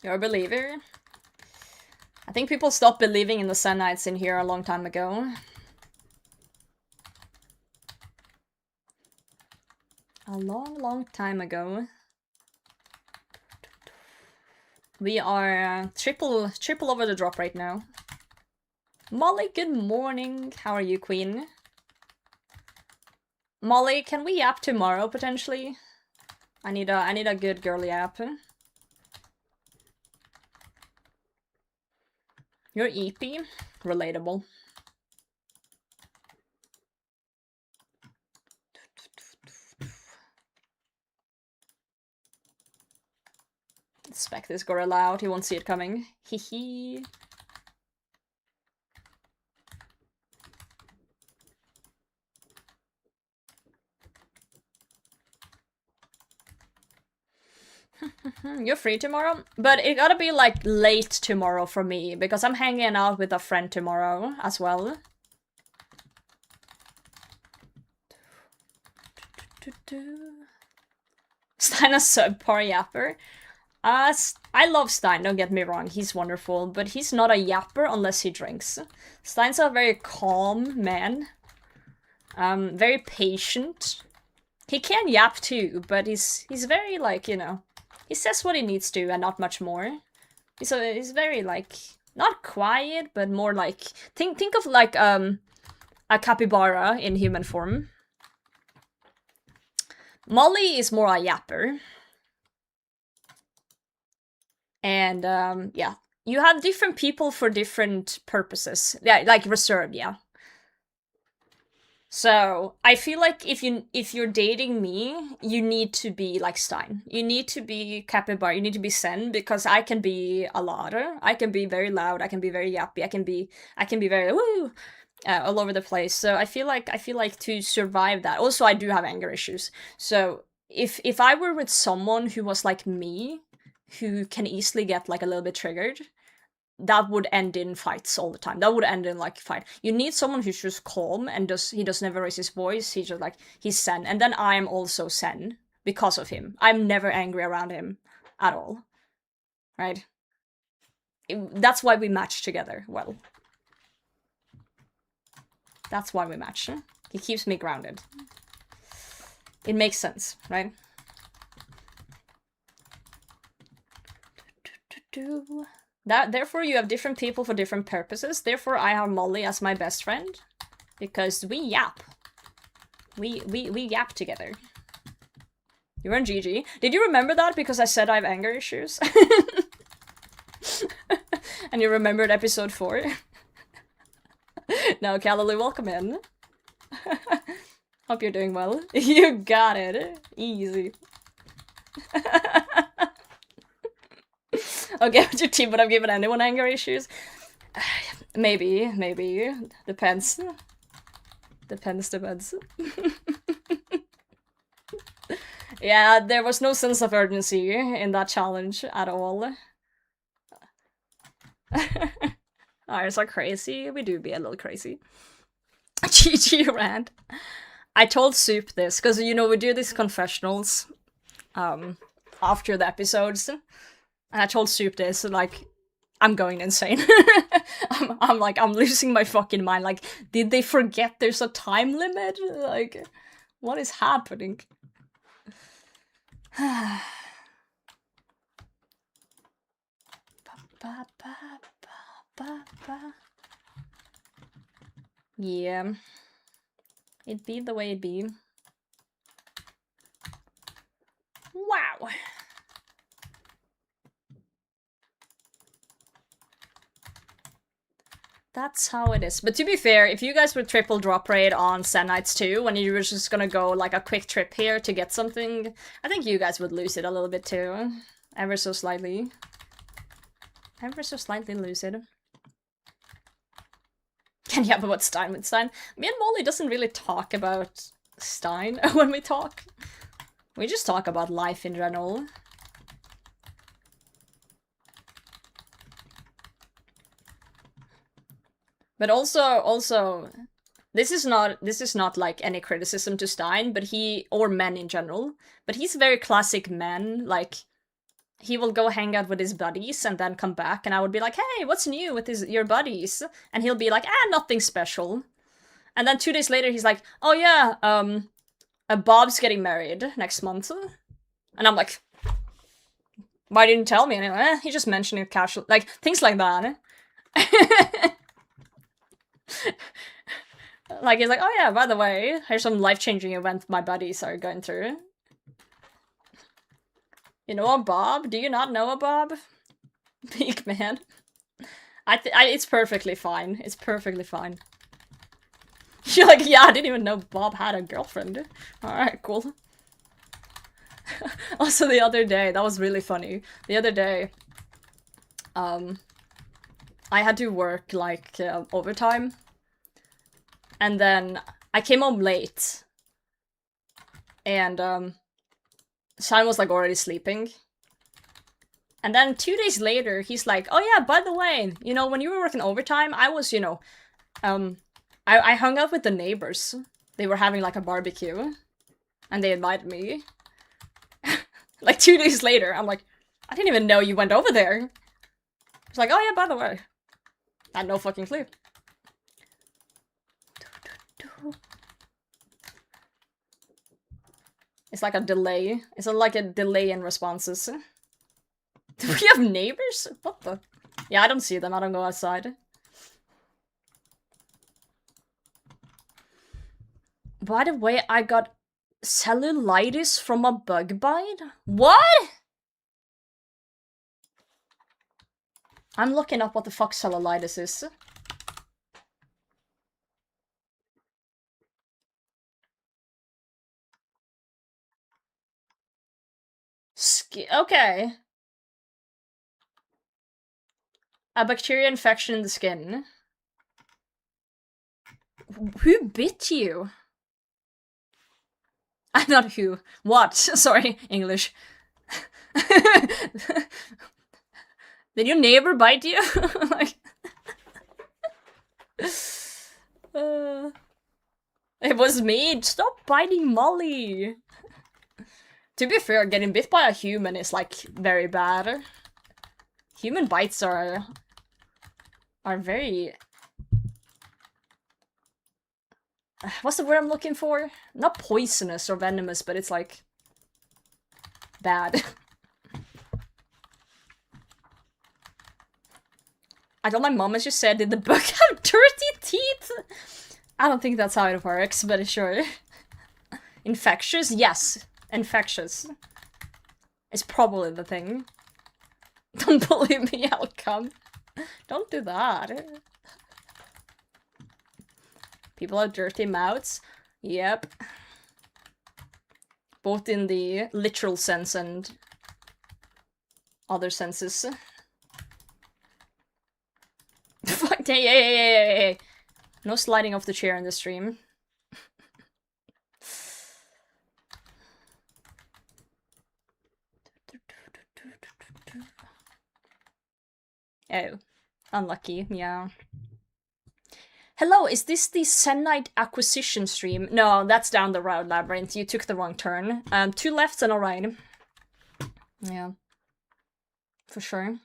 You're a believer? I think people stopped believing in the Zenytes in here a long time ago. A long time ago. We are triple over the drop right now. Molly, good morning. How are you, Queen? Molly, can we yap tomorrow potentially? I need a good girl yap. You're EP? Relatable. Spec this gorilla out, he won't see it coming. Hehe. You're free tomorrow? But it gotta be like late tomorrow for me, because I'm hanging out with a friend tomorrow as well. Stein a subpar yapper? I love Stein, don't get me wrong, he's wonderful, but he's not a yapper unless he drinks. Stein's a very calm man. Very patient. He can yap too, but he's very like, you know, he says what he needs to and not much more. He's very like, not quiet, but more like, think of like a capybara in human form. Molly is more a yapper. And yeah, you have different people for different purposes. Yeah, like reserved, yeah. So I feel like if you're dating me, you need to be like Stein. You need to be capybara. You need to be Zen, because I can be a lot. I can be very loud. I can be very yappy. I can be very woo all over the place. So I feel like to survive that. Also, I do have anger issues. So if I were with someone who was like me, who can easily get like a little bit triggered, that would end in fights all the time. That would end in like fight. You need someone who's just calm and he does never raise his voice. He's just like, he's Zen. And then I'm also Zen because of him. I'm never angry around him at all. Right? That's why we match together well. That's why we match. He keeps me grounded. It makes sense, right? Therefore, you have different people for different purposes. Therefore, I have Molly as my best friend, because we yap. We yap together. You were in GG. Did you remember that because I said I have anger issues? And you remembered episode 4? No, Callie, welcome in. Hope you're doing well. You got it. Easy. Okay, with your team, but I've given anyone anger issues? Maybe. Depends. Depends. Yeah, there was no sense of urgency in that challenge at all. Ours are crazy. We do be a little crazy. GG rant. I told Soup this, because, you know, we do these confessionals after the episodes. And I told Soup this, like, I'm going insane. I'm like, I'm losing my fucking mind. Like, did they forget there's a time limit? Like, what is happening? ba, ba, ba, ba, ba. Yeah. It be the way it be. Wow. That's how it is. But to be fair, if you guys would triple drop raid on Zenytes too, when you were just gonna go like a quick trip here to get something, I think you guys would lose it a little bit too. Ever so slightly. Ever so slightly lose it. Can you have about Stein with Stein? Me and Molly doesn't really talk about Stein when we talk. We just talk about life in general. But also, this is not like any criticism to Stein, but or men in general. But he's very classic man. Like, he will go hang out with his buddies and then come back, and I would be like, "Hey, what's new with your buddies?" And he'll be like, "Ah, nothing special." And then 2 days later, he's like, "Oh yeah, Bob's getting married next month," and I'm like, "Why didn't you tell me?" Anyway, he just mentioned it casually, like things like that. Like, he's like, "Oh yeah, by the way, here's some life-changing event my buddies are going through. You know a Bob? Do you not know a Bob?" Peak man. It's perfectly fine. It's perfectly fine. You're like, "Yeah, I didn't even know Bob had a girlfriend." Alright, cool. Also, the other day, that was really funny. The other day, I had to work, like, overtime. And then I came home late. And, Simon was, like, already sleeping. And then 2 days later, he's like, "Oh yeah, by the way, you know, when you were working overtime, I was, you know, I hung out with the neighbors. They were having, like, a barbecue. And they invited me." Like, 2 days later, I'm like, "I didn't even know you went over there." He's like, "Oh yeah, by the way." I had no fucking clue. It's like a delay. It's like a delay in responses. Do we have neighbors? What the? Yeah, I don't see them. I don't go outside. By the way, I got cellulitis from a bug bite? What? I'm looking up what the fuck cellulitis is. Okay. A bacteria infection in the skin. Who bit you? I'm not who. What? Sorry, English. Did your neighbor bite you? Like, it was me. Stop biting Molly. To be fair, getting bit by a human is like very bad. Human bites are very... What's the word I'm looking for? Not poisonous or venomous, but it's like bad. I thought my mom has just said, "Did the bug have dirty teeth?" I don't think that's how it works, but sure. Infectious? Yes. Infectious. It's probably the thing. Don't believe me, I'll come. Don't do that. People have dirty mouths. Yep. Both in the literal sense and other senses. Fuck, hey. No sliding off the chair in the stream. Oh. Unlucky, yeah. Hello, is this the Zenyte acquisition stream? No, that's down the road, Labyrinth. You took the wrong turn. 2 lefts and a right. Yeah. For sure.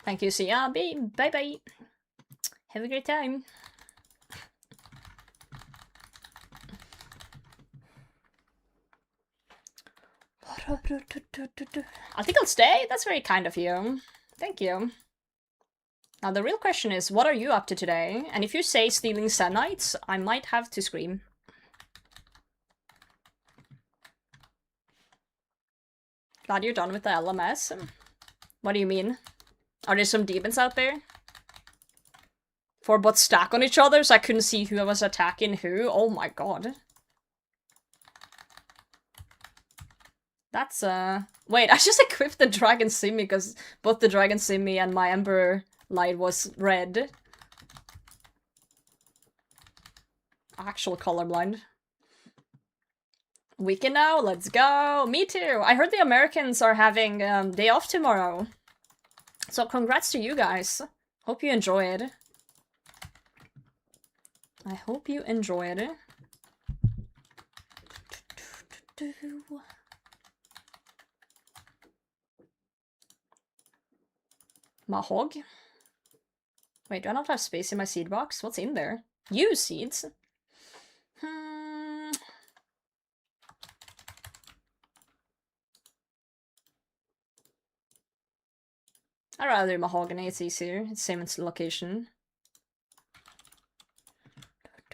Thank you, Siabi. Bye-bye. Have a great time. I think I'll stay. That's very kind of you. Thank you. Now the real question is, what are you up to today? And if you say stealing Zenytes, I might have to scream. Glad you're done with the LMS. What do you mean? Are there some demons out there? Four bots stack on each other, so I couldn't see who was attacking who. Oh my god. That's, Wait, I just equipped the Dragon Simmy because both the Dragon Simmy and my Ember Light was red. Actual colorblind. Weekend now? Let's go! Me too! I heard the Americans are having day off tomorrow. So congrats to you guys. Hope you enjoy it. I hope you enjoy it. Mahog? Wait, do I not have space in my seed box? What's in there? Use seeds? I'd rather do mahogany, it's easier. It's same as the location.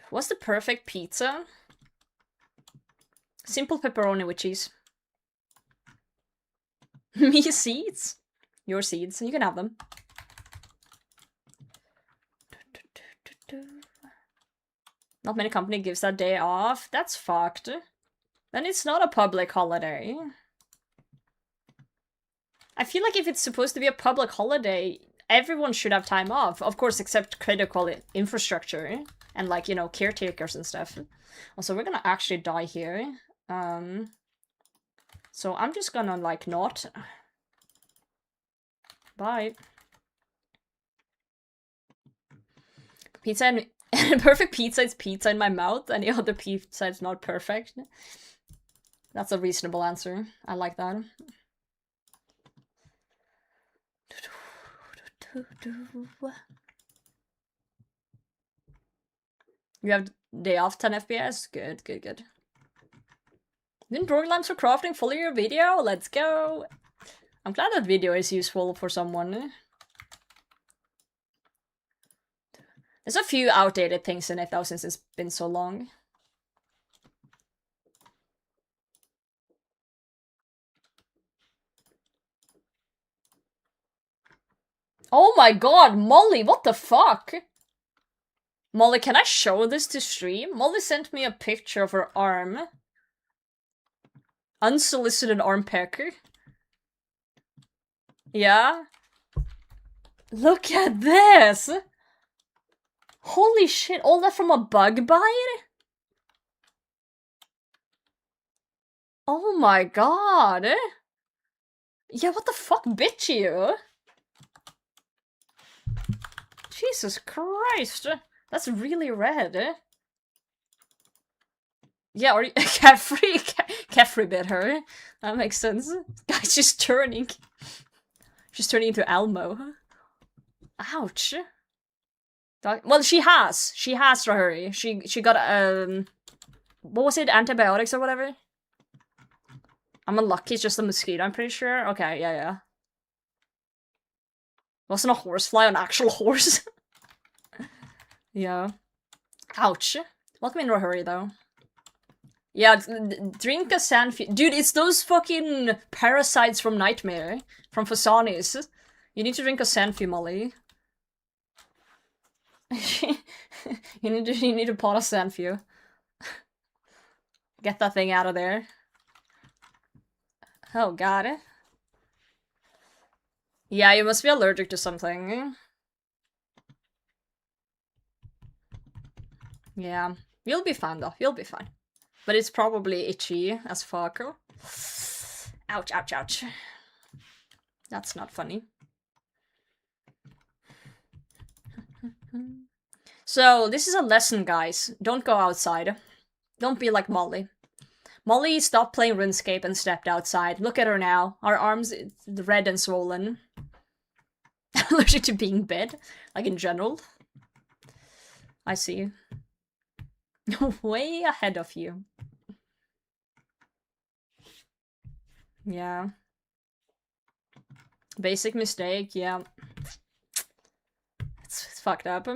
What's the perfect pizza? Simple pepperoni with cheese. Me seeds? Your seeds, you can have them. Not many company gives that day off. That's fucked. Then it's not a public holiday. I feel like if it's supposed to be a public holiday, everyone should have time off. Of course, except critical infrastructure and, like, you know, caretakers and stuff. Also, we're gonna actually die here. So I'm just gonna, like, not. Bye. Pizza and perfect pizza is pizza in my mouth. Any other pizza is not perfect. That's a reasonable answer. I like that. You have day off 10 FPS? Good, good, good. Didn't drawing lamps for crafting follow your video? Let's go! I'm glad that video is useful for someone. There's a few outdated things in it though, since it's been so long. Oh my god, Molly, what the fuck? Molly, can I show this to stream? Molly sent me a picture of her arm. Unsolicited arm pecker. Yeah? Look at this! Holy shit, all that from a bug bite? Oh my god! Yeah, what the fuck, bitch you? Jesus Christ! That's really red. Yeah, or Caffrey bit her. That makes sense. Guys, she's turning. She's turning into Elmo. Ouch. Well, she has. She has, Rahuri. She got, what was it? Antibiotics or whatever? I'm unlucky, it's just a mosquito, I'm pretty sure. Okay, yeah. Wasn't a horsefly an actual horse? Yeah. Ouch. Welcome in, Rahuri, though. Yeah, drink a sandfi- Dude, it's those fucking parasites from Nightmare. From Fasanis. You need to drink a Sanfi, Molly. you need to pot a Sanfi. Get that thing out of there. Oh, got it. Yeah, you must be allergic to something. Yeah. You'll be fine, though. You'll be fine. But it's probably itchy as fuck. Ouch, ouch, ouch. That's not funny. So, this is a lesson, guys. Don't go outside. Don't be like Molly. Molly stopped playing RuneScape and stepped outside. Look at her now. Her arms red and swollen. Allergic to being bit. Like, in general. I see. Way ahead of you. Yeah. Basic mistake, yeah. It's fucked up.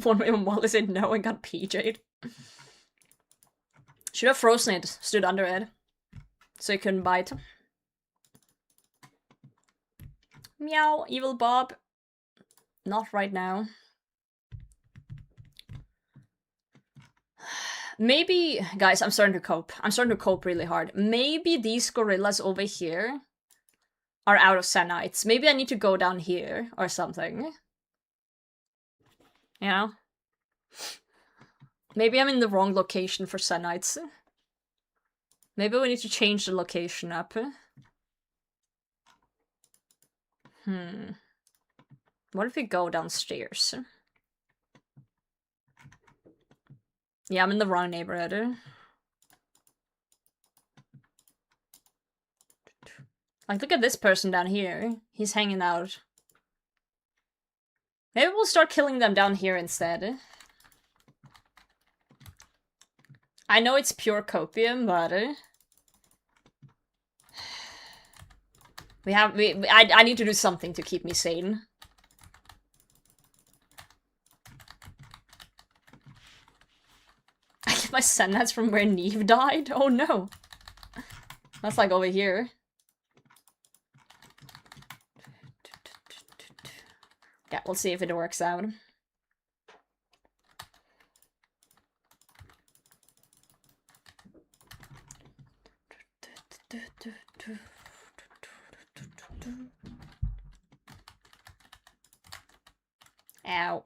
One way when Wally said no and got PJ'd. Should have frozen it, stood under it. So it couldn't bite. Meow, evil Bob. Not right now. Maybe, guys, I'm starting to cope. I'm starting to cope really hard. Maybe these gorillas over here are out of Zenytes. Maybe I need to go down here or something. You know? Maybe I'm in the wrong location for Zenytes. Maybe we need to change the location up. What if we go downstairs? Yeah, I'm in the wrong neighborhood. Like, look at this person down here. He's hanging out. Maybe we'll start killing them down here instead. I know it's pure copium, but I need to do something to keep me sane. I get my Zenytes from where Neve died? Oh no. That's like over here. Yeah, we'll see if it works out. Ow.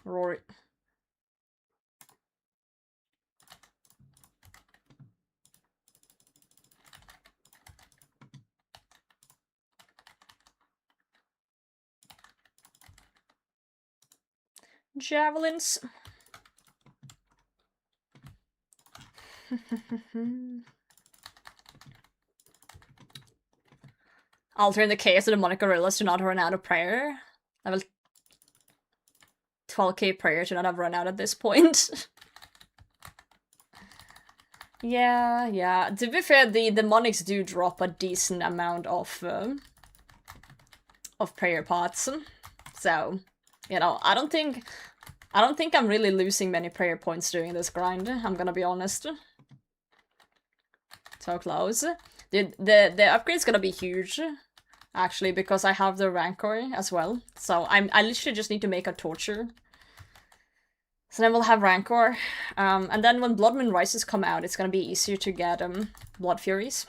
Rory. Javelins. Alter in the case of the demonic gorillas to not run out of prayer. Level 12k prayer to not have run out at this point. Yeah. To be fair, the demonics do drop a decent amount of prayer pots. So, you know, I don't think I'm really losing many prayer points doing this grind, I'm gonna be honest. So close. The upgrade's gonna be huge, actually, because I have the Rancor as well. So I literally just need to make a torture. So then we'll have Rancor. And then when Blood Moon Rises come out, it's gonna be easier to get Blood Furies.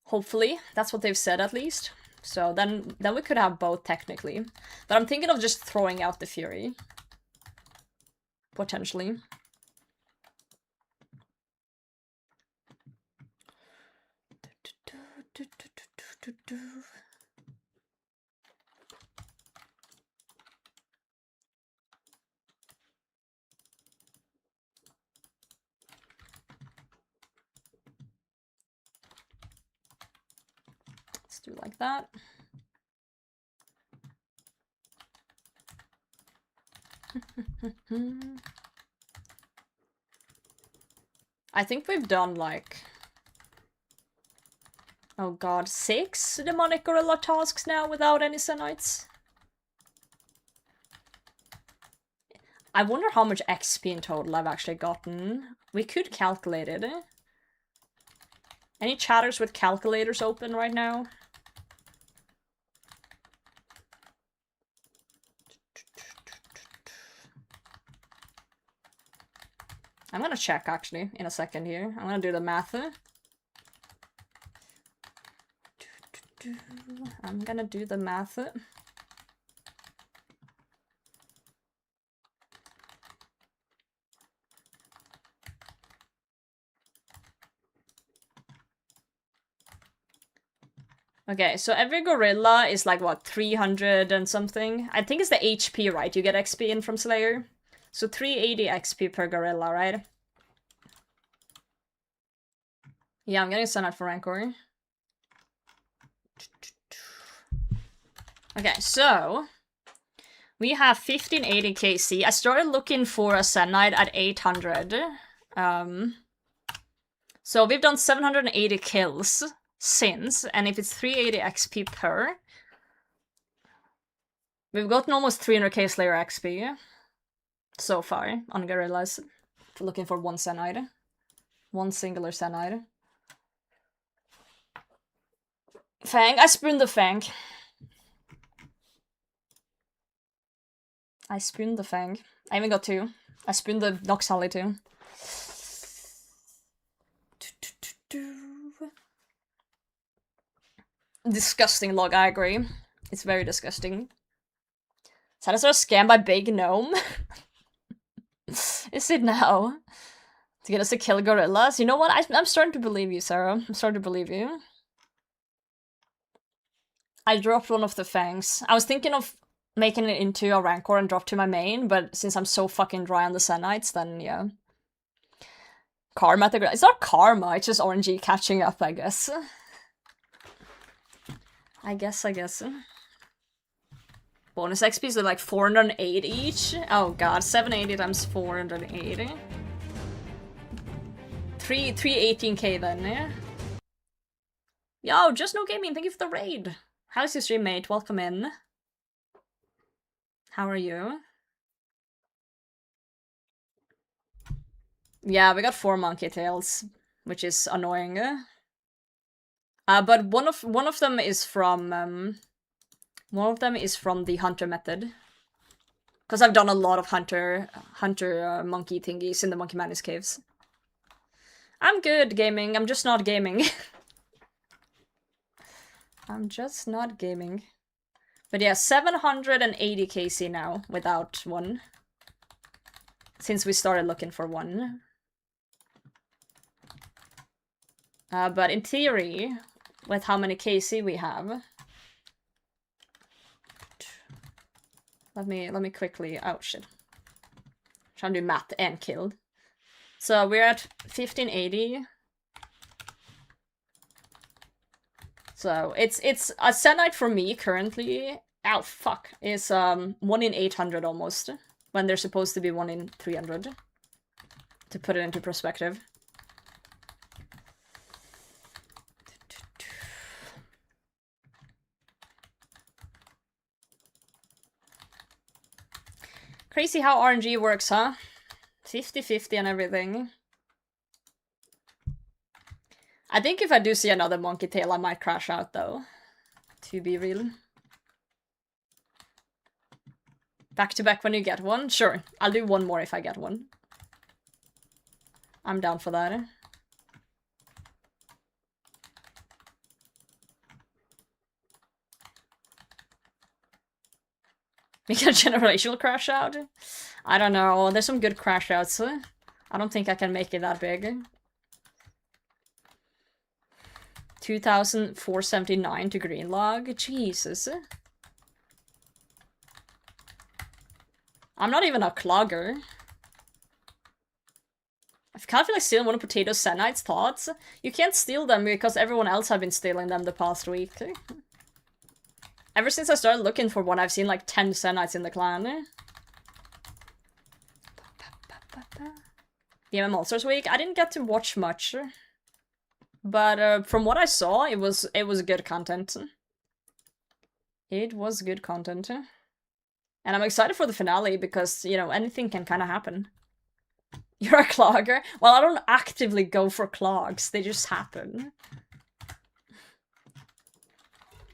Hopefully. That's what they've said, at least. So then we could have both, technically. But I'm thinking of just throwing out the Fury. Potentially. Let's do like that. I think we've done like, oh god, 6 demonic gorilla tasks now without any Zenytes. I wonder how much XP in total I've actually gotten. We could calculate it. Any chatters with calculators open right now? I'm gonna check, actually, in a second here. I'm gonna do the math. I'm gonna do the math. Okay, so every gorilla is like, what, 300 and something? I think it's the HP, right? You get XP in from Slayer. So 380 XP per gorilla, right? Yeah, I'm getting sent out for Rancor. Okay, so We have 1580 KC. I started looking for a Zenyte at 800. So we've done 780 kills since, and if it's 380 XP per, we've gotten almost 300k Slayer XP so far on Gorillas. Looking for one Zenyte. One singular Zenyte. Fang. I spooned the Fang. I spooned the Fang. I even got two. I spooned the Noxali too. Disgusting log, I agree. It's very disgusting. Is that a scam by Big Gnome? Is it now? To get us to kill gorillas? You know what? I'm starting to believe you, Sarah. I'm starting to believe you. I dropped one of the fangs. I was thinking of making it into a rancor and drop to my main, but since I'm so fucking dry on the Zenytes, then yeah. Karma at the... It's not karma, it's just RNG catching up, I guess. I guess. Bonus XPs are like 408 each. Oh god, 780 times 480. 318k then, yeah? Yo, Just No Gaming, thank you for the raid. How's your stream, mate? Welcome in. How are you? Yeah, we got 4 monkey tails, which is annoying. But one of them is from the hunter method. Because I've done a lot of hunter monkey thingies in the Monkey Madness caves. I'm good gaming, I'm just not gaming. I'm just not gaming. But yeah, 780 KC now without one. Since we started looking for one. But in theory, with how many KC we have, let me quickly. Oh shit! Trying to do math and killed. So we're at 1580. So it's a Zenyte for me currently. Oh fuck! Is 1 in 800 almost, when they're supposed to be 1 in 300. To put it into perspective. Crazy how RNG works, huh? 50-50 and everything. I think if I do see another monkey tail, I might crash out though. To be real. Back to back when you get one? Sure, I'll do one more if I get one. I'm down for that. Make a generational crash out? I don't know, there's some good crash outs. I don't think I can make it that big. 2,479 to green log? Jesus. I'm not even a clogger. I kind of feel like stealing one of Potato Zenyte's thoughts. You can't steal them because everyone else have been stealing them the past week. Ever since I started looking for one, I've seen like 10 Zenytes in the clan. The MM All-Stars week? I didn't get to watch much. But from what I saw, it was good content. It was good content. And I'm excited for the finale because, you know, anything can kind of happen. You're a clogger? Well, I don't actively go for clogs, they just happen.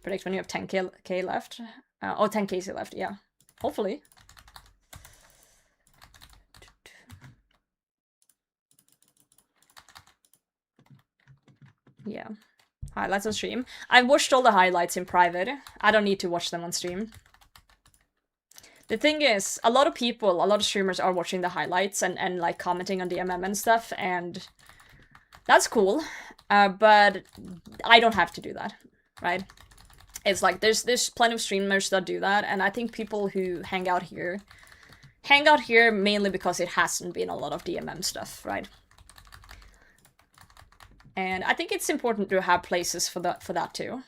Predict when you have 10k left. 10k left, yeah. Hopefully. Yeah. Highlights on stream. I've watched all the highlights in private. I don't need to watch them on stream. The thing is, a lot of streamers are watching the highlights and like commenting on the MM and stuff, and that's cool. But I don't have to do that, right? It's like there's plenty of streamers that do that, and I think people who hang out here mainly because it hasn't been a lot of DMM stuff, right? And I think it's important to have places for that too.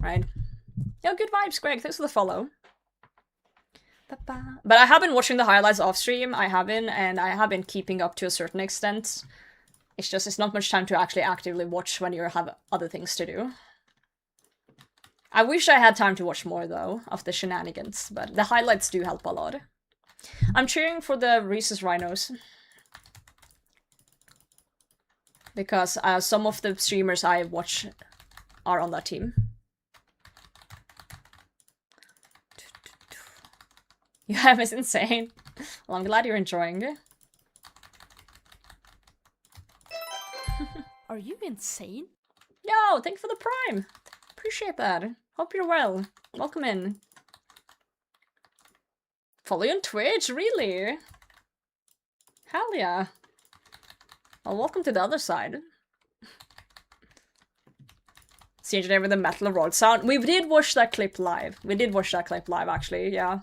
Right? Yo, good vibes, Greg. Thanks for the follow. But I have been watching the highlights off stream. I have been, and I have been keeping up to a certain extent. It's just, it's not much time to actually actively watch when you have other things to do. I wish I had time to watch more, though, of the shenanigans, but the highlights do help a lot. I'm cheering for the Reese's Rhinos. Because some of the streamers I watch are on that team. Yeah, it's insane. Well, I'm glad you're enjoying. Are you insane? Yo, thank you for the prime. Appreciate that. Hope you're well. Welcome in. Follow you on Twitch? Really? Hell yeah. Well, welcome to the other side. Zenyte with the Metal Road sound. We did watch that clip live. We did watch that clip live, actually, yeah.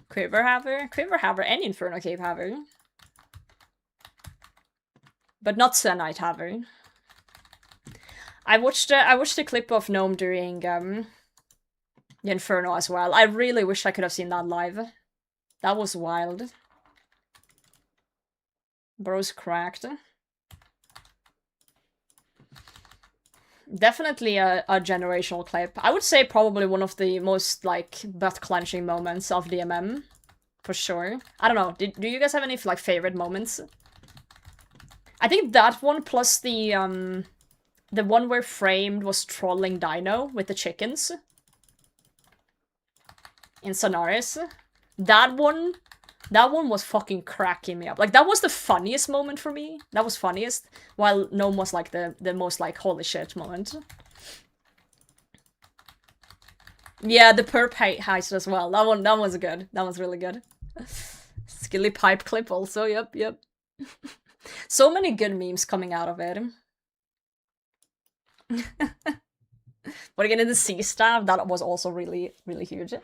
Quiver Haver? Quiver Haver and Inferno Cave Haver. But not Zenyte Haver. I watched the clip of Gnome during the Inferno as well. I really wish I could have seen that live. That was wild. Bro's cracked. Definitely a generational clip. I would say probably one of the most, like, butt-clenching moments of DMM. For sure. I don't know, do you guys have any, like, favorite moments? I think that one plus the one where Framed was trolling Dino with the chickens. In Sonaris. That one was fucking cracking me up. Like, that was the funniest moment for me. That was funniest. While Gnome was, like, the most, like, holy shit moment. Yeah, the perp heist as well. That one was good. That was really good. Skilly pipe clip also, yep. So many good memes coming out of it. But again, in the sea staff, that was also really, really huge.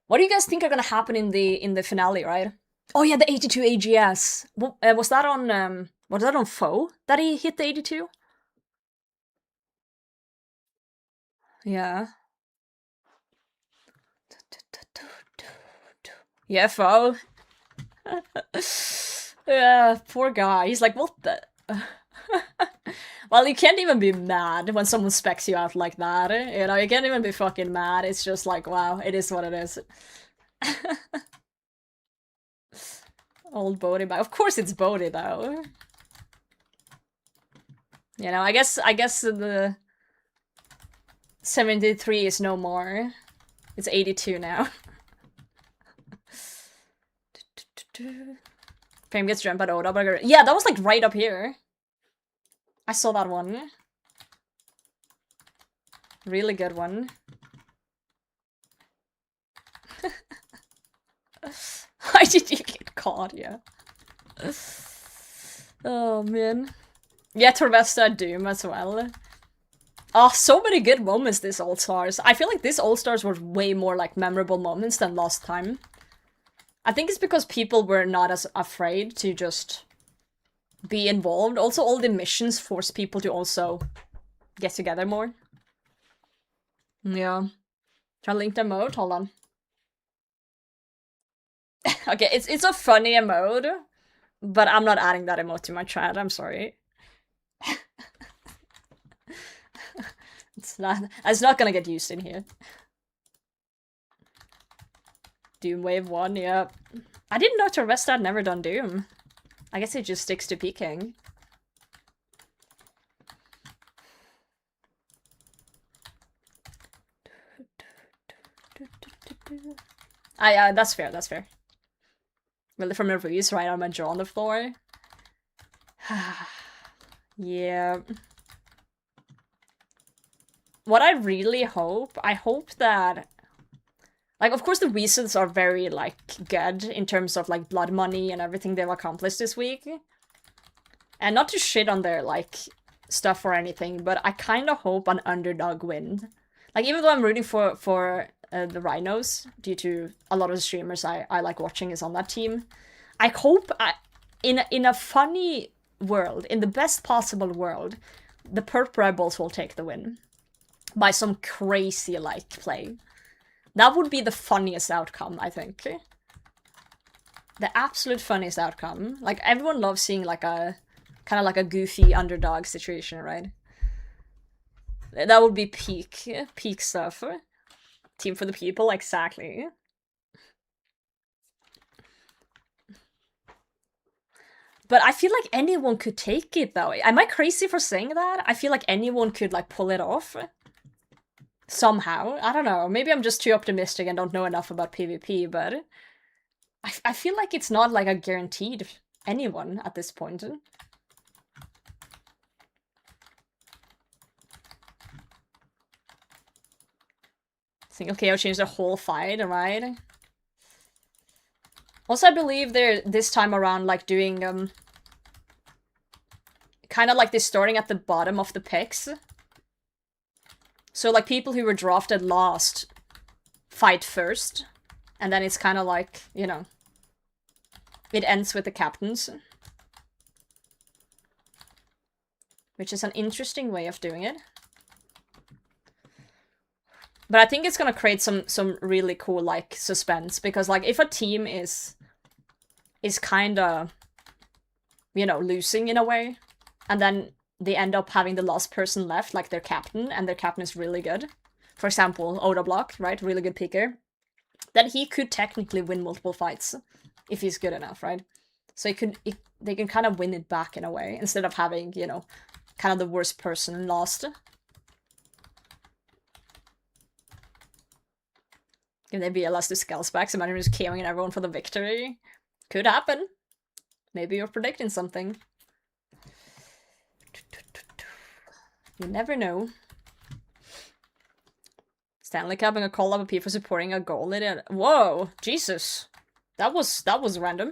What do you guys think are gonna happen in the finale, right? Oh yeah, the 82 AGS. Was that on Foe that he hit the 82? Yeah. Yeah, Foe. Yeah, poor guy. He's like, what the? Well, you can't even be mad when someone specs you out like that. You know, you can't even be fucking mad. It's just like, wow, it is what it is. Old Bodhi, but of course it's Bodhi though. You know, I guess the 73 is no more. It's 82 now. Frame gets jumped at Oda, but yeah, that was like right up here. I saw that one. Really good one. Why did you get caught? Yeah. Oh man. Yeah, Torvesta Doom as well. Oh, so many good moments this All-Stars. I feel like this All-Stars was way more like memorable moments than last time. I think it's because people were not as afraid to just be involved. Also, all the missions force people to also get together more. Yeah. Try to link the emote? Hold on. Okay, it's a funny emote, but I'm not adding that emote to my chat, I'm sorry. It's not gonna get used in here. Doom Wave 1, yeah. I didn't know Torvesta had never done Doom. I guess it just sticks to peeking. Yeah, that's fair, that's fair. Really from a release, right on my jaw on the floor. Yeah. What I really hope, I hope that... Like, of course the reasons are very, like, good in terms of, like, blood money and everything they've accomplished this week. And not to shit on their, like, stuff or anything, but I kind of hope an underdog win. Like, even though I'm rooting for the Rhinos, due to a lot of the streamers I like watching is on that team, I hope, in a funny world, in the best possible world, the Perp Rebels will take the win. by some crazy, like, play. That would be the funniest outcome, I think. The absolute funniest outcome. Like, everyone loves seeing, like, a... kind of like a goofy underdog situation, right? That would be peak stuff. Team for the people, exactly. But I feel like anyone could take it, though. Am I crazy for saying that? I feel like anyone could, like, pull it off. Somehow. I don't know. Maybe I'm just too optimistic and don't know enough about PvP, but... I feel like it's not, like, a guaranteed anyone at this point. Single KO changed the whole fight, right? Also, I believe they're, this time around, like, doing, kind of like they're starting at the bottom of the picks. So, like, people who were drafted last fight first. And then it's kind of like, you know, it ends with the captains. Which is an interesting way of doing it. But I think it's gonna create some really cool, like, suspense. Because, like, if a team is kinda, you know, losing in a way, and then they end up having the last person left, like their captain, and their captain is really good. For example, Oda Block, right? Really good picker. Then he could technically win multiple fights, if he's good enough, right? So they can kind of win it back in a way, instead of having, you know, kind of the worst person lost. If they BLS to Skellspecs, imagine just KOing everyone for the victory. Could happen. Maybe you're predicting something. You never know. Stanley Cup and a call up for supporting a goal in it. Whoa, Jesus. That was random.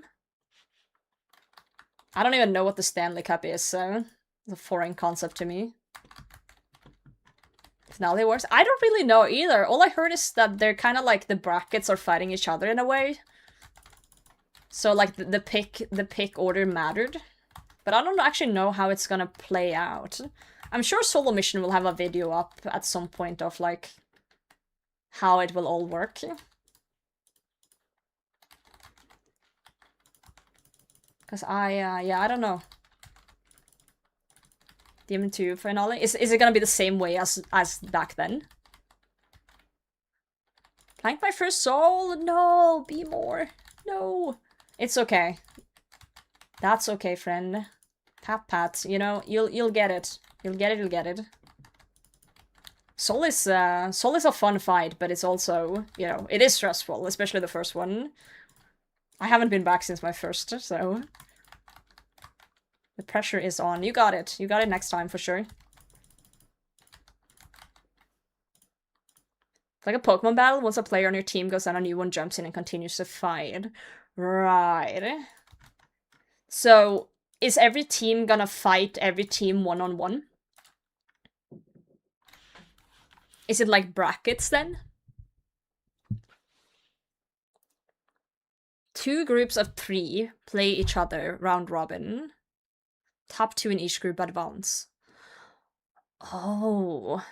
I don't even know what the Stanley Cup is, so it's a foreign concept to me. Finale works. I don't really know either. All I heard is that they're kind of like the brackets are fighting each other in a way. So like the pick order mattered. But I don't actually know how it's gonna play out. I'm sure Solo Mission will have a video up at some point of like how it will all work. Cause yeah, I don't know. Demon 2 finale? Is it gonna be the same way as back then? Plank my first soul? No, be more. No. It's okay. That's okay, friend. Pat, you know, you'll get it. You'll get it. Soul is a fun fight, but it's also, you know, it is stressful, especially the first one. I haven't been back since my first, so... The pressure is on. You got it. You got it next time, for sure. It's like a Pokemon battle. Once a player on your team goes down, a new one jumps in and continues to fight. Right. So, is every team gonna fight every team one-on-one? Is it like brackets, then? 2 groups of 3 play each other round robin. Top 2 in each group advance. Oh.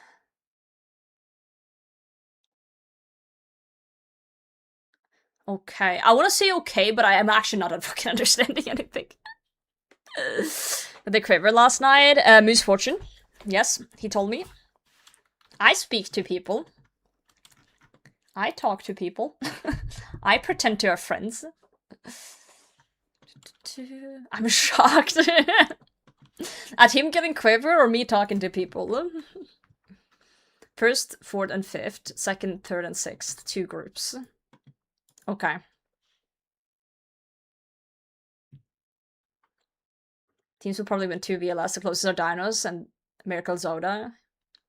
Okay. I want to say okay, but I am actually not fucking understanding anything. The Quiver last night. Moose Fortune. Yes, he told me. I speak to people. I talk to people. I pretend to have friends. I'm shocked. At him getting Quiver or me talking to people? First, 4th, and 5th. 2nd, 3rd, and 6th. 2 groups. Okay. Teams will probably win 2 VLS. The closest are Dinos and Miracle Zoda.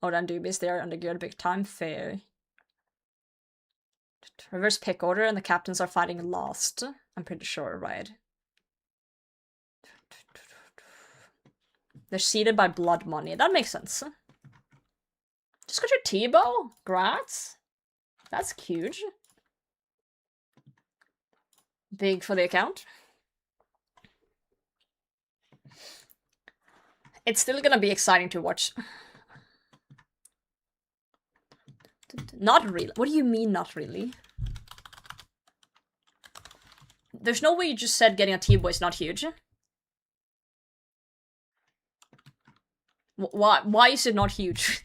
Oda and Dubis, they are under good big time. Fair. Reverse pick order and the captains are fighting last. I'm pretty sure, right? They're seeded by blood money. That makes sense. Just got your T-bow? Grats. That's huge. Big for the account. It's still gonna be exciting to watch. Not really. What do you mean, not really? There's no way you just said getting a T-boy is not huge. Why is it not huge?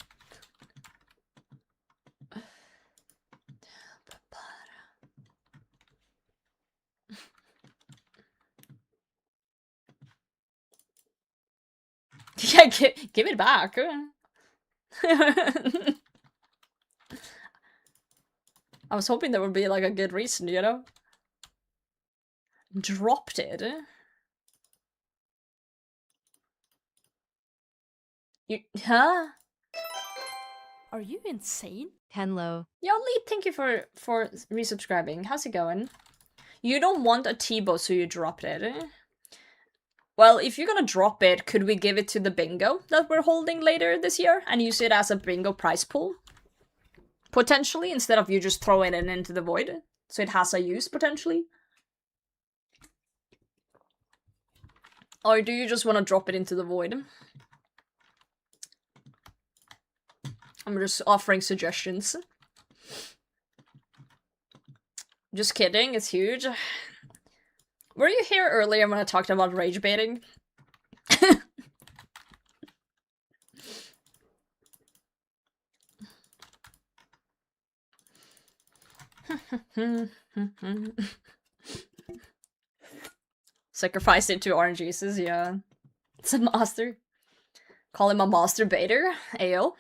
Yeah, give it back. I was hoping there would be like a good reason, you know? Dropped it. You, huh? Are you insane? Henlo. Yo, Lee, thank you for resubscribing. How's it going? You don't want a T-bow, so you dropped it. Well, if you're gonna drop it, could we give it to the bingo that we're holding later this year and use it as a bingo prize pool? Potentially, instead of you just throwing it into the void. So it has a use, potentially. Or do you just want to drop it into the void? I'm just offering suggestions. Just kidding, it's huge. Were you here earlier when I talked about rage baiting? Sacrifice it to orange juices, yeah. It's a master. Call him a master baiter, ayo.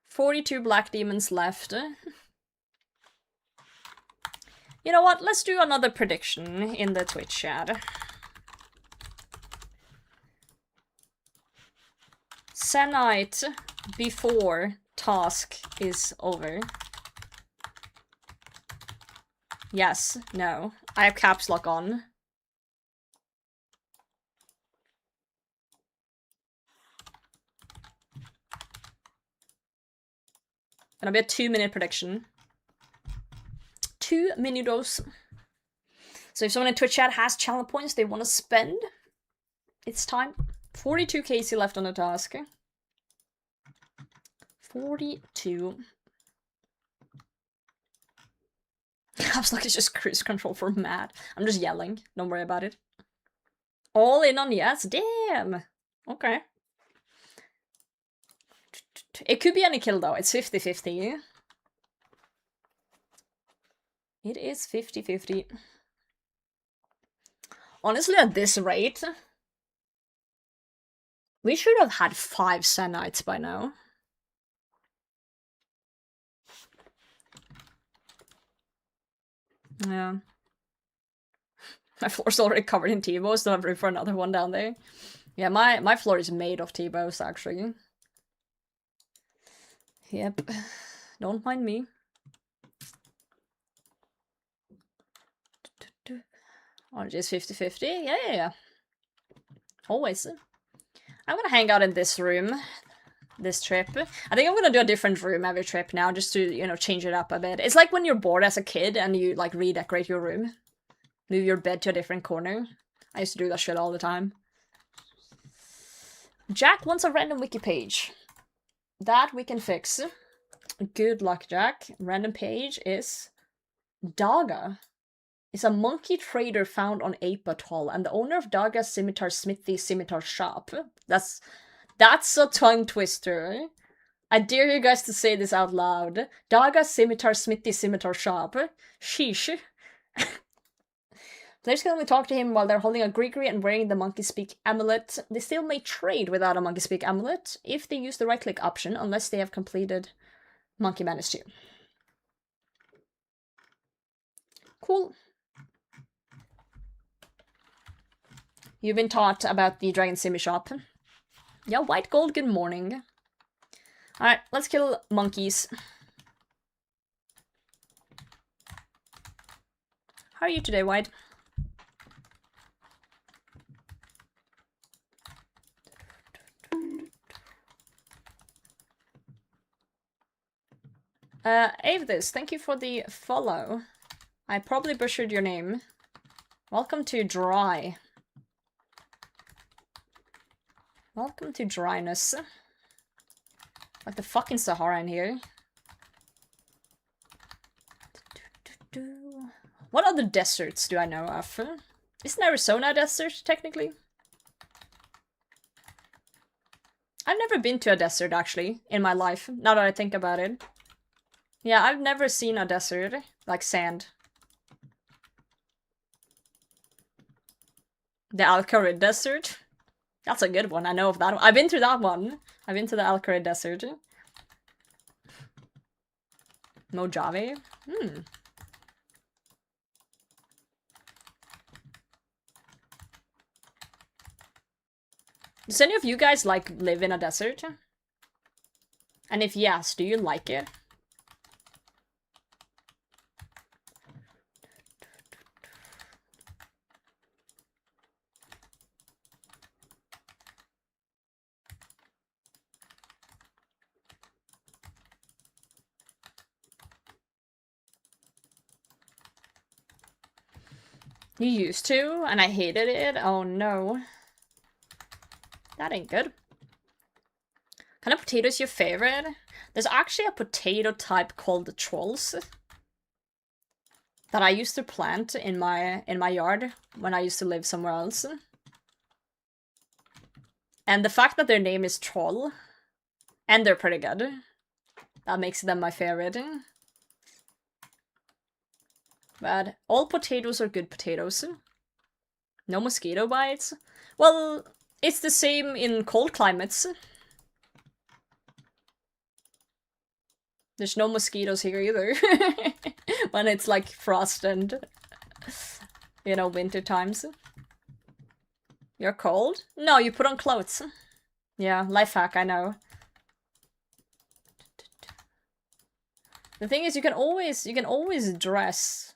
42 black demons left. You know what? Let's do another prediction in the Twitch chat. Zenyte before task is over. Yes, no. I have caps lock on. Gonna be a 2-minute prediction. 2 minutos. So if someone in Twitch chat has channel points they want to spend, it's time. 42 KC left on the task. 42. Caps lock is just cruise control for mad. I'm just yelling. Don't worry about it. All in on yes? Damn! Okay. It could be any kill though, it's 50-50. It is 50-50. Honestly, at this rate, we should have had 5 Zenytes by now. Yeah. My floor's already covered in T-bows, don't have room for another one down there. Yeah, my floor is made of T-bows, actually. Yep. Don't mind me. Orange is 50-50. Yeah. Always. I'm gonna hang out in this room this trip. I think I'm gonna do a different room every trip now, just to, you know, change it up a bit. It's like when you're bored as a kid and you, like, redecorate your room. Move your bed to a different corner. I used to do that shit all the time. Jack wants a random wiki page. That we can fix. Good luck, Jack. Random page is Daga. Is a monkey trader found on Ape Atoll and the owner of Daga's Scimitar Smithy Scimitar Shop. That's a tongue twister. I dare you guys to say this out loud. Daga's Scimitar Smithy Scimitar Shop. Sheesh. Players can only talk to him while they're holding a Gregory and wearing the Monkey Speak amulet. They still may trade without a Monkey Speak amulet if they use the right-click option, unless they have completed Monkey Madness 2. Cool. You've been taught about the Dragon Simi shop. Yeah, white gold, good morning. Alright, let's kill monkeys. How are you today, White? Avedis, thank you for the follow. I probably butchered your name. Welcome to Dry. Welcome to dryness. Like the fucking Sahara in here. What other deserts do I know of? Isn't Arizona a desert, technically? I've never been to a desert, actually, in my life, now that I think about it. Yeah, I've never seen a desert, like sand. The Alcarid Desert? That's a good one, I know of that one. I've been to that one. I've been to the Alcarid Desert. Mojave? Does any of you guys, like, live in a desert? And if yes, do you like it? You used to, and I hated it? Oh no. That ain't good. Kind of potato is your favorite? There's actually a potato type called the trolls that I used to plant in my yard when I used to live somewhere else. And the fact that their name is troll, and they're pretty good, that makes them my favorite. But all potatoes are good potatoes. No mosquito bites. Well, it's the same in cold climates. There's no mosquitoes here either. When it's like frost and, you know, winter times. You're cold? No, you put on clothes. Yeah, life hack, I know. The thing is, you can always dress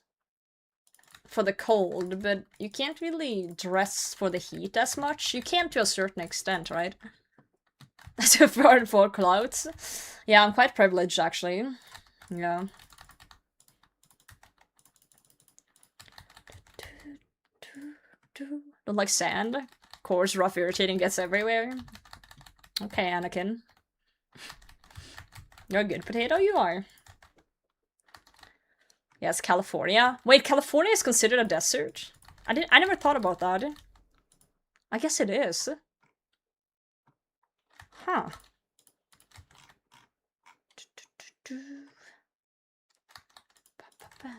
for the cold, but you can't really dress for the heat as much. You can to a certain extent, right? for clothes. Yeah, I'm quite privileged, actually. Yeah. Don't like sand? Coarse, rough, irritating, gets everywhere. Okay, Anakin. You're a good potato, you are. Yes, California. Wait, California is considered a desert? I never thought about that. I guess it is. Huh.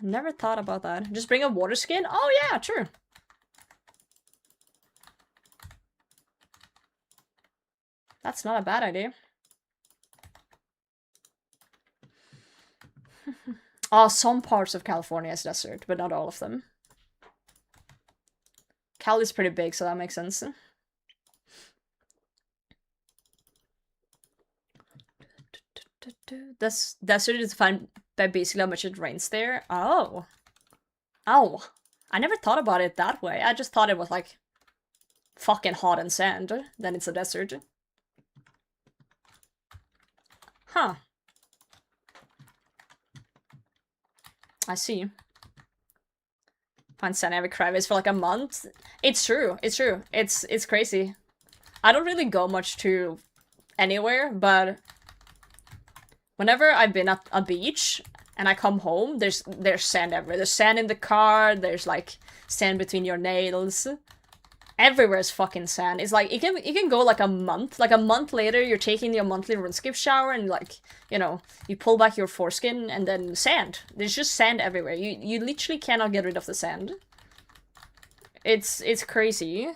Never thought about that. Just bring a water skin? Oh yeah, true. That's not a bad idea. Oh, some parts of California is desert, but not all of them. Cali's pretty big, so that makes sense. This desert is defined by basically how much it rains there. Oh. Oh. I never thought about it that way. I just thought it was like fucking hot and sand. Then it's a desert. Huh. I see. Find sand every crevice for like a month. It's true. It's true. It's crazy. I don't really go much to anywhere, but whenever I've been at a beach and I come home, there's sand everywhere. There's sand in the car. There's like sand between your nails. Everywhere is fucking sand. It's like it can go like a month. Like a month later, you're taking your monthly RuneScape shower and like, you know, you pull back your foreskin and then sand. There's just sand everywhere. You literally cannot get rid of the sand. It's crazy.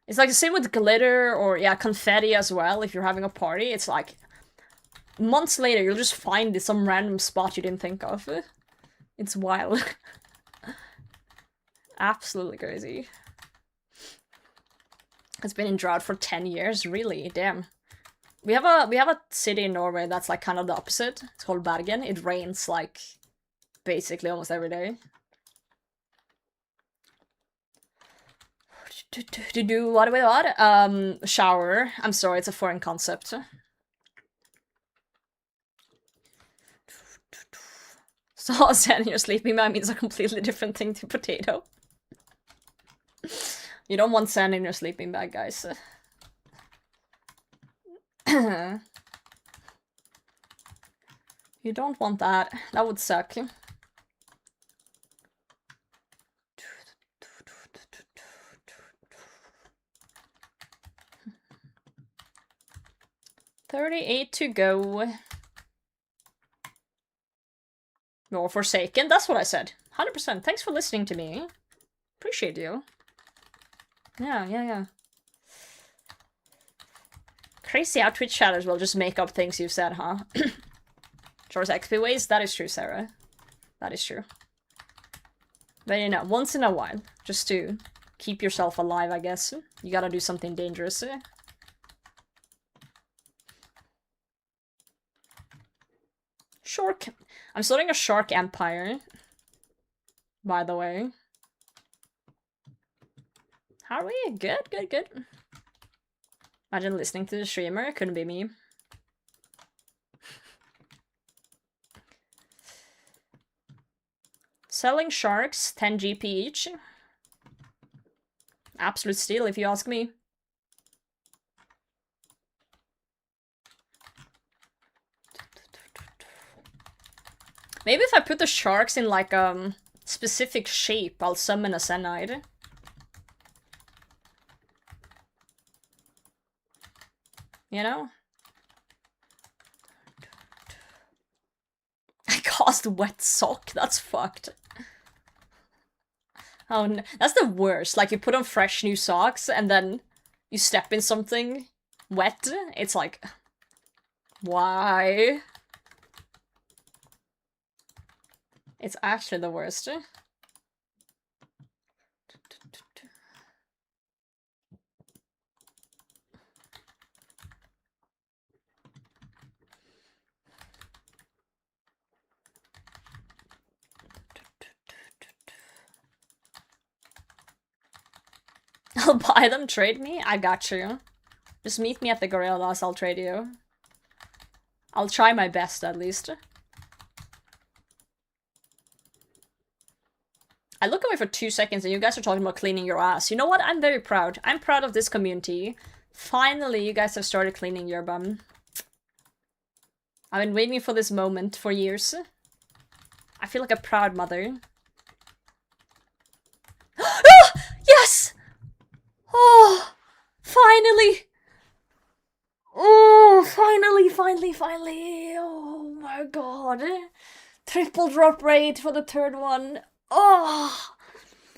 It's like the same with glitter or yeah, confetti as well. If you're having a party, it's like months later you'll just find some random spot you didn't think of. It's wild. Absolutely crazy. It's been in drought for 10 years, really, damn. We have a city in Norway that's like kind of the opposite. It's called Bergen. It rains like basically almost every day. To do what? Shower. I'm sorry, it's a foreign concept. So sand in your sleeping bag means a completely different thing to potato. You don't want sand in your sleeping bag, guys. You don't want that. That would suck. $38 to go. More Forsaken, that's what I said. 100%. Thanks for listening to me. Appreciate you. Yeah. Crazy how Twitch chatters will just make up things you've said, huh? Shortest XP ways? That is true, Sarah. That is true. But you know, once in a while, just to keep yourself alive, I guess, you gotta do something dangerous. Shark. I'm starting a shark empire. By the way. How are we? Good. Imagine listening to the streamer. It couldn't be me. Selling sharks, 10 GP each. Absolute steal if you ask me. Maybe if I put the sharks in like specific shape, I'll summon a Zenyte. You know? I caused wet sock, that's fucked. Oh no, that's the worst. Like you put on fresh new socks and then you step in something wet. It's like, why? It's actually the worst. I'll buy them, trade me? I got you. Just meet me at the Gorillas, I'll trade you. I'll try my best, at least. I look away for 2 seconds and you guys are talking about cleaning your ass. You know what? I'm very proud. I'm proud of this community. Finally, you guys have started cleaning your bum. I've been waiting for this moment for years. I feel like a proud mother. Yes! Oh, finally! Oh, finally! Oh my god. Triple drop rate for the third one. Oh!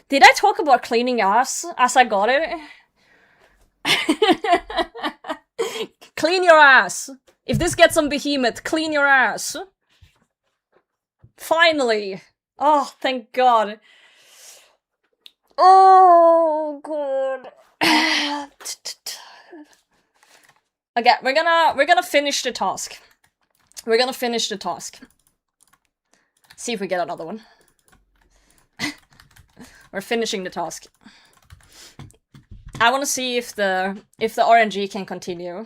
Did I talk about cleaning ass as I got it? Clean your ass! If this gets on Behemoth, clean your ass! Finally! Oh, thank god. Oh, god. Okay, we're gonna finish the task. We're gonna finish the task. See if we get another one. We're finishing the task. I want to see if the RNG can continue.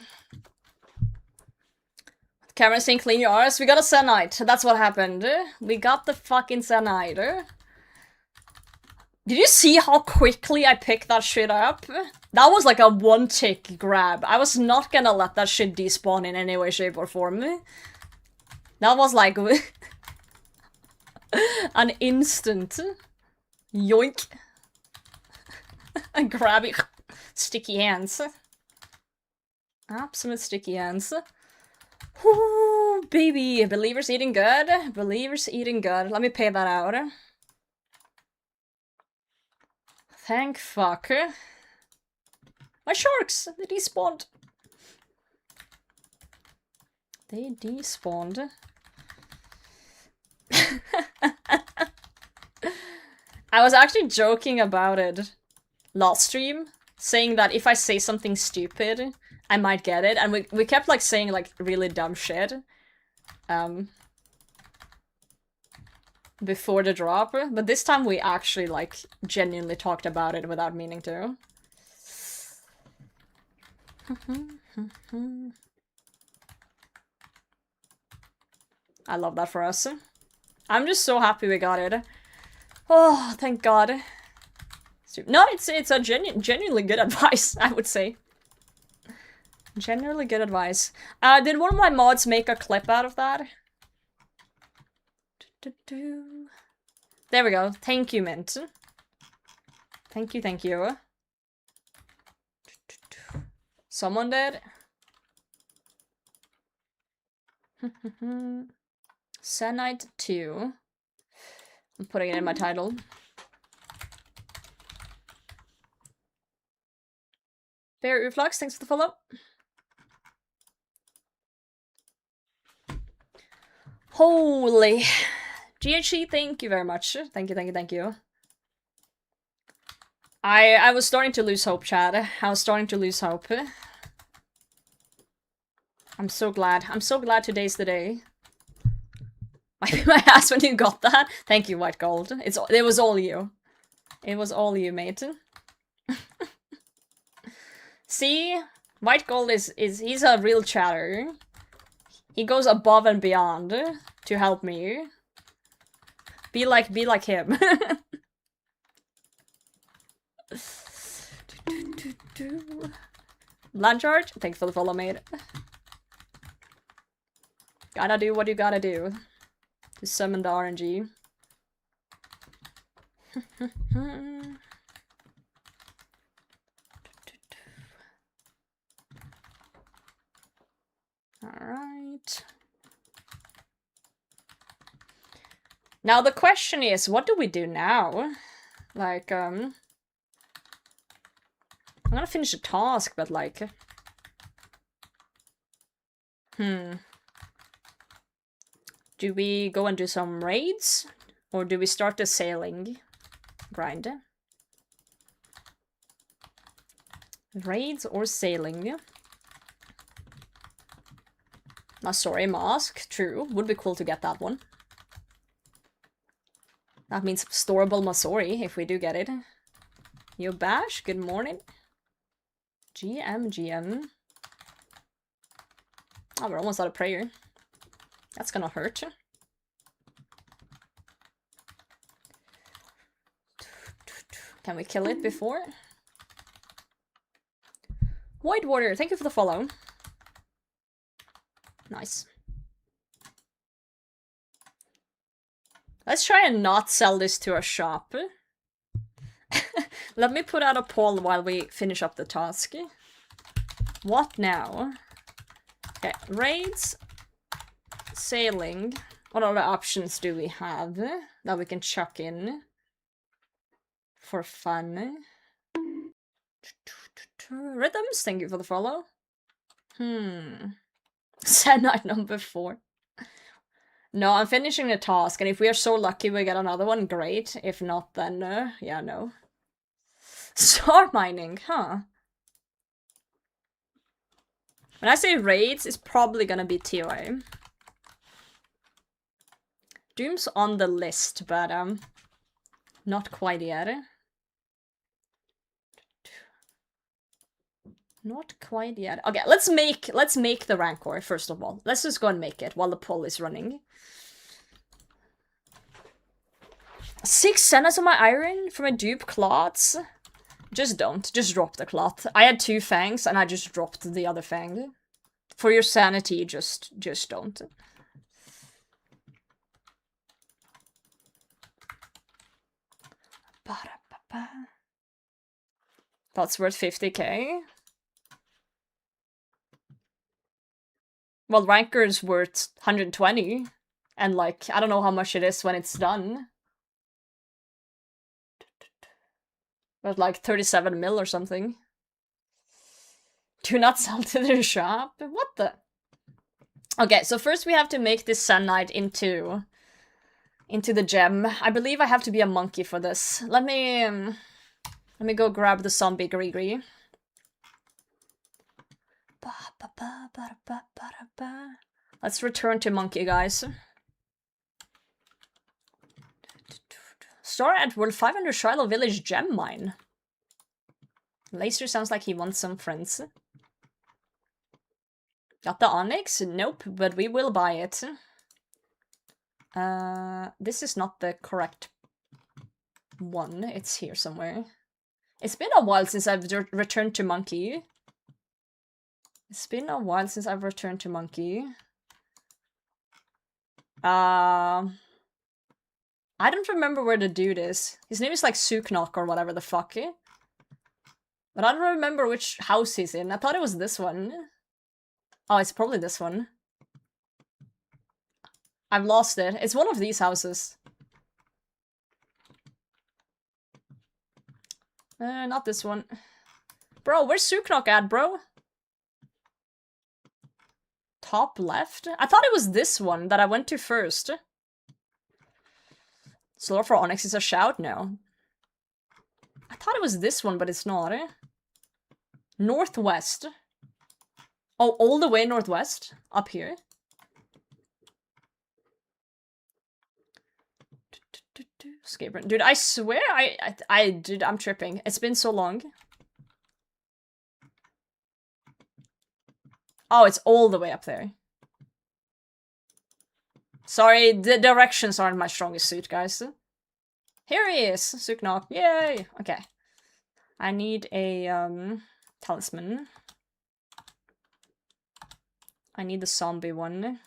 Cameron saying clean your arse. We got a Zenyte. That's what happened. We got the fucking Zenyte. Did you see how quickly I picked that shit up? That was like a one-tick grab. I was not gonna let that shit despawn in any way, shape, or form. That was like an instant yoink. Grab it. Sticky hands. Absolute sticky hands. Ooh, baby. Believers eating good. Believers eating good. Let me pay that out. Thank fuck. My sharks! They despawned. They despawned. I was actually joking about it last stream, saying that if I say something stupid, I might get it, and we kept like saying like really dumb shit before the drop, but this time we actually like genuinely talked about it without meaning to. I love that for us. I'm just so happy we got it. Oh, thank God. No, it's a genuinely good advice, I would say. Generally good advice. Did one of my mods make a clip out of that? There we go. Thank you, Mint. Thank you, thank you. Someone did. Zenyte 2. I'm putting it in my title. Bear Uflux, thanks for the follow. Holy. GHC, thank you very much. Thank you, thank you, thank you. I was starting to lose hope, Chad. I was starting to lose hope. I'm so glad. I'm so glad today's the day. My ass when you got that. Thank you, White Gold. It was all you. It was all you, mate. See? White Gold he's a real chatter. He goes above and beyond to help me. Be like him. Blanchard, thanks for the follow, mate. Gotta do what you gotta do to summon the RNG. Alright. Now the question is, what do we do now? Like, I'm gonna finish a task, but like... Do we go and do some raids? Or do we start the sailing grind? Raids or sailing? Sorry, mask. True. Would be cool to get that one. That means storable Masori, if we do get it. Yo, Bash, good morning. GM. Oh, we're almost out of prayer. That's gonna hurt. Can we kill it before? White Warrior, thank you for the follow. Nice. Let's try and not sell this to a shop. Let me put out a poll while we finish up the task. What now? Okay, raids, sailing. What other options do we have that we can chuck in for fun? Rhythms, thank you for the follow. Zenyte number 4. No, I'm finishing the task, and if we are so lucky we get another one, great. If not, then, yeah, no. Star mining, huh? When I say raids, it's probably gonna be TOA. Doom's on the list, but, not quite yet. Not quite yet. Okay, let's make the Rancor, first of all. Let's just go and make it while the poll is running. 6 Senas on my iron for my dupe clots. Just don't. Just drop the clot. I had 2 fangs and I just dropped the other fang. For your sanity, just don't. That's worth 50k. Well, Ranker's worth 120. And like, I don't know how much it is when it's done. But like 37 mil or something. Do not sell to the shop? What the? Okay, so first we have to make this Zenyte into the gem. I believe I have to be a monkey for this. Let me go grab the zombie Grigri. Let's return to monkey, guys. Store at World 500 Shiloh Village gem mine. Laser sounds like he wants some friends. Got the Onyx? Nope, but we will buy it. This is not the correct one. It's here somewhere. It's been a while since I've returned to monkey. It's been a while since I've returned to Monkey. I don't remember where the dude is. His name is like Suknok or whatever the fuck. But I don't remember which house he's in. I thought it was this one. Oh, it's probably this one. I've lost it. It's one of these houses. Not this one. Bro, where's Suknok at, bro? Top left? I thought it was this one that I went to first. Slow for Onyx is a shout? No. I thought it was this one, but it's not. Northwest. Oh, all the way northwest? Up here? Escape room. Dude, I swear I'm tripping. It's been so long. Oh, it's all the way up there. Sorry, the directions aren't my strongest suit, guys. Here he is, Suknok. Yay! Okay. I need a, talisman. I need the zombie one.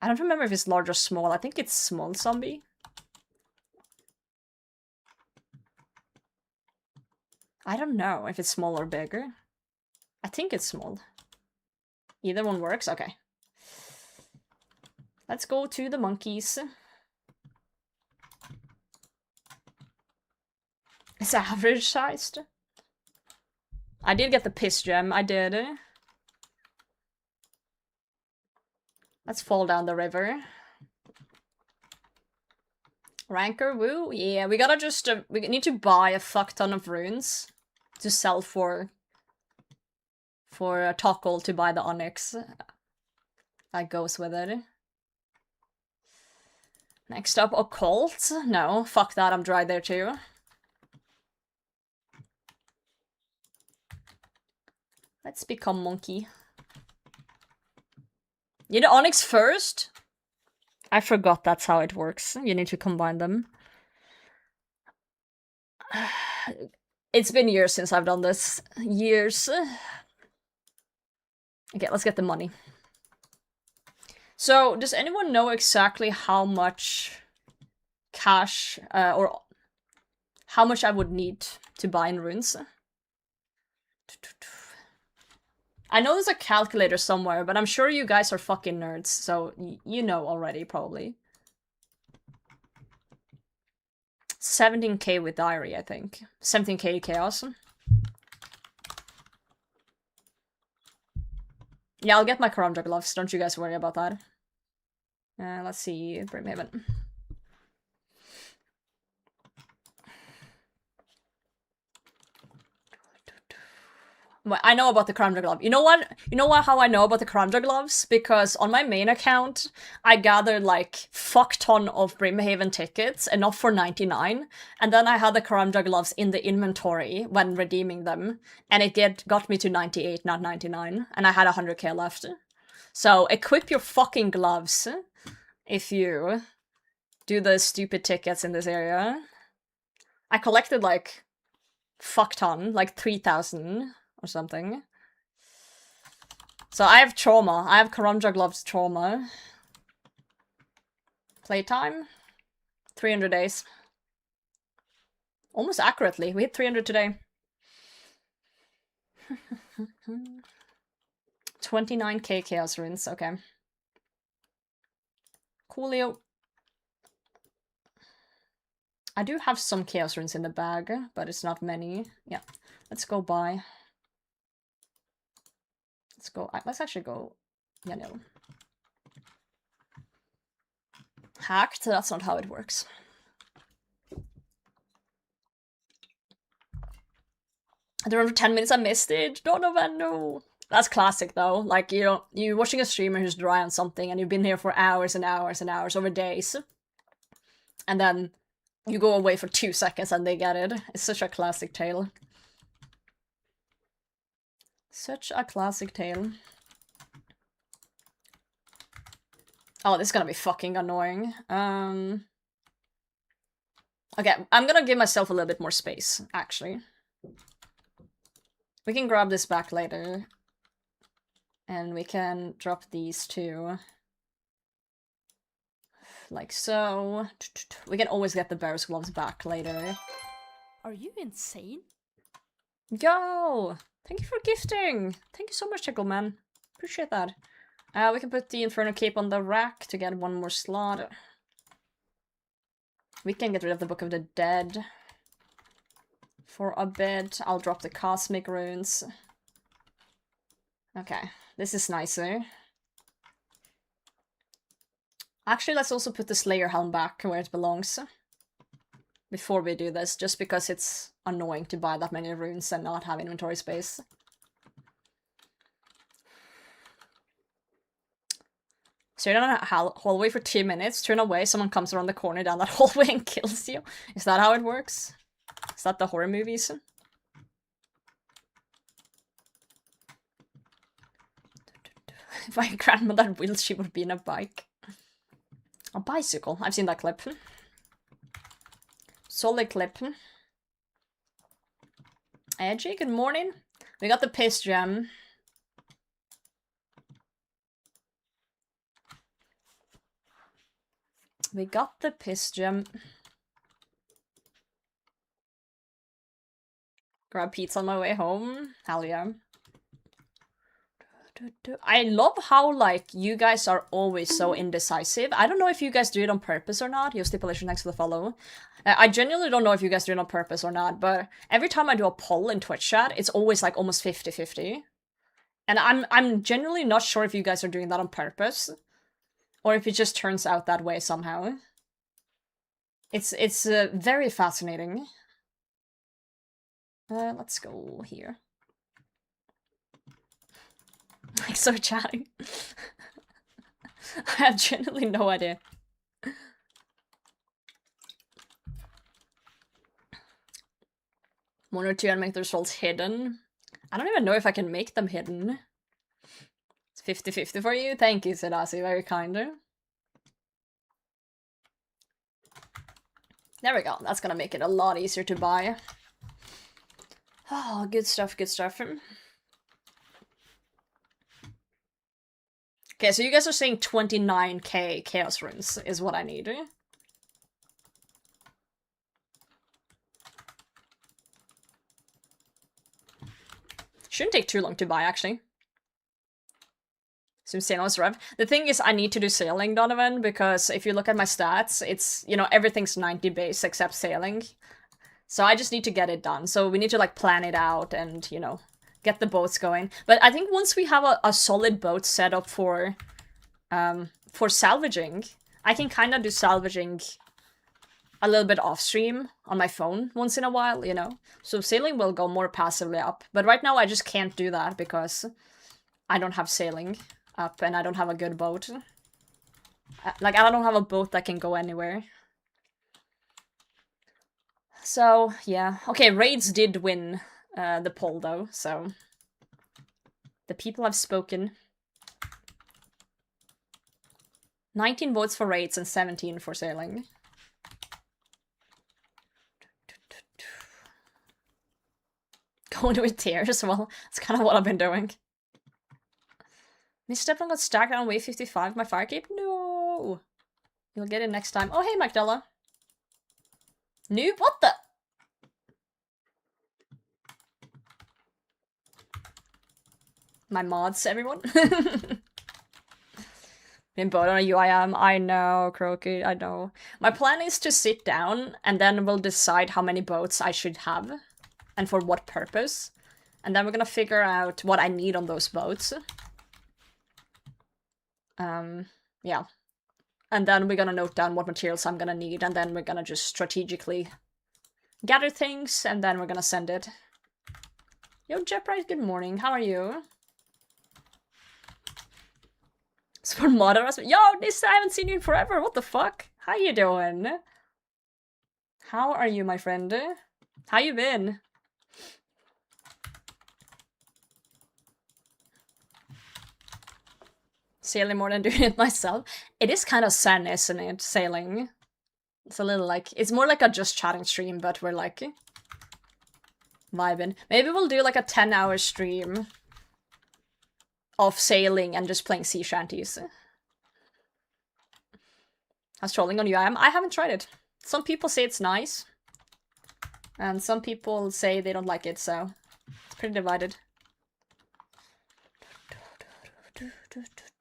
I don't remember if it's large or small. I think it's small zombie. I don't know if it's small or bigger. I think it's small. Either one works? Okay. Let's go to the monkeys. It's average sized. I did get the piss gem. I did. Let's fall down the river. Ranker, woo. Yeah, we gotta just, we need to buy a fuck ton of runes to sell for a Tockle to buy the Onyx. That goes with it. Next up, Occult. No, fuck that, I'm dry there too. Let's become monkey. You need Onyx first? I forgot that's how it works. You need to combine them. It's been years since I've done this. Years. Okay, let's get the money. So, does anyone know exactly how much cash, or how much I would need to buy in runes? I know there's a calculator somewhere, but I'm sure you guys are fucking nerds, so you know already, probably. 17k with diary, I think. 17k chaos. Yeah, I'll get my Karamja gloves, don't you guys worry about that. Let's see, Brimhaven. Well, I know about the Karamja glove. You know what? How I know about the Karamja gloves? Because on my main account, I gathered like fuck ton of Brimhaven tickets, enough for 99, and then I had the Karamja gloves in the inventory when redeeming them, and it got me to 98, not 99, and I had 100k left. So equip your fucking gloves if you do the stupid tickets in this area. I collected like fuck ton, like 3,000 or something. So I have trauma. I have Karamja gloves trauma. Playtime? 300 days. Almost accurately. We hit 300 today. 29k chaos runes. Okay. Coolio. I do have some chaos runes in the bag, but it's not many. Yeah. Let's go buy. Let's go. Let's actually go. Yeah, no. Hacked? That's not how it works. There were 10 minutes I missed it. Donovan, no. That's classic though. Like, you're watching a streamer who's dry on something and you've been here for hours and hours and hours over days. And then you go away for 2 seconds and they get it. It's such a classic tale. Such a classic tale. Oh, this is gonna be fucking annoying. Okay, I'm gonna give myself a little bit more space, actually. We can grab this back later. And we can drop these two. Like so. We can always get the bear's gloves back later. Are you insane? Yo! Thank you for gifting! Thank you so much, Tickleman. Appreciate that. We can put the Inferno Cape on the rack to get one more slot. We can get rid of the Book of the Dead. For a bit. I'll drop the Cosmic Runes. Okay, this is nicer. Actually, let's also put the Slayer Helm back where it belongs. Before we do this, just because it's annoying to buy that many runes and not have inventory space. So you're in a hallway for 2 minutes, turn away, someone comes around the corner down that hallway and kills you. Is that how it works? Is that the horror movies? If my grandmother willed, she would be in a bike. A bicycle. I've seen that clip. Solid clip. Edgy, good morning. We got the piss gem. We got the piss gem. Grab pizza on my way home. Hell yeah. I love how, like, you guys are always so indecisive. I don't know if you guys do it on purpose or not. Your stipulation next to the follow. I genuinely don't know if you guys do it on purpose or not, but every time I do a poll in Twitch chat, it's always, like, almost 50-50. And I'm genuinely not sure if you guys are doing that on purpose, or if it just turns out that way somehow. It's very fascinating. Let's go here. Like, so chatting. I have genuinely no idea. 1 or 2 and make the results hidden. I don't even know if I can make them hidden. It's 50-50 for you. Thank you, Sedasi. Very kind. There we go. That's gonna make it a lot easier to buy. Oh, good stuff, good stuff. Okay, so you guys are saying 29k Chaos Runes is what I need. Shouldn't take too long to buy, actually. Simsenos Rev. The thing is, I need to do sailing, Donovan, because if you look at my stats, it's, you know, everything's 90 base except sailing. So I just need to get it done. So we need to, like, plan it out and, you know, get the boats going. But I think once we have a solid boat set up for salvaging, I can kind of do salvaging a little bit off stream on my phone once in a while, you know? So sailing will go more passively up. But right now I just can't do that because I don't have sailing up and I don't have a good boat. Like, I don't have a boat that can go anywhere. So, yeah. Okay, raids did win the poll, though, so the people have spoken. 19 votes for raids and 17 for sailing. Going with tears, well, that's kind of what I've been doing. Miss Stephan got stacked on wave 55, my fire cape? No! You'll get it next time. Oh, hey, Magdala. Noob, what the? My mods, everyone. Been bought on a UIM. I know, Croaky, I know. My plan is to sit down and then we'll decide how many boats I should have and for what purpose. And then we're gonna figure out what I need on those boats. Yeah. And then we're gonna note down what materials I'm gonna need, and then we're gonna just strategically gather things, and then we're gonna send it. Yo, Jeprite, good morning. How are you? Sport Mother, yo, this I haven't seen you in forever. What the fuck? How you doing? How are you, my friend? How you been? Sailing more than doing it myself. It is kind of zen, isn't it? Sailing. It's a little like, it's more like a just chatting stream, but we're like vibing. Maybe we'll do like a 10-hour stream of sailing and just playing sea shanties. How's trolling on UIM? I haven't tried it. Some people say it's nice. And some people say they don't like it, so it's pretty divided.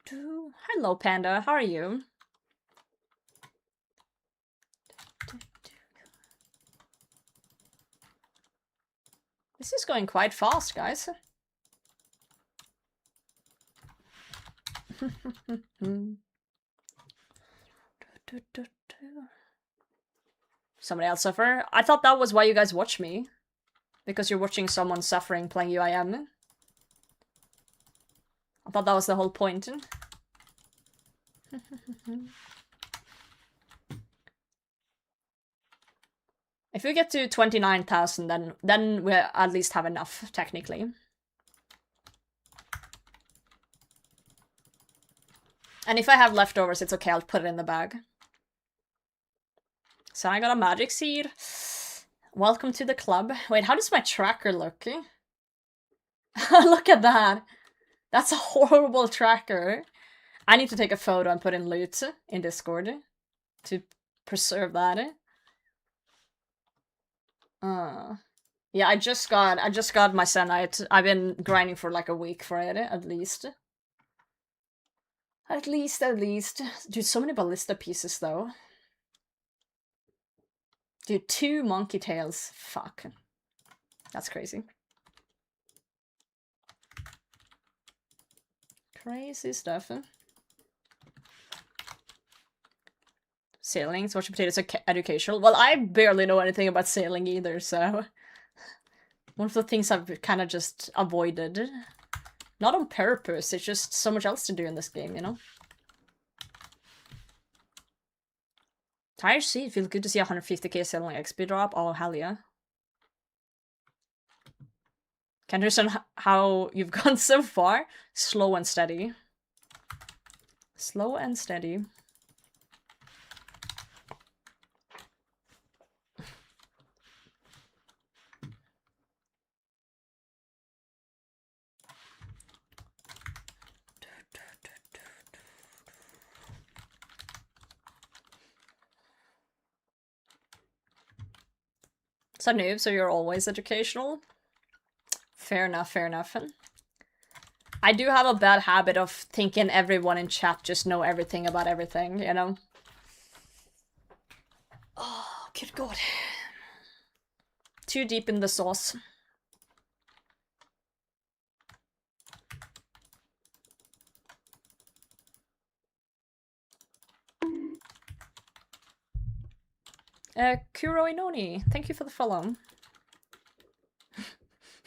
Hello, Panda. How are you? This is going quite fast, guys. Somebody else suffer? I thought that was why you guys watch me. Because you're watching someone suffering playing UIM. I thought that was the whole point. If we get to 29,000, then we at least have enough, technically. And if I have leftovers, it's okay, I'll put it in the bag. So I got a magic seed. Welcome to the club. Wait, how does my tracker look? Look at that. That's a horrible tracker. I need to take a photo and put in loot in Discord to preserve that. Yeah, I just got my Zenyte. I've been grinding for like a week for it, at least. At least. Dude, so many ballista pieces though. Dude, 2 monkey tails. Fuck. That's crazy. Crazy stuff. Sailing, smashed potatoes are educational. Well, I barely know anything about sailing either, so... One of the things I've kind of just avoided. Not on purpose, it's just so much else to do in this game, you know? Tire seed, feels good to see 150k sailing XP drop. Oh, hell yeah. Can't understand how you've gone so far. Slow and steady. Slow and steady. So noob, so you're always educational? Fair enough, fair enough. I do have a bad habit of thinking everyone in chat just know everything about everything, you know? Oh, good god. Too deep in the sauce. Kuro Inoni, thank you for the follow.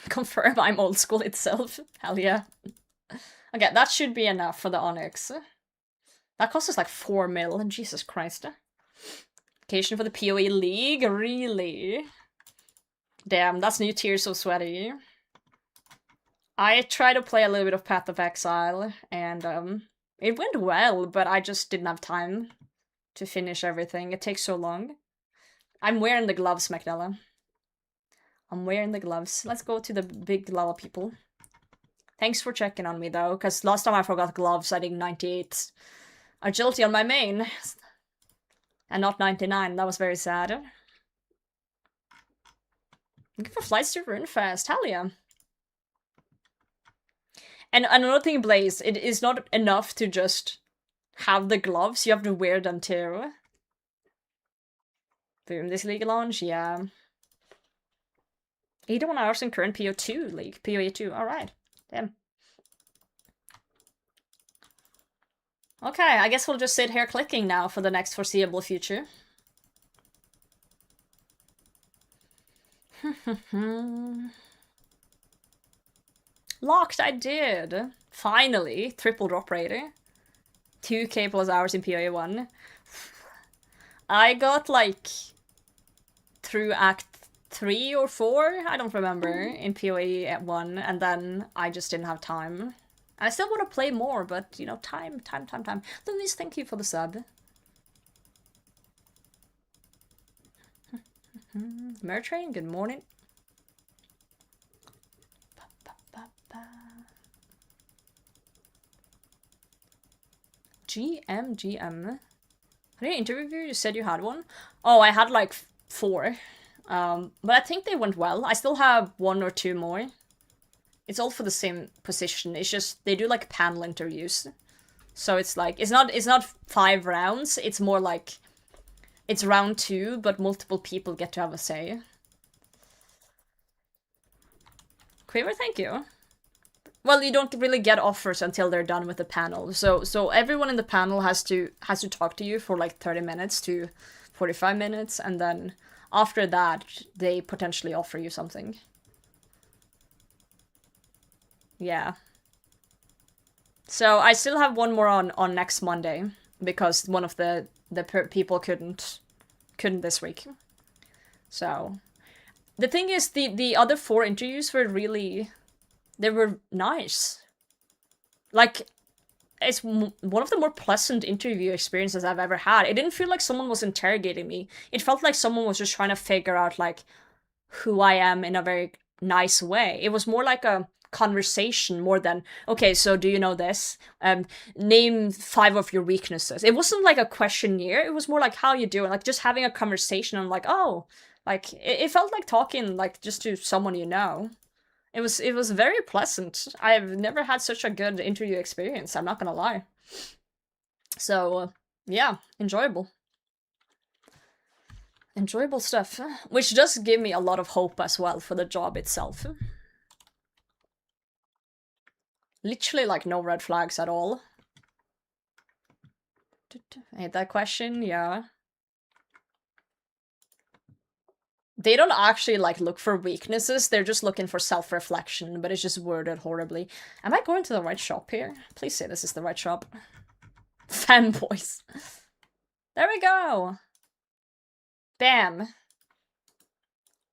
Confirm I'm old school itself. Hell yeah. Okay, that should be enough for the Onyx. That costs us like 4 mil. Jesus Christ. Occasion for the PoE League? Really? Damn, that's new tier so sweaty. I tried to play a little bit of Path of Exile, and it went well, but I just didn't have time to finish everything. It takes so long. I'm wearing the gloves, Macdella. I'm wearing the gloves. Let's go to the big lava people. Thanks for checking on me, though, because last time I forgot gloves, I did 98 agility on my main. And not 99, that was very sad. Looking for flights to Runefest, hell yeah. And another thing, Blaze, it is not enough to just have the gloves, you have to wear them too. Boom, this league launch, yeah. 81 hours in current PO2 league, PoE2, alright. Damn. Okay, I guess we'll just sit here clicking now for the next foreseeable future. Locked, I did! Finally, triple drop rate. 2k plus hours in PoE1. I got like through Act 3 or 4, I don't remember, in PoE at 1, and then I just didn't have time. I still want to play more, but, you know, time. Louise, thank you for the sub. Mertrain, good morning. GM. How did you interview you? You said you had one? Oh, I had like 4. But I think they went well. I still have 1 or 2 more. It's all for the same position. It's just they do like panel interviews. So it's like it's not 5 rounds. It's more like it's round 2, but multiple people get to have a say. Quiver, thank you. Well, you don't really get offers until they're done with the panel. So everyone in the panel has to talk to you for like 30 minutes to 45 minutes, and then after that they potentially offer you something. Yeah. So I still have 1 more on next Monday because one of the people couldn't this week. So the thing is, the other 4 interviews were really, they were nice. Like, it's one of the more pleasant interview experiences I've ever had. It didn't feel like someone was interrogating me. It felt like someone was just trying to figure out, like, who I am in a very nice way. It was more like a conversation more than, okay, so do you know this? Name 5 of your weaknesses. It wasn't like a questionnaire. It was more like, how you doing? Like, just having a conversation. I'm like, oh, like, it felt like talking, like, just to someone you know. It was very pleasant. I've never had such a good interview experience, I'm not gonna lie. So, yeah, enjoyable. Enjoyable stuff. Which does give me a lot of hope as well for the job itself. Literally, like, no red flags at all. Ain't that question? Yeah. They don't actually, like, look for weaknesses, they're just looking for self-reflection, but it's just worded horribly. Am I going to the right shop here? Please say this is the right shop. Fanboys. There we go! Bam!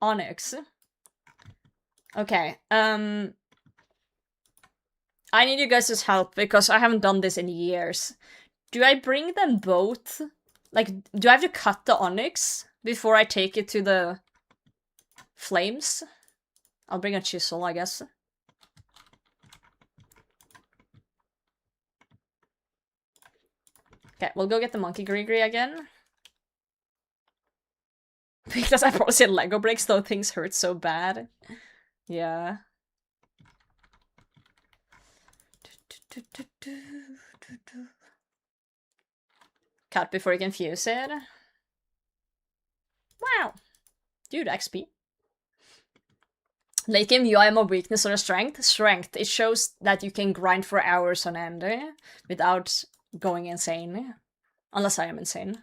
Onyx. Okay, I need you guys' help, because I haven't done this in years. Do I bring them both? Like, do I have to cut the onyx before I take it to the flames? I'll bring a chisel, I guess. Okay, we'll go get the monkey gree again. Because I probably said Lego bricks, though things hurt so bad. Yeah. Cut before you can fuse it. Wow. Dude, XP. Late game UI more weakness or a strength? Strength. It shows that you can grind for hours on end without going insane. Unless I am insane.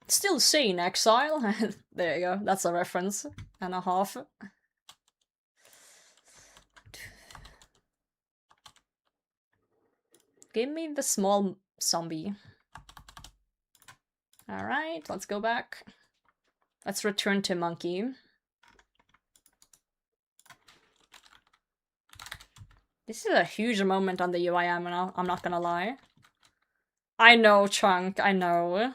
Still sane, exile. There you go, that's a reference and a half. Give me the small zombie. Alright, let's go back. Let's return to monkey. This is a huge moment on the UIM, I'm not gonna lie. I know, Chunk, I know.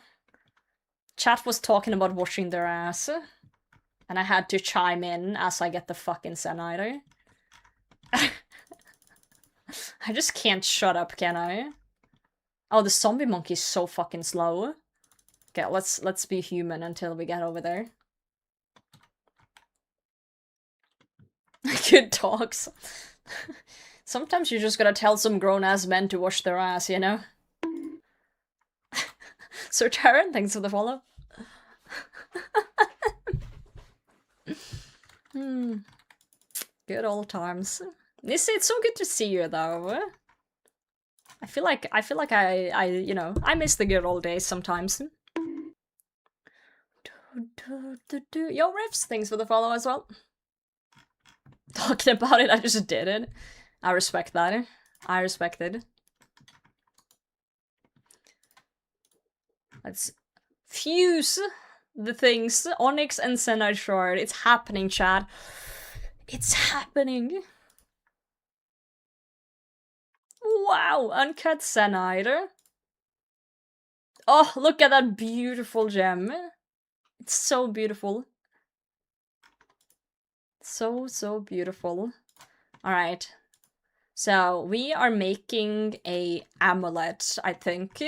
Chat was talking about washing their ass. And I had to chime in as I get the fucking Zenyte. I just can't shut up, can I? Oh, the zombie monkey is so fucking slow. Okay, let's be human until we get over there. Good talks. Sometimes you just gotta tell some grown-ass men to wash their ass, you know? Sir Taran, thanks for the follow. Good old times. It's so good to see you though. I feel like I you know, I miss the good old days sometimes. Yo Riffs, thanks for the follow as well. Talking about it, I just did it. I respect that. I respect it. Let's fuse the things. Onyx and Zenyte Shard. It's happening, Chad. It's happening. Wow, uncut Zenyte. Oh, look at that beautiful gem. It's so beautiful. So beautiful. Alright. So, we are making a amulet, I think.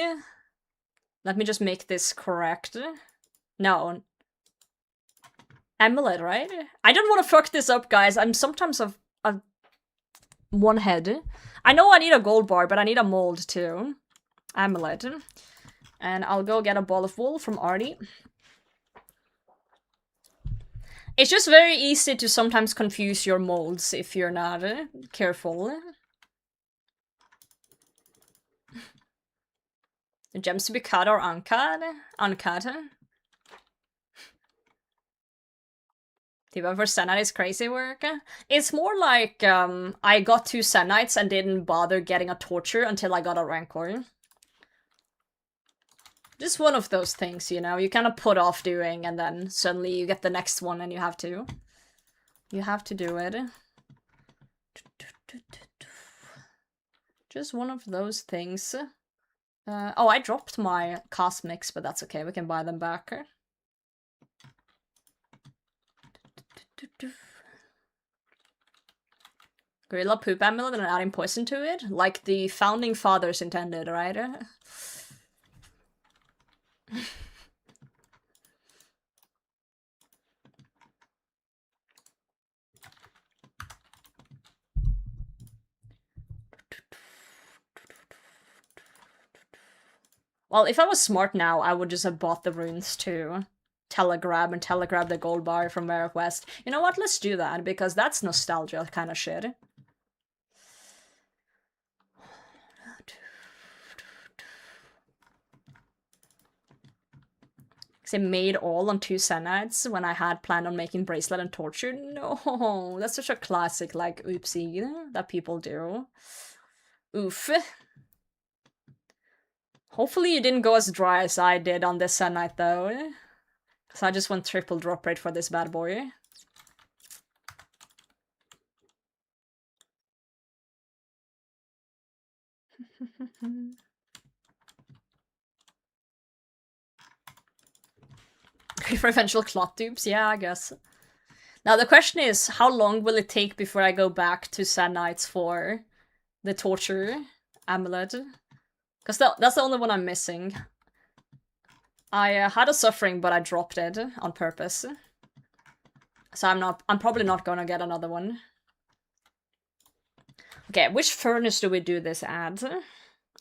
Let me just make this correct. No. Amulet, right? I don't want to fuck this up, guys. I'm sometimes of one head. I know I need a gold bar, but I need a mold too. Amulet. And I'll go get a ball of wool from Artie. It's just very easy to sometimes confuse your molds if you're not careful. The gems to be cut or uncut? Uncut. Diva for Zenyte is crazy work. It's more like, I got 2 Zenytes and didn't bother getting a torture until I got a Rancor. Just one of those things, you know, you kind of put off doing and then suddenly you get the next one and you have to. You have to do it. Just one of those things. Oh, I dropped my cosmics, but that's okay, we can buy them back. Gorilla poop amulet and adding poison to it? Like the founding fathers intended, right? Well, if I was smart now, I would just have bought the runes to telegrab and telegrab the gold bar from Merrick West. You know what? Let's do that, because that's nostalgia kind of shit. Because I made all on 2 Zenytes when I had planned on making bracelet and torture. No, that's such a classic, like, oopsie that people do. Oof. Hopefully you didn't go as dry as I did on this Zenyte, though. Because I just went triple drop rate for this bad boy. For eventual clot dupes, yeah, I guess. Now the question is, how long will it take before I go back to Zenytes for the torture amulet? Because that's the only one I'm missing. I had a suffering, but I dropped it on purpose. So I'm probably not gonna get another one. Okay, which furnace do we do this at?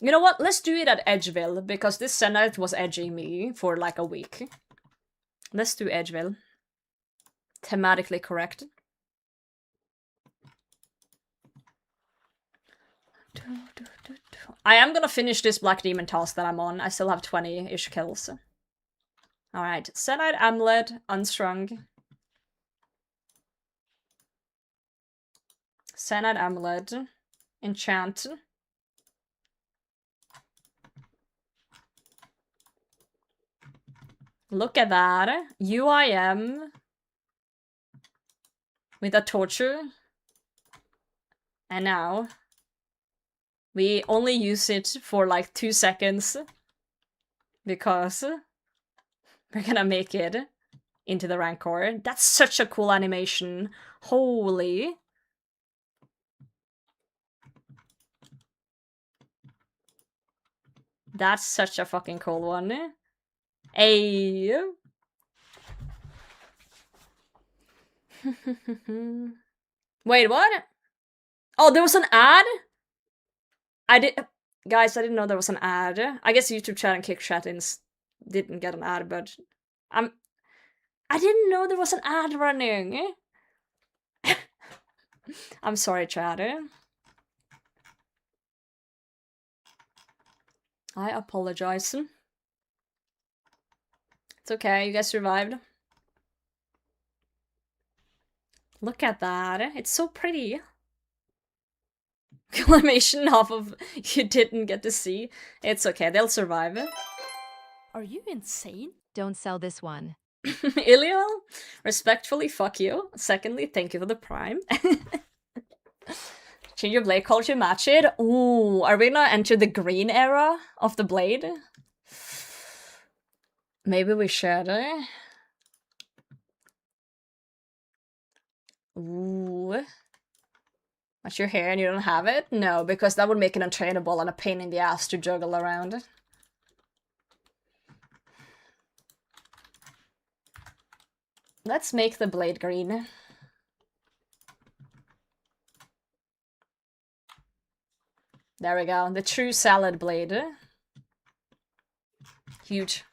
You know what, let's do it at Edgeville, because this Zenyte was edging me for like a week. Let's do Edgeville. Thematically correct. I am gonna finish this Black Demon task that I'm on. I still have 20-ish kills. Alright, Zenyte Amulet, Unstrung. Zenyte Amulet, Enchant. Look at that. UIM. With a torture. And now we only use it for like 2 seconds. Because we're gonna make it into the Rancor. That's such a cool animation. Holy. That's such a fucking cool one. Hey. Wait, what? Oh, there was an ad? Guys, I didn't know there was an ad. I guess YouTube chat and Kick chat didn't get an ad, but I didn't know there was an ad running. I'm sorry, chat. I apologize. It's okay, you guys survived. Look at that. It's so pretty. Animation off of you didn't get to see. It's okay, they'll survive. Are you insane? Don't sell this one. Iliel, respectfully, fuck you. Secondly, thank you for the prime. Change your blade color to match it. Ooh, are we gonna enter the green era of the blade? Maybe we should, Ooh. What's your hair and you don't have it? No, because that would make it untrainable and a pain in the ass to juggle around. Let's make the blade green. There we go, the true salad blade. Huge.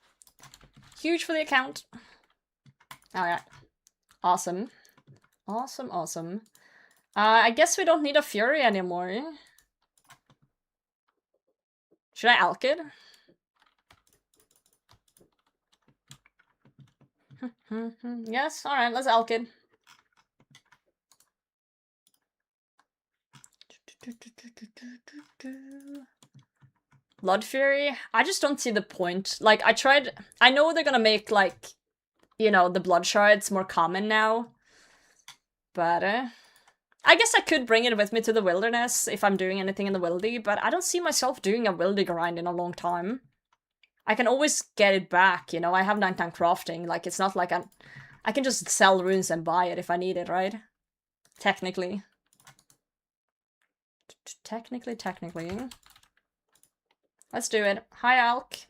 Huge for the account. Alright. Awesome. Awesome, awesome. I guess we don't need a Fury anymore. Should I alk it? Yes, alright, let's alk it. Blood Fury? I just don't see the point. Like, I know they're gonna make, like, you know, the blood shards more common now. But, I guess I could bring it with me to the wilderness if I'm doing anything in the wildy, but I don't see myself doing a wildy grind in a long time. I can always get it back, you know, I have 9-time crafting, like, it's not like I can just sell runes and buy it if I need it, right? Technically. Technically. Let's do it. Hi, Alk.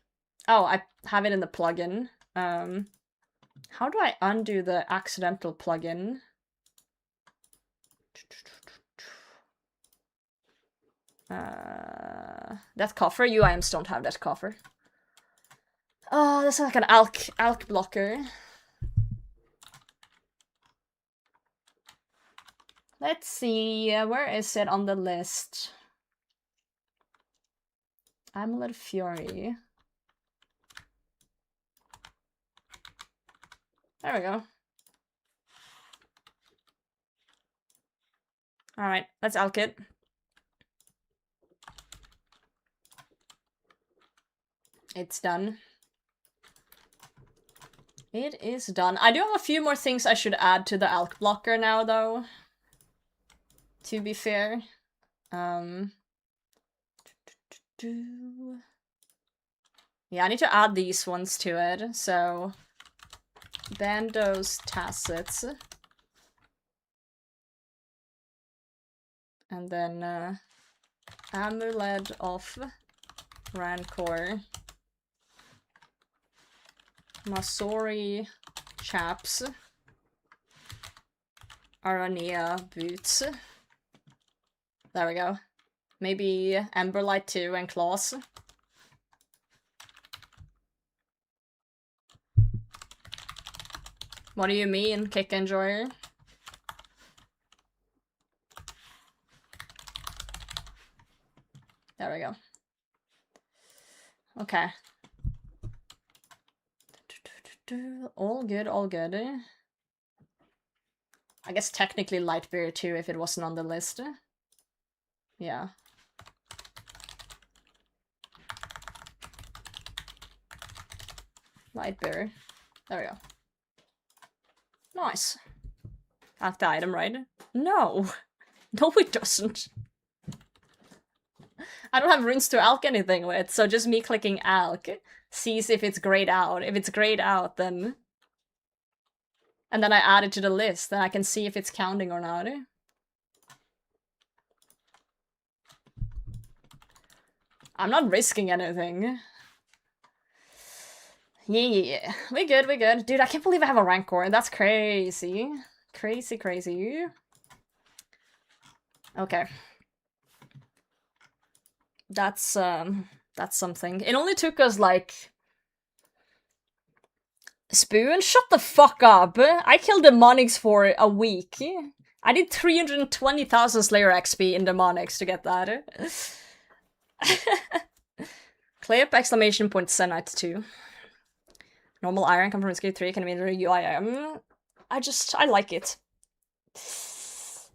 Oh, I have it in the plugin. How do I undo the accidental plugin? That coffer? UIMs don't have that coffer. Oh, that's like an alk blocker. Let's see, where is it on the list? Amulet Fury. There we go. Alright, let's alk it. It's done. It is done. I do have a few more things I should add to the alk blocker now, though. To be fair. Yeah, I need to add these ones to it, so... Bandos Tacits. And then, Amulet of Rancor. Masori Chaps. Arania Boots. There we go. Maybe Emberlight 2 and Claws. What do you mean, Kick Enjoyer? There we go. Okay. All good, all good. I guess technically Lightbeer too if it wasn't on the list. Yeah. Lightbeer. There we go. Nice. Have the item, right? No! No, it doesn't. I don't have runes to alk anything with, so just me clicking alk sees if it's grayed out. If it's grayed out, then... And then I add it to the list, then I can see if it's counting or not. I'm not risking anything. Yeah, we good, we good. Dude, I can't believe I have a Rancor. That's crazy. Crazy, crazy. Okay. That's something. It only took us, like... Spoon? Shut the fuck up! I killed Demonics for a week. I did 320,000 Slayer XP in Demonics to get that. Clip, exclamation point, Zenyte 2. Normal iron, come from escape 3, can be UIM. I like it.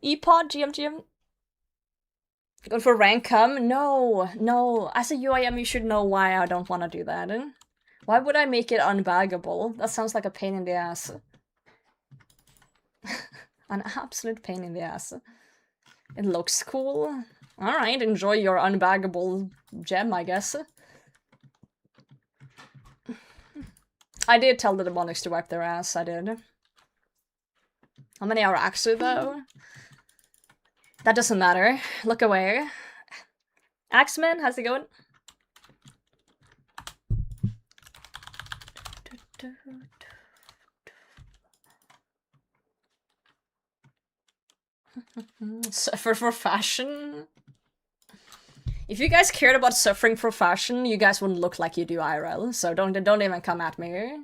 EPOD, GM. Good for rank come? No. As a UIM, you should know why I don't want to do that. Why would I make it unbaggable? That sounds like a pain in the ass. An absolute pain in the ass. It looks cool. Alright, enjoy your unbaggable gem, I guess. I did tell the demonics to wipe their ass, I did. How many are actually though? That doesn't matter. Look away. Axeman, how's it going? Suffer for fashion? If you guys cared about suffering for fashion, you guys wouldn't look like you do IRL, so don't even come at me.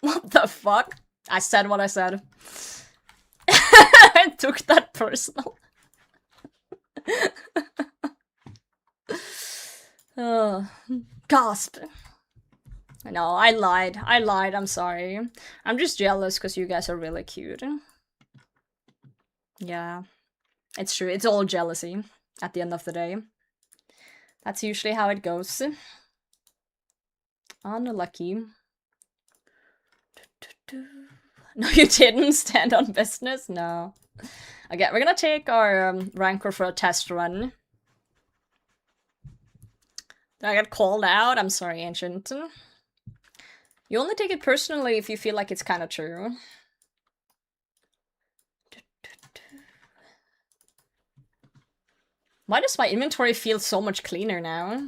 What the fuck? I said what I said. I took that personal. Gasp. No, I lied. I'm sorry. I'm just jealous because you guys are really cute. Yeah. It's true. It's all jealousy at the end of the day. That's usually how it goes. Unlucky. No, you didn't stand on business? No. Okay, we're gonna take our Rancor for a test run. Did I get called out? I'm sorry, Ancient. You only take it personally if you feel like it's kind of true. Why does my inventory feel so much cleaner now?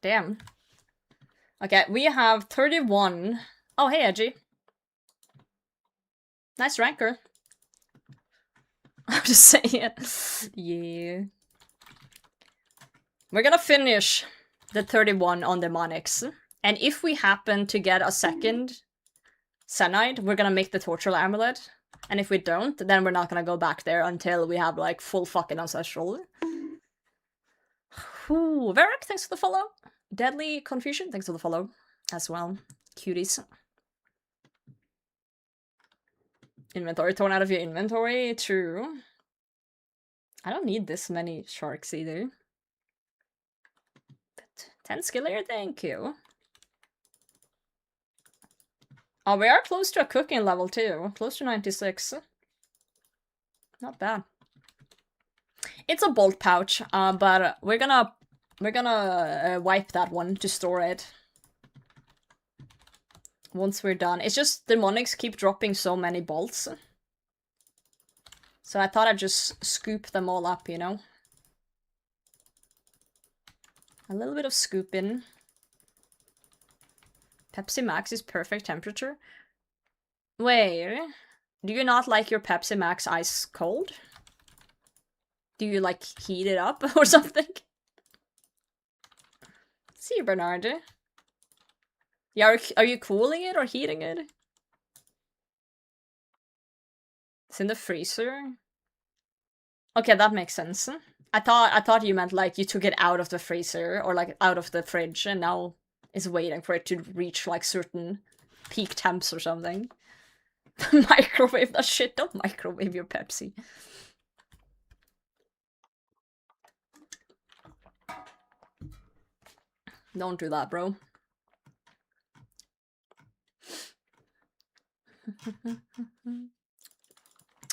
Damn. Okay, we have 31. Oh, hey, Edgy. Nice Rancor. I'm just saying it. Yeah. We're gonna finish the 31 on demonics. And if we happen to get a second Zenyte, we're gonna make the torture amulet. And if we don't, then we're not gonna go back there until we have like full fucking ancestral. Ooh, Varric, thanks for the follow. Deadly Confusion, thanks for the follow as well. Cuties. Inventory torn out of your inventory, true. I don't need this many sharks either. But 10 skiller, thank you. Oh, we are close to a cooking level too. Close to 96. Not bad. It's a bolt pouch, but we're gonna wipe that one to store it. Once we're done. It's just demonics keep dropping so many bolts. So I thought I'd just scoop them all up, you know? A little bit of scooping. Pepsi Max is perfect temperature. Wait, do you not like your Pepsi Max ice cold? Do you like heat it up or something? See, Bernard. Yeah, are you cooling it or heating it? It's in the freezer. Okay, that makes sense. I thought you meant like you took it out of the freezer or like out of the fridge and now it's waiting for it to reach like certain peak temps or something. Microwave that shit, don't microwave your Pepsi. Don't do that, bro.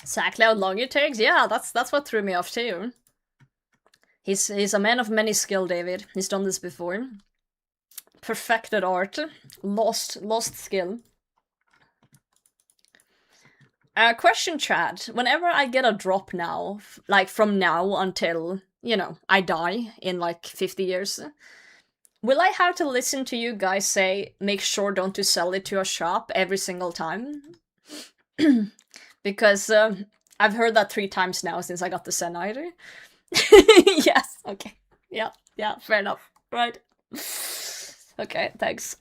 Exactly how long it takes? Yeah, that's what threw me off too. He's a man of many skill, David. He's done this before. Perfected art. Lost skill. Question, chat. Whenever I get a drop now, like from now until, you know, I die in like 50 years, will I have to listen to you guys say, make sure don't to sell it to a shop every single time? Because I've heard that 3 times now since I got the Zenyte. Yes, okay. Yeah, fair enough. Right. Okay, thanks.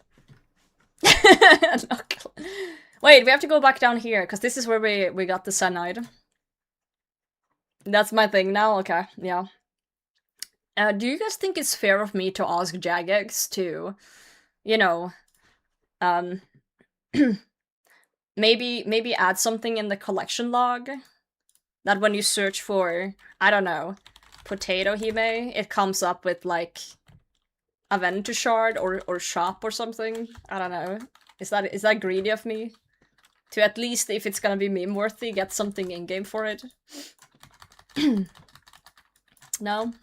Wait, we have to go back down here, because this is where we got the Zenyte. That's my thing now? Okay, yeah. Do you guys think it's fair of me to ask Jagex to, you know, maybe add something in the collection log? That when you search for, I don't know, potato hime, it comes up with, like, a vendor shard or shop or something? I don't know. Is that greedy of me? To at least, if it's gonna be meme-worthy, get something in-game for it? No?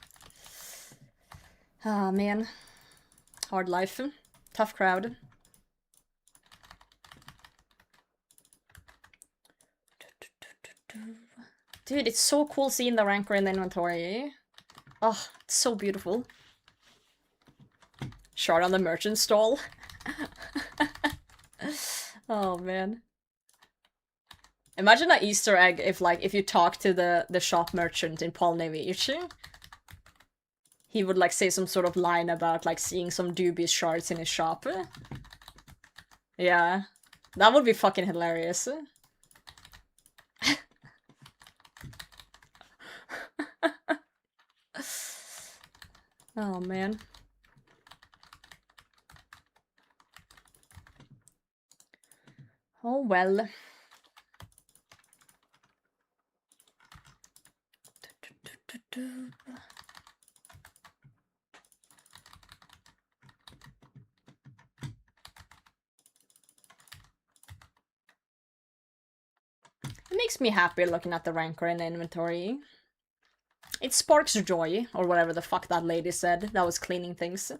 Ah, man. Hard life. Tough crowd. Dude, it's so cool seeing the ranker in the inventory. Oh, it's so beautiful. Shard on the merchant stall. Oh, man. Imagine an Easter egg if, like, if you talk to the shop merchant in Paul Nevici. He would, like, say some sort of line about, like, seeing some dubious shards in his shop. Yeah. That would be fucking hilarious. Oh, man. Oh, well. It makes me happy looking at the ranker in the inventory. It sparks joy, or whatever the fuck that lady said that was cleaning things.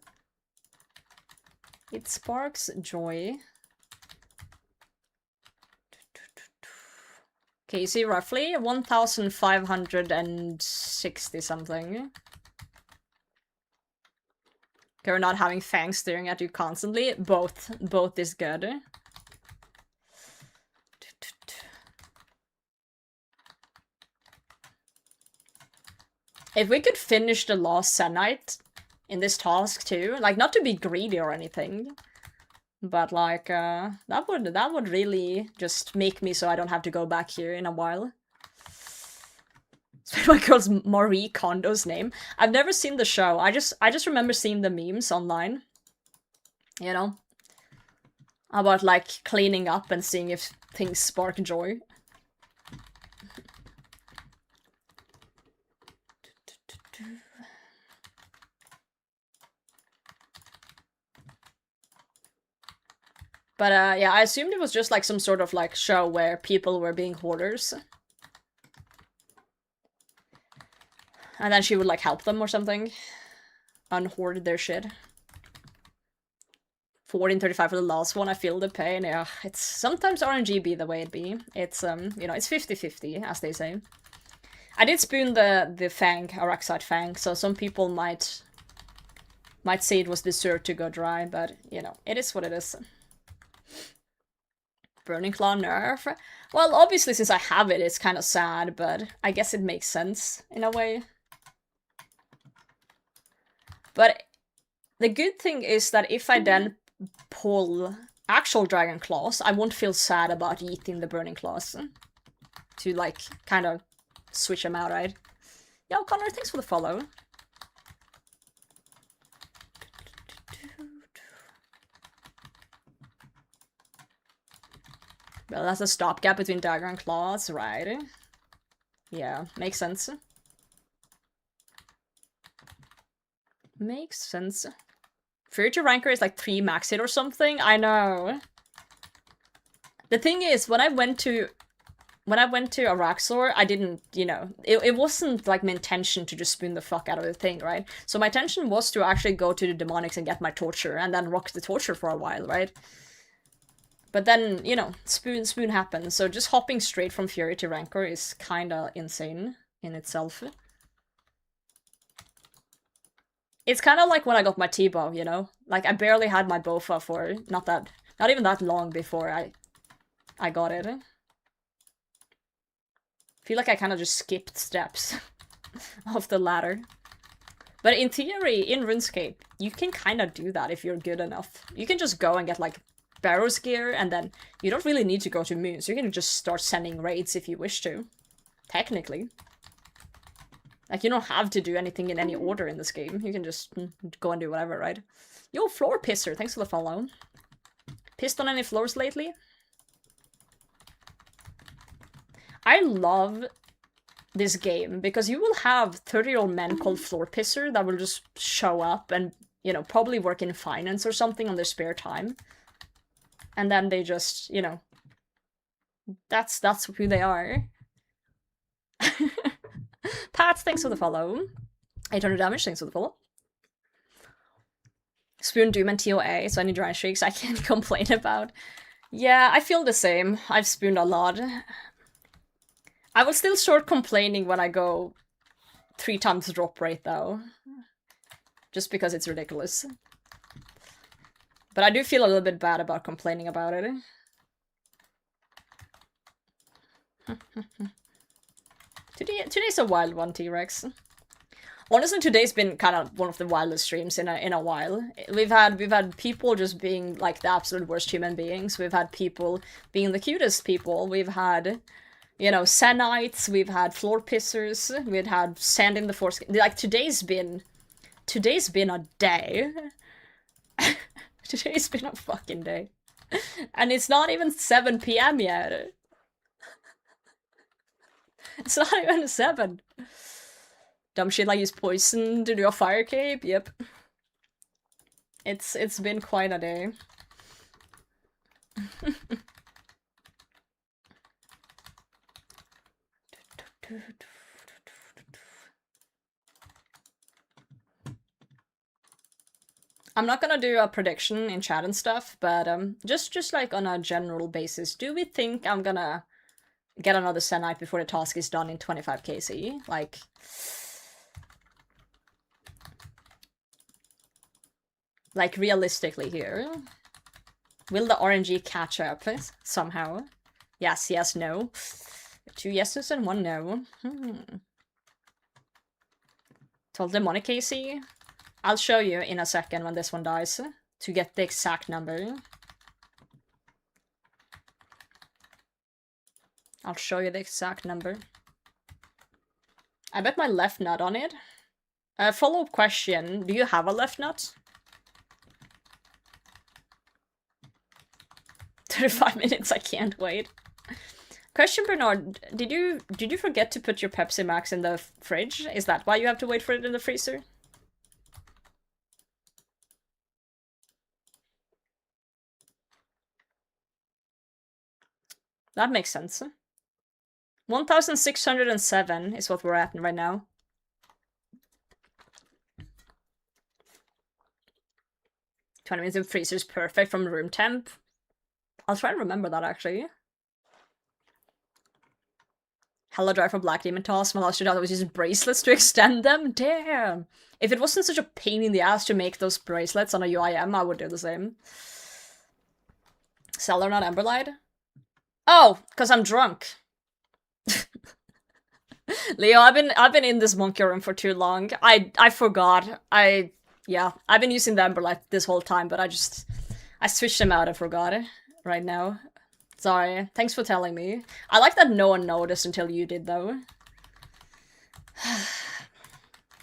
It sparks joy. Okay, you see roughly 1,560 something. Okay, we're not having fangs staring at you constantly. Both is good. If we could finish the last Zenyte in this task too, like, not to be greedy or anything, but like, that would really just make me so I don't have to go back here in a while. It's my girl's Marie Kondo's name. I've never seen the show. I just remember seeing the memes online. You know? About, like, cleaning up and seeing if things spark joy. But, yeah, I assumed it was just, like, some sort of, like, show where people were being hoarders. And then she would, like, help them or something. Unhoard their shit. 1435 for the last one, I feel the pain. Yeah, it's sometimes RNG be the way it be. It's, you know, it's 50-50, as they say. I did spoon the Fang, Araxite Fang, so some people might say it was deserved to go dry, but, you know, it is what it is. Burning Claw nerf? Well, obviously, since I have it, it's kind of sad, but I guess it makes sense, in a way. But the good thing is that if I then pull actual Dragon Claws, I won't feel sad about eating the Burning Claws. To, like, kind of switch them out, right? Yo, Connor, thanks for the follow. Well, that's a stopgap between Dagger and Claws, right? Yeah, makes sense. Makes sense. Future Ranker is like 3 max hit or something? I know. The thing is, when I went to Araxor, I didn't, you know, it wasn't like my intention to just spoon the fuck out of the thing, right? So my intention was to actually go to the Demonics and get my Torture, and then rock the Torture for a while, right? But then, you know, spoon happens, so just hopping straight from Fury to Rancor is kinda insane in itself. It's kinda like when I got my T-bow, you know? Like, I barely had my Bofa for not even that long before I got it. I feel like I kinda just skipped steps of the ladder. But in theory, in RuneScape, you can kinda do that if you're good enough. You can just go and get, like, Barrow's gear, and then you don't really need to go to Moons. You can just start sending raids if you wish to. Technically. Like, you don't have to do anything in any order in this game. You can just go and do whatever, right? Yo, Floor Pisser, thanks for the follow. Pissed on any floors lately? I love this game, because you will have 30-year-old men called Floor Pisser that will just show up and, you know, probably work in finance or something on their spare time. And then they just, you know, that's who they are. Pat, thanks for the follow. 800 damage, thanks for the follow. Spoon, Doom, and TOA, so any dry streaks I can't complain about. Yeah, I feel the same. I've spooned a lot. I will still start complaining when I go 3 times drop rate, though. Just because it's ridiculous. But I do feel a little bit bad about complaining about it. Today's a wild one, T-Rex. Honestly, today's been kind of one of the wildest streams in a while. We've had people just being like the absolute worst human beings. We've had people being the cutest people. We've had, you know, Zenytes. We've had floor pissers. We've had sand in the foreskin. Like today's been a day. Today's been a fucking day, and it's not even 7 p.m. yet. It's not even 7. Dumb shit like use poison to do a fire cape, yep. It's been quite a day. I'm not gonna do a prediction in chat and stuff, but just like on a general basis, do we think I'm gonna get another Zenyte before the task is done in 25 KC? Like realistically here. Will the RNG catch up somehow? Yes, yes, no. 2 yeses and 1 no. 12 demonic KC. I'll show you in a second when this one dies to get the exact number. I'll show you the exact number. I bet my left nut on it. Follow-up question. Do you have a left nut? 35 minutes, I can't wait. Question, Bernard. Did you forget to put your Pepsi Max in the fridge? Is that why you have to wait for it in the freezer? That makes sense. 1,607 is what we're at right now. $20 minutes in freezer is perfect from room temp. I'll try and remember that, actually. Hella dry for Black Demon Toss. My last shootout was using bracelets to extend them. Damn! If it wasn't such a pain in the ass to make those bracelets on a UIM, I would do the same. Cellar, not Emberlight? Oh, because I'm drunk. Leo, I've been in this monkey room for too long. I forgot. Yeah, I've been using the Emberlight this whole time, but I switched them out and forgot it right now. Sorry. Thanks for telling me. I like that no one noticed until you did, though.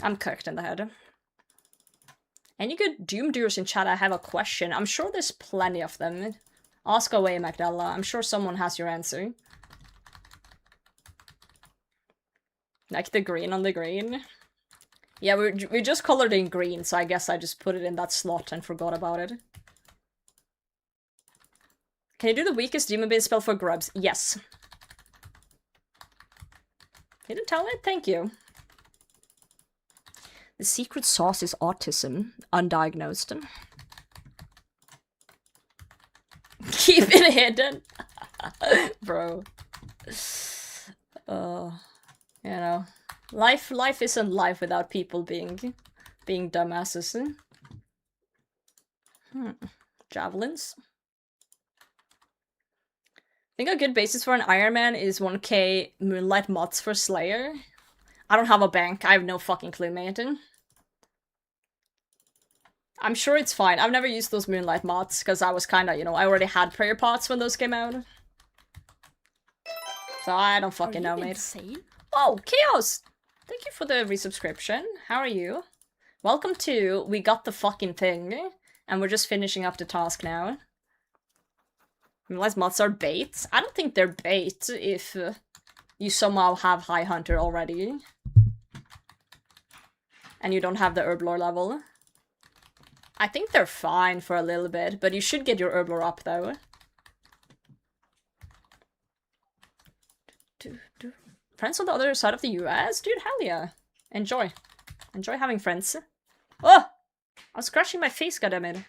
I'm cooked in the head. Any good Doom doers in chat? I have a question. I'm sure there's plenty of them. Ask away, Magdala. I'm sure someone has your answer. Like the green on the green. Yeah, we just colored in green, so I guess I just put it in that slot and forgot about it. Can you do the weakest demon bane spell for grubs? Yes. You didn't tell it? Thank you. The secret sauce is autism. Undiagnosed. Keep it hidden. Bro. You know. Life isn't life without people being dumbasses. Javelins. I think a good basis for an Iron Man is 1k Moonlight mods for Slayer. I don't have a bank. I have no fucking clue, mate. I'm sure it's fine. I've never used those Moonlight mods because I was kind of, you know, I already had prayer pots when those came out. So I don't fucking know, mate. Insane? Oh, Chaos! Thank you for the resubscription. How are you? Welcome to We Got the Fucking Thing. And we're just finishing up the task now. Unless mods are bait. I don't think they're bait if you somehow have High Hunter already. And you don't have the Herblore level. I think they're fine for a little bit, but you should get your Herblore up though. Friends on the other side of the US? Dude, hell yeah. Enjoy. Enjoy having friends. Oh! I was scratching my face, goddammit.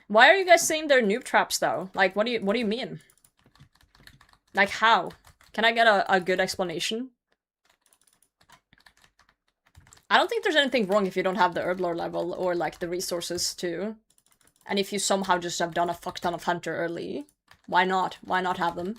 Why are you guys saying they're noob traps though? Like, what do you mean? Like, how? Can I get a good explanation? I don't think there's anything wrong if you don't have the herb lore level or like the resources to. And if you somehow just have done a fuck ton of hunter early, why not? Why not have them?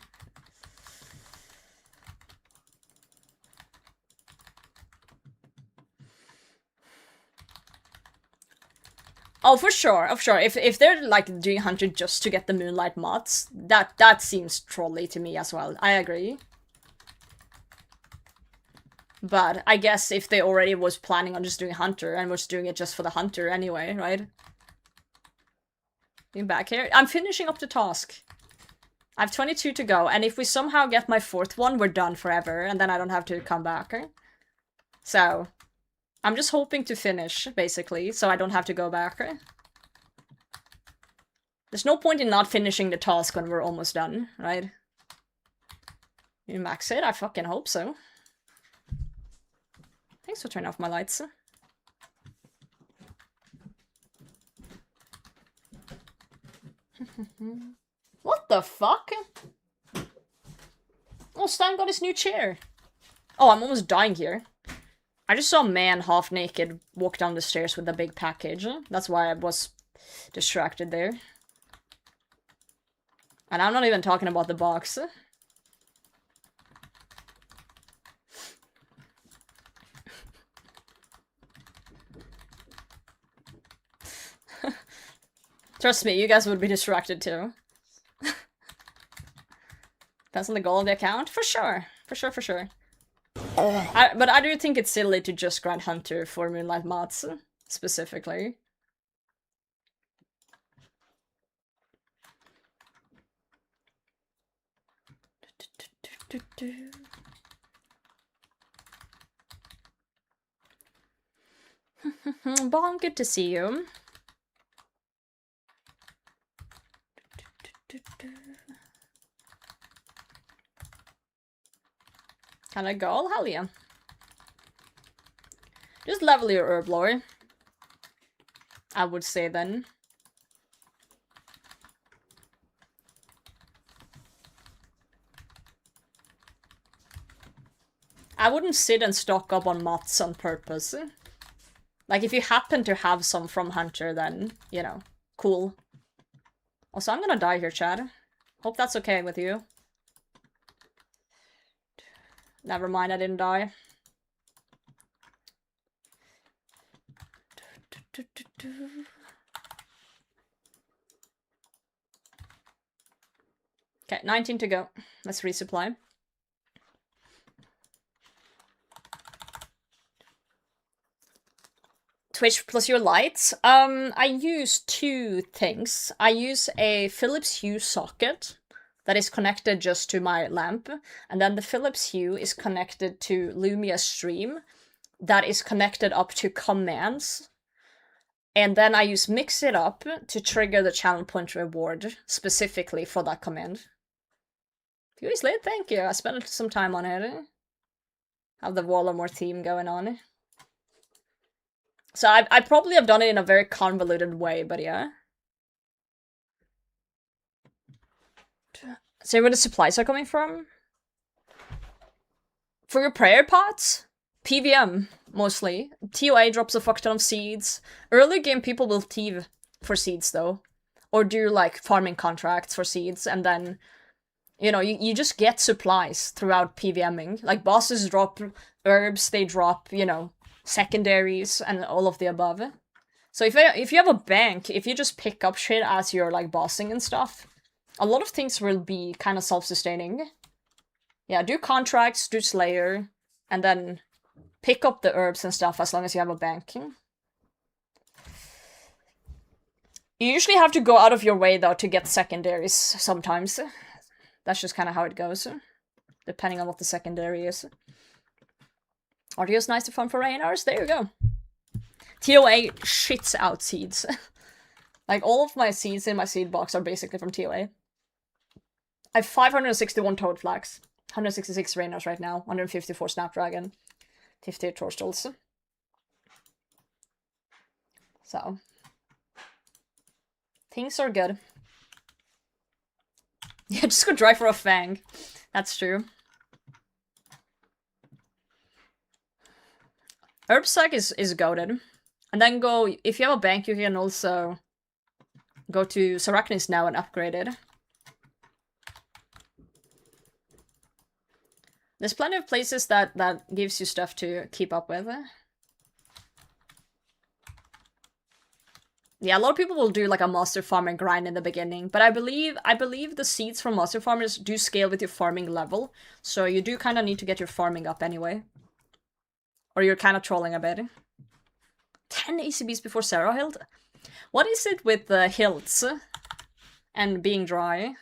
Oh, for sure, of sure. If they're like doing hunter just to get the moonlight mods, that seems trolly to me as well. I agree. But I guess if they already was planning on just doing hunter and was doing it just for the hunter anyway, right? Being back here. I'm finishing up the task. I have 22 to go, and if we somehow get my 4th one, we're done forever, and then I don't have to come back. So, I'm just hoping to finish, basically, so I don't have to go back. There's no point in not finishing the task when we're almost done, right? You max it? I fucking hope so. Thanks for turning off my lights. What the fuck? Oh, Stan got his new chair. Oh, I'm almost dying here. I just saw a man half naked walk down the stairs with a big package. That's why I was distracted there. And I'm not even talking about the box. Trust me, you guys would be distracted too. Depends on the goal of the account? For sure. For sure, for sure. But I do think it's silly to just grind Hunter for Moonlight mods, specifically. Bon, good to see you. Can I go? Hell yeah. Just level your herb lore, I would say then. I wouldn't sit and stock up on mods on purpose. Like, if you happen to have some from Hunter, then, you know, cool. Also, I'm gonna die here, Chad. Hope that's okay with you. Never mind, I didn't die. Okay, 19 to go. Let's resupply. Twitch plus your lights. I use two things. I use a Philips Hue socket that is connected just to my lamp, and then the Philips Hue is connected to Lumia Stream that is connected up to commands. And then I use Mix It Up to trigger the channel point reward specifically for that command. Viewers late, thank you. I spent some time on it. Have the Wallermore theme going on. So I probably have done it in a very convoluted way, but yeah. So where the supplies are coming from? For your prayer pots? PVM, mostly. TOA drops a fuck ton of seeds. Early game people will thieve for seeds, though. Or do, like, farming contracts for seeds, and then, you know, you just get supplies throughout PVMing. Like, bosses drop herbs, they drop, you know, secondaries, and all of the above. So if you have a bank, if you just pick up shit as you're, like, bossing and stuff, a lot of things will be kind of self-sustaining. Yeah, do contracts, do Slayer, and then pick up the herbs and stuff as long as you have a bank. You usually have to go out of your way, though, to get secondaries sometimes. That's just kind of how it goes, depending on what the secondary is. Audio's nice to farm for rain hours, there you go. TOA shits out seeds. Like, all of my seeds in my seed box are basically from TOA. I have 561 toad flags, 166 Rainos right now, 154 Snapdragon, 58 torstals. So. Things are good. Yeah, just go try for a fang. That's true. Herb sack is goated. And then go, if you have a bank, you can also go to Sarachnis now and upgrade it. There's plenty of places that gives you stuff to keep up with. Yeah, a lot of people will do like a master farming grind in the beginning, but I believe the seeds from master farmers do scale with your farming level, so you do kind of need to get your farming up anyway. Or you're kind of trolling a bit. 10 ACBs before Sarah hilt? What is it with the hilts and being dry?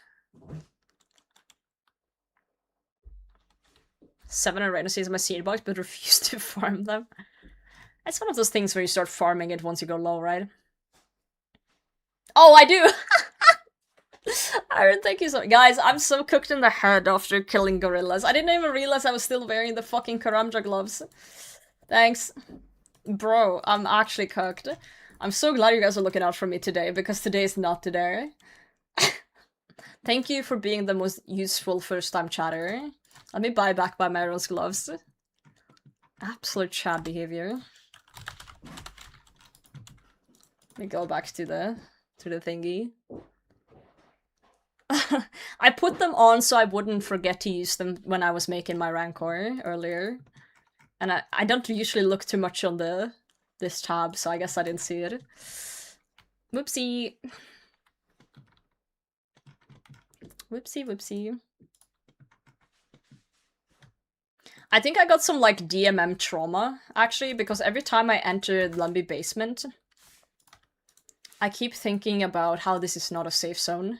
7 arenas in my seed box, but refuse to farm them. It's one of those things where you start farming it once you go low, right? Oh, I do! Aaron, thank you so much. Guys, I'm so cooked in the head after killing gorillas. I didn't even realize I was still wearing the fucking Karamja gloves. Thanks. Bro, I'm actually cooked. I'm so glad you guys are looking out for me today, because today is not today. Thank you for being the most useful first-time chatter. Let me buy back by Meryl's gloves. Absolute Chad behavior. Let me go back to the thingy. I put them on so I wouldn't forget to use them when I was making my Rancor earlier. And I don't usually look too much on this tab, so I guess I didn't see it. Whoopsie. Whoopsie, whoopsie. I think I got some, like, DMM trauma, actually, because every time I enter Lumbee Basement, I keep thinking about how this is not a safe zone.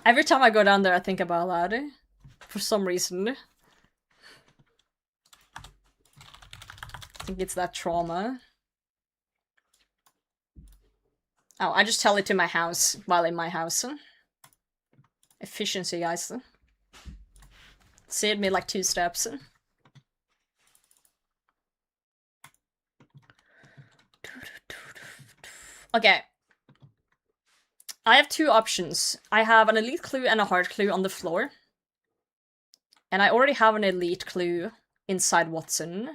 Every time I go down there, I think about that. For some reason. I think it's that trauma. Oh, I just tell it to my house while in my house. Efficiency, guys. Saved me like 2 steps. Okay. I have 2 options. I have an elite clue and a hard clue on the floor. And I already have an elite clue inside Watson.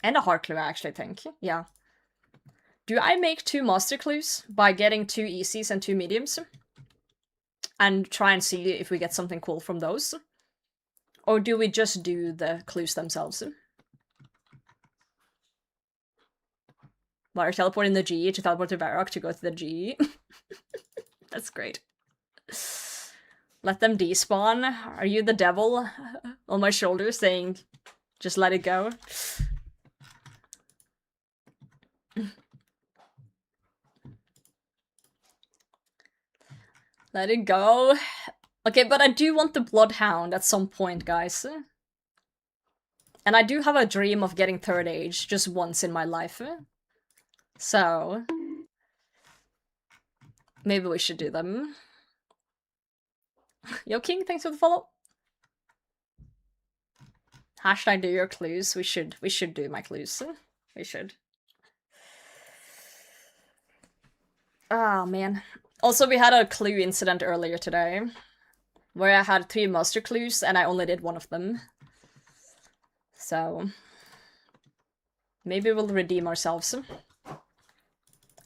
And a hard clue, I actually think. Yeah. Do I make 2 master clues by getting 2 easies and 2 mediums? And try and see if we get something cool from those? Or do we just do the clues themselves? While teleporting the G to teleport to Varrock to go to the G. That's great. Let them despawn. Are you the devil on my shoulder saying, just let it go? Let it go. Okay, but I do want the Bloodhound at some point, guys. And I do have a dream of getting 3rd age just once in my life. So... maybe we should do them. Yo, King, thanks for the follow. Hashtag do your clues. We should do my clues. We should. Ah, man. Also, we had a clue incident earlier today, where I had 3 master clues and I only did 1 of them. So, maybe we'll redeem ourselves.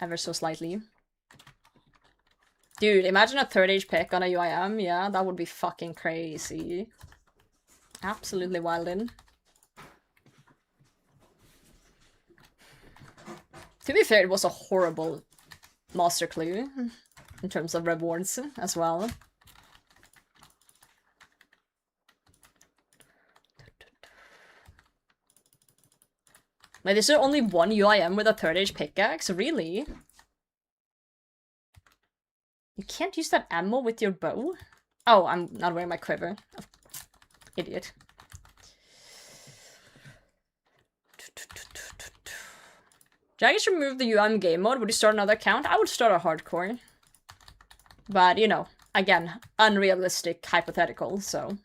Ever so slightly. Dude, imagine a 3rd age pick on a UIM, yeah, that would be fucking crazy. Absolutely wildin'. To be fair, it was a horrible master clue in terms of rewards as well. Wait, is there only 1 UIM with a 3rd age pickaxe? Really? You can't use that ammo with your bow? Oh, I'm not wearing my quiver. Oh, idiot. Did I just remove the UM game mode? Would you start another account? I would start a hardcore. But, you know, Again, unrealistic hypothetical, so...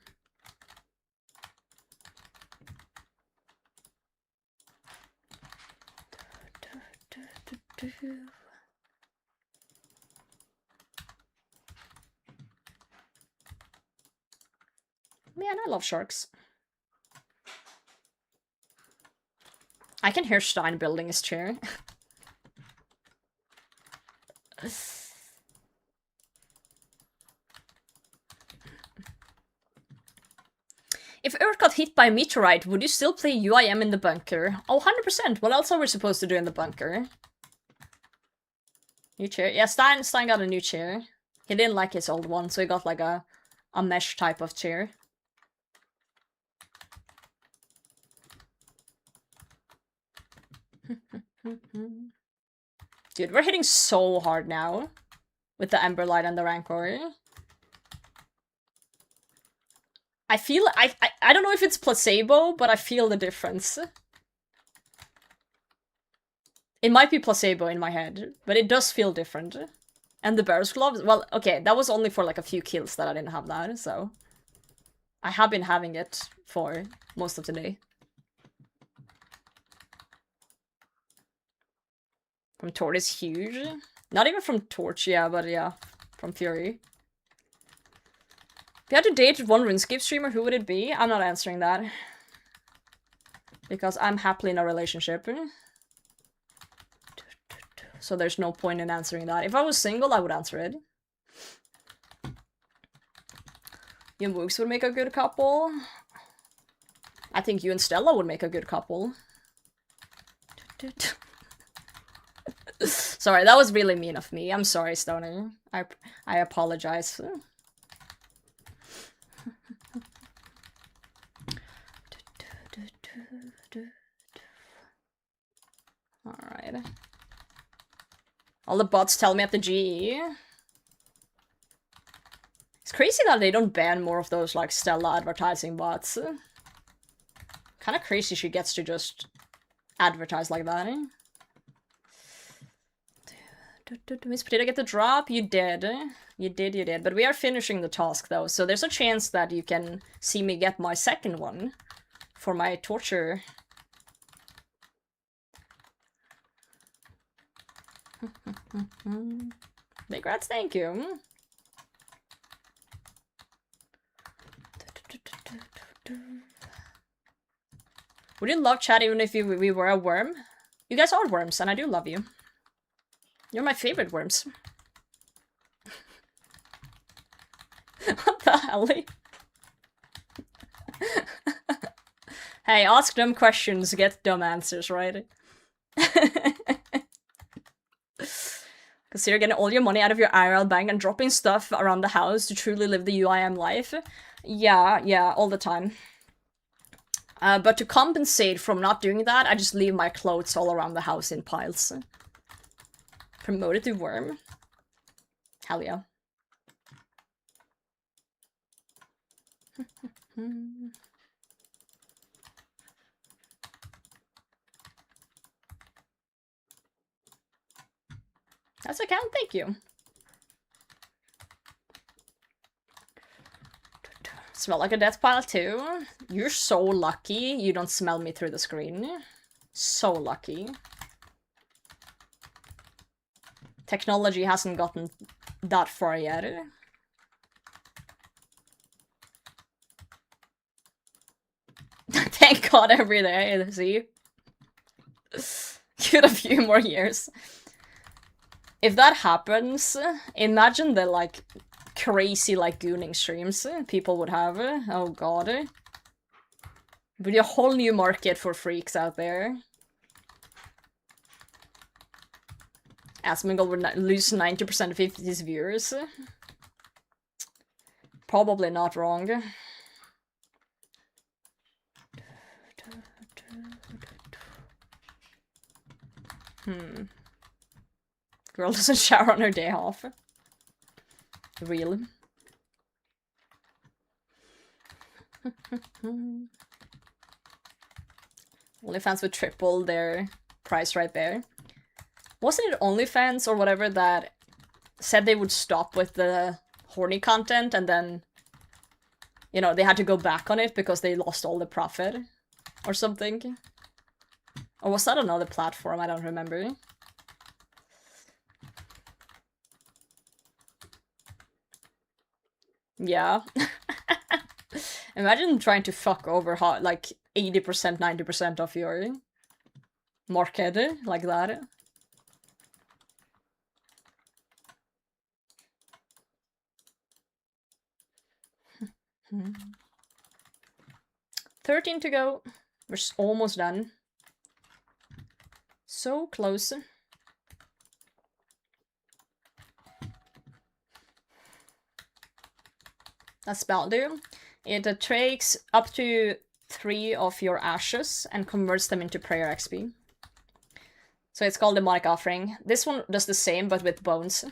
Man, I love sharks. I can hear Stein building his chair. If Earth got hit by a meteorite, would you still play UIM in the bunker? Oh, 100%! What else are we supposed to do in the bunker? New chair? Yeah, Stein got a new chair. He didn't like his old one, so he got like a mesh type of chair. Dude, we're hitting so hard now. With the Emberlight and the Rancor. I feel... I don't know if it's placebo, but I feel the difference. It might be placebo in my head, but it does feel different. And the Bear's Gloves... Well, okay, that was only for like a few kills that I didn't have that, so... I have been having it for most of the day. From Tort is huge. Not even from Torch, yeah, but yeah. From Fury. If you had to date one RuneScape streamer, who would it be? I'm not answering that. Because I'm happily in a relationship. So there's no point in answering that. If I was single, I would answer it. You and Wooks would make a good couple. I think you and Stella would make a good couple. Sorry, that was really mean of me. I'm sorry, Stoner. I apologize. Alright. All the bots tell me at the GE. It's crazy that they don't ban more of those, like, Stella advertising bots. Kinda crazy she gets to just advertise like that, eh? Miss Potato get the drop? You did. You did. But we are finishing the task, though, so there's a chance that you can see me get my second one for my torture. Big rats, thank you. Would you love chat even if we were a worm? You guys are worms, and I do love you. You're my favorite worms. What the hell? Hey, ask dumb questions, get dumb answers, right? Consider getting all your money out of your IRL bank and dropping stuff around the house to truly live the UIM life. Yeah, all the time. But to compensate from not doing that, I just leave my clothes all around the house in piles. Promoted to worm. Hell yeah. That's a count, thank you. Smell like a death pile too? You're so lucky you don't smell me through the screen. So lucky. Technology hasn't gotten that far yet. Thank God every day, see? Give it a few more years. If that happens, imagine the, like, crazy, like, gooning streams people would have. Oh god. Would be a whole new market for freaks out there. Asmongold would lose 90% of his viewers. Probably not wrong. Girl doesn't shower on her day off. Real. OnlyFans would triple their price right there. Wasn't it OnlyFans or whatever that said they would stop with the horny content, and then, you know, they had to go back on it because they lost all the profit or something. Or was that another platform? I don't remember. Yeah. Imagine trying to fuck over like 80%, 90% of your market like that. Hmm. 13 to go. We're almost done. So close. That spell do. It takes up to 3 of your ashes and converts them into prayer XP. So it's called Demonic Offering. This one does the same, but with bones.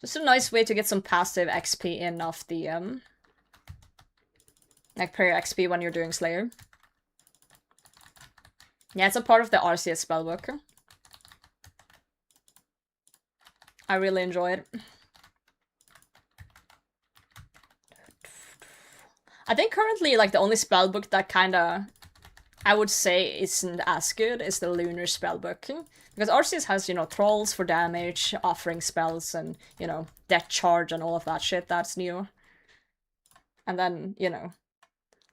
Just a nice way to get some passive XP in off the, like prayer XP when you're doing Slayer. Yeah, it's a part of the RCS spellbook. I really enjoy it. I think currently, like, the only spellbook that kinda, I would say, isn't as good is the Lunar spellbook. Because RCS has, you know, Trolls for damage, offering spells, and, you know, Death Charge and all of that shit that's new. And then, you know,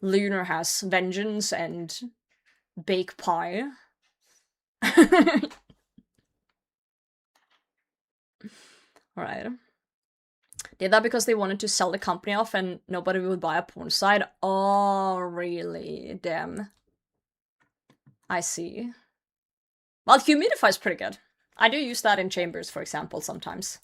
Lunar has Vengeance and Bake Pie. Alright. Did that because they wanted to sell the company off and nobody would buy a porn site? Oh, really? Damn. I see. Well, Humidify is pretty good. I do use that in chambers, for example, sometimes.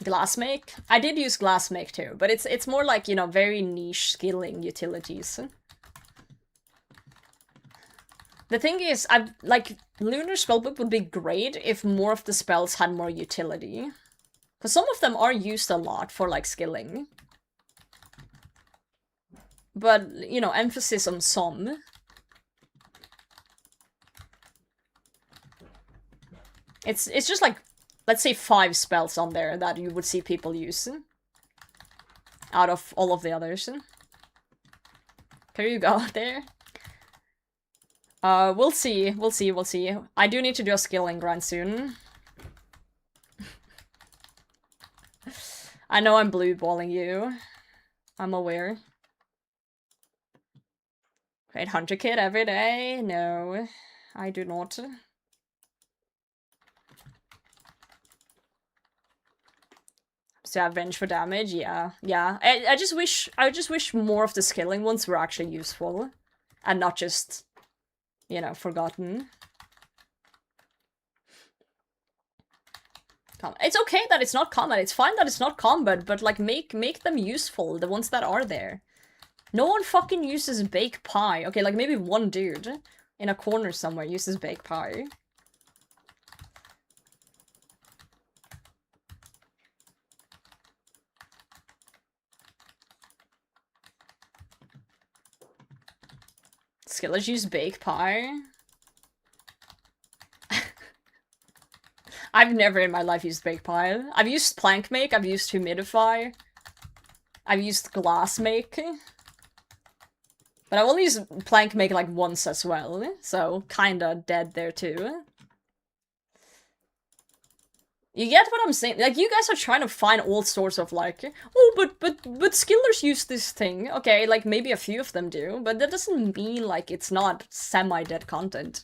Glassmake? I did use Glassmake too, but it's more like, you know, very niche skilling utilities. The thing is, like, Lunar Spellbook would be great if more of the spells had more utility. Because some of them are used a lot for, like, skilling. But, you know, emphasis on some. It's just like, let's say 5 spells on there that you would see people use. Out of all of the others. Can you go out there? We'll see. We'll see. We'll see. I do need to do a skilling grind soon. I know I'm blue balling you. I'm aware. Great Hunter Kit every day? No, I do not. So Avenge for damage? Yeah. Yeah. I just wish more of the skilling ones were actually useful. And not just, you know, forgotten. It's okay that it's not combat. It's fine that it's not combat, but like make them useful, the ones that are there. No one fucking uses Bake Pie. Okay, like maybe one dude in a corner somewhere uses Bake Pie. Skillers use Bake Pie. I've never in my life used Bake Pie. I've used Plank Make, I've used Humidify. I've used Glass Make. But I've only used Plank Make like once as well, so kinda dead there too. You get what I'm saying? Like, you guys are trying to find all sorts of like, oh, but skillers use this thing. Okay, like maybe a few of them do, but that doesn't mean like it's not semi-dead content.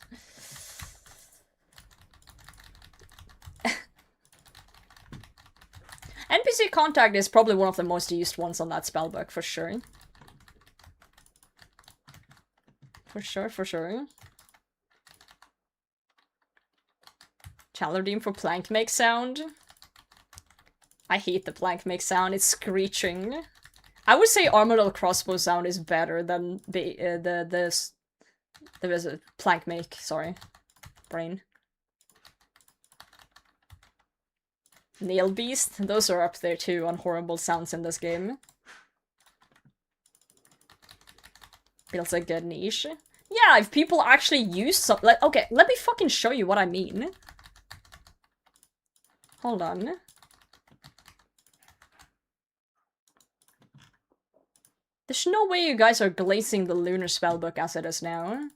NPC Contact is probably one of the most used ones on that spellbook, for sure. For sure, for sure. Chalordeem for Plank Make sound. I hate the Plank Make sound, it's screeching. I would say Armadillo Crossbow sound is better than the Plank Make, sorry. Brain. Nail Beast, those are up there too on horrible sounds in this game. Feels a good niche. Yeah, if people actually use some- like, okay, let me fucking show you what I mean. Hold on. There's no way you guys are glazing the lunar spellbook as it is now.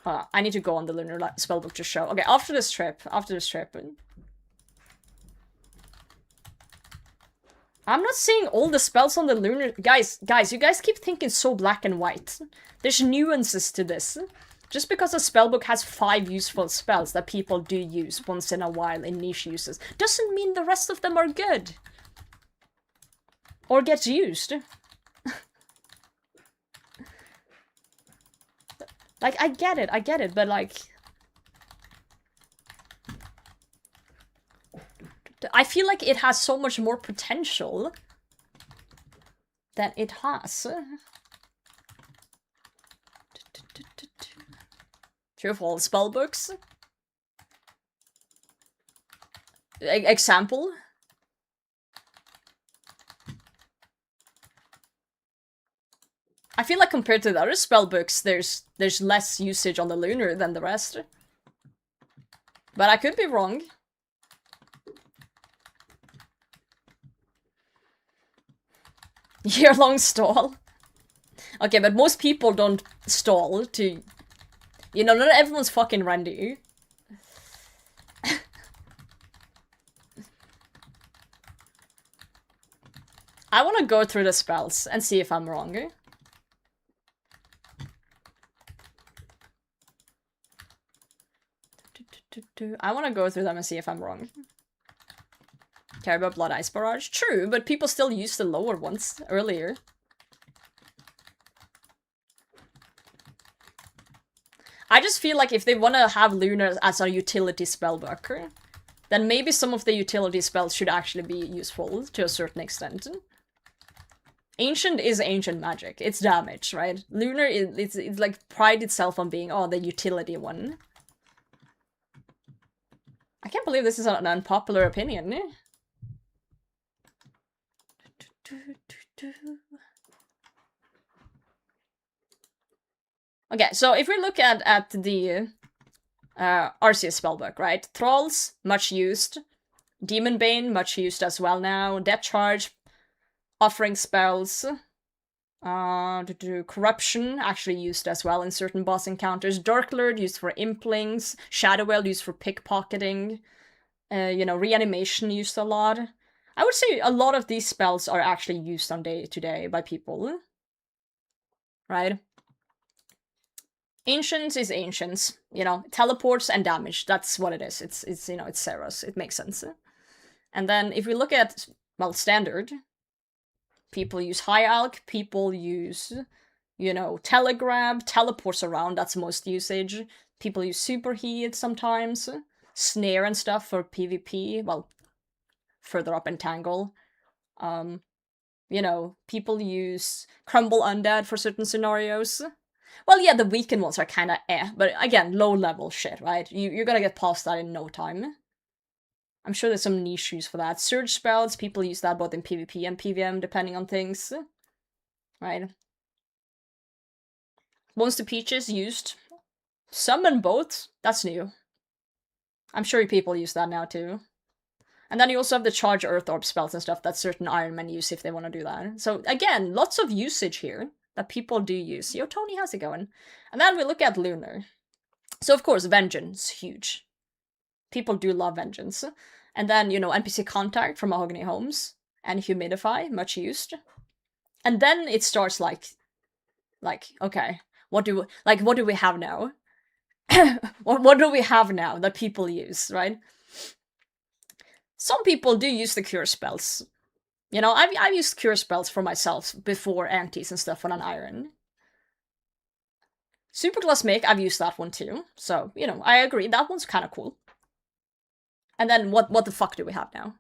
I need to go on the lunar spellbook to show. Okay, after this trip. I'm not seeing all the spells on the lunar... Guys, you guys keep thinking so black and white. There's nuances to this. Just because a spellbook has 5 useful spells that people do use once in a while in niche uses, doesn't mean the rest of them are good. Or gets used. Like, I get it, but like... I feel like it has so much more potential than it has. True of all spellbooks. Example? I feel like compared to the other spellbooks, there's less usage on the lunar than the rest. But I could be wrong. Year-long stall. Okay, but most people don't stall to... You know, not everyone's fucking Randy. I want to go through the spells and see if I'm wrong. I want to go through them and see if I'm wrong. Care about Blood Ice Barrage? True, but people still use the lower ones earlier. I just feel like if they want to have Lunar as a utility spellbook, then maybe some of the utility spells should actually be useful to a certain extent. Ancient is ancient magic. It's damage, right? Lunar, it's like pride itself on being, oh, the utility one. I can't believe this is an unpopular opinion. Okay, so if we look at the Arceus spellbook, right? Thralls, much used. Demon Bane, much used as well now. Death Charge, offering spells. Corruption, actually used as well in certain boss encounters. Dark Lord, used for implings. Shadow Well, used for pickpocketing. You know, reanimation used a lot. I would say a lot of these spells are actually used on day-to-day by people. Right? Ancients is ancients, you know, teleports and damage, that's what it is. It's you know, it's Seros, it makes sense. And then if we look at, well, standard, people use High Alch, people use, you know, Telegrab, teleports around, that's most usage. People use Superheat sometimes, Snare and stuff for PvP, well, further up in Tangle. You know, people use Crumble Undead for certain scenarios. Well, yeah, the weakened ones are kind of but again, low-level shit, right? You're gonna get past that in no time. I'm sure there's some niche use for that. Surge spells, people use that both in PvP and PvM, depending on things. Right? Once the Peaches used. Summon both? That's new. I'm sure people use that now, too. And then you also have the Charge Earth Orb spells and stuff that certain Iron Men use if they want to do that. So, again, lots of usage here that people do use. Yo, Tony, how's it going? And then we look at Lunar. So, of course, Vengeance, huge. People do love Vengeance. And then, you know, NPC Contact from Mahogany Homes. And Humidify, much used. And then it starts like, okay, what do we have now? what do we have now that people use, right? Some people do use the cure spells. You know, I've used cure spells for myself before antis and stuff on an iron. Superglass Make, I've used that one too. So, you know, I agree, that one's kind of cool. And then what the fuck do we have now?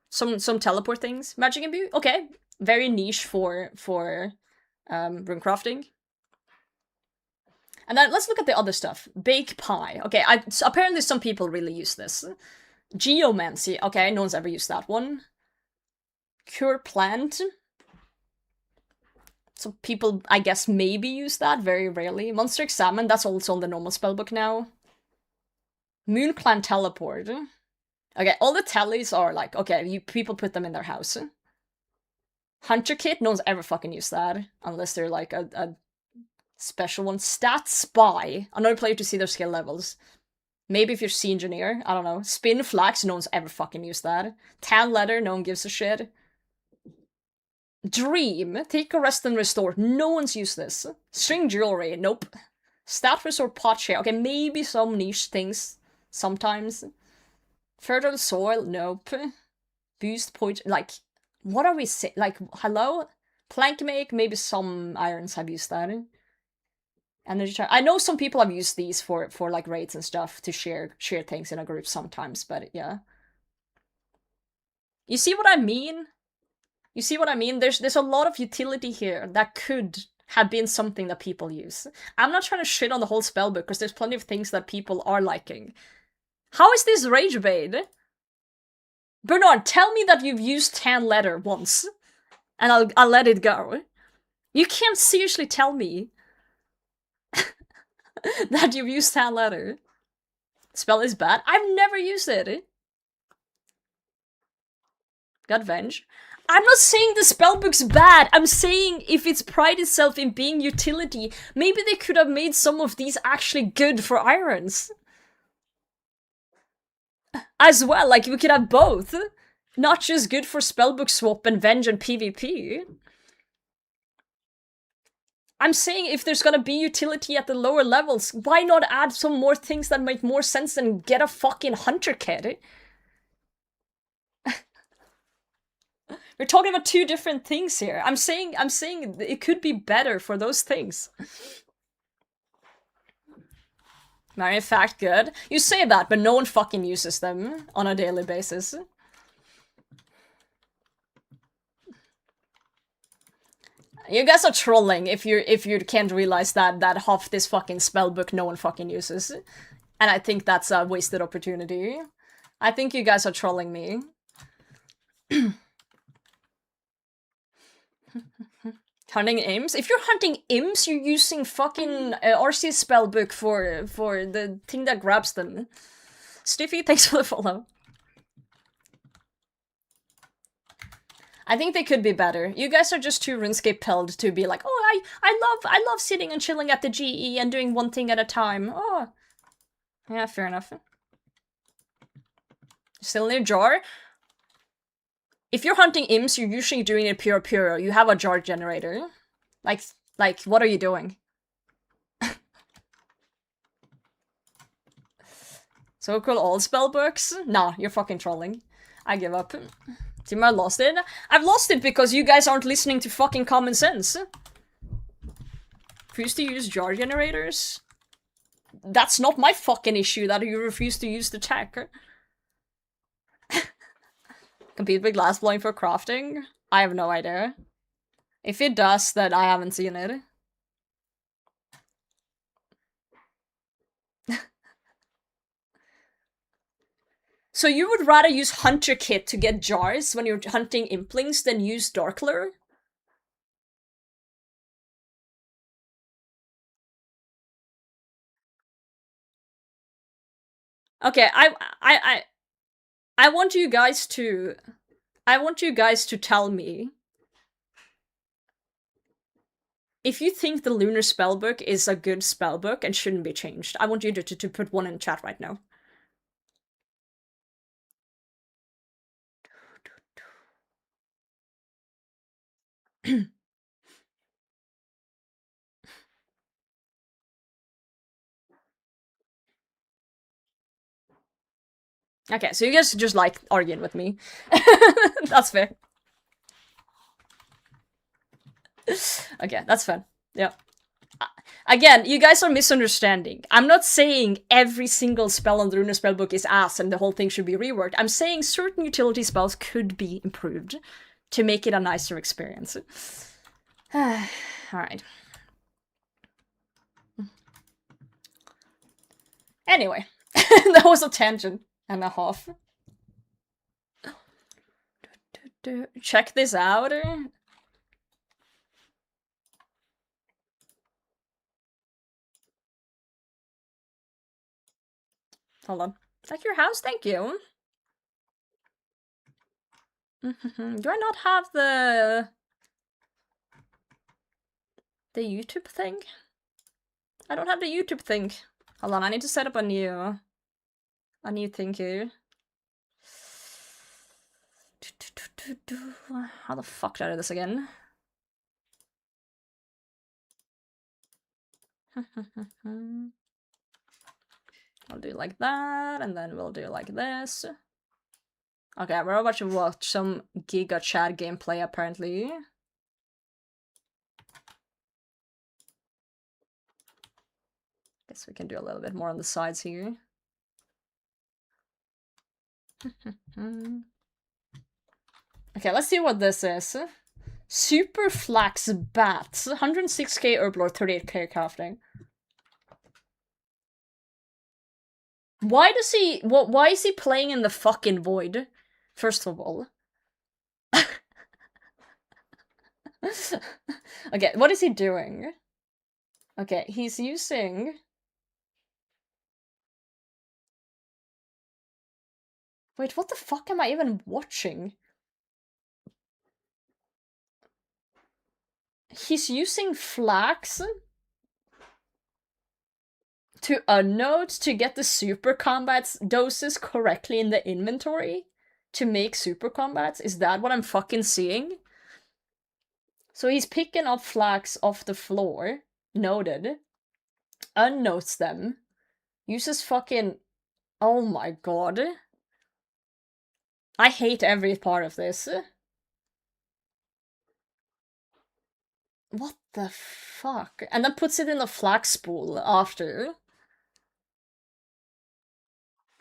Some teleport things. Magic Imbue? Okay. Very niche for runecrafting. And then let's look at the other stuff. Bake Pie. Okay, apparently some people really use this. Geomancy. Okay, no one's ever used that one. Cure Plant. So people, I guess, maybe use that, very rarely. Monster Examine, that's also on the normal spellbook now. Moon Clan Teleport. Okay, all the tellies are like, okay, people put them in their house. Hunter kit, no one's ever fucking used that. Unless they're like a special one. Stat spy. Another player to see their skill levels. Maybe if you're sea engineer, I don't know. Spin flax, no one's ever fucking used that. Tan leather, no one gives a shit. Dream, take a rest and restore. No one's used this. String jewelry, nope. Stat restore pot share. Okay, maybe some niche things sometimes. Fertile soil, nope. Boost point, like, what are we saying? Like, hello? Plank make, maybe some irons have used that. Energy charge. I know some people have used these for like raids and stuff to share things in a group sometimes, but yeah. You see what I mean? You see what I mean? There's a lot of utility here that could have been something that people use. I'm not trying to shit on the whole spellbook because there's plenty of things that people are liking. How is this rage bait? Bernard, tell me that you've used tan leather once, and I'll let it go. You can't seriously tell me that you've used tan leather. Spell is bad. I've never used it. Got venge. I'm not saying the spellbook's bad. I'm saying if it's pride itself in being utility, maybe they could have made some of these actually good for irons. As well, like we could have both. Not just good for spellbook swap and venge and PvP. I'm saying if there's gonna be utility at the lower levels, why not add some more things that make more sense than get a fucking hunter kit? We're talking about two different things here. I'm saying it could be better for those things. Matter of fact, good. You say that, but no one fucking uses them on a daily basis. You guys are trolling if you can't realize that half this fucking spellbook no one fucking uses. And I think that's a wasted opportunity. I think you guys are trolling me. Hunting imps? If you're hunting imps, you're using fucking RC spellbook for the thing that grabs them. Stiffy, thanks for the follow. I think they could be better. You guys are just too RuneScape-pelled to be like, oh, I love sitting and chilling at the GE and doing one thing at a time. Oh. Yeah, fair enough. Still in a jar? If you're hunting imps, you're usually doing it pure. You have a jar generator. Like, what are you doing? So cool all spellbooks? Nah, you're fucking trolling. I give up. Team, I lost it. I've lost it because you guys aren't listening to fucking common sense. Refuse to use jar generators? That's not my fucking issue that you refuse to use the tech. Compete with glassblowing for crafting? I have no idea. If it does, then I haven't seen it. So you would rather use Hunter Kit to get jars when you're hunting implings than use Darkler? Okay, I want you guys to tell me if you think the Lunar Spellbook is a good spellbook and shouldn't be changed. I want you to put one in chat right now. Okay, so you guys just like arguing with me. That's fair. Okay, that's fine. Yeah. Again, you guys are misunderstanding. I'm not saying every single spell on the Lunar Spellbook is ass and the whole thing should be reworked. I'm saying certain utility spells could be improved to make it a nicer experience. Alright. Anyway, that was a tangent and a half. Check this out. Hold on. Is that your house? Thank you. Do I not have the... The YouTube thing? I don't have the YouTube thing. Hold on, I need to set up a new thing here. How the fuck did I do this again? I'll do like that, and then we'll do like this. Okay, we're about to watch some Giga Chad gameplay, apparently. Guess we can do a little bit more on the sides here. Okay, let's see what this is. Super Flax Bats, 106k Herblore, 38k crafting. Why does he... why is he playing in the fucking void? First of all. Okay, what is he doing? Okay, he's using... Wait, what the fuck am I even watching? He's using flax to unnote to get the super combats doses correctly in the inventory to make super combats. Is that what I'm fucking seeing? So he's picking up flax off the floor, noted, unnotes them, uses fucking... Oh my god. I hate every part of this. What the fuck? And then puts it in a flax spool after.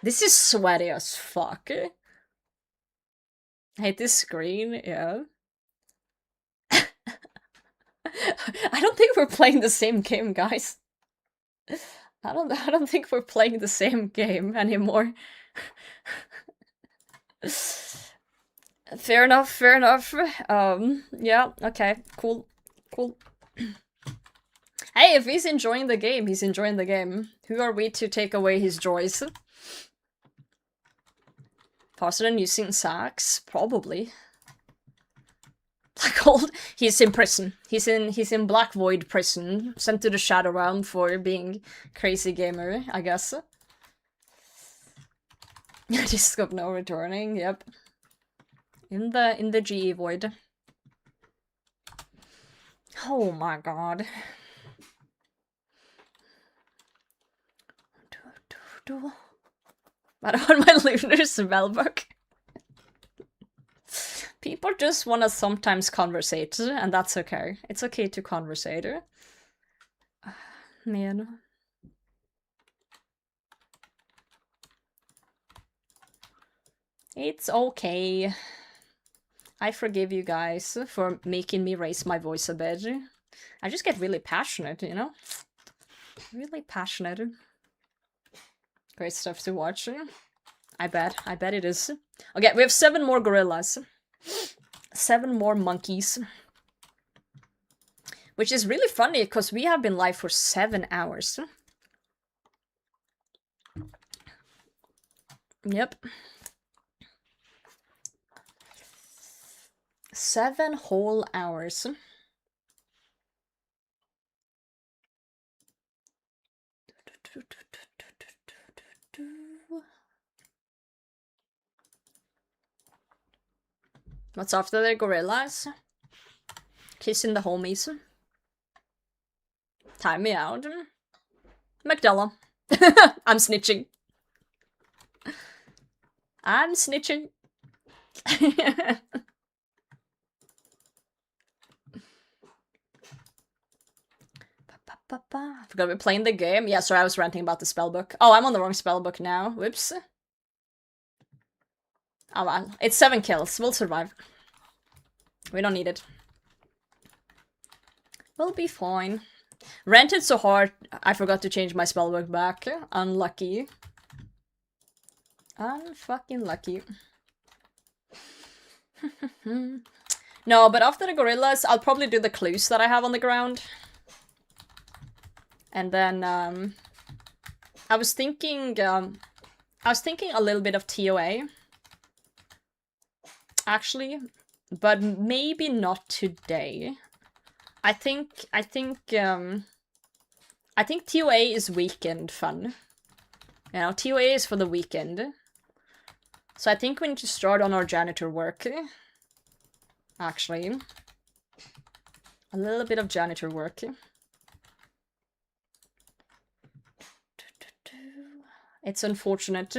This is sweaty as fuck. I hate this screen, yeah. I don't think we're playing the same game, guys. I don't think we're playing the same game anymore. Fair enough, fair enough. Yeah, okay, cool. Cool. Hey, if he's enjoying the game, he's enjoying the game. Who are we to take away his joys? Faster than using sacks? Probably. Black Hole? He's in prison. He's in Black Void prison. Sent to the Shadow Realm for being crazy gamer, I guess. Disc of no returning, yep. In the GE Void. Oh my god. What about my lunar spellbook? People just want to sometimes conversate, and that's okay. It's okay to conversate. Man. It's okay. I forgive you guys for making me raise my voice a bit. I just get really passionate, you know? Really passionate. Great stuff to watch. I bet it is. Okay, we have 7 more gorillas. 7 more monkeys. Which is really funny, because we have been live for 7 hours. Yep. 7 whole hours. What's after the gorillas? Kissing the homies. Time me out. McDella. I'm snitching. I'm snitching. I forgot we're playing the game. Yeah, sorry, I was ranting about the spellbook. Oh, I'm on the wrong spellbook now. Whoops. Oh well, it's 7 kills. We'll survive. We don't need it. We'll be fine. Ranted so hard, I forgot to change my spellbook back. Unlucky. Unfucking lucky. No, but after the gorillas, I'll probably do the clues that I have on the ground. And then, I was thinking a little bit of TOA. Actually, but maybe not today. I think TOA is weekend fun. You know, TOA is for the weekend. So I think we need to start on our janitor work. Actually. A little bit of janitor work. It's unfortunate.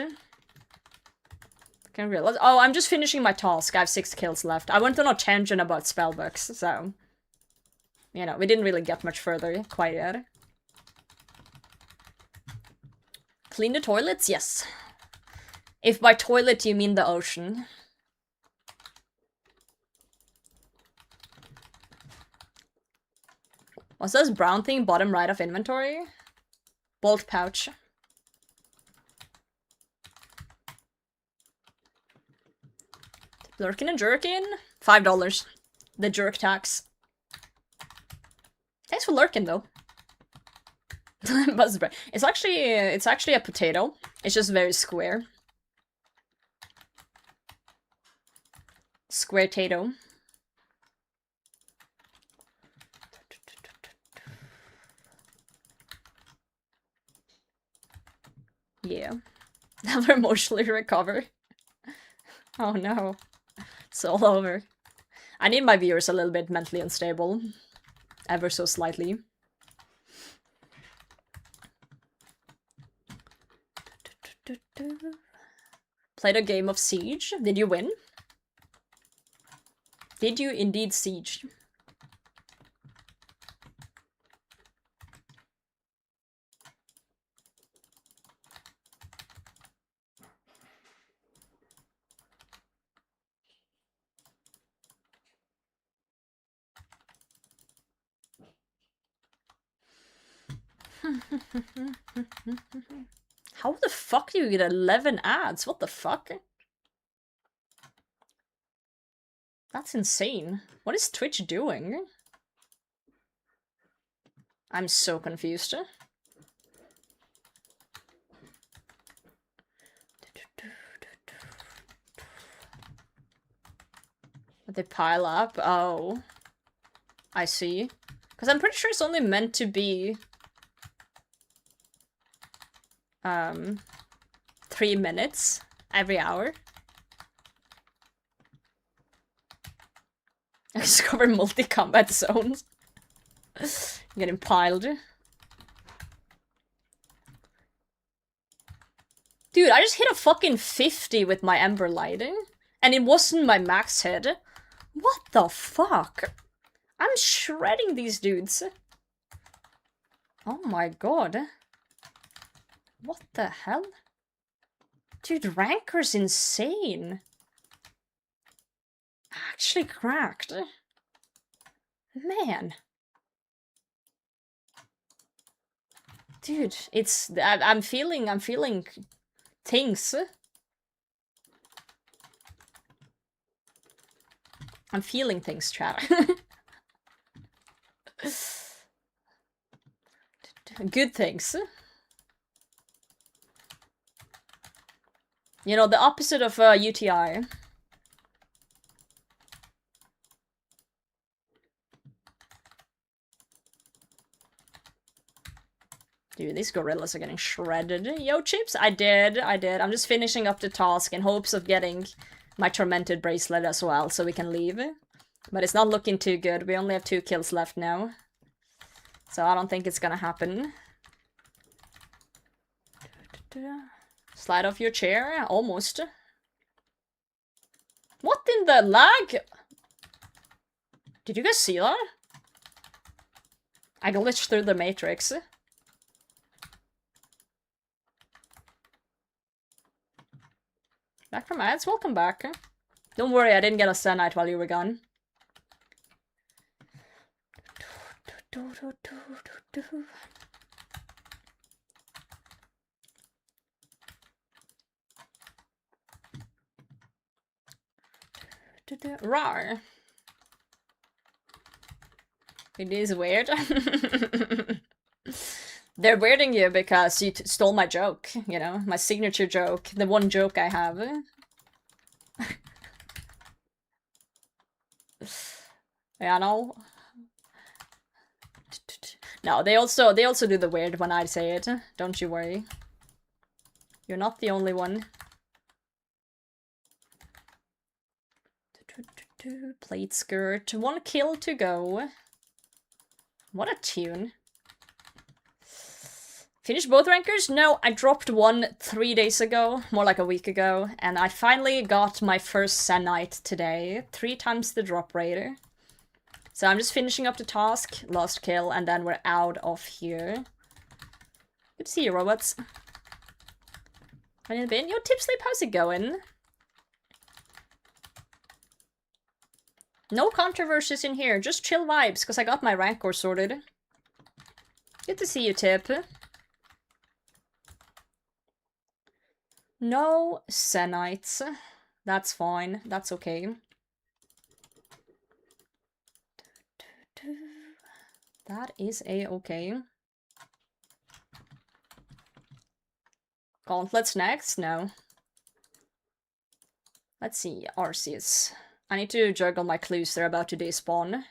Can realize. Oh, I'm just finishing my task. I have 6 kills left. I went on a tangent about spellbooks, so... You know, we didn't really get much further quite yet. Clean the toilets? Yes. If by toilet you mean the ocean. What's this brown thing bottom right of inventory? Bolt pouch. Lurkin and jerkin? $5. The jerk tax. Thanks for lurking though. It's actually a potato. It's just very square. Square tato. Yeah. Never emotionally recover. Oh no. It's all over. I need my viewers a little bit mentally unstable. Ever so slightly. Played a game of Siege. Did you win? Did you indeed siege? How the fuck do you get 11 ads? What the fuck? That's insane. What is Twitch doing? I'm so confused. They pile up? Oh. I see. Because I'm pretty sure it's only meant to be... 3 minutes every hour. I discovered multi-combat zones. Getting piled. Dude, I just hit a fucking 50 with my Ember lighting. And it wasn't my max hit. What the fuck? I'm shredding these dudes. Oh my god. What the hell? Dude, Ranker's insane. Actually cracked. Man. Dude, it's... I'm feeling things. I'm feeling things, chat. Good things. You know, the opposite of UTI. Dude, these gorillas are getting shredded. Yo, Chips, I did. I'm just finishing up the task in hopes of getting my Tormented Bracelet as well, so we can leave. But it's not looking too good. We only have 2 kills left now. So I don't think it's gonna happen. Slide off your chair? Almost. What in the lag? Did you guys see that? I glitched through the matrix. Back from ads? Welcome back. Don't worry, I didn't get a Zenyte while you were gone. Rawr. It is weird. They're weirding you because you stole my joke, you know? My signature joke. The one joke I have. Yeah, no. No, they also do the weird when I say it. Don't you worry. You're not the only one. Plate skirt. 1 kill to go. What a tune. Finished both rankers? No, I dropped one 3 days ago, more like a week ago, and I finally got my first Zenyte today. 3 times the drop rate. So I'm just finishing up the task, last kill, and then we're out of here. Good to see you, robots. Yo, Tip Sleep, how's it going? No controversies in here, just chill vibes, because I got my rancor sorted. Good to see you, Tip. No Zenytes. That's fine, that's okay. That is a-okay. Gauntlets next? No. Let's see, Arceus. I need to juggle my clues, they're about to despawn.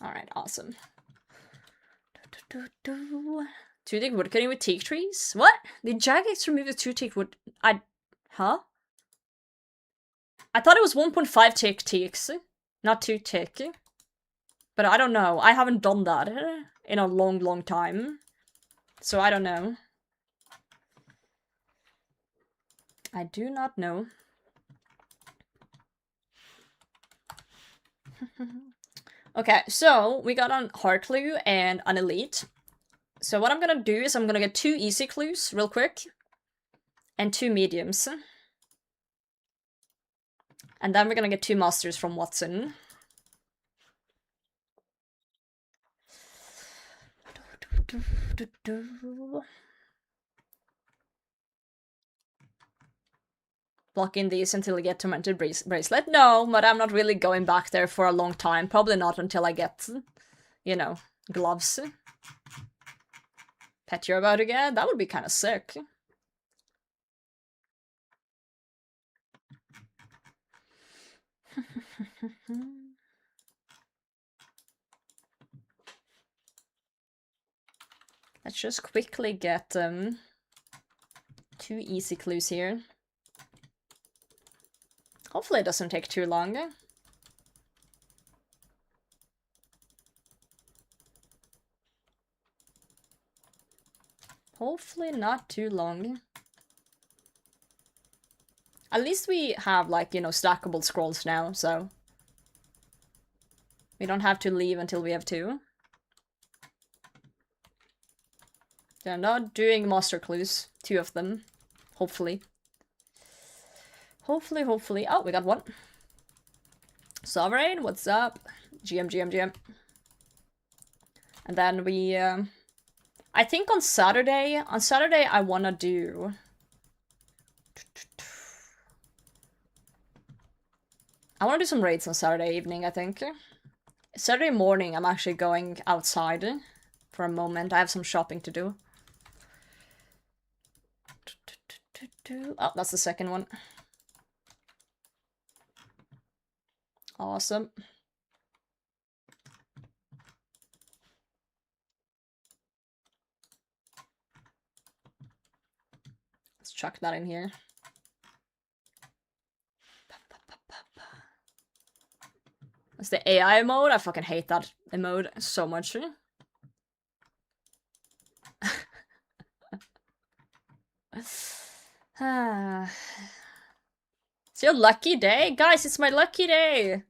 Alright, awesome. 2-tick woodcutting with teak trees? What? Did Jagex remove the 2-tick wood? Huh? I thought it was 1.5 tick ticks, not 2 tick. But I don't know. I haven't done that in a long time. So I don't know. I do not know. Okay, so we got an hard clue and an elite. So what I'm gonna do is I'm gonna get 2 easy clues real quick. And 2 mediums. And then we're gonna get 2 masters from Watson. Blocking these until I get Tormented Bracelet? No, but I'm not really going back there for a long time. Probably not until I get, you know, gloves. Pet you're about to get? That would be kind of sick. Let's just quickly get 2 easy clues here. Hopefully it doesn't take too long. Hopefully not too long. At least we have, like, you know, stackable scrolls now, so we don't have to leave until we have 2. They're not doing master clues. 2 of them. Hopefully. Hopefully. Oh, we got 1. Sovereign, what's up? GM. And then we, I think on Saturday I wanna do... I wanna do some raids on Saturday evening, I think. Saturday morning I'm actually going outside for a moment. I have some shopping to do. Oh, that's the second one. Awesome. Let's chuck that in here. That's the AI mode. I fucking hate that emote so much. It's your lucky day? Guys, it's my lucky day!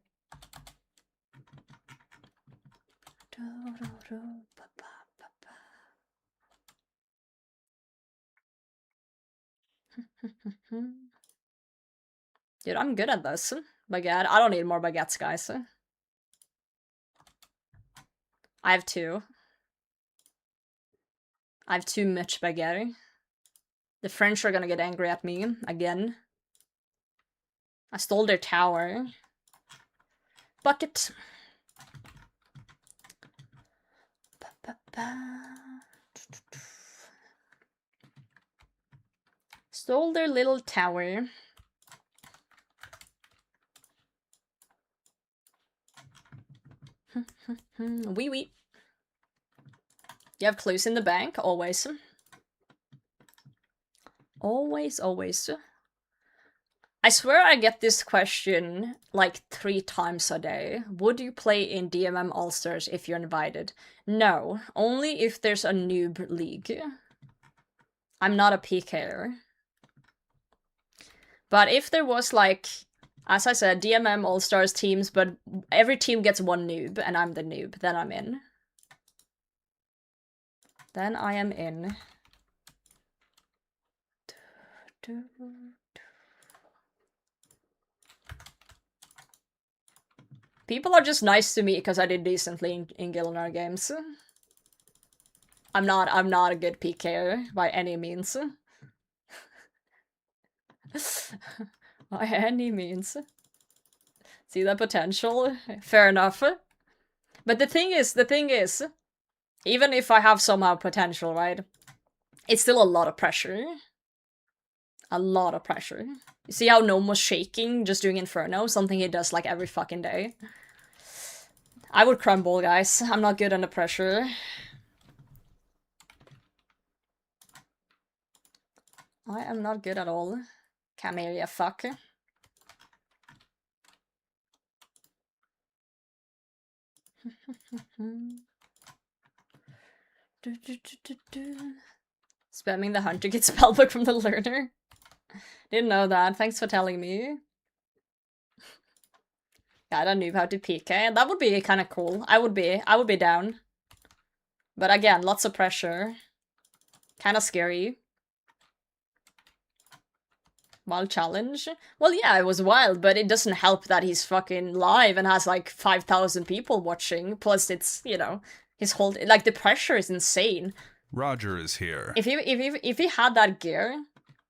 Dude, I'm good at this. Baguette. I don't need more baguettes, guys. I have 2. I have too much baguette. The French are gonna get angry at me again. I stole their tower. Bucket. Stole their little tower. Wee wee. You have clues in the bank, always. Always, always. I swear I get this question like 3 times a day. Would you play in DMM All-Stars if you're invited? No, only if there's a noob league. I'm not a PKer. But if there was like, as I said, DMM All-Stars teams, but every team gets 1 noob and I'm the noob, then I'm in. Then I am in. People are just nice to me because I did decently in Gilnar games. I'm not a good PKer by any means. By any means. See that potential? Fair enough. But the thing is, even if I have somehow potential, right? It's still a lot of pressure. A lot of pressure. You see how Gnome was shaking just doing Inferno? Something he does like every fucking day. I would crumble, guys. I'm not good under pressure. I am not good at all. Camellia, fuck. Spamming the hunter gets spellbook from the learner. Didn't know that. Thanks for telling me. Yeah, I don't know how to PK. That would be kind of cool. I would be down. But again, lots of pressure. Kind of scary. Wild challenge? Well, yeah, it was wild, but it doesn't help that he's fucking live and has like 5,000 people watching. Plus, it's, you know, his whole like the pressure is insane. Roger is here. If he had that gear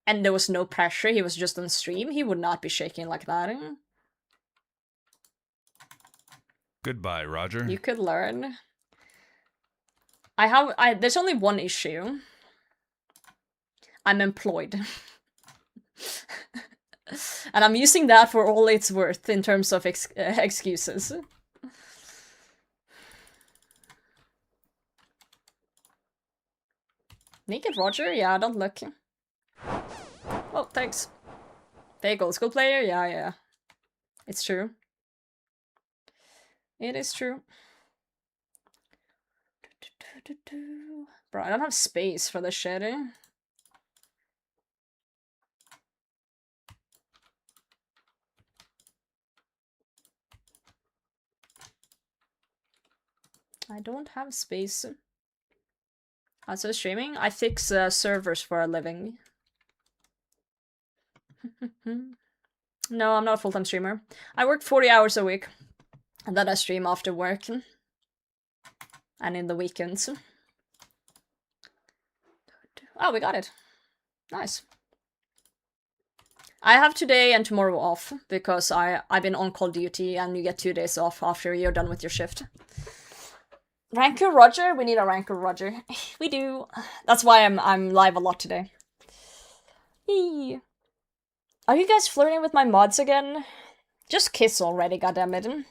and there was no pressure, he was just on stream, he would not be shaking like that. Goodbye, Roger. You could learn. There's only one issue. I'm employed. And I'm using that for all it's worth in terms of excuses. Naked Roger? Yeah, don't look. Oh, thanks. Fake old school player? Yeah, yeah. It's true. It is true. Bro, I don't have space for this shit, eh? I don't have space. Also streaming? I fix servers for a living. No, I'm not a full-time streamer. I work 40 hours a week. And then I stream after work. And in the weekends. Oh, we got it. Nice. I have today and tomorrow off, because I've been on call duty and you get 2 days off after you're done with your shift. Ranker Roger? We need a Ranker Roger. We do. That's why I'm live a lot today. Eee. Are you guys flirting with my mods again? Just kiss already, goddammit.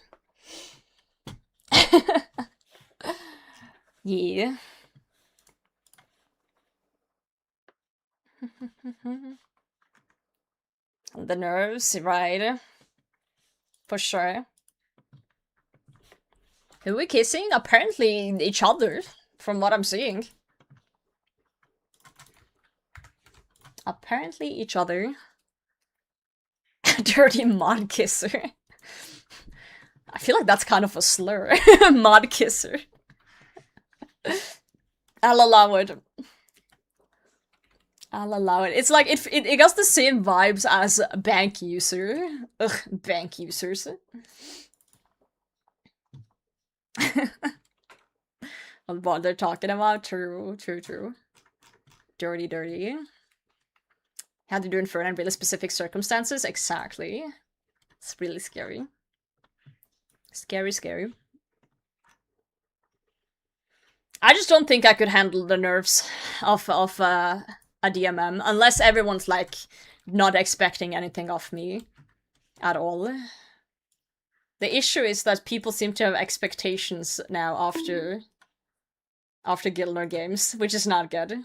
Yeah. The nerves, right? For sure. Who are we kissing? Apparently each other, from what I'm seeing. Apparently each other. Dirty mod kisser. I feel like that's kind of a slur. Mod kisser. I'll allow it. I'll allow it. It's like, it got the same vibes as bank user. Ugh, bank users. What they're talking about, true. Dirty. Had to do Inferno in really specific circumstances, exactly. It's really scary. Scary. I just don't think I could handle the nerves of a DMM, unless everyone's like not expecting anything of me at all. The issue is that people seem to have expectations now after Gilner games, which is not good.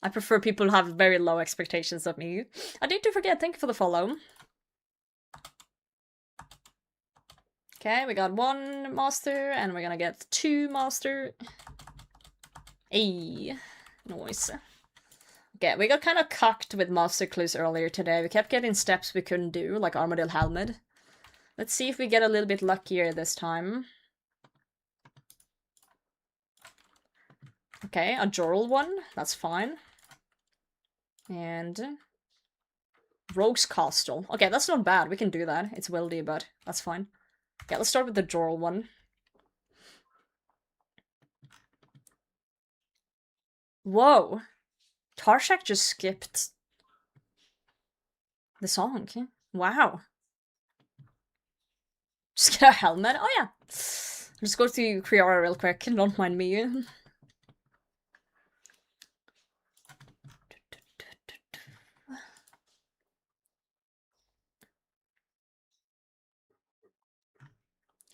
I prefer people who have very low expectations of me. I need to forget, thank you for the follow. Okay, we got 1 master, and we're gonna get 2 master. Ayy, nice. Okay, we got kind of cocked with master clues earlier today. We kept getting steps we couldn't do, like Armadillo Helmet. Let's see if we get a little bit luckier this time. Okay, a Jorl one, that's fine. And Rogue's Castle. Okay, that's not bad, we can do that. It's wildy, but that's fine. Okay, let's start with the Jorl one. Whoa! Tarshak just skipped the song. Wow. Just get a helmet? Oh yeah. Let's go to Kriara real quick, don't mind me.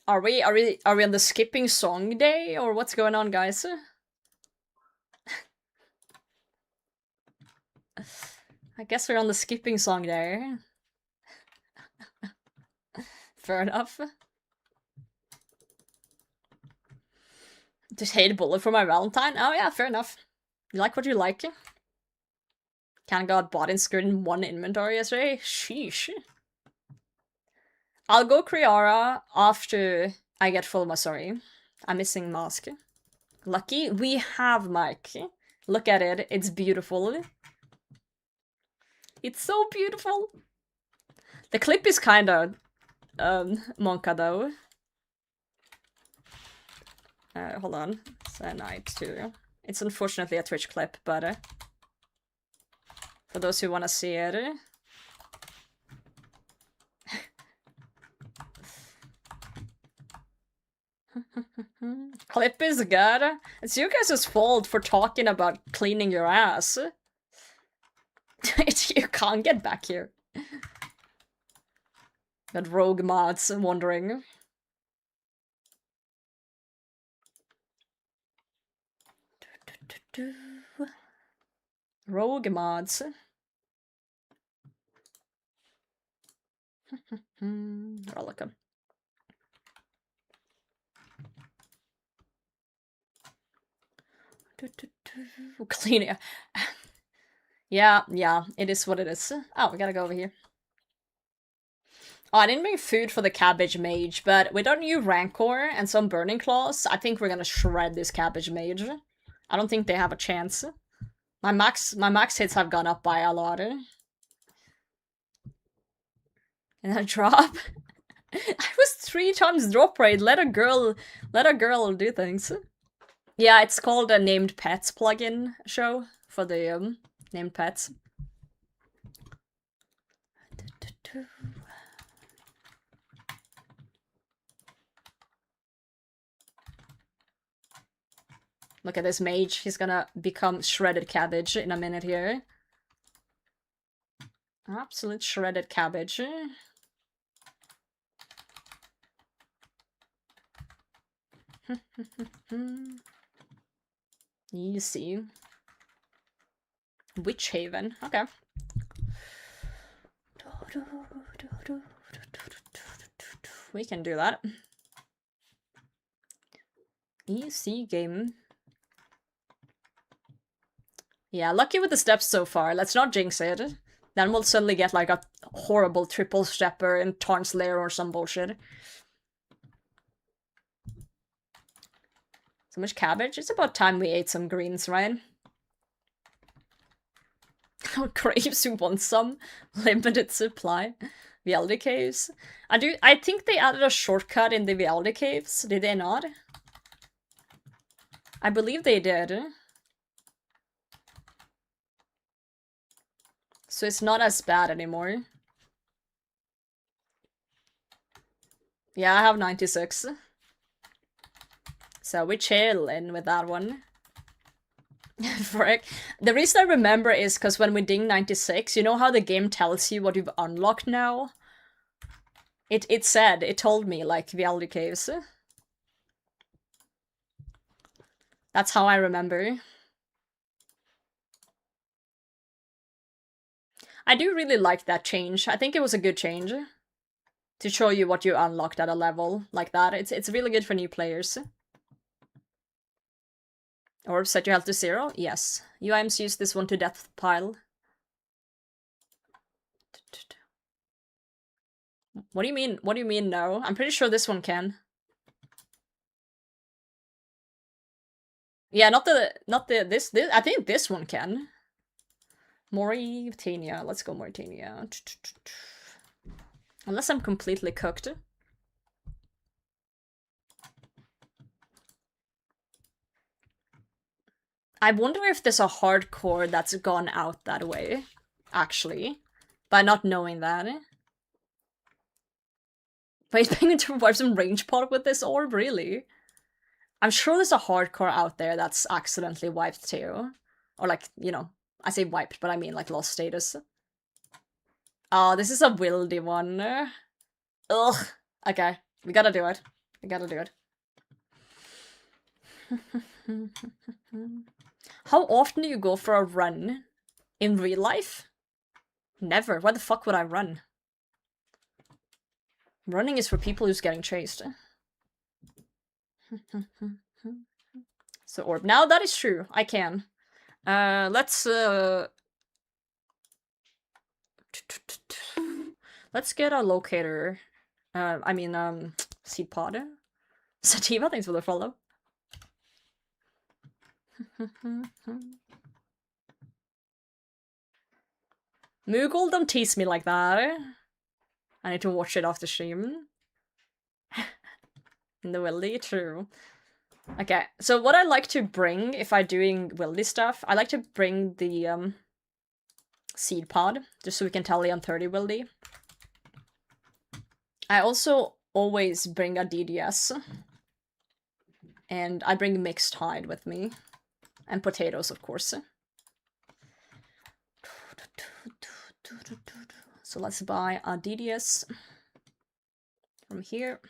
Are we on the skipping song day, or what's going on, guys? I guess we're on the skipping song day. Fair enough. Just hate a bullet for my Valentine? Oh yeah, fair enough. You like what you like. Kinda got bought and screwed in 1 inventory yesterday. Sheesh. I'll go Kriara after I get full Masori. I'm missing Mask. Lucky, we have Mike. Look at it, it's beautiful. It's so beautiful. The clip is kinda Monka though. Hold on. Zenyte too. It's unfortunately a Twitch clip, but for those who wanna see it. Clip is good. It's you guys' fault for talking about cleaning your ass. You can't get back here. Got rogue mods wondering. Rogue mods. Rollicum. Clean it. Yeah, it is what it is. Oh, we gotta go over here. Oh, I didn't bring food for the cabbage mage, but with our new Rancor and some burning claws, I think we're gonna shred this cabbage mage. I don't think they have a chance. My max hits have gone up by a lot. And a drop. I was 3 times drop rate. Let a girl do things. Yeah, it's called a named pets plugin show for the named pets. Look at this mage. He's gonna become shredded cabbage in a minute here. Absolute shredded cabbage. You see. Witch Haven. Okay. We can do that. Easy game. Yeah, lucky with the steps so far. Let's not jinx it. Then we'll suddenly get like a horrible triple stepper in Tarn's Lair or some bullshit. So much cabbage? It's about time we ate some greens, right? Grapes, who want some? Limited supply. Vialdi caves. I think they added a shortcut in the Vialdi caves. Did they not? I believe they did. So it's not as bad anymore. Yeah, I have 96. So we chill in with that one. Frick. The reason I remember is because when we ding 96, you know how the game tells you what you've unlocked now? It told me, like, reality caves. That's how I remember. I do really like that change. I think it was a good change. To show you what you unlocked at a level like that. It's really good for new players. Or set your health to 0? Yes. UIMs use this one to death pile. What do you mean? What do you mean no? I'm pretty sure this one can. Yeah, not this. I think this one can. Mauritania. Let's go Mauritania. Unless I'm completely cooked. I wonder if there's a hardcore that's gone out that way, actually, by not knowing that. Wait, paying to revive some range pot with this orb, really? I'm sure there's a hardcore out there that's accidentally wiped too. Or like, you know, I say wiped, but I mean like lost status. Oh, this is a wildy one. Ugh. Okay, we gotta do it. We gotta do it. How often do you go for a run in real life? Never. Why the fuck would I run? Running is for people who's getting chased. So orb. Now that is true. I can. Let's get a locator. Seed pod. Sativa, thanks for the follow. Moogle, don't tease me like that. I need to watch it after stream. In the wildy, true. Okay, so what I like to bring if I'm doing wildy stuff, I like to bring the seed pod, just so we can tally on 30 wildy. I also always bring a DDS. And I bring mixed hide with me. And potatoes, of course. So let's buy a DDS from here.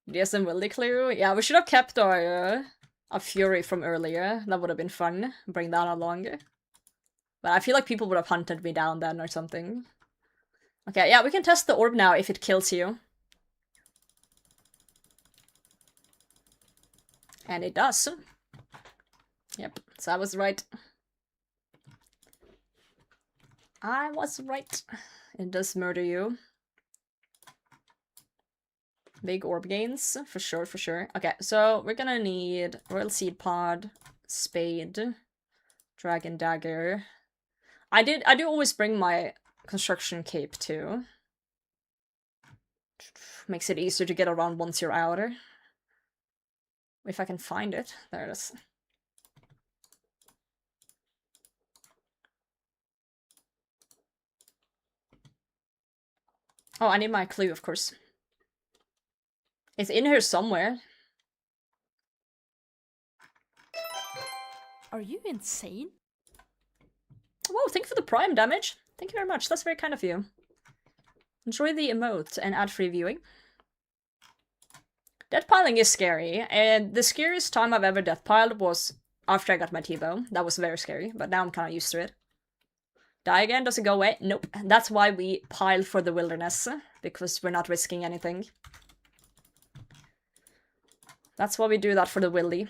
DDS and wildy clue. Yeah, we should have kept our Fury from earlier. That would have been fun. Bring that along. But I feel like people would have hunted me down then or something. Okay, yeah, we can test the orb now if it kills you. And it does. Yep, so I was right. I was right. It does murder you. Big orb gains, for sure, for sure. Okay, so we're gonna need Royal Seed Pod, Spade, Dragon Dagger. I do always bring my construction cape too. Makes it easier to get around once you're out. If I can find it. There it is. Oh, I need my clue, of course. It's in here somewhere. Are you insane? Whoa, thank you for the prime damage. Thank you very much. That's very kind of you. Enjoy the emote and ad-free viewing. Deathpiling is scary, and the scariest time I've ever deathpiled was after I got my T-bow. That was very scary, but now I'm kind of used to it. Die again? Does it go away? Nope. That's why we pile for the wilderness, because we're not risking anything. That's why we do that for the wildy.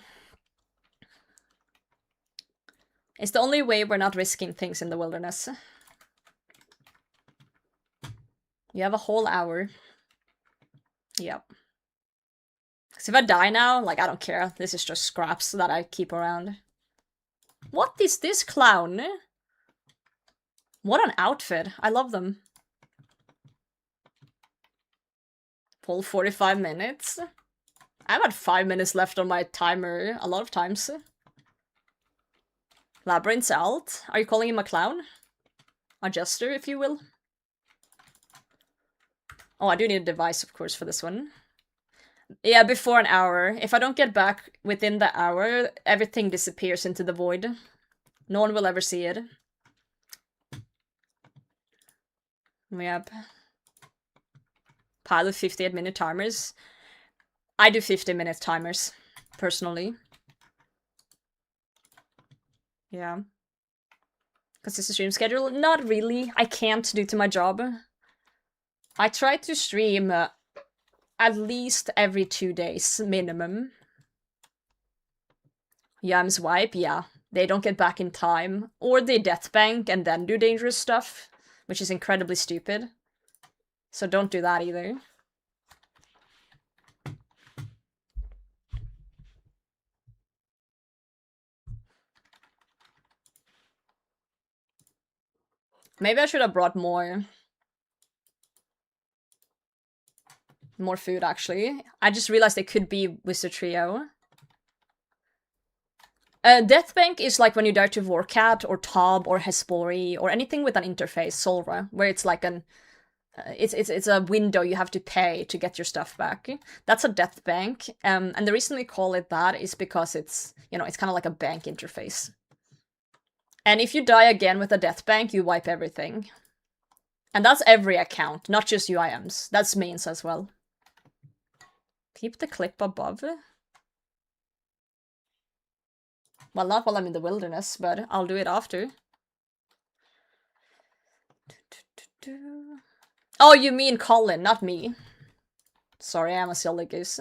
It's the only way we're not risking things in the wilderness. You have a whole hour. Yep. Because if I die now, like, I don't care. This is just scraps that I keep around. What is this clown? What an outfit. I love them. Full 45 minutes. I've had 5 minutes left on my timer a lot of times. Labyrinth's out. Are you calling him a clown? A jester, if you will? Oh, I do need a device, of course, for this one. Yeah, before an hour. If I don't get back within the hour, everything disappears into the void. No one will ever see it. Yep. Pile of 58-minute timers. I do 50-minute timers, personally. Yeah. Because it's a stream schedule? Not really. I can't due to my job. I try to stream at least every 2 days, minimum. Yams wipe, yeah. They don't get back in time. Or they death bank and then do dangerous stuff, which is incredibly stupid. So don't do that either. Maybe I should have brought more food, actually. I just realized it could be Wizard Trio. Death Bank is like when you die to Vorkat or Tob or Hespori or anything with an interface, Solra, where it's like an it's a window you have to pay to get your stuff back. That's a death bank, and the reason we call it that is because it's, you know, it's kind of like a bank interface. And if you die again with a death bank, you wipe everything. And that's every account, not just UIMs. That's mains as well. Keep the clip above. Well, not while I'm in the wilderness, but I'll do it after. Oh, you mean Colin, not me. Sorry, I'm a silly goose.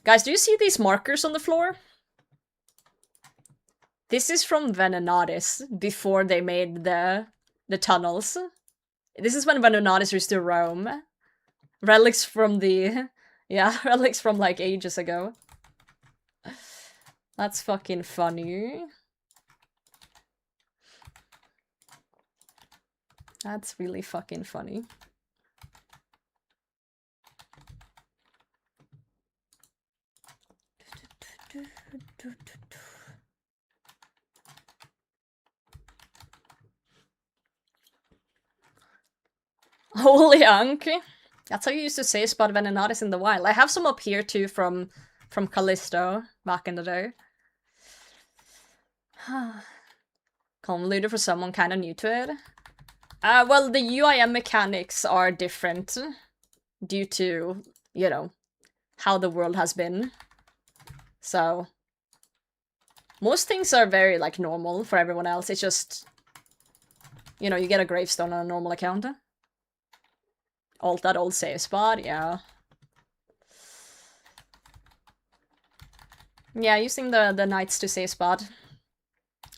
Guys, do you see these markers on the floor? This is from Venenatis, before they made the tunnels. This is when Venenatis used to roam. Relics from the... Yeah, relics from like ages ago. That's fucking funny. That's really fucking funny. Holy Unk. That's how you used to say Spot Venenatis in the wild. I have some up here too from Callisto back in the day. Convoluted for someone kind of new to it. Well, the UIM mechanics are different due to, you know, how the world has been. So, most things are very, like, normal for everyone else. It's just, you know, you get a gravestone on a normal account. Alt that old save spot, yeah. Yeah, using the knights to save spot.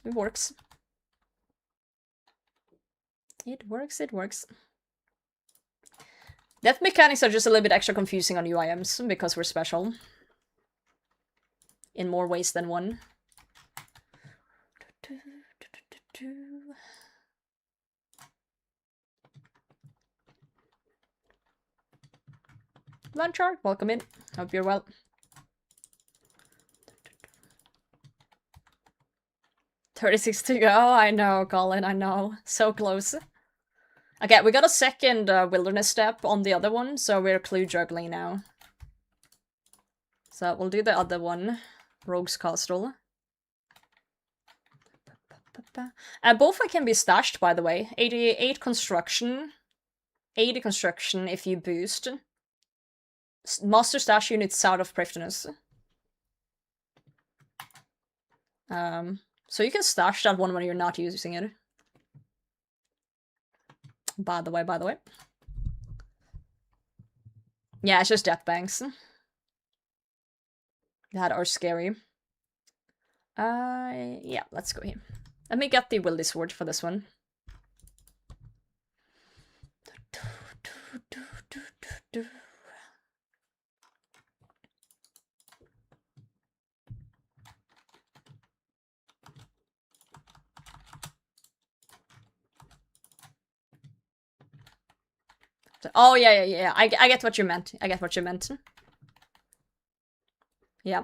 It works. It works, it works. Death mechanics are just a little bit extra confusing on UIMs, because we're special. In more ways than one. Lanchar, welcome in. Hope you're well. $36 to go. I know, Colin, I know. So close. Okay, we got a second wilderness step on the other one, so we're clue juggling now. So we'll do the other one. Rogue's Castle. Both can be stashed, by the way. 88 construction. 80 construction if you boost. Master stash unit south of Prifdunus. So you can stash that one when you're not using it. By the way. Yeah, it's just death banks. That are scary. Yeah, let's go here. Let me get the Wildy Sword for this one. Oh, yeah. I get what you meant. Yeah.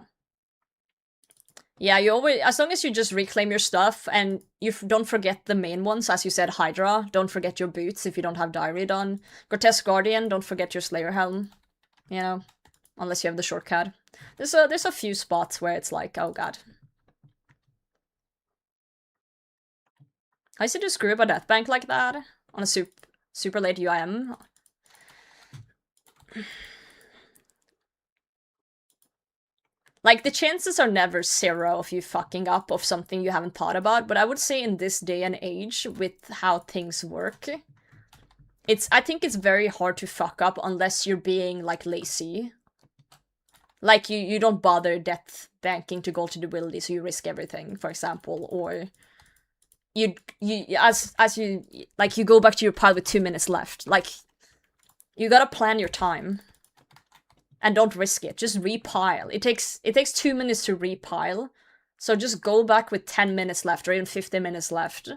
Yeah, you always, as long as you just reclaim your stuff and you don't forget the main ones, as you said, Hydra, don't forget your boots if you don't have diary done. Grotesque Guardian, don't forget your Slayer helm. You know, unless you have the shortcut. There's a few spots where it's like, oh god. I used to do screw up a death bank like that on a soup. Super late UIM. Like, the chances are never zero of you fucking up of something you haven't thought about, but I would say in this day and age, with how things work, I think it's very hard to fuck up unless you're being, like, lazy. Like, you don't bother death banking to go to the ability, so you risk everything, for example, or you go back to your pile with 2 minutes left. Like, you gotta plan your time. And don't risk it. Just repile. It takes 2 minutes to repile. So just go back with 10 minutes left or even 15 minutes left.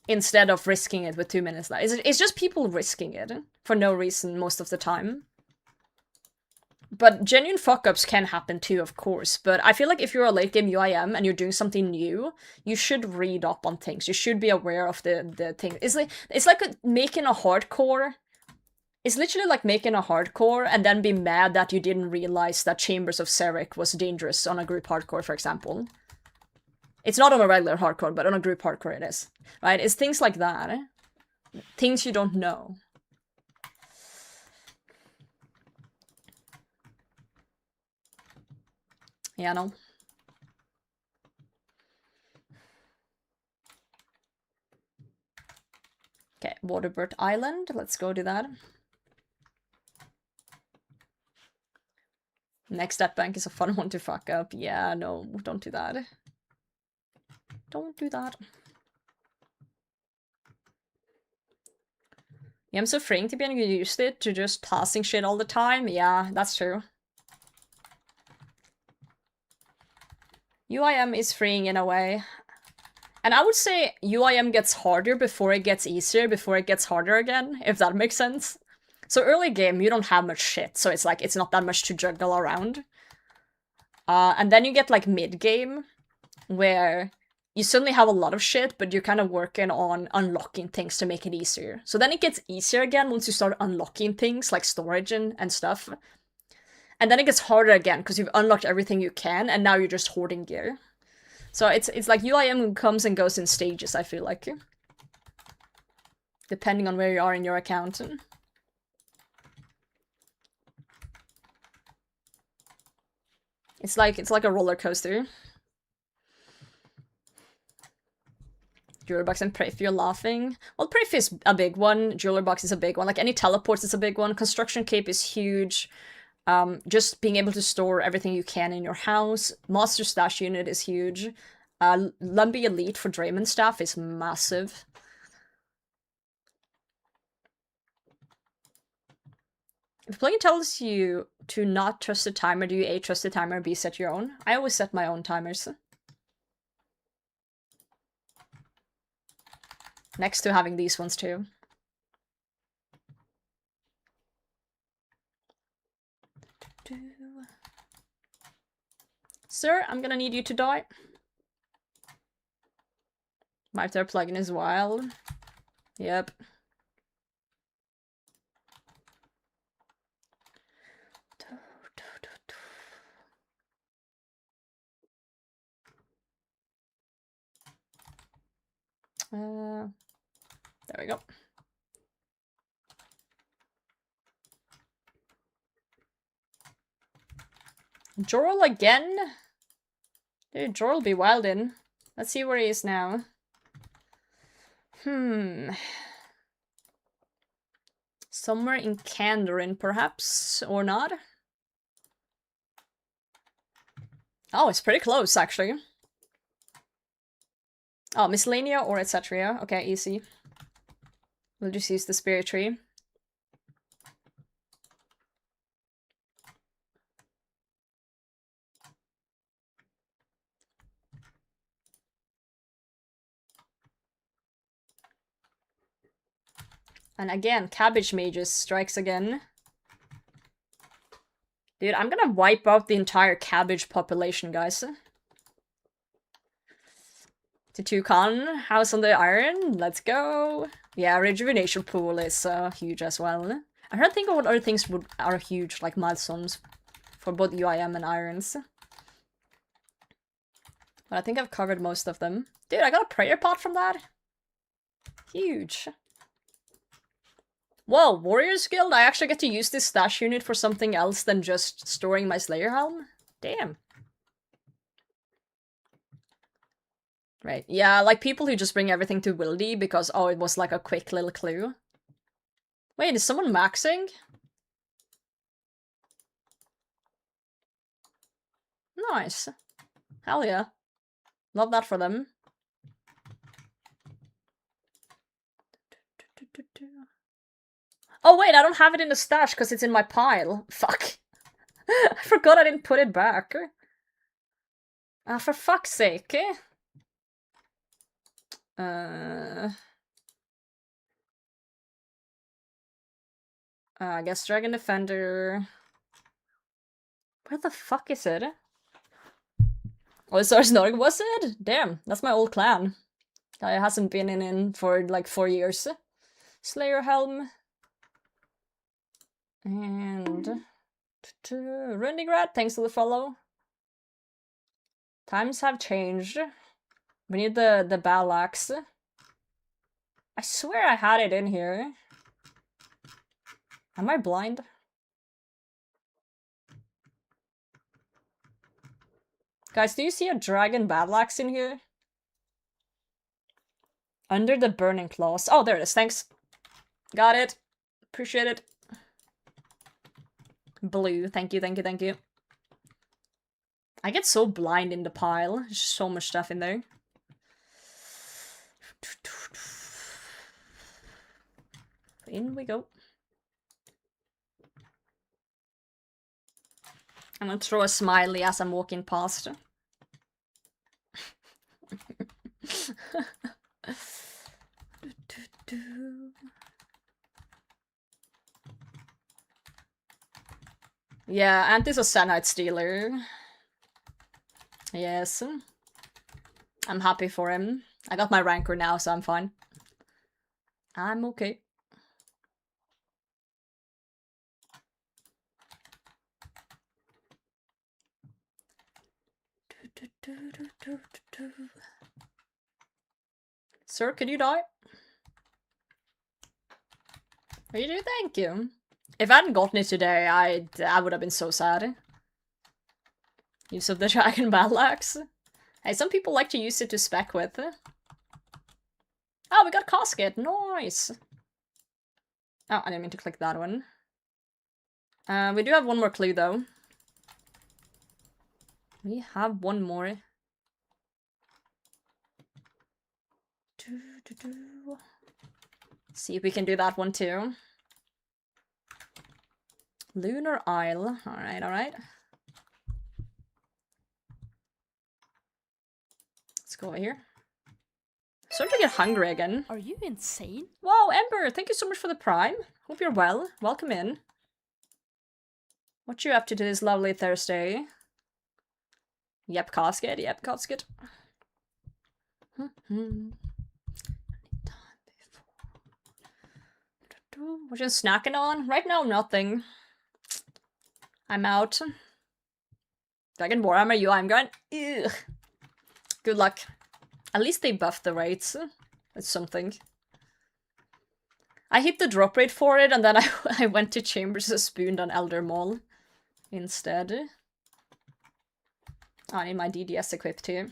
Instead of risking it with 2 minutes left. It's just people risking it for no reason most of the time. But genuine fuck-ups can happen too, of course. But I feel like if you're a late-game UIM and you're doing something new, you should read up on things. You should be aware of the thing. It's like making a hardcore... It's literally like making a hardcore and then be mad that you didn't realize that Chambers of Serik was dangerous on a group hardcore, for example. It's not on a regular hardcore, but on a group hardcore it is. Right? It's things like that. Things you don't know. Yeah, no. Okay, Waterbird Island. Let's go to that. Next Death Bank is a fun one to fuck up. Yeah, no, don't do that. Don't do that. Yeah, I'm so freeing to be used it to just passing shit all the time. Yeah, that's true. UIM is freeing in a way. And I would say UIM gets harder before it gets easier, before it gets harder again, if that makes sense. So early game, you don't have much shit, so it's like, it's not that much to juggle around. And then you get like mid-game, where you suddenly have a lot of shit, but you're kind of working on unlocking things to make it easier. So then it gets easier again once you start unlocking things, like storage and stuff. And then it gets harder again, because you've unlocked everything you can, and now you're just hoarding gear. So it's like UIM comes and goes in stages, I feel like. Depending on where you are in your account. It's like a roller coaster. Jeweler box and Preyf, you're laughing. Well, Preyf is a big one. Jeweler box is a big one. Like, any teleports is a big one. Construction cape is huge. Just being able to store everything you can in your house. Master stash unit is huge. Lumbee Elite for Draymond staff is massive. If plugin tells you to not trust the timer, do you A, trust the timer, B, set your own? I always set my own timers. Next to having these ones too. Sir, I'm gonna need you to die. My third plugin is wild. Yep. There we go. Jorl again? Dude, Jorl be wild in. Let's see where he is now. Somewhere in Kandarin, perhaps? Or not? Oh, it's pretty close, actually. Oh, Miscellanea or etc. Okay, easy. We'll just use the Spirit Tree. And again, Cabbage Mages strikes again. Dude, I'm gonna wipe out the entire cabbage population, guys. To Toucan, House on the Iron, let's go. Yeah, Rejuvenation Pool is huge as well. I'm trying to think of what other things are huge, like milestones for both UIM and Irons. But I think I've covered most of them. Dude, I got a prayer pot from that. Huge. Whoa, Warriors Guild? I actually get to use this stash unit for something else than just storing my Slayer Helm? Damn. Right, yeah, like people who just bring everything to Wildy because, oh, it was like a quick little clue. Wait, is someone maxing? Nice. Hell yeah. Love that for them. Oh wait, I don't have it in the stash because it's in my pile. Fuck. I forgot I didn't put it back. Ah, for fuck's sake. I guess Dragon Defender. Where the fuck is it? Oh, Sars Norg was it? Damn, that's my old clan. I hasn't been in for like 4 years. Slayer Helm. And... Rundigrad, thanks for the follow. Times have changed. We need the battle axe. I swear I had it in here. Am I blind? Guys, do you see a dragon battle axe in here? Under the burning claws. Oh, there it is, thanks. Got it. Appreciate it. Blue, thank you, thank you, thank you. I get so blind in the pile. There's so much stuff in there. In we go. I'm gonna throw a smiley as I'm walking past. Yeah, Anti's a Zenyte stealer. Yes. I'm happy for him. I got my rancor now, so I'm fine. I'm okay. Sir, could you die? You do, thank you. If I hadn't gotten it today, I would have been so sad. Use of the dragon battle axe. Hey, some people like to use it to spec with. Oh, we got casket, nice. Oh, I didn't mean to click that one. We do have one more clue though. We have one more. See if we can do that one too. Lunar Isle. Alright, alright. Let's go over here. Starting to get hungry again. Are you insane? Whoa, Ember, thank you so much for the prime. Hope you're well. Welcome in. What you up to this lovely Thursday? Yep, casket. Yep, casket. What you snacking on? Right now, nothing. I'm out. Dragon Warhammer you, I'm going. Ugh. Good luck. At least they buffed the rates. That's something. I hit the drop rate for it, and then I went to Chambers and spooned on Elder Maul instead. Oh, I need my DDS equipped too.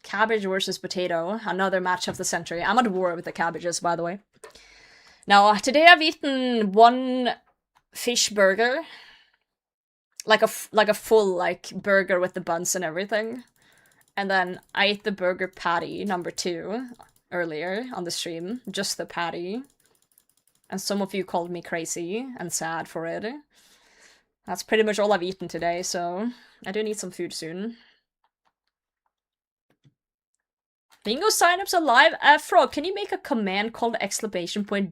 Cabbage versus potato. Another match of the century. I'm at war with the cabbages, by the way. Now, today I've eaten one fish burger. Like a full, like, burger with the buns and everything. And then I ate the burger patty, number 2, earlier on the stream. Just the patty. And some of you called me crazy and sad for it. That's pretty much all I've eaten today, so I do need some food soon. Bingo signups alive? Frog, can you make a command called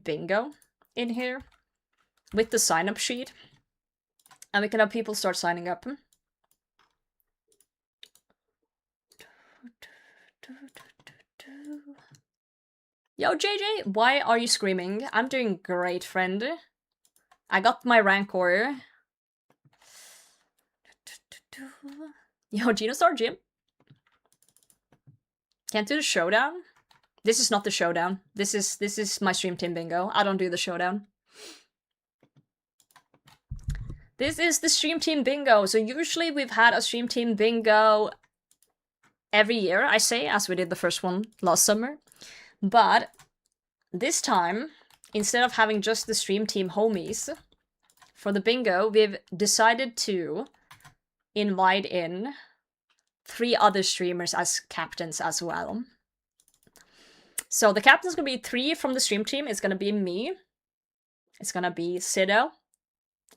!bingo in here? With the sign-up sheet? And we can have people start signing up. Yo, JJ, why are you screaming? I'm doing great, friend. I got my rancor. Yo, Genostar Jim. Can't do the showdown? This is not the showdown. This is my stream team bingo. I don't do the showdown. This is the stream team bingo. So usually we've had a stream team bingo every year, I say, as we did the first one last summer. But this time, instead of having just the stream team homies, for the bingo, we've decided to invite in 3 other streamers as captains as well. So the captain's gonna be 3 from the stream team. It's gonna be me, it's gonna be Sido,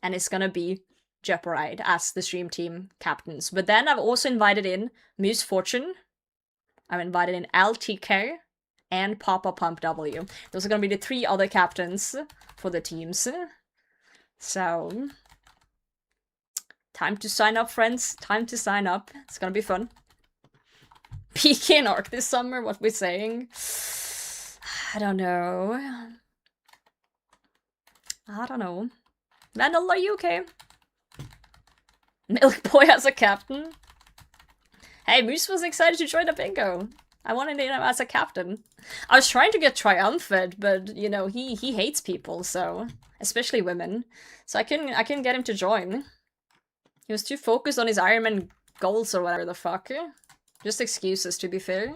and it's gonna be Jeoparide as the stream team captains. But then I've also invited in Muse Fortune, I've invited in LTK, and Papa Pump W. Those are gonna be the 3 other captains for the teams. So, time to sign up, friends. Time to sign up. It's gonna be fun. PK and Arc this summer, what we're saying? I don't know. I don't know. Vandal, are you okay? Milk Boy as a captain? Hey, Moose was excited to join the bingo. I wanted him as a captain. I was trying to get Triumphant, but, you know, he hates people, so... Especially women. So I couldn't get him to join. He was too focused on his Iron Man goals or whatever the fuck. Just excuses, to be fair.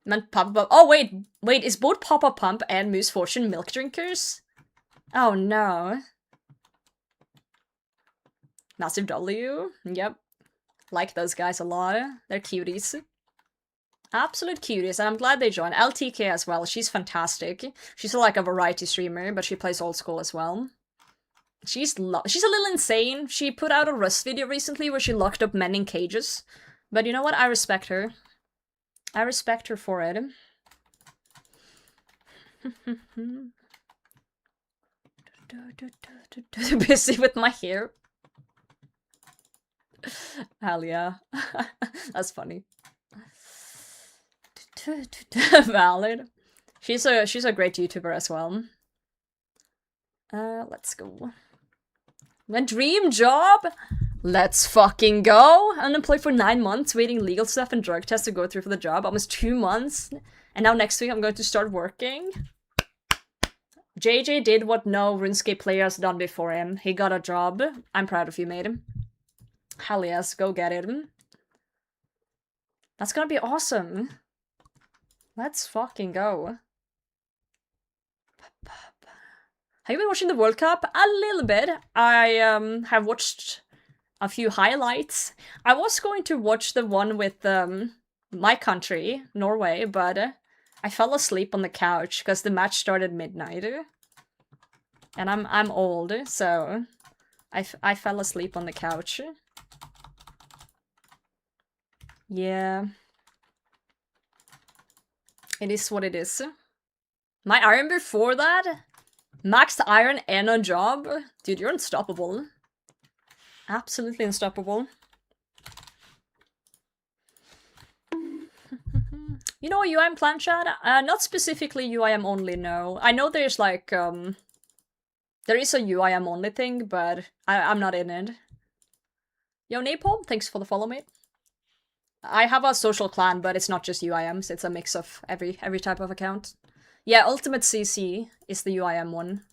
Man, Papa Pump. Oh, wait, is both Papa Pump and Moose Fortune milk drinkers? Oh, no. Massive W. Yep. Like those guys a lot. They're cuties. Absolute cuties, and I'm glad they joined. LTK as well, she's fantastic. She's like a variety streamer, but she plays old school as well. She's a little insane. She put out a Rust video recently where she locked up men in cages. But you know what? I respect her. I respect her for it. Busy with my hair. Hell yeah. That's funny. Valid. She's a great YouTuber as well. Let's go. My dream job? Let's fucking go! Unemployed for 9 months, waiting legal stuff and drug tests to go through for the job. Almost 2 months. And now next week I'm going to start working. JJ did what no RuneScape player has done before him. He got a job. I'm proud of you, mate. Hell yes, go get it. That's gonna be awesome. Let's fucking go. Have you been watching the World Cup? A little bit. I have watched a few highlights. I was going to watch the one with my country, Norway, but I fell asleep on the couch because the match started midnight. And I'm old, so I fell asleep on the couch. Yeah. It is what it is. My iron before that? Maxed iron and a job? Dude, you're unstoppable. Absolutely unstoppable. You know a UIM clan chat? Not specifically UIM only, no. I know there's like, there is a UIM only thing, but I'm not in it. Yo, Napalm, thanks for the follow, mate. I have a social clan, but it's not just UIMs, it's a mix of every type of account. Yeah, Ultimate CC is the UIM one.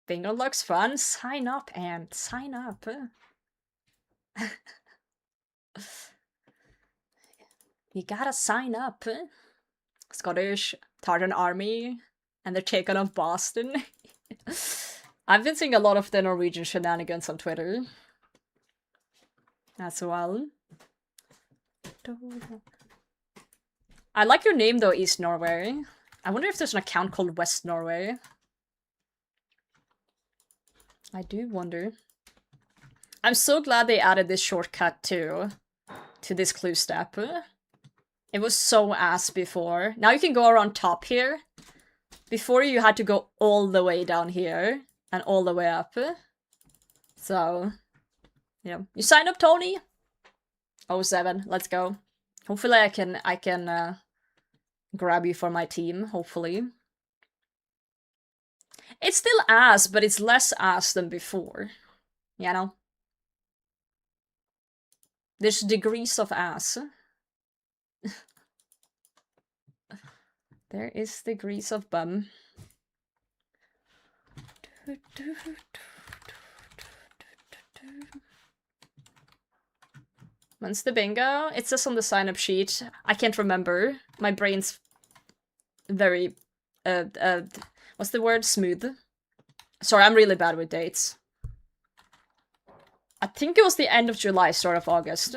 Bingo looks fun. Sign up, and sign up. You gotta sign up. Scottish Tartan Army, and they're taking off Boston. I've been seeing a lot of the Norwegian shenanigans on Twitter as well. I like your name though, East Norway. I wonder if there's an account called West Norway. I do wonder. I'm so glad they added this shortcut to this clue step. It was so ass before. Now you can go around top here. Before you had to go all the way down here and all the way up. So, yeah. You signed up, Tony? 07, let's go. Hopefully I can grab you for my team, hopefully. It's still ass, but it's less ass than before. You know? There's degrees of ass. There is degrees of bum. When's the bingo? It says on the sign-up sheet. I can't remember. My brain's very, what's the word? Smooth. Sorry, I'm really bad with dates. I think it was the end of July, start of August.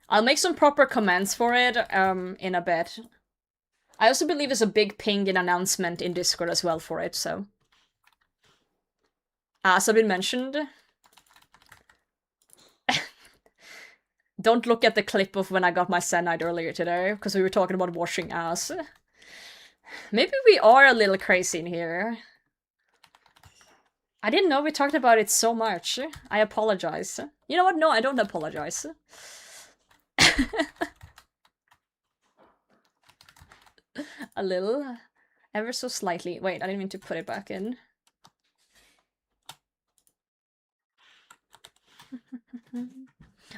I'll make some proper comments for it in a bit. I also believe there's a big ping and announcement in Discord as well for it, so. As I've been mentioned. Don't look at the clip of when I got my Zenyte earlier today, because we were talking about washing ass. Maybe we are a little crazy in here. I didn't know we talked about it so much. I apologize. You know what? No, I don't apologize. A little. Ever so slightly. Wait, I didn't mean to put it back in.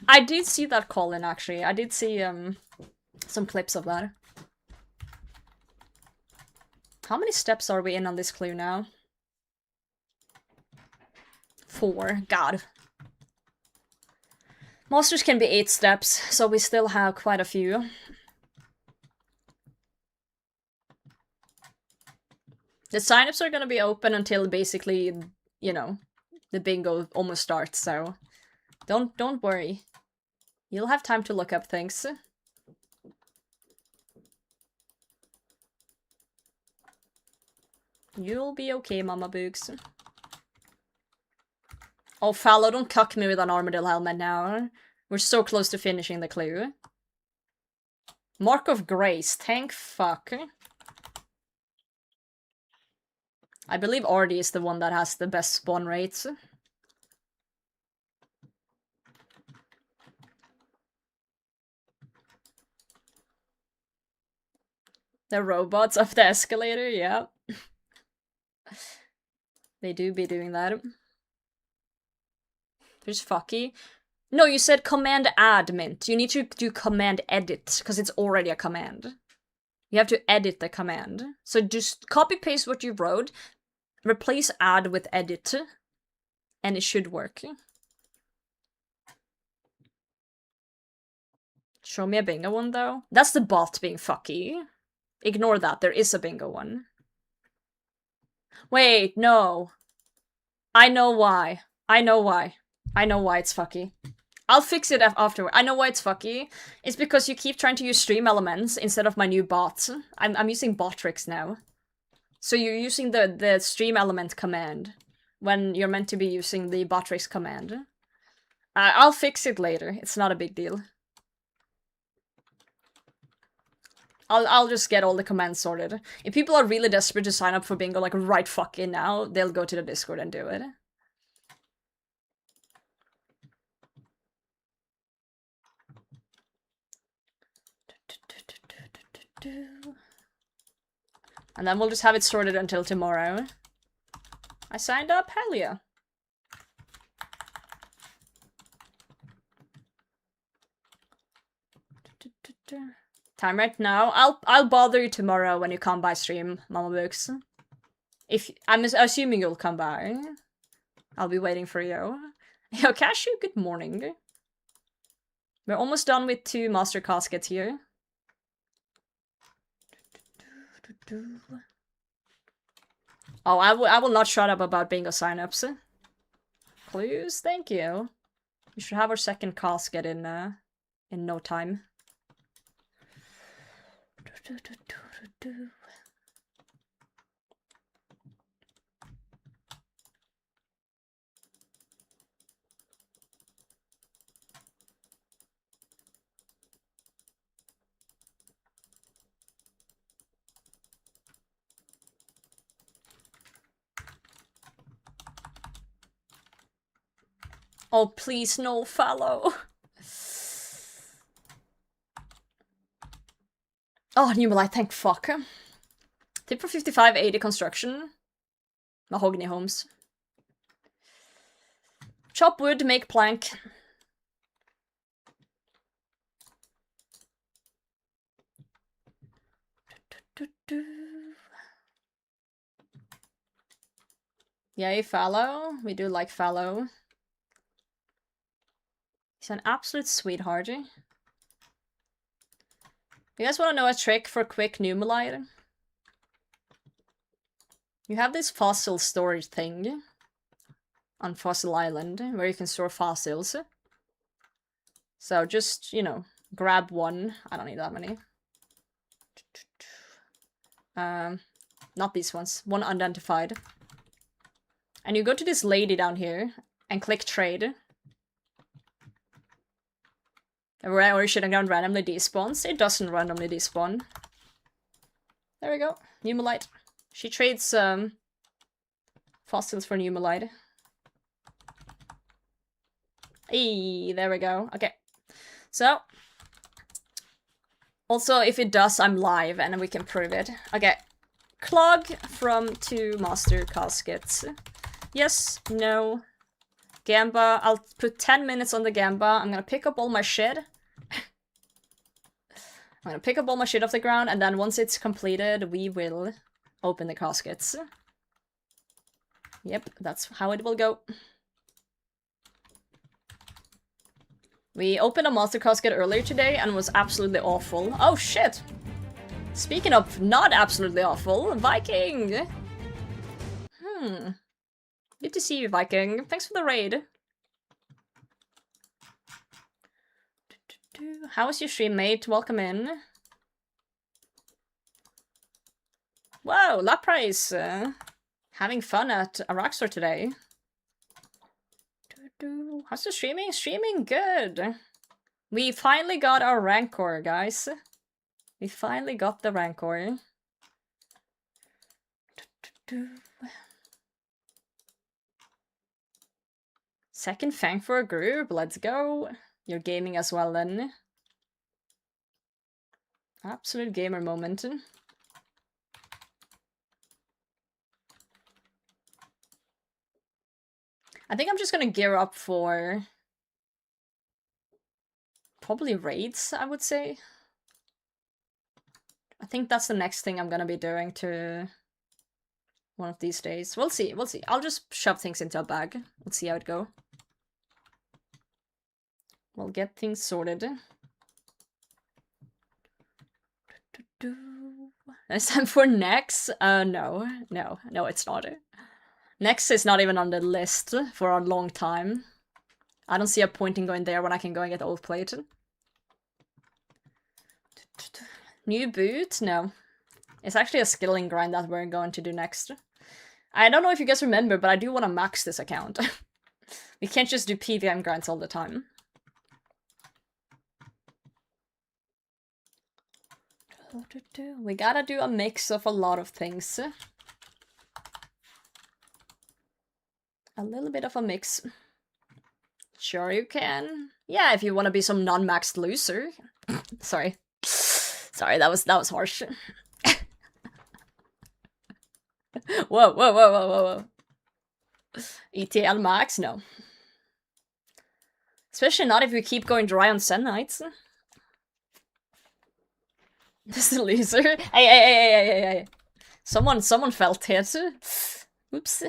I did see that call-in, actually. I did see, some clips of that. How many steps are we in on this clue now? 4. God. Masters can be 8 steps, so we still have quite a few. The signups are gonna be open until basically, you know, the bingo almost starts, so don't worry. You'll have time to look up things. You'll be okay, Mama Boogs. Oh, Fallow, don't cuck me with an Armadillo helmet now. We're so close to finishing the clue. Mark of Grace, thank fuck. I believe Ardy is the one that has the best spawn rates. The robots up the escalator, yeah. They do be doing that. There's fucky. No, you said command add, Mint. You need to do command edit, because it's already a command. You have to edit the command. So just copy paste what you wrote, replace add with edit, and it should work. Show me a bingo one, though. That's the bot being fucky. Ignore that, there is a bingo one. Wait, no. I know why. I know why. I know why it's fucky. I'll fix it afterward. I know why it's fucky. It's because you keep trying to use stream elements instead of my new bots. I'm using Botrix now. So you're using the stream element command when you're meant to be using the Botrix command. I'll fix it later. It's not a big deal. I'll just get all the commands sorted. If people are really desperate to sign up for bingo, like right fucking now, they'll go to the Discord and do it. And then we'll just have it sorted until tomorrow. I signed up, hell yeah. Time right now. I'll bother you tomorrow when you come by stream, Mama Books. If I'm assuming you'll come by. I'll be waiting for you. Yo, Cashew, good morning. We're almost done with 2 master caskets here. Oh, I will not shut up about bingo signups. Clues, thank you. We should have our second casket in no time. Oh, please, no follow. Oh, Numalite, thank fuck. Tip for 5580 construction. Mahogany homes. Chop wood, make plank. Yay, fallow. We do like fallow. He's an absolute sweetheart. You guys want to know a trick for quick numelite? You have this fossil storage thing on Fossil Island where you can store fossils. So just, you know, grab one. I don't need that many. Not these ones. One unidentified. And you go to this lady down here and click trade. Or you shouldn't have randomly despawns. It doesn't randomly despawn. There we go. Numelite. She trades fossils for numelite. Eee, there we go. Okay. So. Also, if it does, I'm live and we can prove it. Okay. Clog from 2 master caskets. Yes, no. Gamba. I'll put 10 minutes on the Gamba. I'm gonna pick up all my shit. I'm gonna pick up all my shit off the ground, and then once it's completed, we will open the caskets. Yep, that's how it will go. We opened a master casket earlier today and was absolutely awful. Oh shit! Speaking of not absolutely awful, Viking! Good to see you, Viking. Thanks for the raid. How was your stream, mate? Welcome in. Whoa, Laprise! Having fun at a rockstar today. How's the streaming? Streaming good. We finally got our Rancor, guys. We finally got the Rancor. Second Fang for a group. Let's go. You're gaming as well then. Absolute gamer moment. I think I'm just gonna gear up for probably raids, I would say. I think that's the next thing I'm gonna be doing to one of these days. We'll see, we'll see. I'll just shove things into a bag. Let's see how it go. We'll get things sorted. It's time for next? No, it's not. Next is not even on the list for a long time. I don't see a point in going there when I can go and get old plate. New boot? No. It's actually a skilling grind that we're going to do next. I don't know if you guys remember, but I do want to max this account. We can't just do PVM grinds all the time. We gotta do a mix of a lot of things. A little bit of a mix. Sure you can. Yeah, if you want to be some non-maxed loser. Sorry. Sorry, that was harsh. Whoa. ETL max? No. Especially not if we keep going dry on Zenytes. This is a loser. Hey. Someone felt hit. Whoops.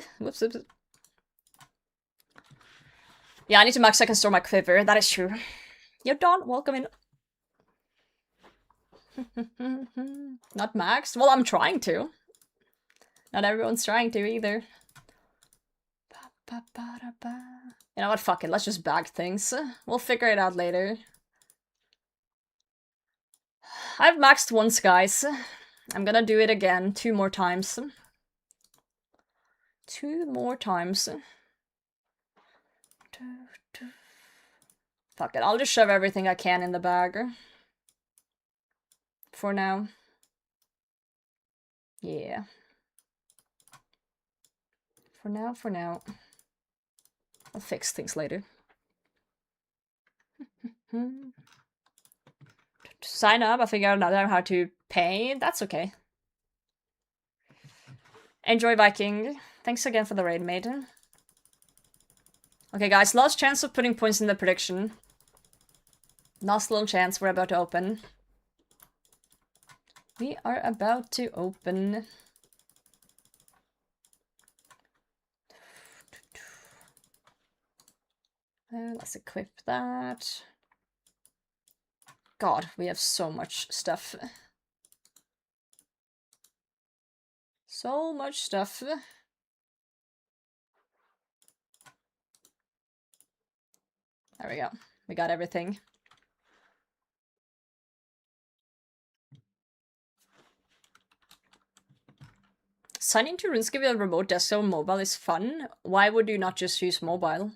Yeah, I need to max so I can store my quiver. That is true. Yo, Don, welcome in. Not maxed? Well, I'm trying to. Not everyone's trying to either. You know what? Fuck it. Let's just bag things. We'll figure it out later. I've maxed once, guys. I'm gonna do it again 2 more times. 2 more times. Fuck it, I'll just shove everything I can in the bag. For now. Yeah. For now. I'll fix things later. Sign up, I figured out how to pay. That's okay. Enjoy Viking. Thanks again for the raid, mate. Okay, guys, last chance of putting points in the prediction. Last little chance we're about to open. We are about to open. Let's equip that. God, we have so much stuff. So much stuff. There we go. We got everything. Signing to RuneScape with a remote desktop or mobile is fun. Why would you not just use mobile?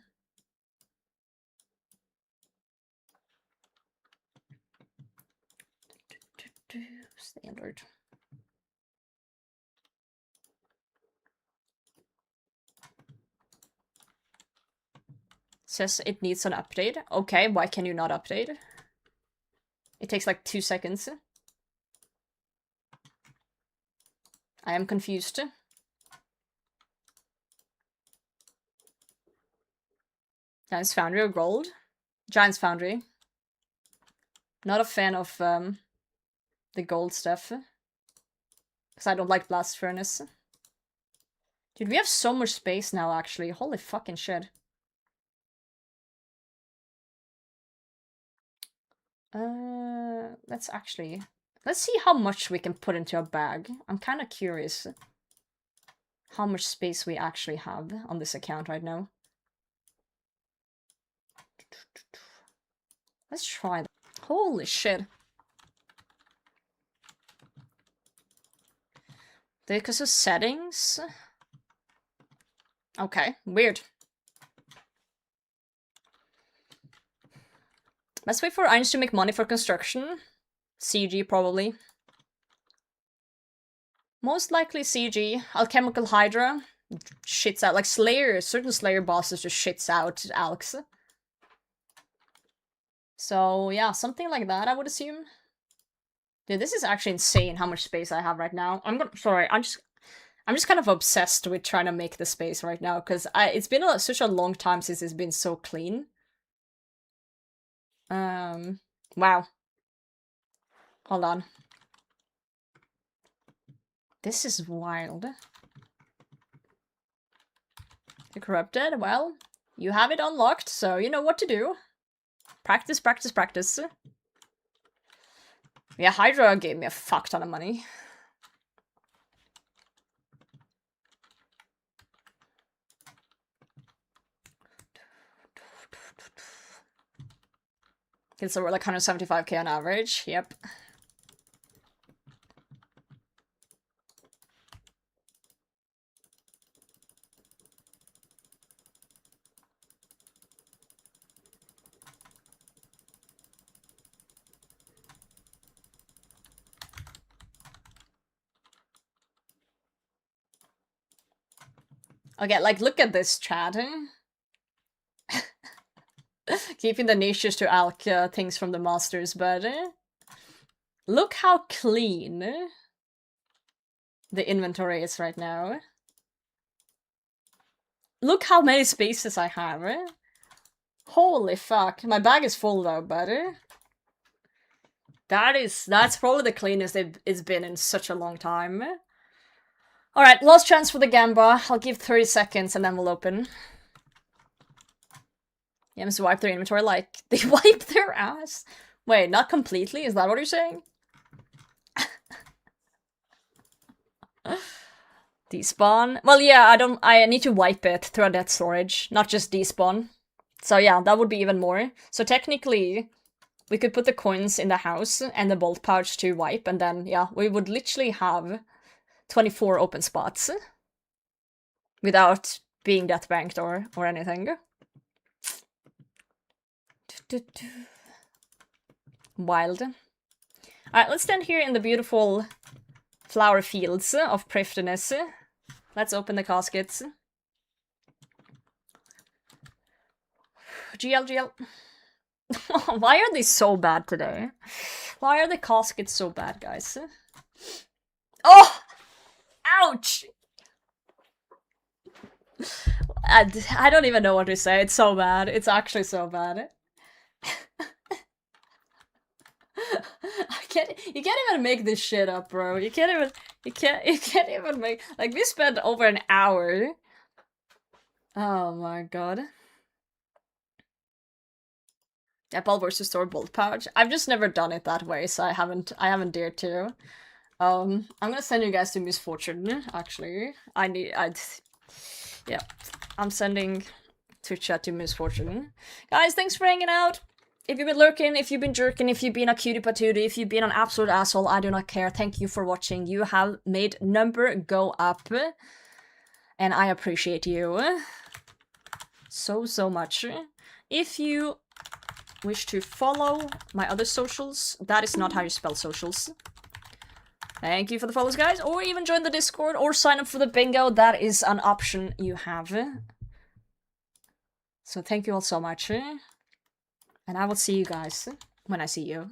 Standard. Says it needs an update. Okay, why can you not update? It takes like 2 seconds. I am confused. Giant's Foundry or Gold? Giant's Foundry. Not a fan of the gold stuff. Because I don't like Blast Furnace. Dude, we have so much space now, actually. Holy fucking shit. Let's see how much we can put into a bag. I'm kind of curious how much space we actually have on this account right now. Let's try that. Holy shit. Because of settings? Okay, weird. Let's wait for Einstein to make money for construction. CG, probably. Most likely CG. Alchemical Hydra shits out. Like Slayer, certain Slayer bosses just shits out Alks. So yeah, something like that, I would assume. Dude, this is actually insane how much space I have right now. I'm just kind of obsessed with trying to make the space right now, because it's been such a long time since it's been so clean. Wow. Hold on. This is wild. You're corrupted? Well, you have it unlocked, so you know what to do. Practice, practice, practice. Yeah, Hydra gave me a fuck ton of money. Okay, so we're like 175k on average. Yep. Okay, like, look at this, chat. Keeping the niches to alch things from the masters, but look how clean the inventory is right now. Look how many spaces I have. Holy fuck. My bag is full though, but that's probably the cleanest it's been in such a long time. Alright, last chance for the Gamba. I'll give 30 seconds and then we'll open. Yams wipe their inventory like they wipe their ass. Wait, not completely? Is that what you're saying? Despawn? Well, yeah, I need to wipe it through a dead storage, not just despawn. So yeah, that would be even more. So technically, we could put the coins in the house and the bolt pouch to wipe, and then, yeah, we would literally have 24 open spots. Without being death banked or anything. Wild. Alright, let's stand here in the beautiful flower fields of Prifdiness. Let's open the caskets. GL. Why are they so bad today? Why are the caskets so bad, guys? Oh! Ouch! I don't even know what to say. It's so bad. It's actually so bad. You can't even make this shit up, bro. You can't even make, like, we spent over an hour. Oh my god. Apple versus store bolt pouch. I've just never done it that way, so I haven't dared to. I'm gonna send you guys to Misfortune, actually. Yeah. I'm sending Twitch chat to Misfortune. Guys, thanks for hanging out. If you've been lurking, if you've been jerking, if you've been a cutie patootie, if you've been an absolute asshole, I do not care. Thank you for watching. You have made number go up. And I appreciate you so much. If you wish to follow my other socials, that is not how you spell socials. Thank you for the follows, guys. Or even join the Discord or sign up for the bingo. That is an option you have. So thank you all so much. And I will see you guys when I see you.